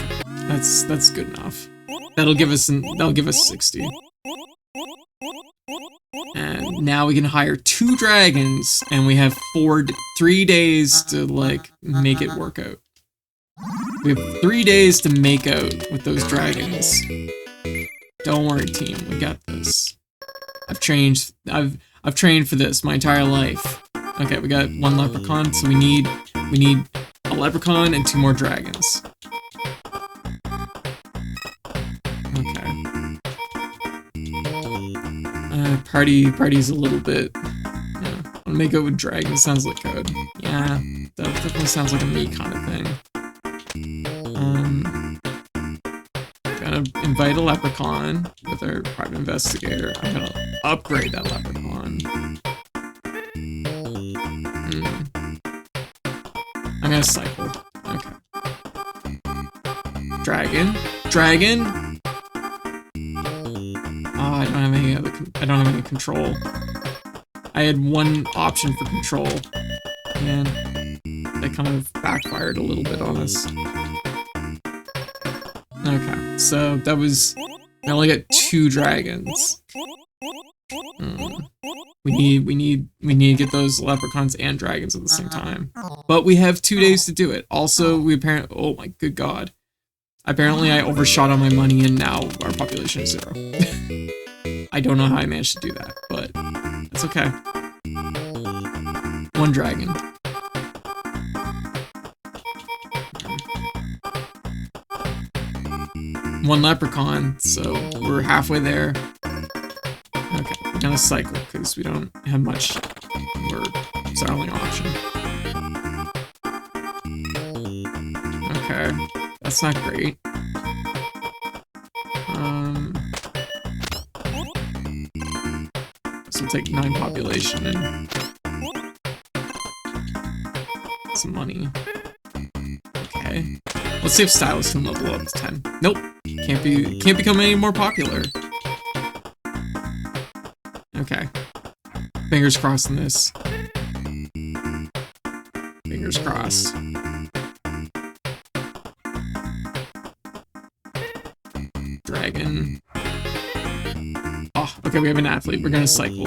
that's good enough. That'll give us 60. And now we can hire 2 dragons, and we have 3 days to like make it work out. We have 3 days to make out with those dragons. Don't worry, team, we got this. I've trained for this my entire life. Okay, we got 1 leprechaun, so we need a leprechaun and 2 more dragons. Okay. Party's a little bit. Yeah, wanna make out with dragons sounds like code. Yeah, that definitely sounds like a me kind of thing. Gonna invite a leprechaun with our private investigator. I'm gonna upgrade that leprechaun. I'm gonna cycle. Okay. Dragon. Oh, I don't have any control. I had 1 option for control, and that kind of backfired a little bit on us. Okay, so that was, I only got 2 dragons. We need to get those leprechauns and dragons at the same time. But we have 2 days to do it. Also, oh my good god. Apparently I overshot on my money and now our population is 0. I don't know how I managed to do that, but it's okay. 1 dragon. One leprechaun, so we're halfway there. Okay, we're gonna cycle because we don't have much. It's our only option. Okay, that's not great. This will take 9 population and some money. Okay, let's see if Stylus can level up to 10. Nope, can't become any more popular. Okay. Fingers crossed on this. Fingers crossed. Dragon. Oh, okay, we have an athlete. We're gonna cycle.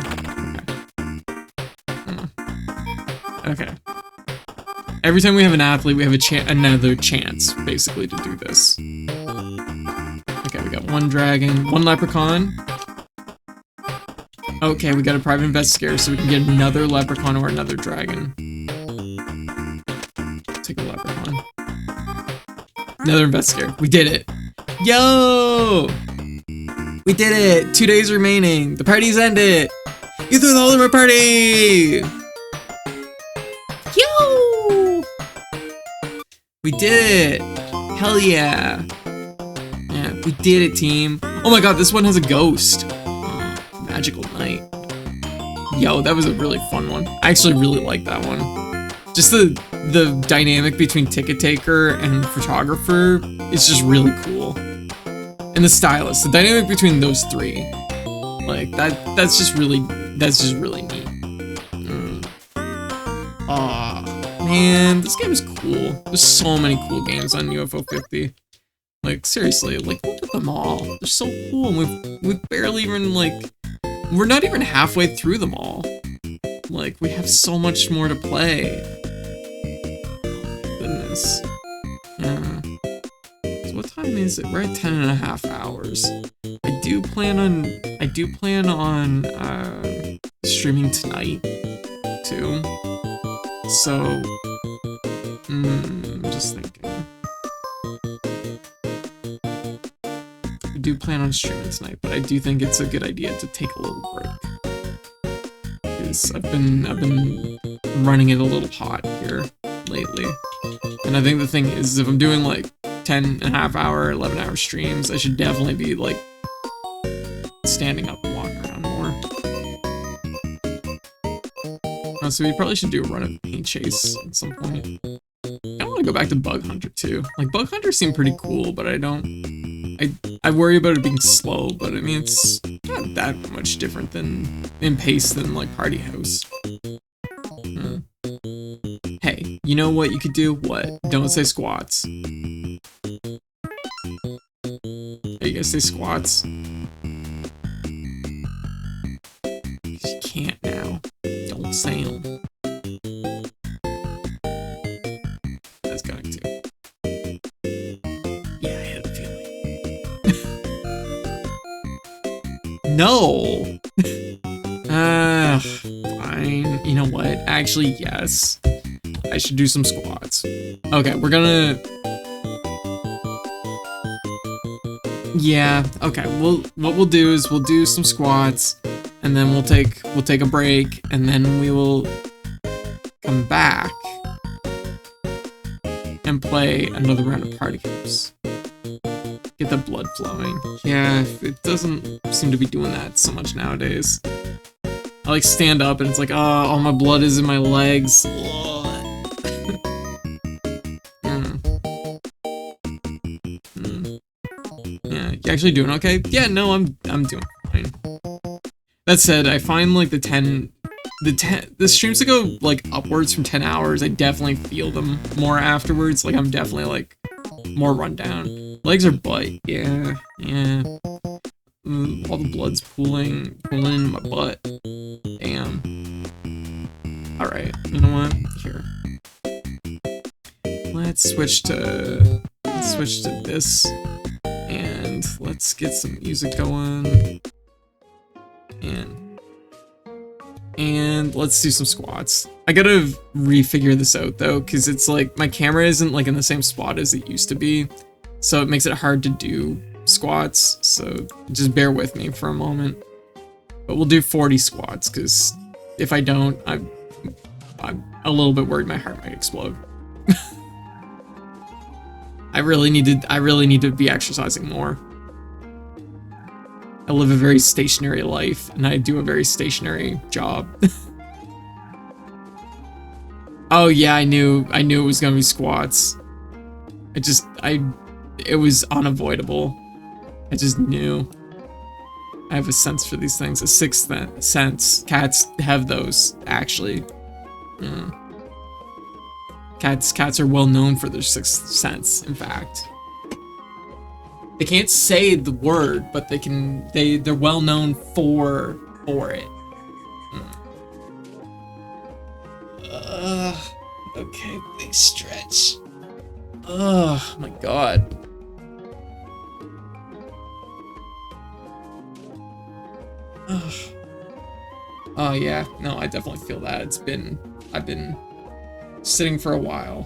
Okay. Every time we have an athlete, we have another chance, basically, to do this. Okay, we got 1 dragon, 1 leprechaun. Okay, we got a private investigator, so we can get another leprechaun or another dragon. Take a leprechaun. Another investigator. We did it. Yo! We did it! 2 days remaining. The party's ended. You threw the hole in my party! Yo! We did it. Hell yeah. Yeah, we did it, team. Oh my god, this one has a ghost. Magical Night. Yo, that was a really fun one. I actually really like that one. Just the dynamic between ticket taker and photographer is just really cool. And the stylist, the dynamic between those 3, like that's just really neat. Aw, man, this game is cool. There's so many cool games on UFO 50. Like seriously, like look at them all. They're so cool. And we've barely even we're not even halfway through them all. Like, we have so much more to play. Goodness. Yeah. So what time is it? We're at 10.5 hours. I do plan on streaming tonight too. So I'm just thinking. I do plan on streaming tonight, but I do think it's a good idea to take a little break. Because I've been running it a little hot here lately. And I think the thing is, if I'm doing like 10.5 hour, 11-hour streams, I should definitely be like standing up and walking around more. So we probably should do a run of Paint Chase at some point. I want to go back to Bug Hunter too. Like, Bug Hunter seemed pretty cool, but I worry about it being slow, but I mean, it's not that much different in pace than like Party House. Hey, you know what you could do? What? Don't say squats. There you gotta say squats. You can't now. Don't say them. That's going to. Yeah, I had a feeling. No! Fine. You know what? Actually, yes. I should do some squats. Okay, we're gonna... Yeah, okay. What we'll do is we'll do some squats, and then we'll take a break, and then we will come back and play another round of party games. Get the blood flowing. Yeah, it doesn't seem to be doing that so much nowadays. I like stand up and it's like, oh, all my blood is in my legs. Yeah, you actually doing okay? Yeah, no, I'm doing fine. That said, I find like the streams that go like upwards from 10 hours, I definitely feel them more afterwards. Like I'm definitely like more run down. Legs or butt? Yeah. All the blood's pooling in my butt. Damn. Alright, you know what? Here. Let's switch to this. And let's get some music going. And let's do some squats. I gotta refigure this out though, because it's like my camera isn't like in the same spot as it used to be. So it makes it hard to do squats. So just bear with me for a moment. But we'll do 40 squats, because if I don't, I'm a little bit worried my heart might explode. I really need to be exercising more. I live a very stationary life, and I do a very stationary job. Oh yeah, I knew it was gonna be squats. It was unavoidable. I just knew. I have a sense for these things, a sixth sense. Cats have those, actually. Yeah. Cats are well known for their sixth sense, in fact. They can't say the word, but they're well known for it. Okay, big stretch. Oh my god. Oh yeah, no, I definitely feel that. I've been sitting for a while.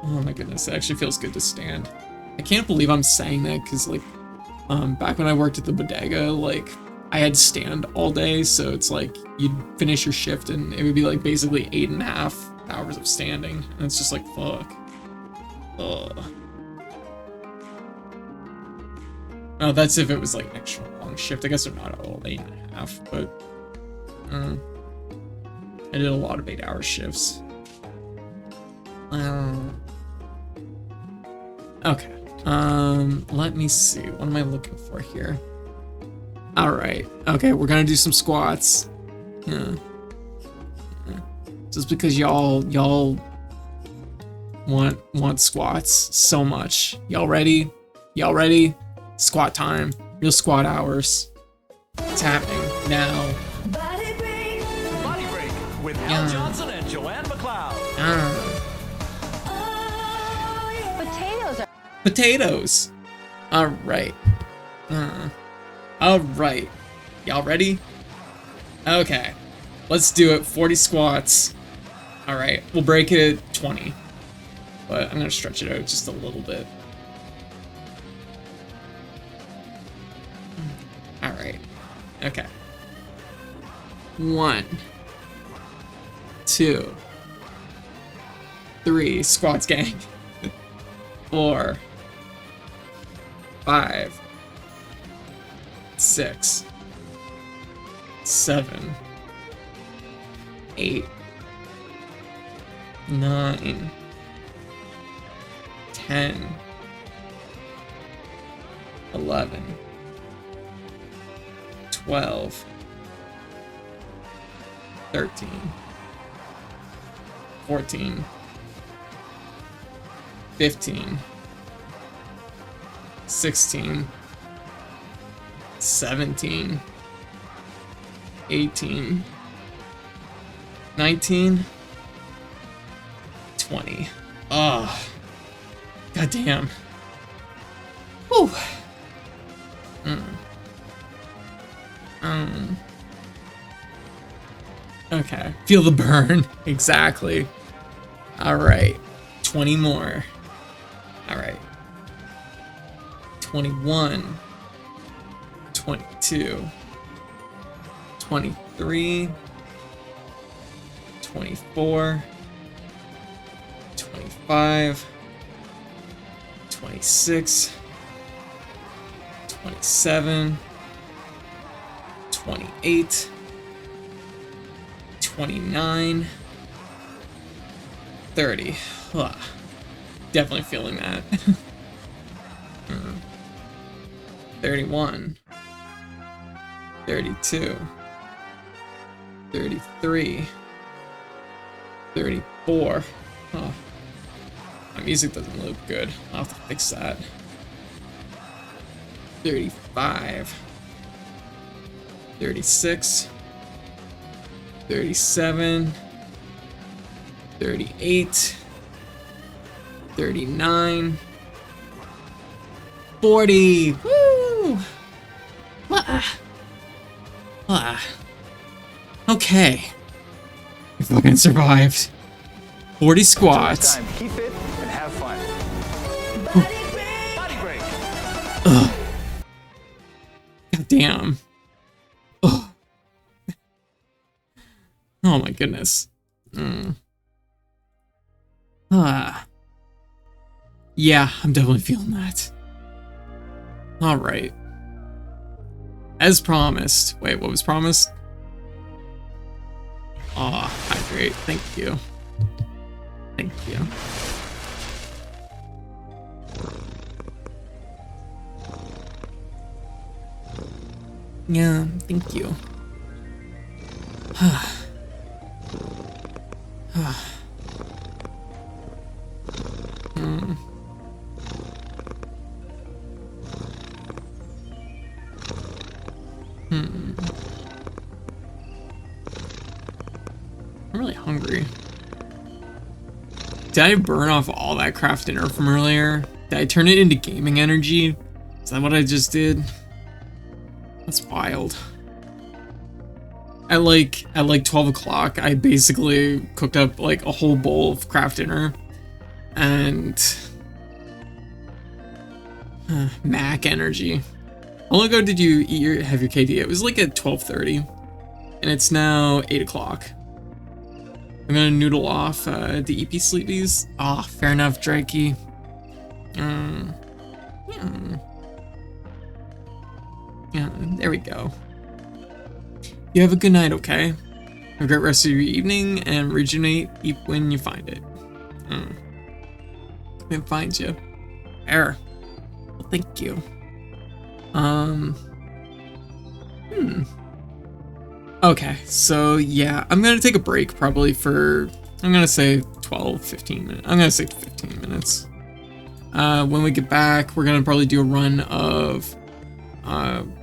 Oh my goodness, it actually feels good to stand. I can't believe I'm saying that, because like, back when I worked at the bodega, like, I had to stand all day, so it's like, you'd finish your shift and it would be like basically 8.5 hours of standing, and it's just like, fuck. Ugh. Oh, that's if it was like an extra long shift. I guess they're not all 8.5, but I did a lot of 8-hour shifts. Okay. Let me see. What am I looking for here? Alright. Okay, we're gonna do some squats. Yeah. Just because y'all want squats so much. Y'all ready? Y'all ready? Squat time. Real squat hours. It's happening now. Body break with Al Johnson and Joanne McLeod. Potatoes. All right. All right. Y'all ready? Okay. Let's do it. 40 squats. All right. We'll break it at 20, but I'm gonna stretch it out just a little bit. All right. Okay. 1, 2, 3. Squats, gang. 4, 5, 6, 7, 8, 9, 10, 11, 12, 13, 14, 15, 16, 17, 18, 19, 20. Ugh. Goddamn. Whew. Okay. Feel the burn. Exactly. Alright. 20 more. Alright. 21. 22. 23. 24. 25. 26. 27. 28. 29. 30. Ugh. Definitely feeling that. 31. 32. 33. 34. Oh. My music doesn't look good. I'll have to fix that. 35. 36. 37. 38. 39. 40. Woo! Okay. We fucking survived. 40 squats. Time. Keep fit and have fun. Body break. Ugh. God damn. Ugh. Oh my goodness. Yeah, I'm definitely feeling that. Alright. As promised. Wait, what was promised? Aw, hydrate. Thank you. Thank you. Yeah, thank you. I'm really hungry. Did I burn off all that craft dinner from earlier? Did I turn it into gaming energy? Is that what I just did? That's wild. At like 12 o'clock, I basically cooked up like a whole bowl of craft dinner. And Mac energy. How long ago did you have your KD? It was like at 12:30, and it's now 8 o'clock. I'm gonna noodle off the EP Sleepies. Ah, fair enough, Drakey. Yeah, there we go. You have a good night, okay? Have a great rest of your evening, and rejuvenate when you find it. It finds you. Error. Well, thank you. Okay, so yeah, I'm gonna take a break probably for, I'm gonna say 12, 15 minutes. I'm gonna say 15 minutes. When we get back, we're gonna probably do a run of,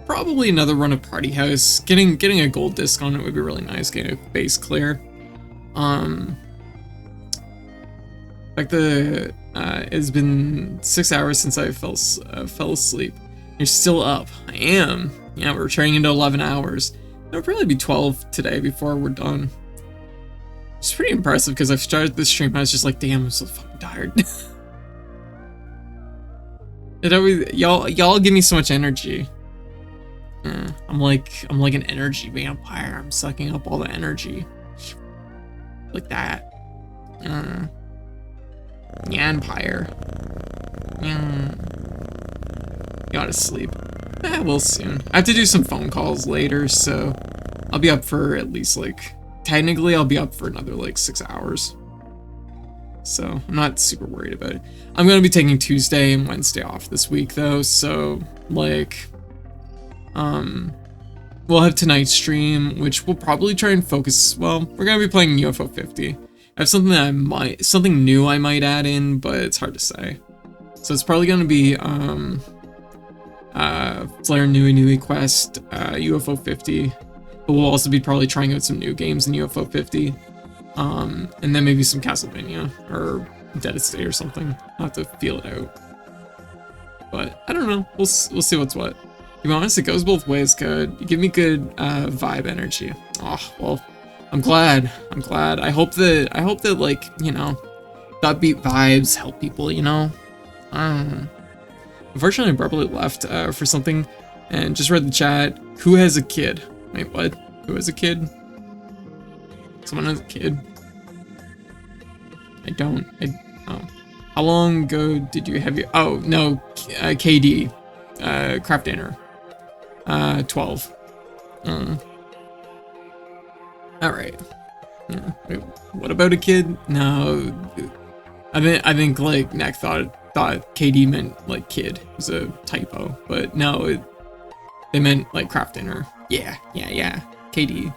probably another run of Party House. Getting a gold disc on it would be really nice, getting a base clear. Like it's been 6 hours since I fell asleep. You're still up. I am. Yeah, we're turning into 11 hours. It'll probably be 12 today before we're done. It's pretty impressive because I've started this stream. I was just like, damn, I'm so fucking tired. It always, y'all give me so much energy. I'm like an energy vampire. I'm sucking up all the energy. Like that. Vampire. Gotta sleep. We'll soon. I have to do some phone calls later, so I'll be up for at least like, technically I'll be up for another like 6 hours. So I'm not super worried about it. I'm gonna be taking Tuesday and Wednesday off this week though, so like, we'll have tonight's stream, which we'll probably try and focus. Well, we're gonna be playing UFO 50. I have something that something new I might add in, but it's hard to say. So it's probably gonna be Flare Nui Quest, UFO 50. But we'll also be probably trying out some new games in UFO 50. And then maybe some Castlevania or Dead Estate or something. I'll have to feel it out. But I don't know. We'll see what's what. To be honest, it goes both ways. Good. You give me good vibe energy. Oh well, I'm glad. I hope that like, you know, upbeat vibes help people. You know. Unfortunately, I abruptly left for something, and just read the chat. Who has a kid? Wait, what? Who has a kid? Someone has a kid. I don't. Oh. How long ago did you have your? Oh no, KD, Craft Dinner. 12. All right. Yeah. Wait, what about a kid? No, I think like Neck thought KD meant like kid. It was a typo, but no, they meant like Craft Dinner. Yeah. KD.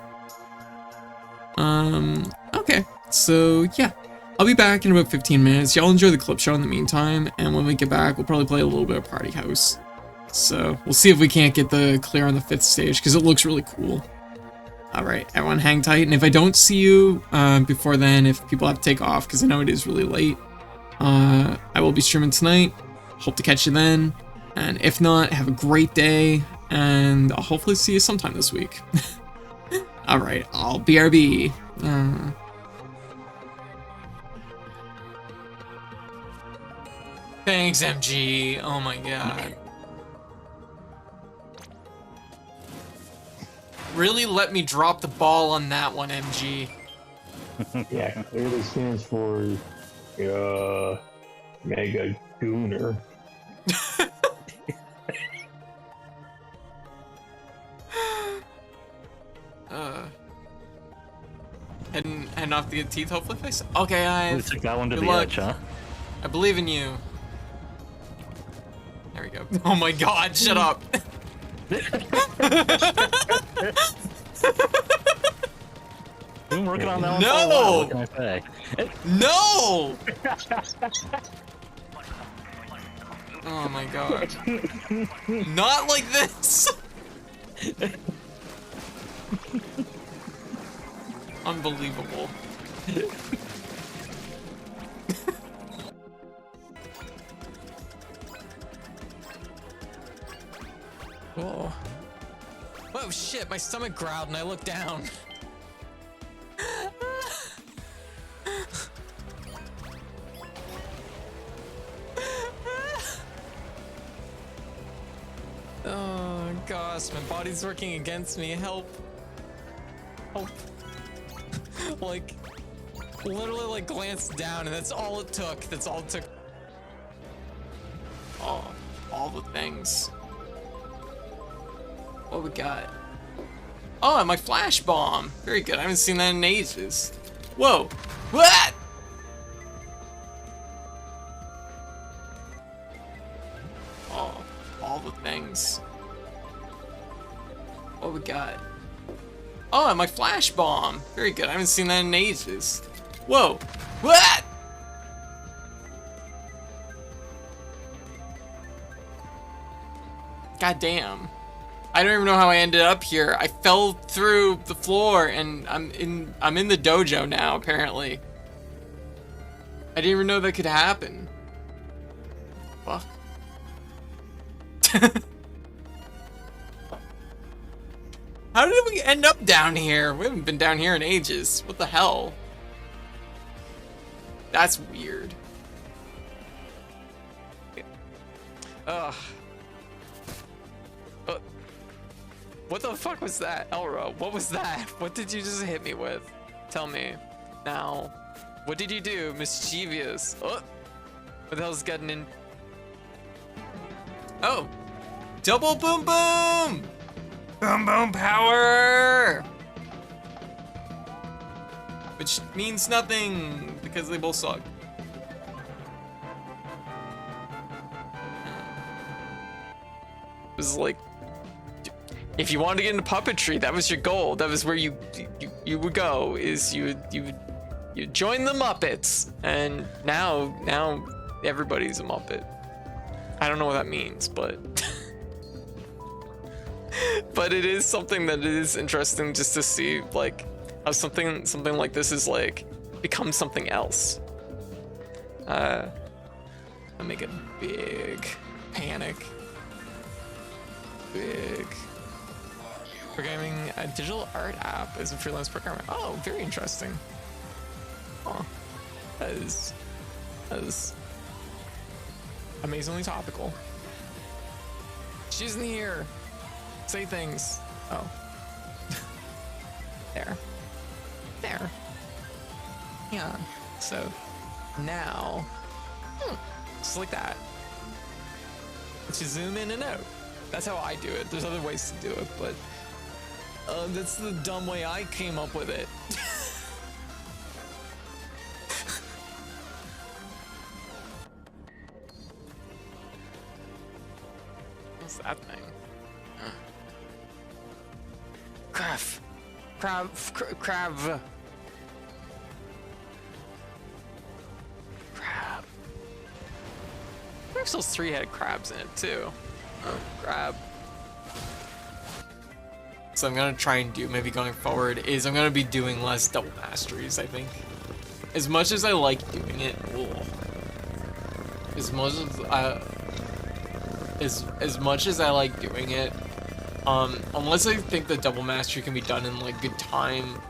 Okay. So yeah. I'll be back in about 15 minutes. Y'all enjoy the clip show in the meantime, and when we get back, we'll probably play a little bit of Party House. So we'll see if we can't get the clear on the 5th stage, because it looks really cool. Alright, everyone hang tight, and if I don't see you before then, if people have to take off, because I know it is really late, I will be streaming tonight. Hope to catch you then, and if not, have a great day, and I'll hopefully see you sometime this week. Alright, I'll BRB. Thanks, MG. Oh my god. Really let me drop the ball on that one, MG. Yeah, clearly stands for Mega Gooner. Heading off to get teeth, hopefully fix. Okay, I took that one to good the luck. edge, huh? I believe in you. There we go. Oh my god, shut up. Been working on that one No! for a while, what can I say? No! Oh my god. Not like this! Unbelievable. Whoa. Whoa, shit, my stomach growled and I looked down. Oh gosh, my body's working against me. Help. Help. Like, literally like glanced down and that's all it took. That's all it took. Oh, all the things. What we got? Oh, my flash bomb. Very good. I haven't seen that in ages. Whoa. What? Oh, all the things. What we got? Oh, my flash bomb. Very good. I haven't seen that in ages. Whoa. What? God damn. I don't even know how I ended up here. I fell through the floor and I'm in the dojo now, apparently. I didn't even know that could happen. Fuck. How did we end up down here? We haven't been down here in ages. What the hell? That's weird. Ugh. What the fuck was that? Elro, what was that? What did you just hit me with? Tell me. Now. What did you do? Mischievous. Oh. What the hell's getting in? Oh. Double boom boom! Boom boom power! Which means nothing, because they both suck. It was like, if you wanted to get into puppetry, that was your goal. That was where you would go. Is you join the Muppets, and now everybody's a Muppet. I don't know what that means, but But it is something that is interesting just to see, like, how something like this is like become something else. I make a big panic. Big. Programming a digital art app as a freelance programmer. Oh, very interesting. Oh, that is amazingly topical. She's in here. Say things. Oh. There. Yeah. So now, just like that. Let's just zoom in and out. That's how I do it. There's other ways to do it, but that's the dumb way I came up with it. What's that thing? Crab. Dark Souls 3 had crabs in it too. Oh, crab. So I'm gonna try and do, maybe going forward, is I'm gonna be doing less double masteries, I think. As much as I like doing it, as much as I like doing it, unless I think the double mastery can be done in like good time,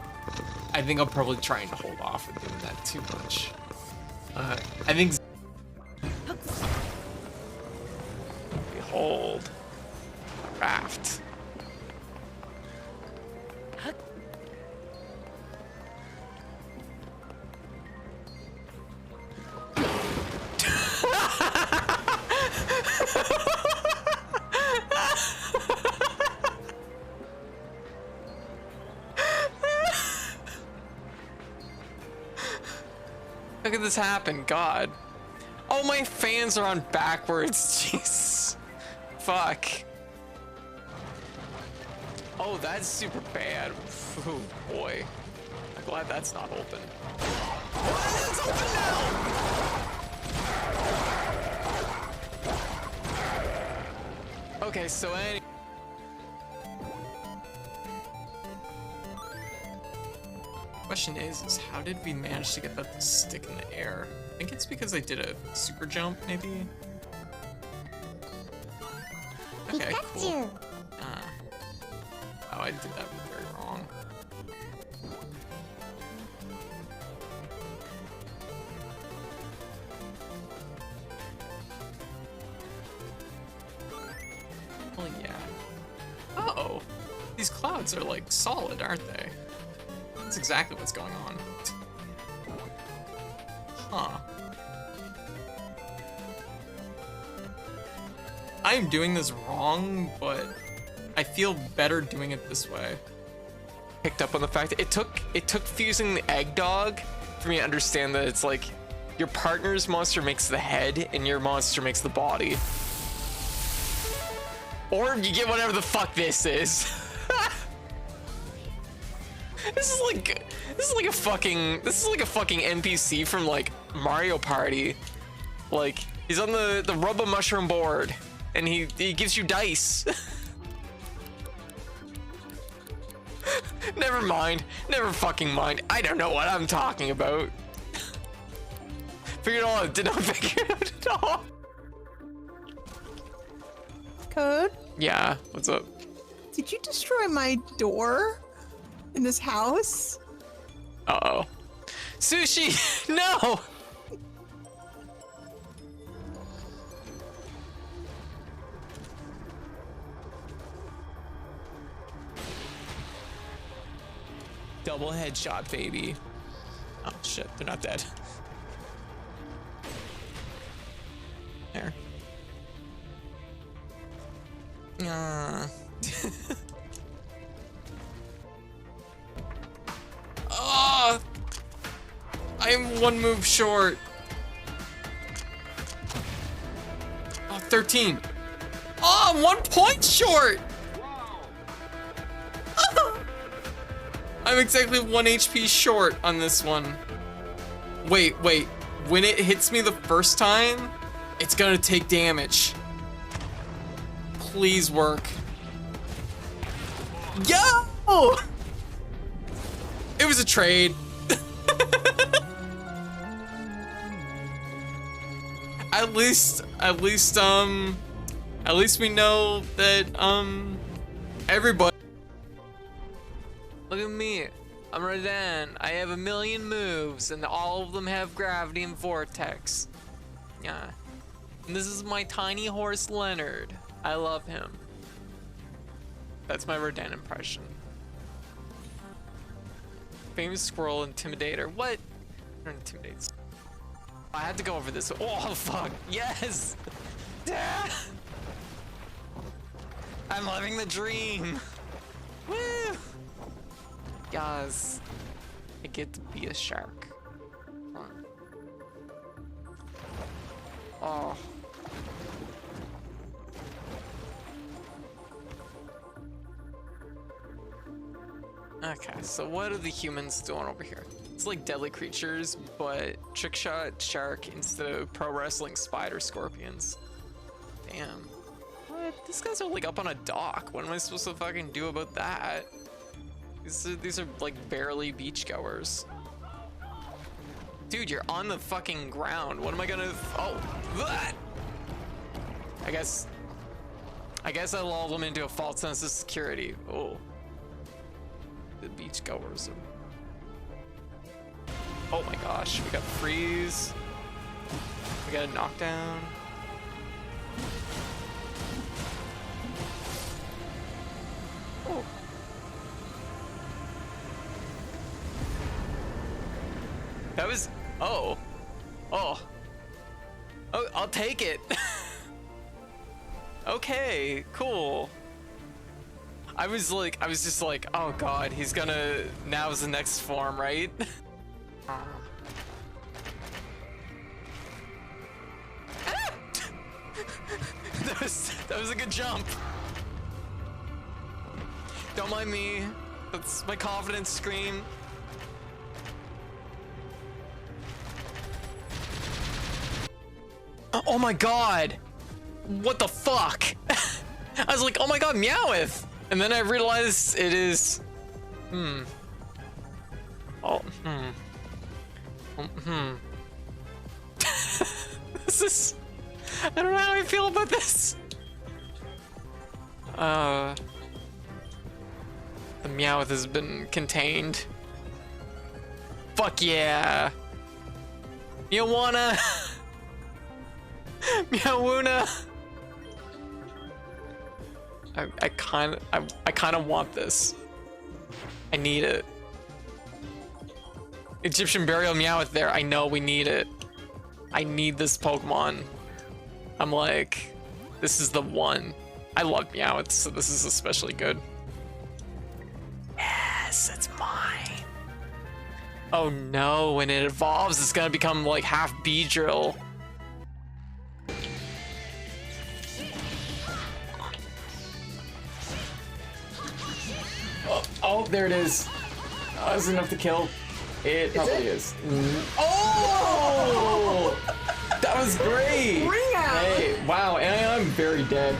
I think I'll probably try and hold off from doing that too much. I think. Behold. Craft. Look at this happen, God. Oh, my fans are on backwards, jeez. Fuck. Oh, that's super bad. Oh, boy. I'm glad that's not open. What? It's open now! Okay, so anyway. Question is how did we manage to get that to stick in the air? I think it's because I did a super jump, maybe? Okay, cool. Oh, I did that very wrong. Well, yeah. Oh! These clouds are, like, solid, aren't they? That's exactly what's going on. Huh. I'm doing this wrong, but I feel better doing it this way. Picked up on the fact that it took fusing the egg dog for me to understand that it's like your partner's monster makes the head and your monster makes the body. Or you get whatever the fuck this is. This is like a fucking NPC from like Mario Party. Like he's on the rubber mushroom board and he gives you dice. Never mind. Never fucking mind. I don't know what I'm talking about. Figured it all out. Did not figure it out at all. Code? Yeah, what's up? Did you destroy my door in this house? Uh-oh. Sushi! No! Double headshot, baby. Oh shit, they're not dead. There. Oh, I'm one move short. Oh, 13. Oh, I'm 1 point short. I'm exactly 1 HP short on this one. Wait. When it hits me the first time, it's gonna take damage. Please work. Yo! It was a trade. At least we know that, everybody. Look at me. I'm Radan. I have 1,000,000 moves, and all of them have gravity and vortex. Yeah. And this is my tiny horse, Leonard. I love him. That's my Radan impression. Famous squirrel intimidator. What? Intimidates. I had to go over this. Oh, fuck. Yes! I'm living the dream. Woo! Yes. I get to be a shark. Oh. Okay, so what are the humans doing over here? It's like deadly creatures, but trick shot shark instead of pro wrestling spider scorpions. Damn. What? These guys are like up on a dock. What am I supposed to fucking do about that? These are like barely beachgoers. Dude, you're on the fucking ground. What am I gonna? Oh, that! I guess I lulled them into a false sense of security. Oh. The beachgoers. Oh my gosh, we got freeze. We got a knockdown. Oh. That was, oh. Oh, I'll take it. Okay, cool. I was just like, oh god, he's gonna, now's the next form, right? That was a good jump. Don't mind me. That's my confidence scream. Oh my god! What the fuck? I was like, oh my god, Meowth! And then I realized it is... This is... I don't know how I feel about this. The Meowth has been contained. Fuck yeah! Meowana! Meowuna! I kind of want this. I need it. Egyptian burial Meowth there. I know we need it. I need this Pokemon. I'm like, this is the one. I love Meowth, so this is especially good. Yes, it's mine. Oh no, when it evolves, it's gonna become like half Beedrill. Oh, there it is. Oh, that's enough to kill. It probably is. Oh! That was great! Ring out! Hey, wow, and I'm very dead.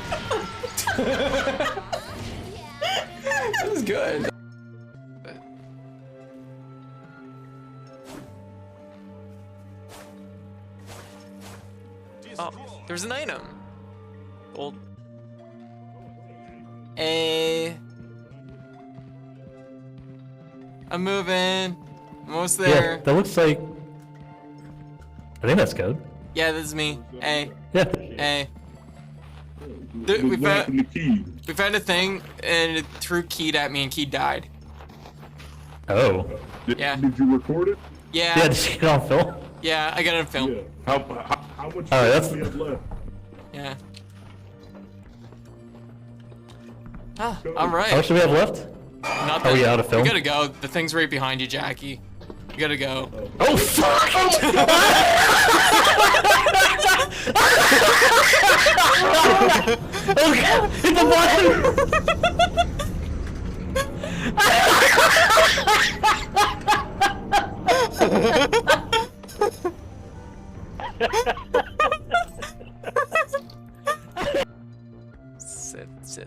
That was good. Oh, there's an item. Gold. I'm moving. I'm almost there. Yeah, that looks like... I think that's code. Yeah, this is me. Hey. Yeah. Hey. Dude, we found a thing, and it threw Keed at me, and Keed died. Oh. Yeah. Did you record it? Yeah. Yeah, did you get on film? Yeah, I got it on film. Yeah. How much that's- do we have left? Yeah. Ah, How alright. much do we have left? Nothing. Are we out of film? We gotta go. The thing's right behind you, Jackie. You gotta go. Oh, fuck! Oh, God! Hit the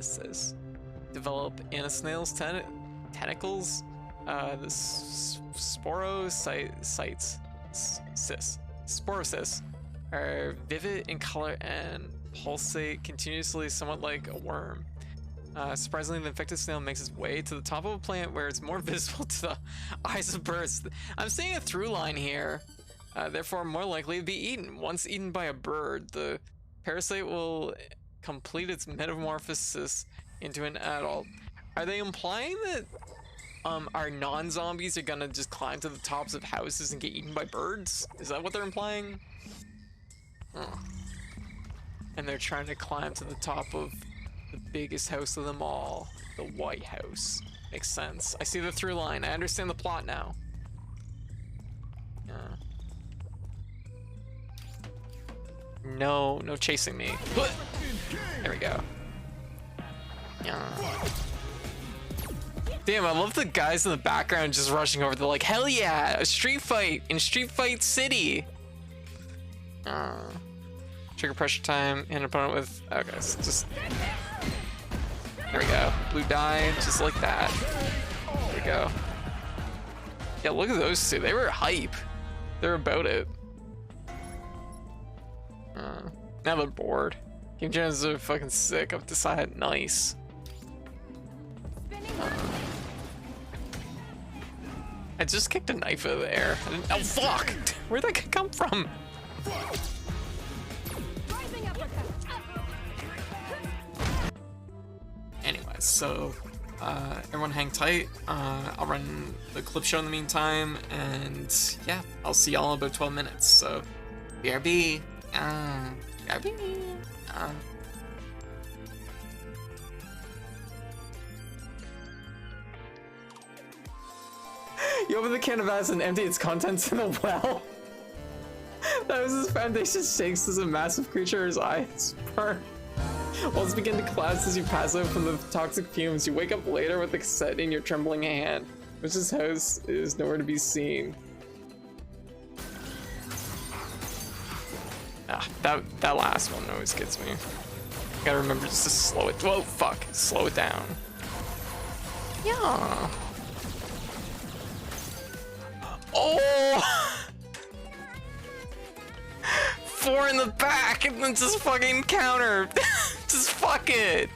Says develop in a snail's 10 tentacles. The sporocysts are vivid in color and pulsate continuously, somewhat like a worm. Surprisingly, the infected snail makes its way to the top of a plant where it's more visible to the eyes of birds. I'm seeing a through line here. Therefore, more likely to be eaten. Once eaten by a bird, the parasite will complete its metamorphosis into an adult. Are they implying that our non-zombies are gonna just climb to the tops of houses and get eaten by birds? Is that what they're implying? Oh. And they're trying to climb to the top of the biggest house of them all, the White House. Makes sense. I see the through line. I understand the plot now. No chasing me. There we go. Damn, I love the guys in the background just rushing over. They're like, hell yeah, a street fight in Street Fight City. Trigger pressure time, hit an opponent with, okay, so just, there we go. Blue die, just like that. There we go. Yeah, look at those two. They were hype. They're about it. Now they're bored. Game Jams are fucking sick. I've decided, nice. I just kicked a knife out of the air. Oh fuck! Where'd that come from? Anyway, so everyone hang tight. I'll run the clip show in the meantime, and yeah, I'll see y'all in about 12 minutes. So, BRB. BRB. You open the can of acid and empty its contents in a well. That was his foundation shakes as a massive creature's eyes burn. Walls begin to collapse as you pass out from the toxic fumes. You wake up later with the cassette in your trembling hand. Witch's house is nowhere to be seen. That last one always gets me. Gotta remember just to slow it. Whoa, fuck. Slow it down. Yeah. Oh! 4 in the back and then just fucking counter. Just fuck it.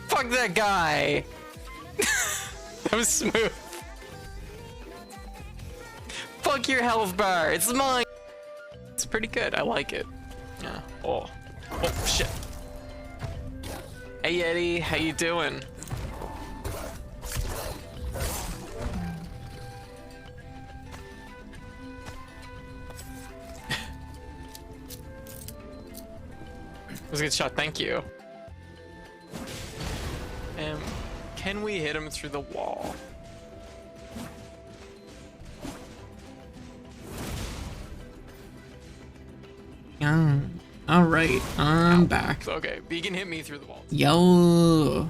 Fuck that guy. That was smooth. Fuck your health bar. It's mine. It's pretty good. I like it. Yeah. Oh shit. Hey Yeti, how you doing? That was a good shot, thank you. Can we hit him through the wall? Alright, I'm back. Okay, but you can hit me through the wall. Yo!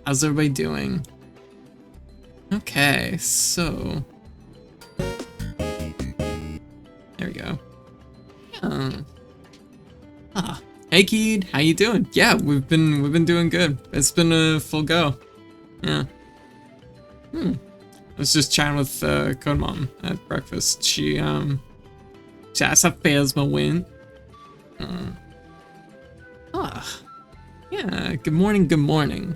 How's everybody doing? Okay, so... There we go. Hey Keed, how you doing? Yeah, we've been doing good. It's been a full go. Yeah. I was just chatting with Code Mom at breakfast. She asked if Phasma win. Yeah, good morning.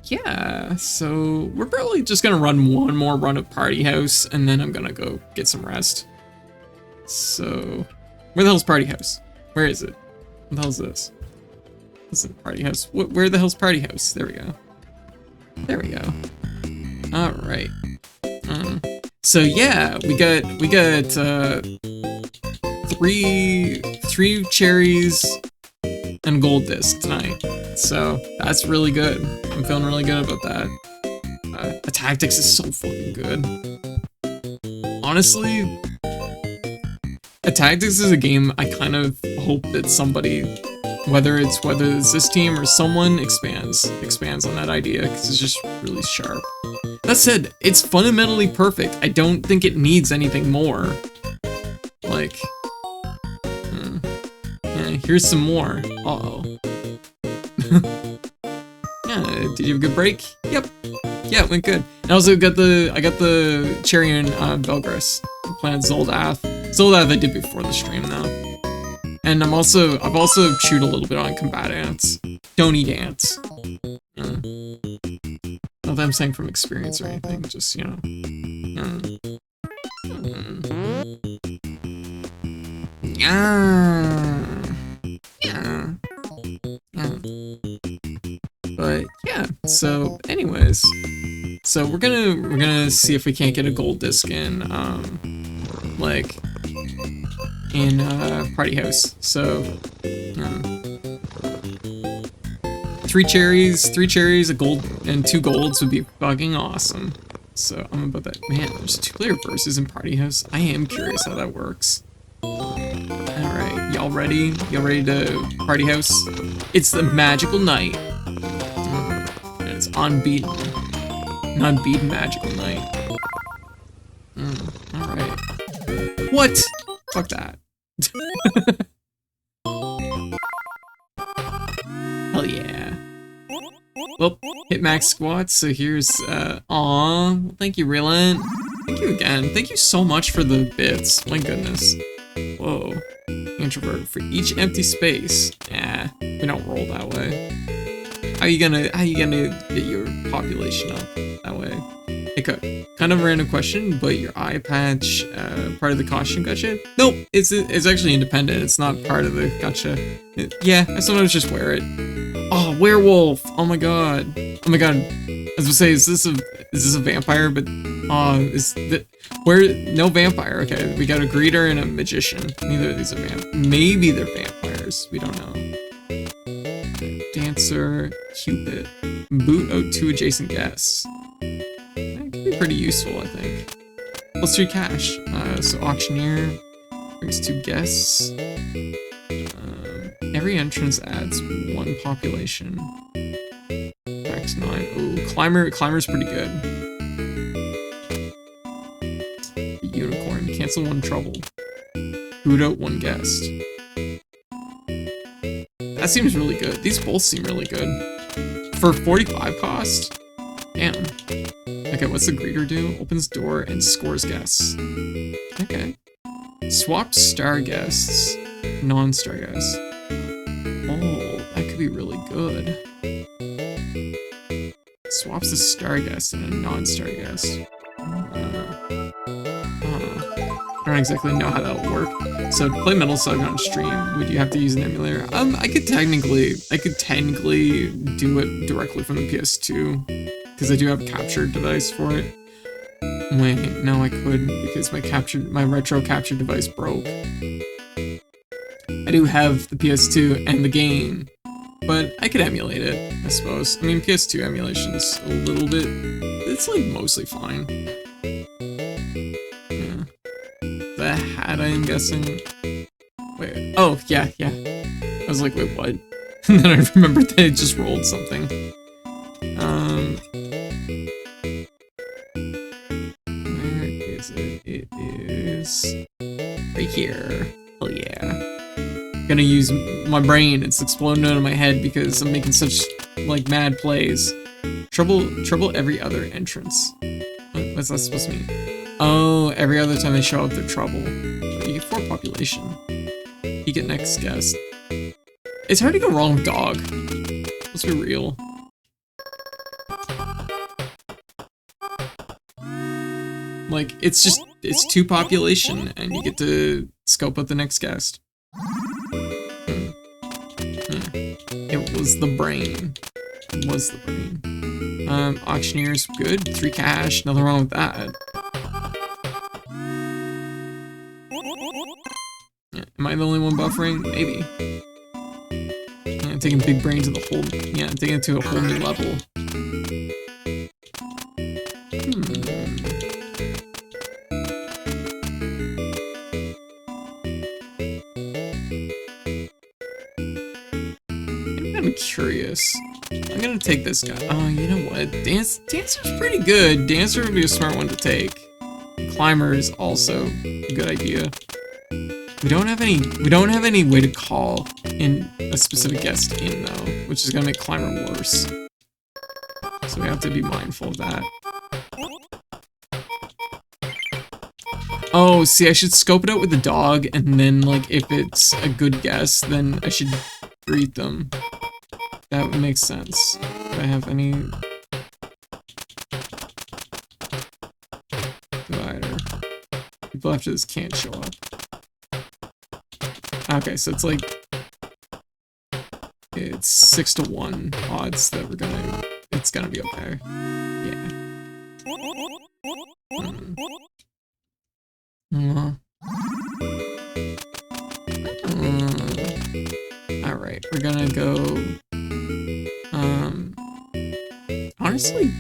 Yeah, so we're probably just gonna run one more run of Party House, and then I'm gonna go get some rest. So, where the hell's Party House? Where is it? What the hell's this? This isn't Party House. Where the hell's Party House? There we go. There we go. Alright. So yeah, we got three cherries and a gold disc tonight. So that's really good. I'm feeling really good about that. Attactics is so fucking good. Honestly, Attactics is a game I kind of hope that somebody, whether it's this team or someone, expands on that idea, because it's just really sharp. That said, it's fundamentally perfect. I don't think it needs anything more. Like, yeah, here's some more. Uh-oh. Did you have a good break? Yep. Yeah, it went good. And also I got the cherry and Velgress. Planted Zoldath. Zoldath I did before the stream though. And I've also chewed a little bit on combat ants. Don't eat ants. Not that I'm saying from experience or anything, just, you know. But yeah, so anyways. So we're gonna see if we can't get a gold disc in like in Party House. So 3 cherries, a gold, and 2 golds would be fucking awesome. So I'm about that. Man, there's 2-player versus in Party House. I am curious how that works. Alright, y'all ready? Y'all ready to Party House? It's the magical night. And it's unbeaten. An unbeaten magical night. Alright. What? Fuck that. Hell yeah. Well, hit max squats, so here's, aw, thank you, Rylan. Thank you again. Thank you so much for the bits. My goodness. Whoa. Introvert. For each empty space. We don't roll that way. How you gonna get your population up that way? Okay, kind of a random question, but your eye patch, part of the costume gacha? Nope, it's actually independent. It's not part of the gacha. Yeah, I sometimes just wear it. Oh, werewolf! Oh my god! Oh my god! I was gonna say, is this a vampire? But no vampire? Okay, we got a greeter and a magician. Neither of these are maybe they're vampires. We don't know. Dancer, Cupid, boot out 2 adjacent guests. That could be pretty useful, I think. Plus 3 cash. So auctioneer brings 2 guests. Every entrance adds 1 population. Max 9. Ooh, climber's pretty good. Unicorn, cancel 1 trouble. Boot out 1 guest. That seems really good. These both seem really good. For 45 cost? Damn. Okay, what's the greeter do? Opens door and scores guests. Okay. Swap star guests. Non-star guests. Oh, that could be really good. Swaps a star guest and a non-star guest. I don't exactly know how that'll work. So to play Metal Slug on stream, would you have to use an emulator? I could technically do it directly from the PS2, because I do have a capture device for it. Wait, no, I couldn't because my retro capture device broke. I do have the PS2 and the game, but I could emulate it, I suppose. I mean, PS2 emulation's a little bit, it's like mostly fine. The hat, I'm guessing. Wait, oh, yeah. I was like, wait, what? And then I remembered that I just rolled something. Where is it? It is right here. Oh yeah. Gonna use my brain. It's exploding out of my head because I'm making such, like, mad plays. Trouble every other entrance. What's that supposed to mean? Oh, every other time they show up, they're trouble. You get 4 population. You get next guest. It's hard to go wrong with dog. Let's be real. Like, it's 2 population, and you get to scope out the next guest. It was the brain. Auctioneer's good. 3 cash. Nothing wrong with that. Am I the only one buffering? Maybe. Yeah, I'm taking big brain to the whole. Yeah, I'm taking it to a whole new level. I'm curious. I'm gonna take this guy. Oh, you know what? Dancer's pretty good. Dancer would be a smart one to take. Climber is also a good idea. We don't have any way to call in a specific guest in though, which is gonna make Climber worse. So we have to be mindful of that. Oh, see, I should scope it out with the dog, and then, like, if it's a good guess, then I should greet them. That would make sense. Do I have any... divider? People after this can't show up. Okay, so it's like... it's 6 to 1 odds that we're gonna... it's gonna be okay. Yeah. Alright, we're gonna go... honestly...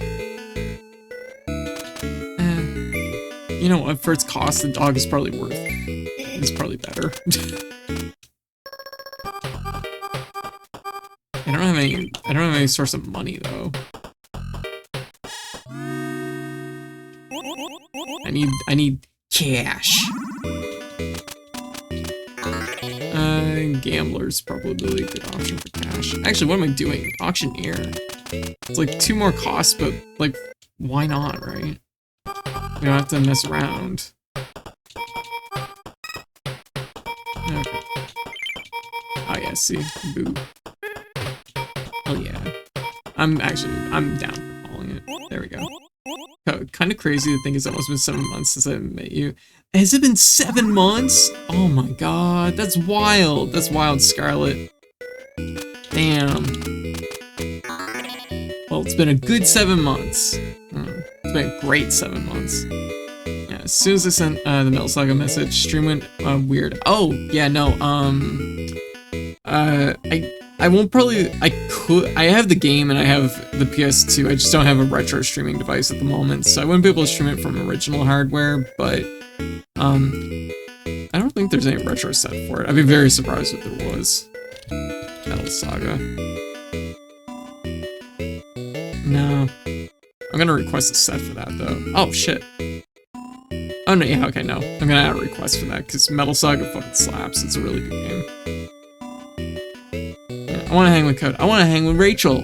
you know what, for its cost, the dog is probably worth... it's probably better. I don't have any source of money, though. I need cash. Gambler's probably a good option for cash. Actually, what am I doing? Auctioneer. It's like 2 more costs, but like, why not, right? We don't have to mess around. Okay. Oh yeah, see, boo. Oh yeah. I'm down for calling it. There we go. Kind of crazy to think it's almost been 7 months since I met you. Has it been 7 months? Oh my god, that's wild. That's wild, Scarlet. Damn. Well, it's been a good 7 months. It's been a great 7 months. Yeah, as soon as I sent the Metal Saga message, stream went weird. Oh, yeah, no, I won't probably, I have the game and I have the PS2, I just don't have a retro streaming device at the moment, so I wouldn't be able to stream it from original hardware, but, I don't think there's any retro set for it. I'd be very surprised if there was. Metal Saga. No. I'm gonna request a set for that, though. Oh, shit. Oh, no, yeah, okay, no. I'm gonna add a request for that, because Metal Saga fucking slaps. It's a really good game. I want to hang with Code. I want to hang with Rachel.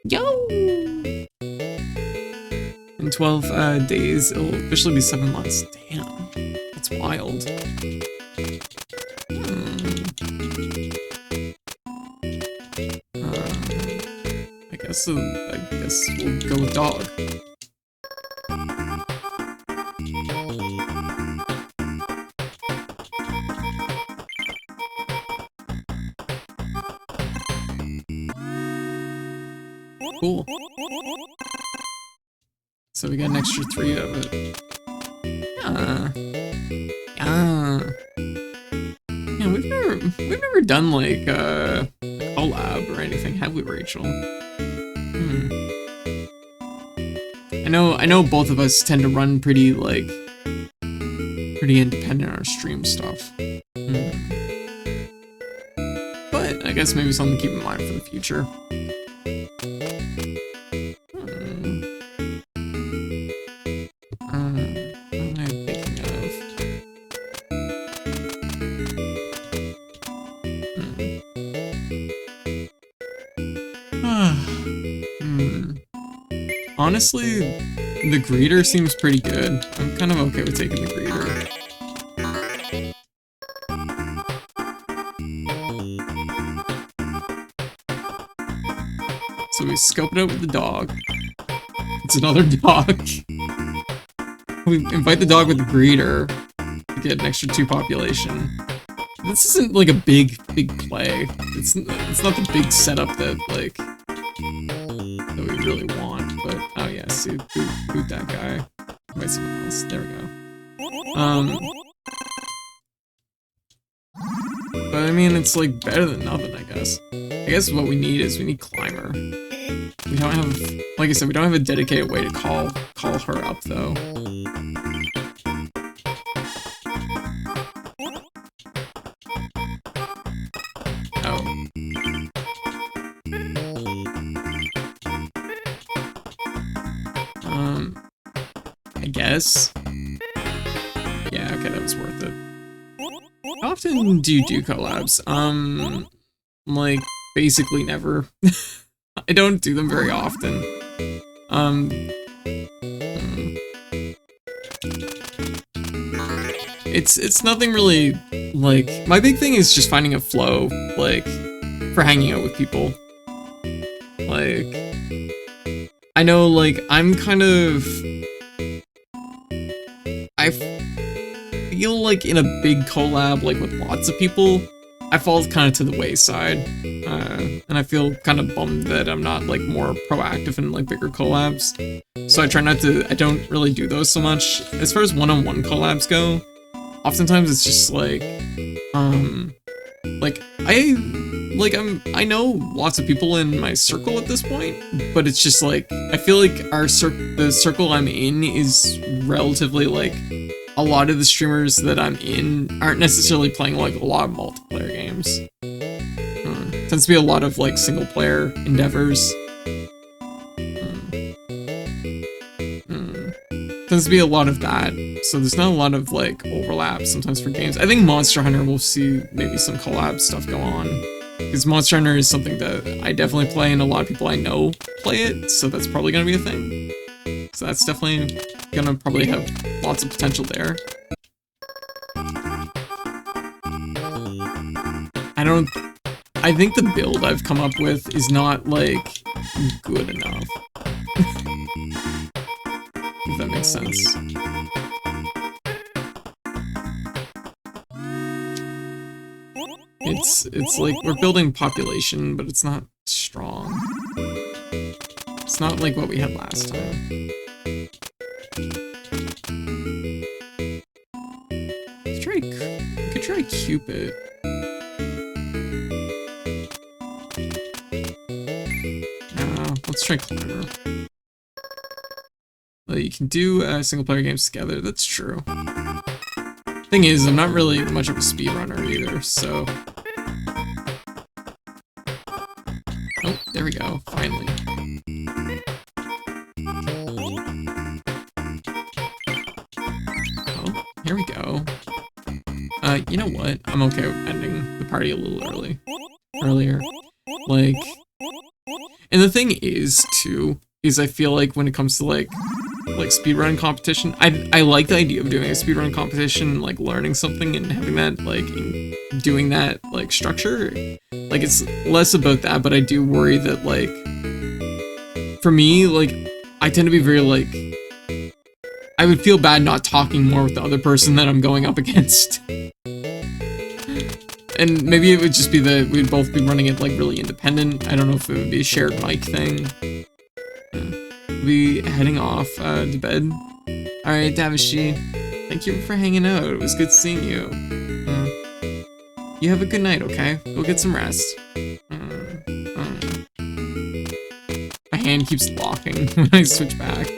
Yo! In 12 days, it'll officially be 7 months. Damn. That's wild. I guess we'll go with dog. Cool. So we got an extra 3 of it. Yeah, we've never done like a collab or anything, have we, Rachel? I know both of us tend to run pretty independent on our stream stuff. But I guess maybe something to keep in mind for the future. Honestly, the greeter seems pretty good. I'm kind of okay with taking the greeter. So we scope it out with the dog. It's another dog. We invite the dog with the greeter to get an extra 2 population. This isn't like a big play. It's not the big setup that we really want, but oh yeah, see, boot that guy. Invite someone else. There we go. But I mean, it's like better than nothing, I guess. I guess what we need Climber. We don't have, like I said, we don't have a dedicated way to call her up though. I guess. Yeah, okay, that was worth it. How often do you do collabs? Like, basically never. I don't do them very often. It's nothing really, like, my big thing is just finding a flow, like, for hanging out with people. Like, I know, like, I'm kind of, I feel like in a big collab, like, with lots of people, I fall kind of to the wayside, and I feel kind of bummed that I'm not, like, more proactive in, like, bigger collabs. So I try not to, I don't really do those so much. As far as one-on-one collabs go, oftentimes it's just, like, I know lots of people in my circle at this point, but it's just, like, I feel like the circle I'm in is relatively, like, a lot of the streamers that I'm in aren't necessarily playing, like, a lot of multiplayer games. Tends to be a lot of, like, single-player endeavors. Tends to be a lot of that, so there's not a lot of, like, overlap sometimes for games. I think Monster Hunter will see maybe some collab stuff go on, because Monster Hunter is something that I definitely play, and a lot of people I know play it, so that's probably gonna be a thing. So that's definitely gonna probably have lots of potential there. I think the build I've come up with is not, like, good enough. If that makes sense. It's like we're building population, but it's not strong. It's not like what we had last time. We could try Cupid. Let's try Clever. Well, you can do single player games together, that's true. Thing is, I'm not really much of a speedrunner either, so... Oh, there we go, finally. Oh, here we go. You know what? I'm okay with ending the party a little earlier. Like... And the thing is, too, is I feel like when it comes to, like speedrun competition, I like the idea of doing a speedrun competition, like, learning something and having that, like, doing that, like, structure. Like, it's less about that, but I do worry that, like, for me, like, I tend to be very, like, I would feel bad not talking more with the other person that I'm going up against. And maybe it would just be that we'd both be running it, like, really independent. I don't know if it would be a shared mic thing. We'll be heading off to bed. Alright, Davishi, thank you for hanging out. It was good seeing you. You have a good night, okay? Go get some rest. My hand keeps locking when I switch back.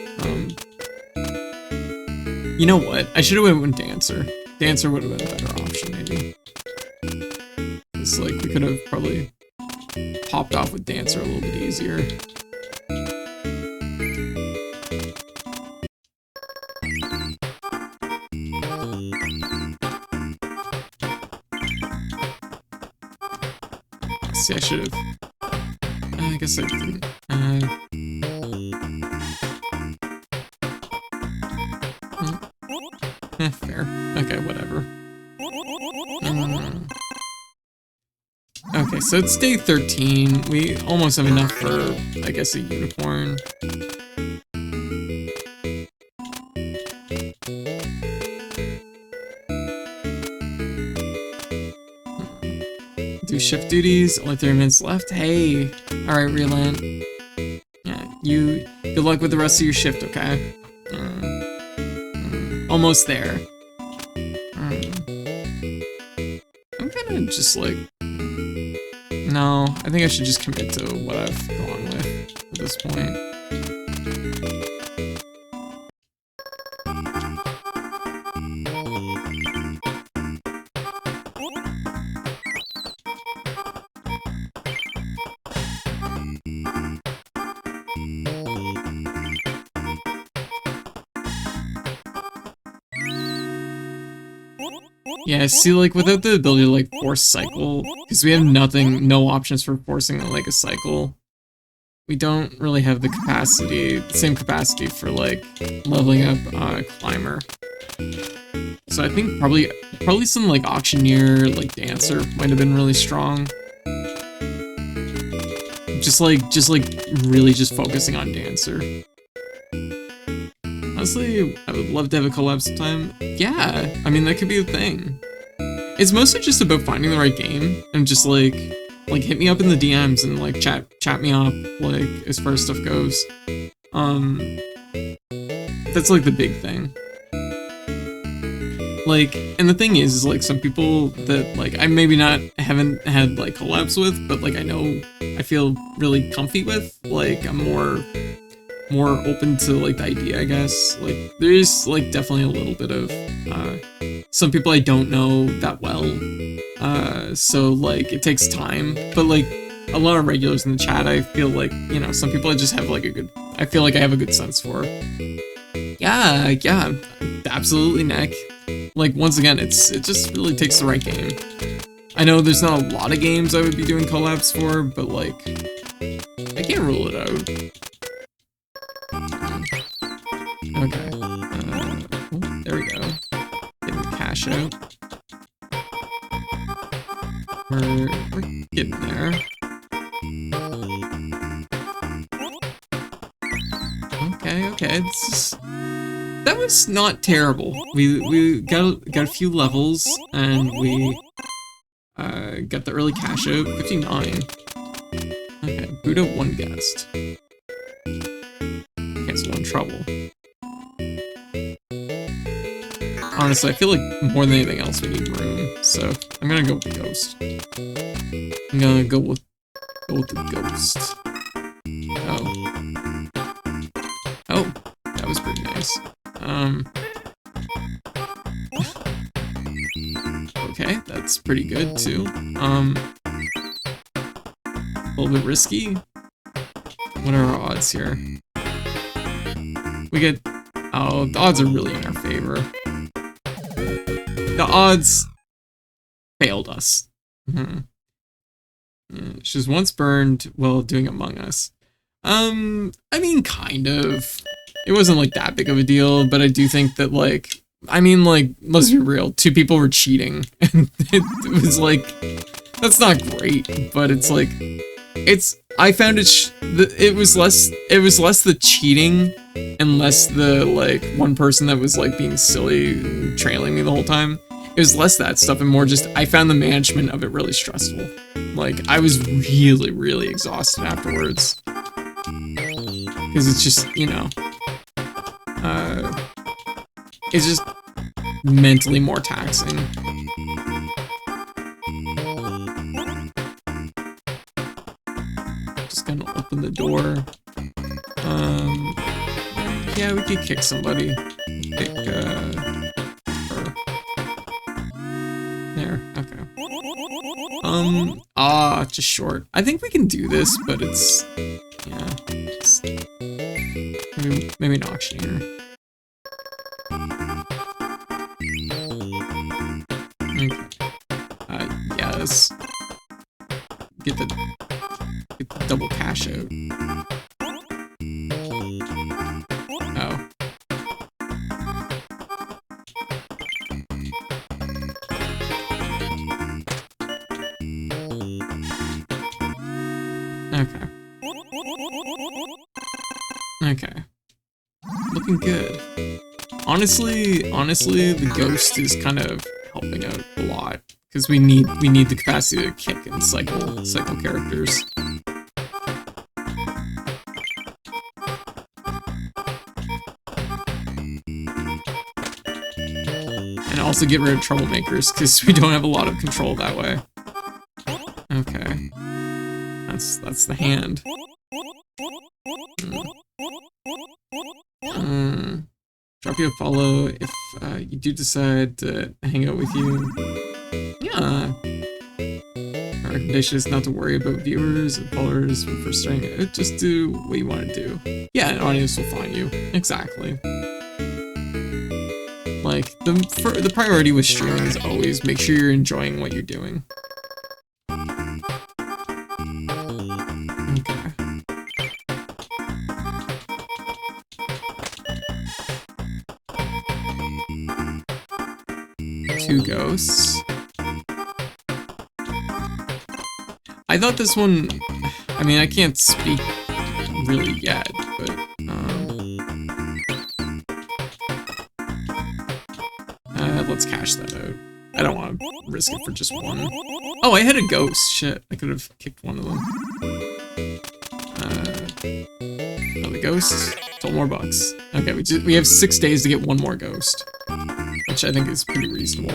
You know what? I should have went with Dancer. Dancer would have been a better option, maybe. It's like, we could have probably popped off with Dancer a little bit easier. See, I should have... I guess I didn't. Fair. Okay, whatever. Okay, so it's day 13. We almost have enough for, I guess, a unicorn. Do shift duties, only 3 minutes left. Hey! Alright, Reland. Yeah, good luck with the rest of your shift, okay? Almost there. I'm gonna just, like... No, I think I should just commit to what I've gone with at this point. Yeah, see, like, without the ability to, like, force cycle, because we have no options for forcing, like, a cycle, we don't really have the capacity, the same capacity for like leveling up climber. So I think probably some like auctioneer, like dancer might have been really strong. Just like really just focusing on dancer. Honestly, I would love to have a collab sometime. Yeah, I mean that could be a thing. It's mostly just about finding the right game and just like hit me up in the DMs and like chat me up like as far as stuff goes. That's like the big thing. Like, and the thing is like some people that like I haven't had like collabs with, but like I feel really comfy with, like I'm more open to like the idea, I guess. Like there's like definitely a little bit of some people I don't know that well, so like it takes time, but like a lot of regulars in the chat, I feel like, you know, some people I just have like I feel like I have a good sense for. Yeah, absolutely, Nick. Like once again, it just really takes the right game. I know there's not a lot of games I would be doing collabs for, but like I can't rule it out. Okay. Oh, there we go. Getting the cash out. We're getting there. Okay. That was not terrible. We got a few levels and we got the early cash out. 59. Okay, boot out one guest. Cancel one trouble. Honestly, I feel like more than anything else we need room, so I'm gonna go with the ghost. I'm gonna go with the ghost. Oh, that was pretty nice. Okay, that's pretty good too. A little bit risky. What are our odds here? We get, oh, the odds are really in our favor. The odds failed us. She was once burned while doing Among Us. I mean, kind of. It wasn't like that big of a deal, but I do think that like, I mean, like, let's be real, 2 people were cheating, and it was like, that's not great, but it's like, I found it was less the cheating and less the like one person that was like being silly and trailing me the whole time. It was less that stuff and more just I found the management of it really stressful. Like I was really, really exhausted afterwards. Because it's just, you know, it's just mentally more taxing. Just gonna open the door. Yeah, we could kick somebody. Kick, her. There, okay. Just short. I think we can do this, but it's, yeah. Maybe an auctioneer. Okay. Yes. Get the double cash out. Oh. Okay. Okay. Looking good. Honestly, the ghost is kind of helping out a lot because we need the capacity to kick and cycle characters. And also get rid of troublemakers because we don't have a lot of control that way. Okay. That's the hand. Drop you a follow if you do decide to hang out with you. Yeah. My recommendation is not to worry about viewers and followers when first starting out. Just do what you want to do. Yeah, an audience will find you. Exactly. Like, the priority with streaming is always make sure you're enjoying what you're doing. Okay. 2 ghosts. I thought this one, I mean, I can't speak really yet, but, let's cash that out. I don't want to risk it for just one. Oh, I had a ghost. Shit, I could have kicked one of them. Another ghost. 12 more bucks. Okay, we have 6 days to get one more ghost, which I think is pretty reasonable.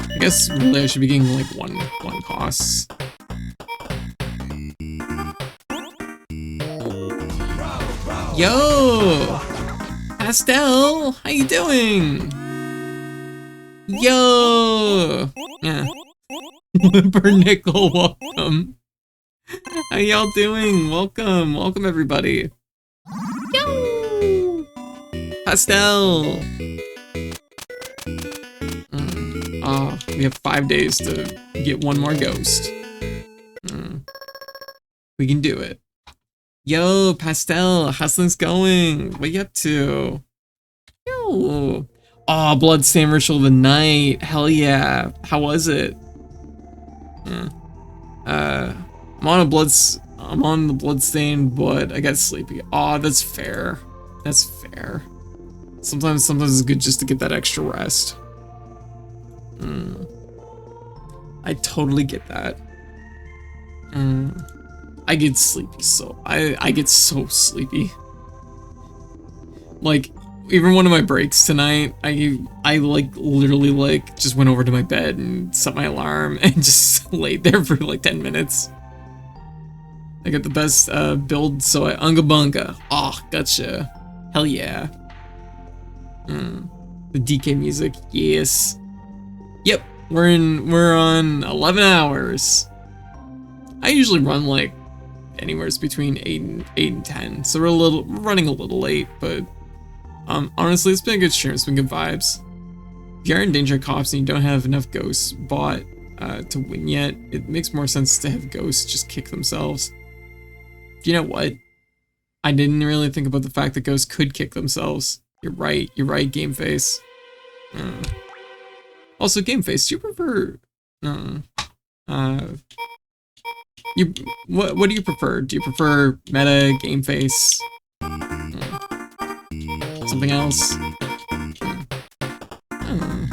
I guess really I should be getting like one cost. Yo! Pastel! How you doing? Yo! Yeah. Nickel, welcome. How y'all doing? Welcome. Welcome everybody. Yo! Pastel! We have 5 days to get one more ghost. We can do it. Yo, Pastel, how's things going? What you up to? Yo. Oh, Bloodstain Ritual of the Night. Hell yeah. How was it? I'm on the Bloodstain, but I got sleepy. Aw, that's fair. That's fair. Sometimes it's good just to get that extra rest. I totally get that. I get sleepy, so I get so sleepy. Like, even one of my breaks tonight, I like literally like just went over to my bed and set my alarm and just laid there for like 10 minutes. I got the best build, so I unga bunga. Oh, gotcha. Hell yeah. The DK music, yes. Yep, we're on 11 hours. I usually run like anywhere between 8 and 10, so we're running a little late, but honestly, it's been a good stream. It's been good vibes. If you're in Danger Cops and you don't have enough ghosts bought to win yet, it makes more sense to have ghosts just kick themselves. You know what? I didn't really think about the fact that ghosts could kick themselves. You're right, Game Face. Also, Game Face, do you prefer what do you prefer? Do you prefer meta, Game Face? Something else?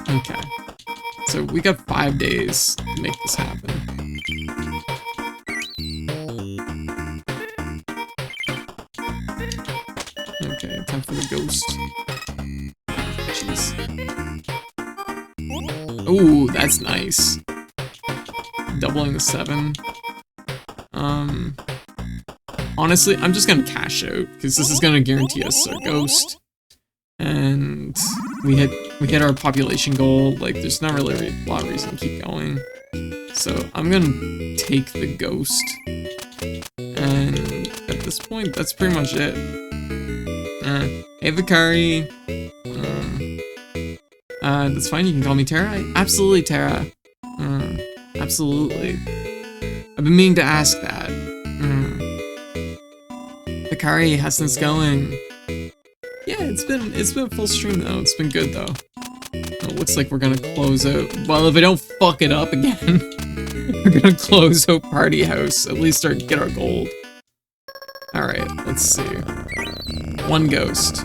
Okay. So we got 5 days to make this happen. Okay, time for the ghost. Jeez. Ooh, that's nice. Doubling the 7. Honestly, I'm just gonna cash out because this is gonna guarantee us a ghost, and we hit our population goal. Like, there's not really a lot of reason to keep going. So I'm gonna take the ghost, and at this point, that's pretty much it. Hey, Vicari. That's fine. You can call me Tara. Absolutely, Tara. Absolutely. I've been meaning to ask that. Vicari, how's things going? Yeah, it's been a full stream though. It's been good though. It looks like we're gonna close out. Well, if I don't fuck it up again, we're gonna close out Party House. At least get our gold. All right, let's see. 1 ghost,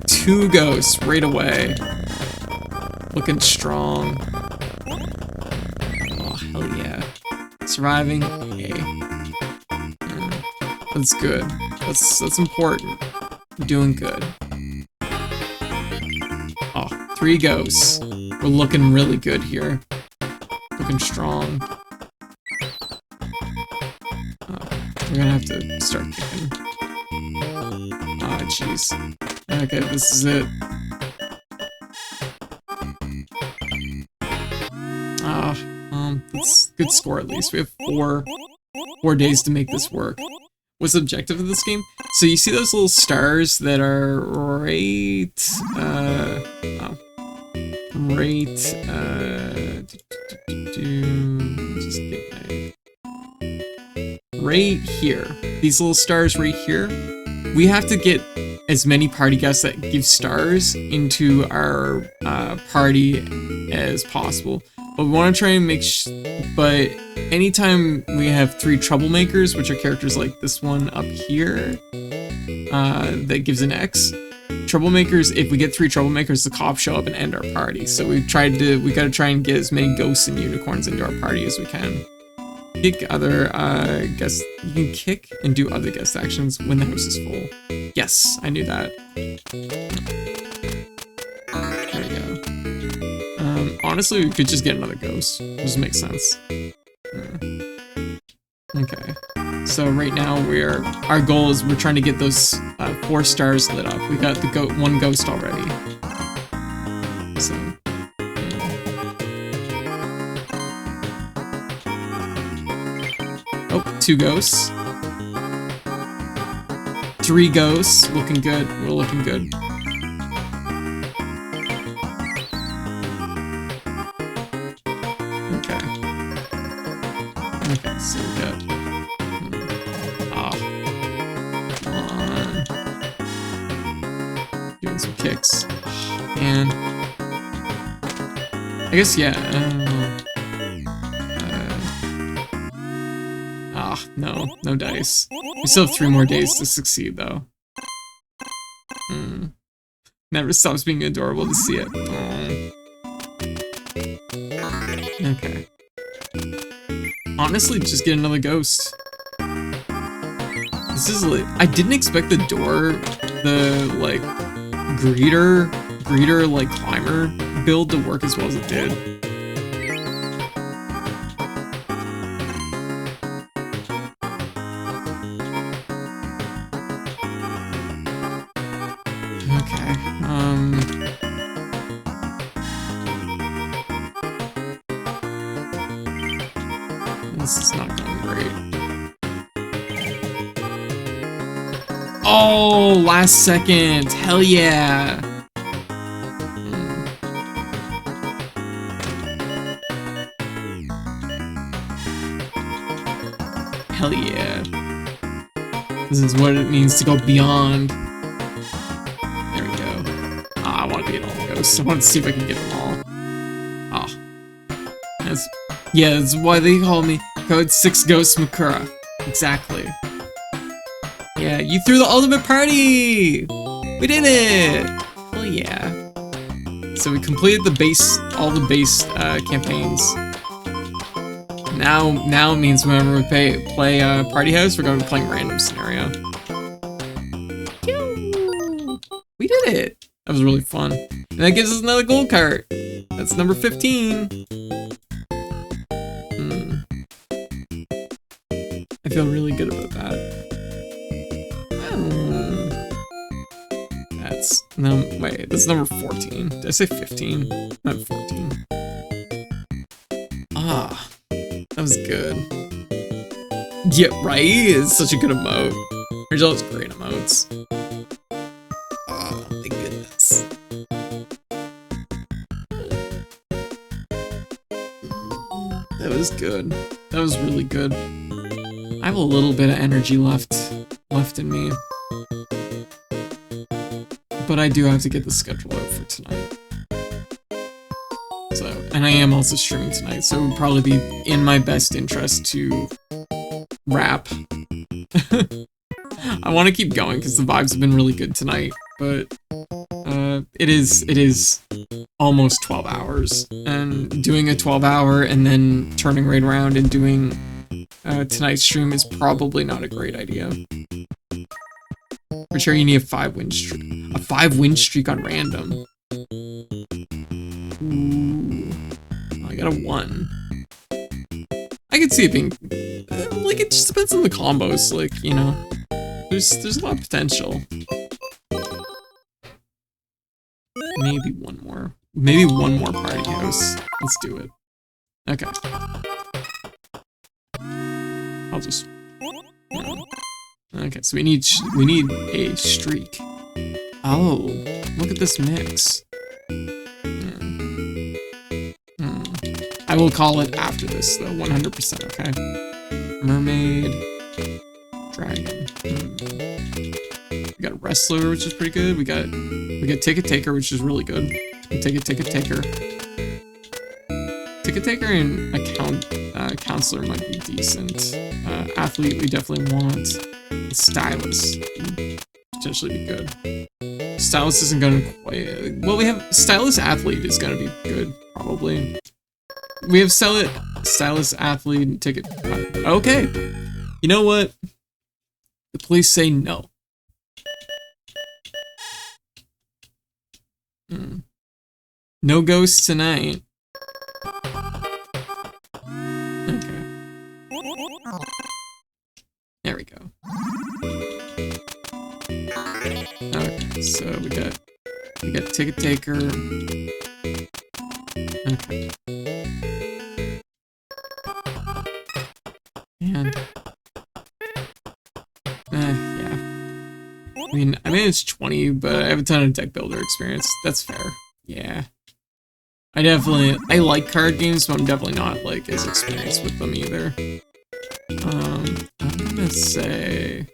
2 ghosts right away. Looking strong. Oh hell yeah! Surviving. Yay. That's good. That's important. We're doing good. Oh, 3 ghosts. We're looking really good here. Looking strong. We're gonna have to start kicking. Ah, jeez. Okay, this is it. That's a good score at least. We have 4 days to make this work. what's the objective of this game. So you see those little stars that are right, just get right here. These little stars right here. We have to get as many party guests that give stars into our party as possible. But we want to try and make but anytime we have 3 troublemakers, which are characters like this one up here, that gives an X. Troublemakers, if we get 3 troublemakers, the cops show up and end our party. So we gotta try and get as many ghosts and unicorns into our party as we can. Kick other guest. You can kick and do other guest actions when the house is full. Yes, I knew that. There we go. Honestly, we could just get another ghost. Just makes sense. Okay. So right now our goal is we're trying to get those 4 stars lit up. We got the one ghost already. So. Oh, 2 ghosts. 3 ghosts. Looking good. We're looking good. Okay. Okay, so we got... Oh. Come on. Doing some kicks. And... I guess, yeah. No dice. We still have 3 more days to succeed, though. Never stops being adorable to see it. Okay. Honestly, just get another ghost. This is like... I didn't expect the door, the, like, greeter, like, climber build to work as well as it did. This is not going great. Oh, last second. Hell yeah. Hell yeah. This is what it means to go beyond. There we go. I want to get all the ghosts. I want to see if I can get them all. Oh. That's why they call me Code 6 Ghost Makura. Exactly. Yeah, you threw the ultimate party! We did it! Oh yeah. So we completed all the base campaigns. Now it means whenever we play Party House, we're going to be playing random scenario. We did it! That was really fun. And that gives us another gold card. That's number 15. I feel really good about that. Wait, that's number 14. Did I say 15? Not 14. Ah, that was good. Yeah, right? It's such a good emote. Margella's great emotes. Oh, my goodness. That was good. That was really good. I have a little bit of energy left in me. But I do have to get the schedule out for tonight. So, and I am also streaming tonight, so it would probably be in my best interest to wrap. I want to keep going because the vibes have been really good tonight, but it is almost 12 hours, and doing a 12-hour and then turning right around and doing tonight's stream is probably not a great idea. For sure, you need a 5-win streak. A 5-win streak on random. Ooh. I got a 1. I could see it being... like, it just depends on the combos. Like, you know, there's a lot of potential. Maybe one more. Maybe one more party house. Let's do it. Okay. I'll just... Okay, so we need a streak. Oh, look at this mix. I will call it after this though, 100%. Okay. Mermaid, dragon. We got wrestler, which is pretty good. We got ticket taker, which is really good. Ticket taker. Ticket taker and counselor might be decent. Athlete, we definitely want. Stylist, potentially be good. Stylist isn't gonna quite. Well, we have stylist athlete is gonna be good probably. We have stylist athlete and ticket. Okay, you know what? The police say no. No ghosts tonight. Okay. There we go. Okay, so we got ticket taker. Okay. And yeah. I mean, I managed 20, but I have a ton of deck builder experience. That's fair. Yeah. I like card games, but I'm definitely not like as experienced with them either. I'm gonna say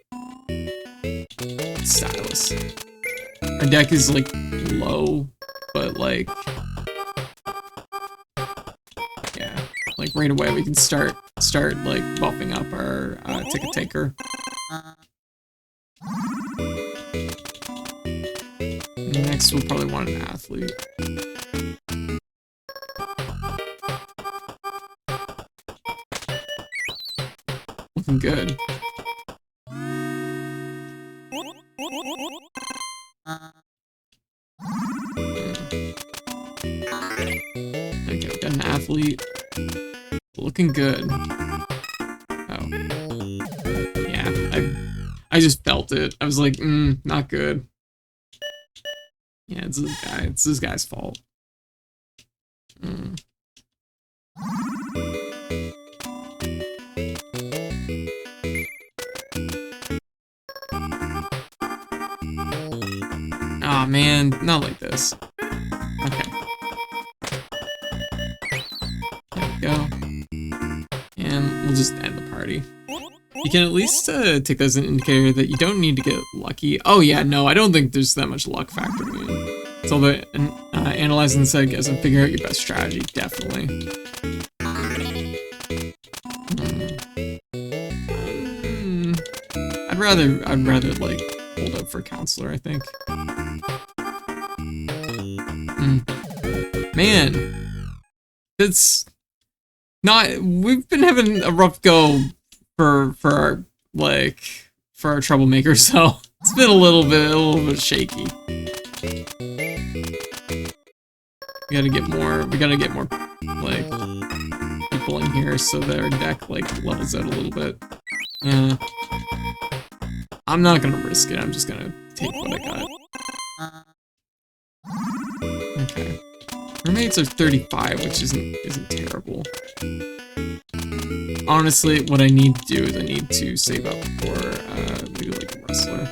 stylus. Our deck is like low, but like yeah, like right away we can start like buffing up our ticket taker. Next we'll probably want an athlete. Looking good. Okay, got an athlete. Looking good. Oh. Yeah, I just felt it. I was like, not good. Yeah, it's this guy. It's this guy's fault. Aw, man, not like this. Okay. There we go. And we'll just end the party. You can at least take that as an indicator that you don't need to get lucky. Oh yeah, no, I don't think there's that much luck factoring in. It's all about analyzing the set, guys, and figuring out your best strategy, definitely. I'd rather like hold up for counselor, I think. Man, it's not. We've been having a rough go for our troublemakers, so it's been a little bit shaky. We gotta get more like people in here so that our deck like levels out a little bit. Yeah. I'm not gonna risk it, I'm just gonna take what I got. Okay. Mermaids are 35, which isn't terrible. Honestly, what I need to do is I need to save up for maybe like a wrestler.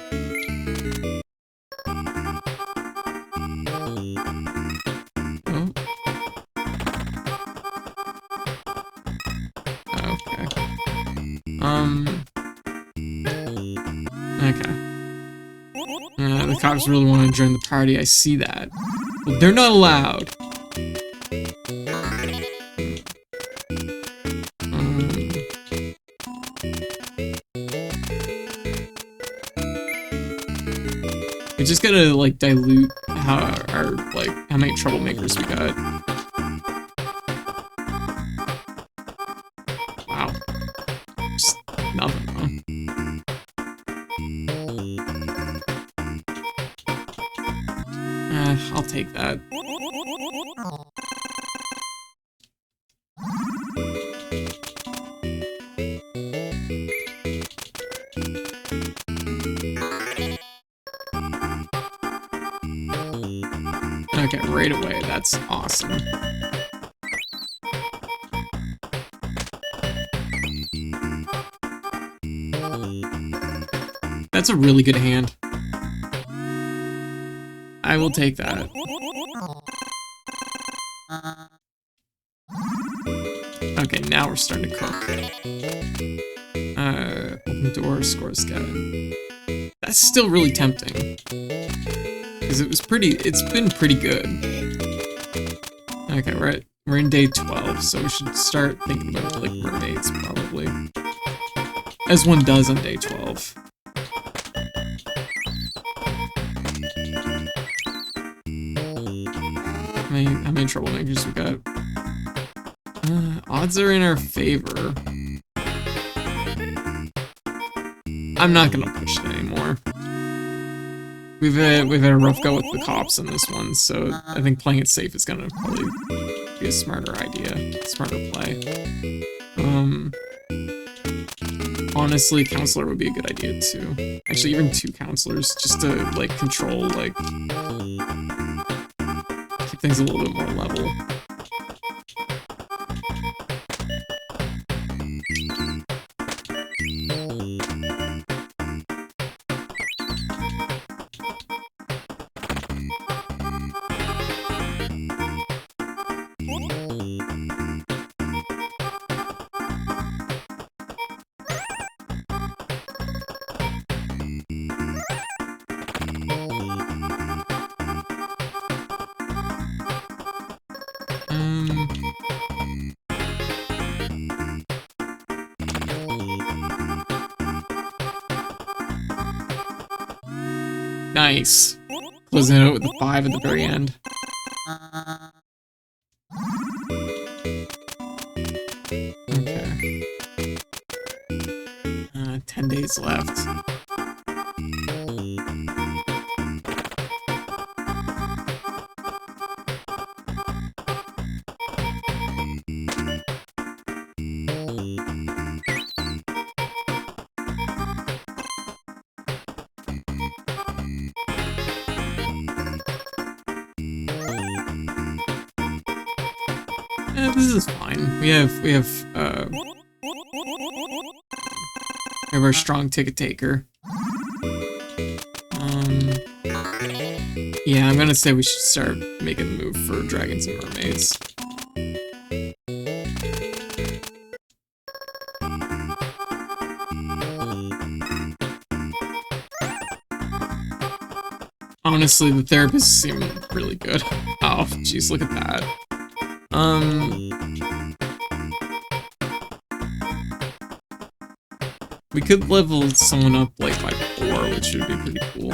Oh. Okay. Okay. The cops really want to join the party, I see that. Well, they're not allowed. We just gotta like dilute how many troublemakers we got. Wow. Just nothing, huh? I'll take that. Okay, right away, that's awesome. That's a really good hand. I will take that. Okay, now we're starting to cook. Open door, score a scout. That's still really tempting. Because it's been pretty good. Okay, we're in day 12, so we should start thinking about, like, mermaids, probably. As one does on day 12. How many troublemakers we got? Odds are in our favor. I'm not gonna push it anymore. We've had a rough go with the cops on this one, so I think playing it safe is gonna probably be a smarter idea, smarter play. Honestly, counselor would be a good idea too. Actually, even 2 counselors, just to like control, like keep things a little bit more level. Nice. Closing it out with the 5 at the very end. Okay. 10 days left. This is fine. We have our strong ticket taker. Yeah, I'm gonna say we should start making the move for dragons and mermaids. Honestly, the therapists seem really good. Oh, jeez, look at that. We could level someone up like by 4, which would be pretty cool.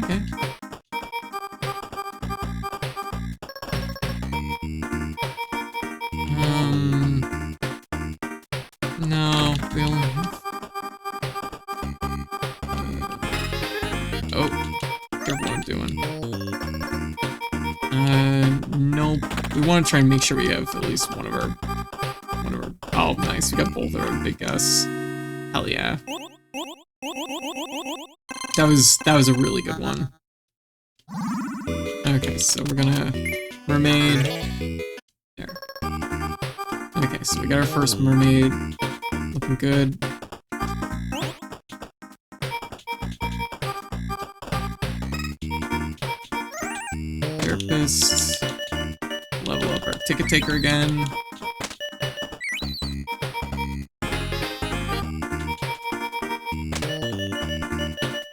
Okay. No, we only have... oh, careful what I'm doing. Nope. We want to try and make sure we have at least one of our... oh, nice, we got both our big guests. Hell yeah. That was a really good one. Okay, so we're gonna... mermaid... there. Okay, so we got our first mermaid. Looking good. Therapist. Level up our ticket taker again.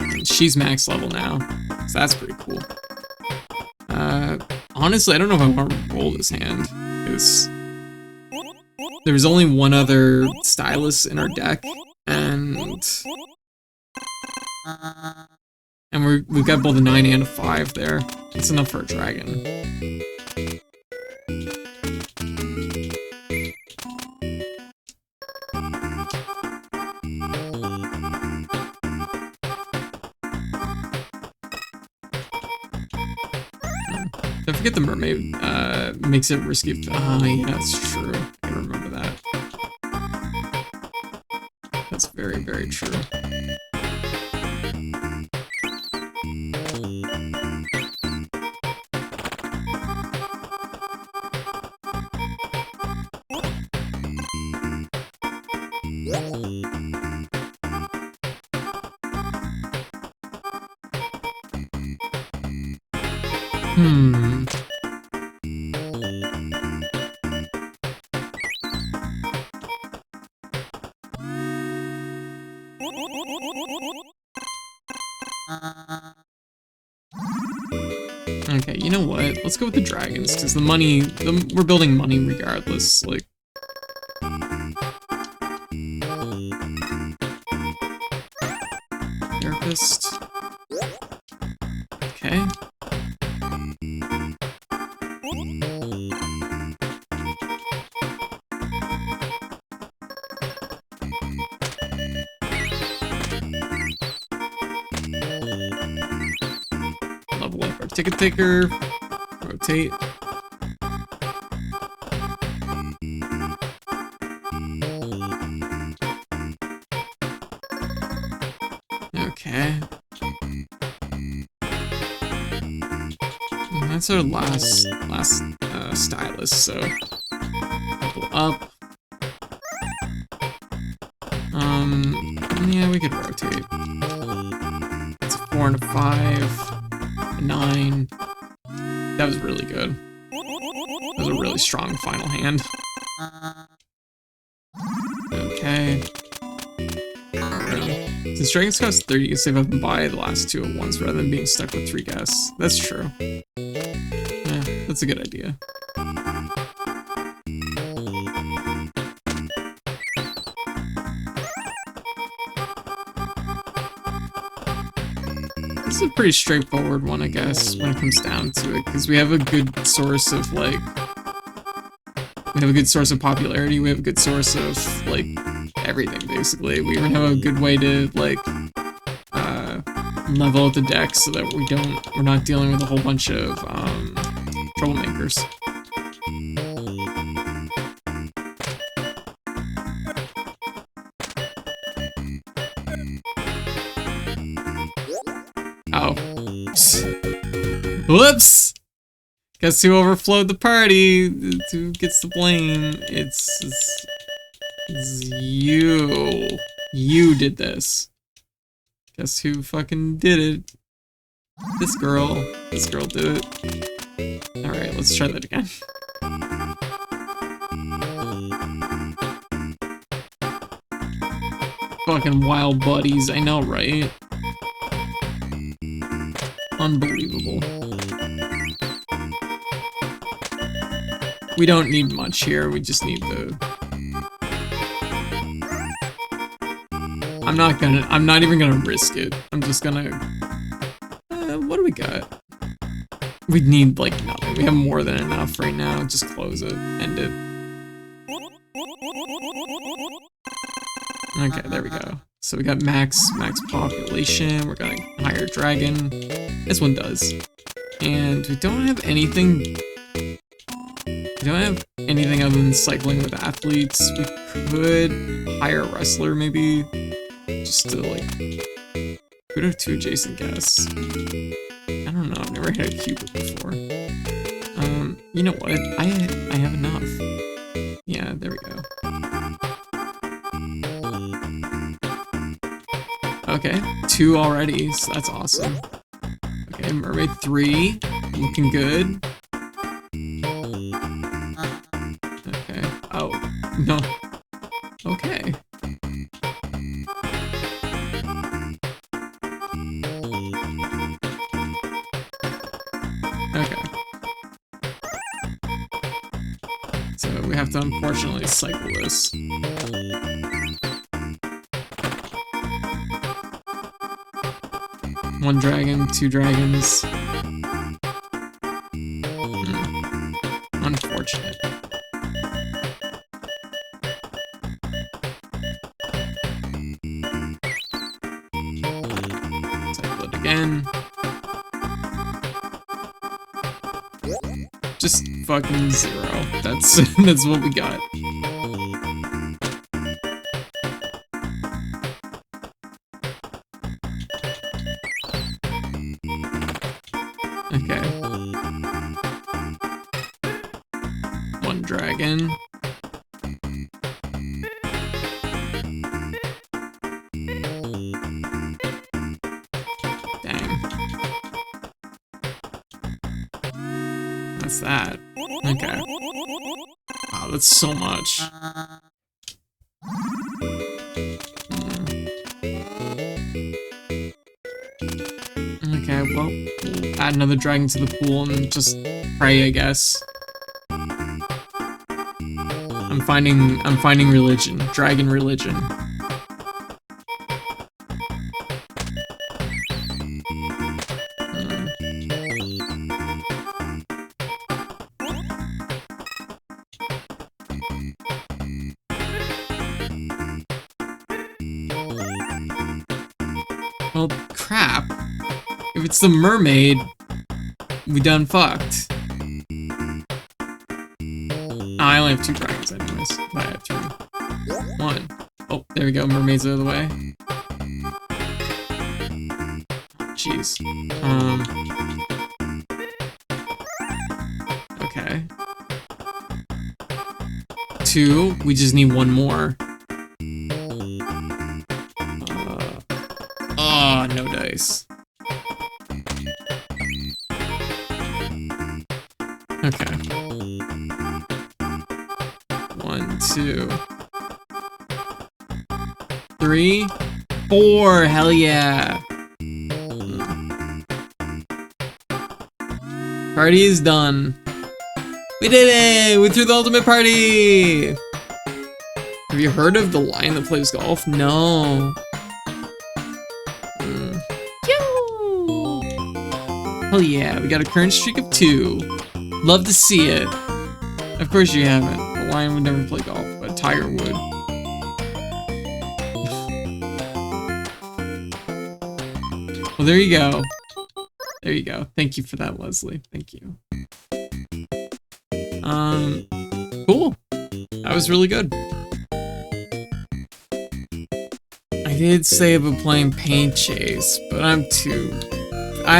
And she's max level now, so that's pretty cool. Honestly, I don't know if I want to roll this hand, because there was only one other stylus in our deck, and we've got both a 9 and a 5 there. That's enough for a dragon. Don't forget the mermaid makes it risky. Ah, yeah, that's true. I remember that. That's very, very true. Hmm. Okay, you know what? Let's go with the dragons, because the money, we're building money regardless, like. Therapist. Okay. Level up our ticket taker. Rotate. Okay. And that's our last stylist, so level up. Yeah, we could rotate. It's a 4 and a 5, a 9. That was really good. That was a really strong final hand. Okay. Since dragons cost 30, you can save up and buy the last 2 at once rather than being stuck with 3 guests. That's true. Yeah, that's a good idea. This is a pretty straightforward one, I guess, when it comes down to it, because we have a good source of, like, we have a good source of popularity, we have a good source of, like, everything, basically. We even have a good way to, like, level out the deck so that we're not dealing with a whole bunch of, troublemakers. Oh. Whoops! Guess who overflowed the party? Who gets the blame? It's you. You did this. Guess who fucking did it? This girl. This girl did it. Alright, let's try that again. Fucking wild buddies, I know, right? Unbelievable. We don't need much here, we just need the... I'm not even gonna risk it. I'm just gonna... what do we got? We need, like, nothing. We have more than enough right now. Just close it. End it. Okay, there we go. So we got max population. We're gonna hire dragon. This one does. And we don't have anything... We don't have anything other than cycling with athletes. We could hire a wrestler, maybe. Just to, like... Could have 2 adjacent guests. I don't know, I've never had a Cupid before. You know what? I have enough. Yeah, there we go. Okay, 2 already, so that's awesome. Okay, Mermaid 3, looking good. Okay, oh, no. Okay. Okay. So we have to unfortunately cycle this. One dragon, 2 dragons. Unfortunate. Cycle it again. Just fucking 0. That's that's what we got. Okay. 1 dragon. Dang. That's that. Okay. Wow, that's so much. Okay, well, we'll add another dragon to the pool and just pray, I guess. I'm finding religion. Dragon religion. Well, crap. If it's the mermaid, we done fucked. Oh, I only have 2 dragons anyways. But I have 2. 1. Oh, there we go. Mermaid's out of the way. Jeez. Okay. 2. We just need 1 more. Oh, no dice. Okay. 1, 2, 3, 4. Hell yeah. Party is done. We did it! We threw the ultimate party! Have you heard of the lion that plays golf? No. Hell yeah, we got a current streak of 2. Love to see it. Of course you haven't. A lion would never play golf, but a tiger would. Well, there you go. There you go. Thank you for that, Leslie. Thank you. Cool. That was really good. I did say about playing Paint Chase, but I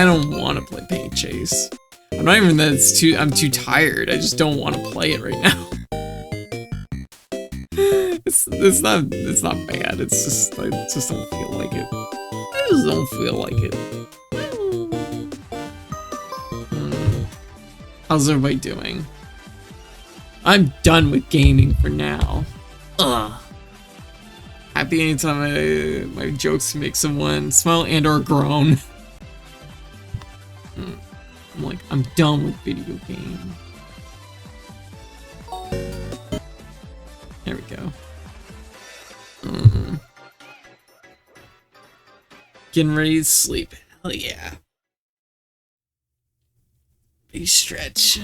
don't want to play Paint Chase. I'm not even that I'm too tired. I just don't want to play it right now. it's not bad. It's just I just don't feel like it. I just don't feel like it. How's everybody doing? I'm done with gaming for now. Ugh. Happy anytime my jokes make someone smile and or groan. I'm like, I'm done with video game. There we go. Getting ready to sleep. Hell yeah. Big stretch.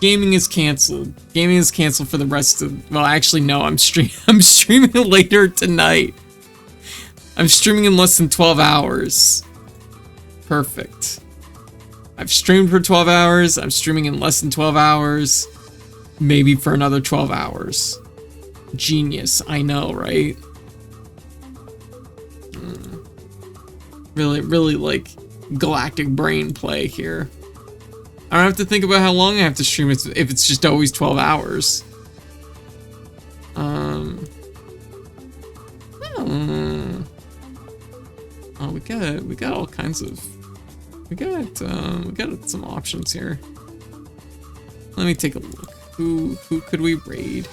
Gaming is canceled. Gaming is canceled for the rest of. Well, actually, no. I'm streaming later tonight. I'm streaming in less than 12 hours. Perfect. I've streamed for 12 hours. I'm streaming in less than 12 hours. Maybe for another 12 hours. Genius. I know, right? Really like galactic brain play here. I don't have to think about how long I have to stream if it's just always 12 hours. Oh, we got all kinds of. We got some options here. Let me take a look. Who could we raid?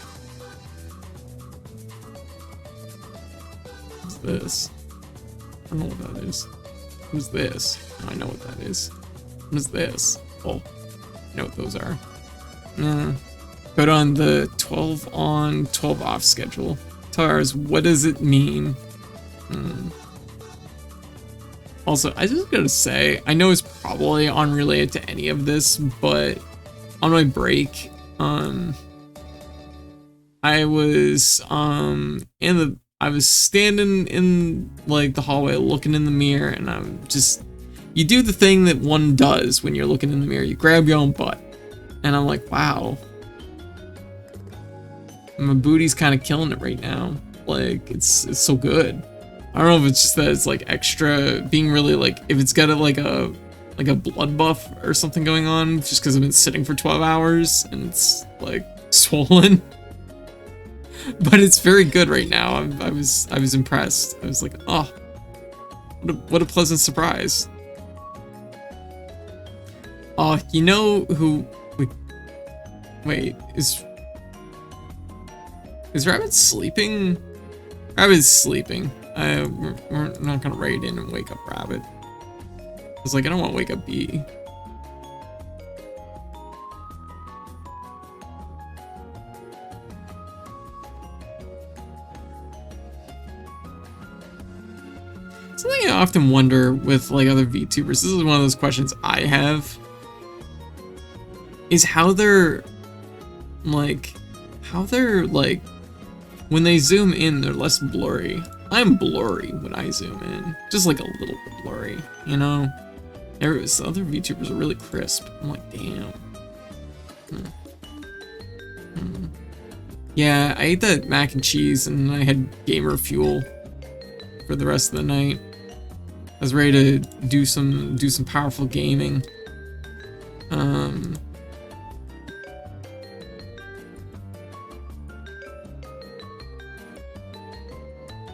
What's this? I don't know what that is. Who's this? Oh, I know what that is. What is this? Oh, I know what those are. Put on the 12 on, 12 off schedule. 12 hours, what does it mean? Also, I just gotta say, I know it's probably unrelated to any of this, but on my break, I was I was standing in like the hallway looking in the mirror, and I'm just, you do the thing that one does when you're looking in the mirror, you grab your own butt. And I'm like, wow. My booty's kind of killing it right now. Like, it's so good. I don't know if it's just that it's like extra being really like, if it's got like a blood buff or something going on, just because I've been sitting for 12 hours and it's like swollen. But it's very good right now. I was impressed. I was like, oh, what a pleasant surprise. Oh, you know who? Wait, is Rabbit sleeping? Rabbit's sleeping. We're not gonna raid in and wake up Rabbit. I was like, I don't want to wake up B. Something I often wonder with like other VTubers, this is one of those questions I have, is how they're like, when they zoom in, they're less blurry. I'm blurry when I zoom in, just like a little bit blurry, you know? Other VTubers are really crisp. I'm like, damn. Yeah, I ate that mac and cheese and I had gamer fuel for the rest of the night. I was ready to do some powerful gaming.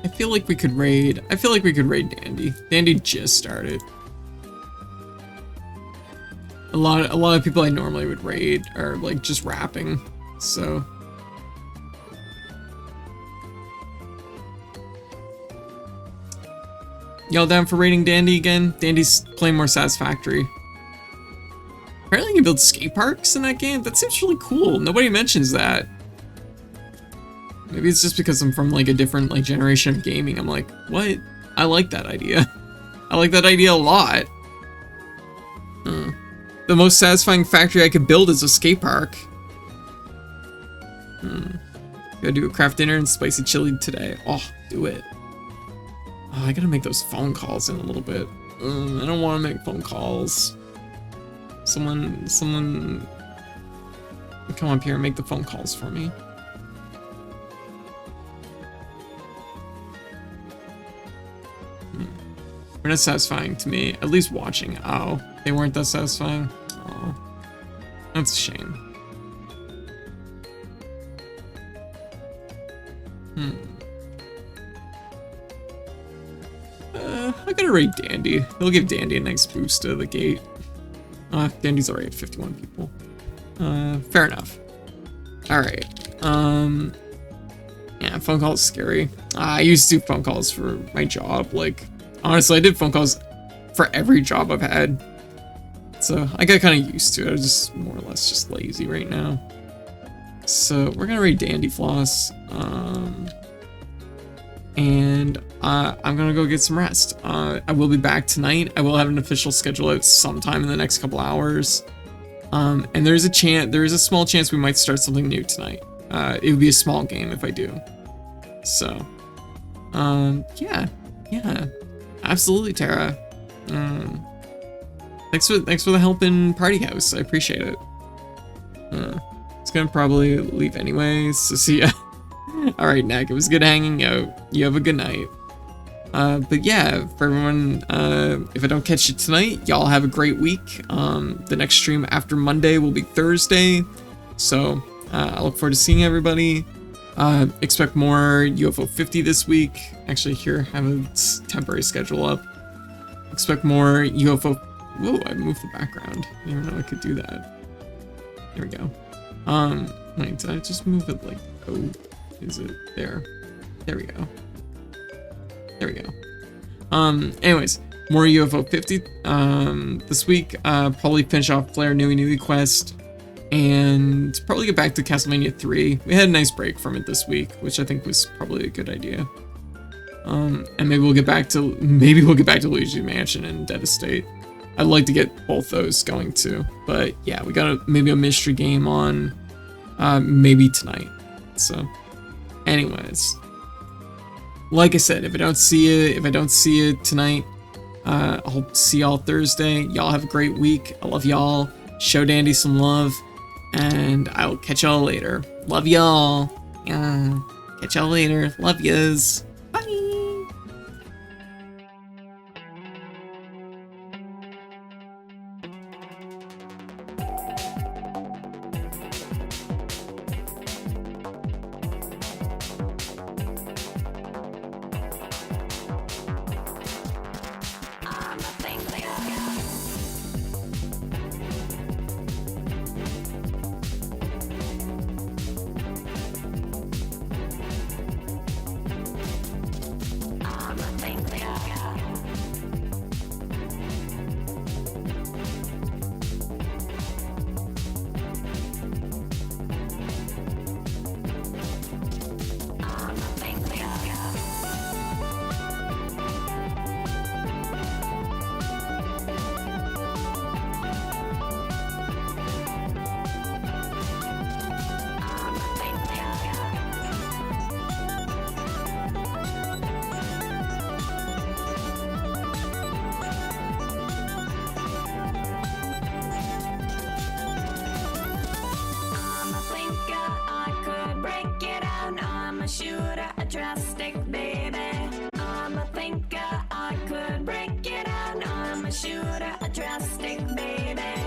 I feel like we could raid Dandy. Dandy just started. A lot of people I normally would raid are like just rapping, so. Y'all down for raiding Dandy again? Dandy's playing more satisfactory. Apparently you can build skate parks in that game? That seems really cool. Nobody mentions that. Maybe it's just because I'm from like a different like generation of gaming. I'm like, what? I like that idea. I like that idea a lot. The most satisfying factory I could build is a skate park. Gotta do a craft dinner and spicy chili today. Oh, do it. Oh, I gotta make those phone calls in a little bit. I don't want to make phone calls. Someone come up here and make the phone calls for me. They're not satisfying to me. At least watching. Oh, they weren't that satisfying. Oh, that's a shame. I gotta raid Dandy. He'll give Dandy a nice boost to the gate. Dandy's already at 51 people. Fair enough. Alright. Yeah, phone calls scary. I used to do phone calls for my job. Like, honestly, I did phone calls for every job I've had. So I got kind of used to it. I was just more or less just lazy right now. So we're gonna raid Dandy Floss. And I'm gonna go get some rest. I will be back tonight. I will have an official schedule out sometime in the next couple hours. And there is a small chance we might start something new tonight. It would be a small game if I do. So, yeah, absolutely, Tara. Thanks for the help in Party House. I appreciate it. It's gonna probably leave anyways. So see ya. All right, Nick. It was good hanging out. You have a good night. But yeah, for everyone, if I don't catch you tonight, y'all have a great week. The next stream after Monday will be Thursday. So I look forward to seeing everybody. Expect more UFO 50 this week. Actually, here, have a temporary schedule up. Expect more UFO. Whoa, I moved the background. I didn't even know I could do that. There we go. Wait, did I just move it like, oh, is it there? There we go. There we go. Anyways, more UFO 50 this week. Probably finish off Flare Nui quest and probably get back to Castlevania 3. We had a nice break from it this week, which I think was probably a good idea. And maybe we'll get back to Luigi Mansion and Devastate. I'd like to get both those going too. But yeah, we got maybe a mystery game on maybe tonight. So anyways, like I said, if I don't see you tonight, I'll see y'all Thursday. Y'all have a great week. I love y'all. Show Dandy some love. And I will catch y'all later. Love y'all. Yeah. Catch y'all later. Love yas.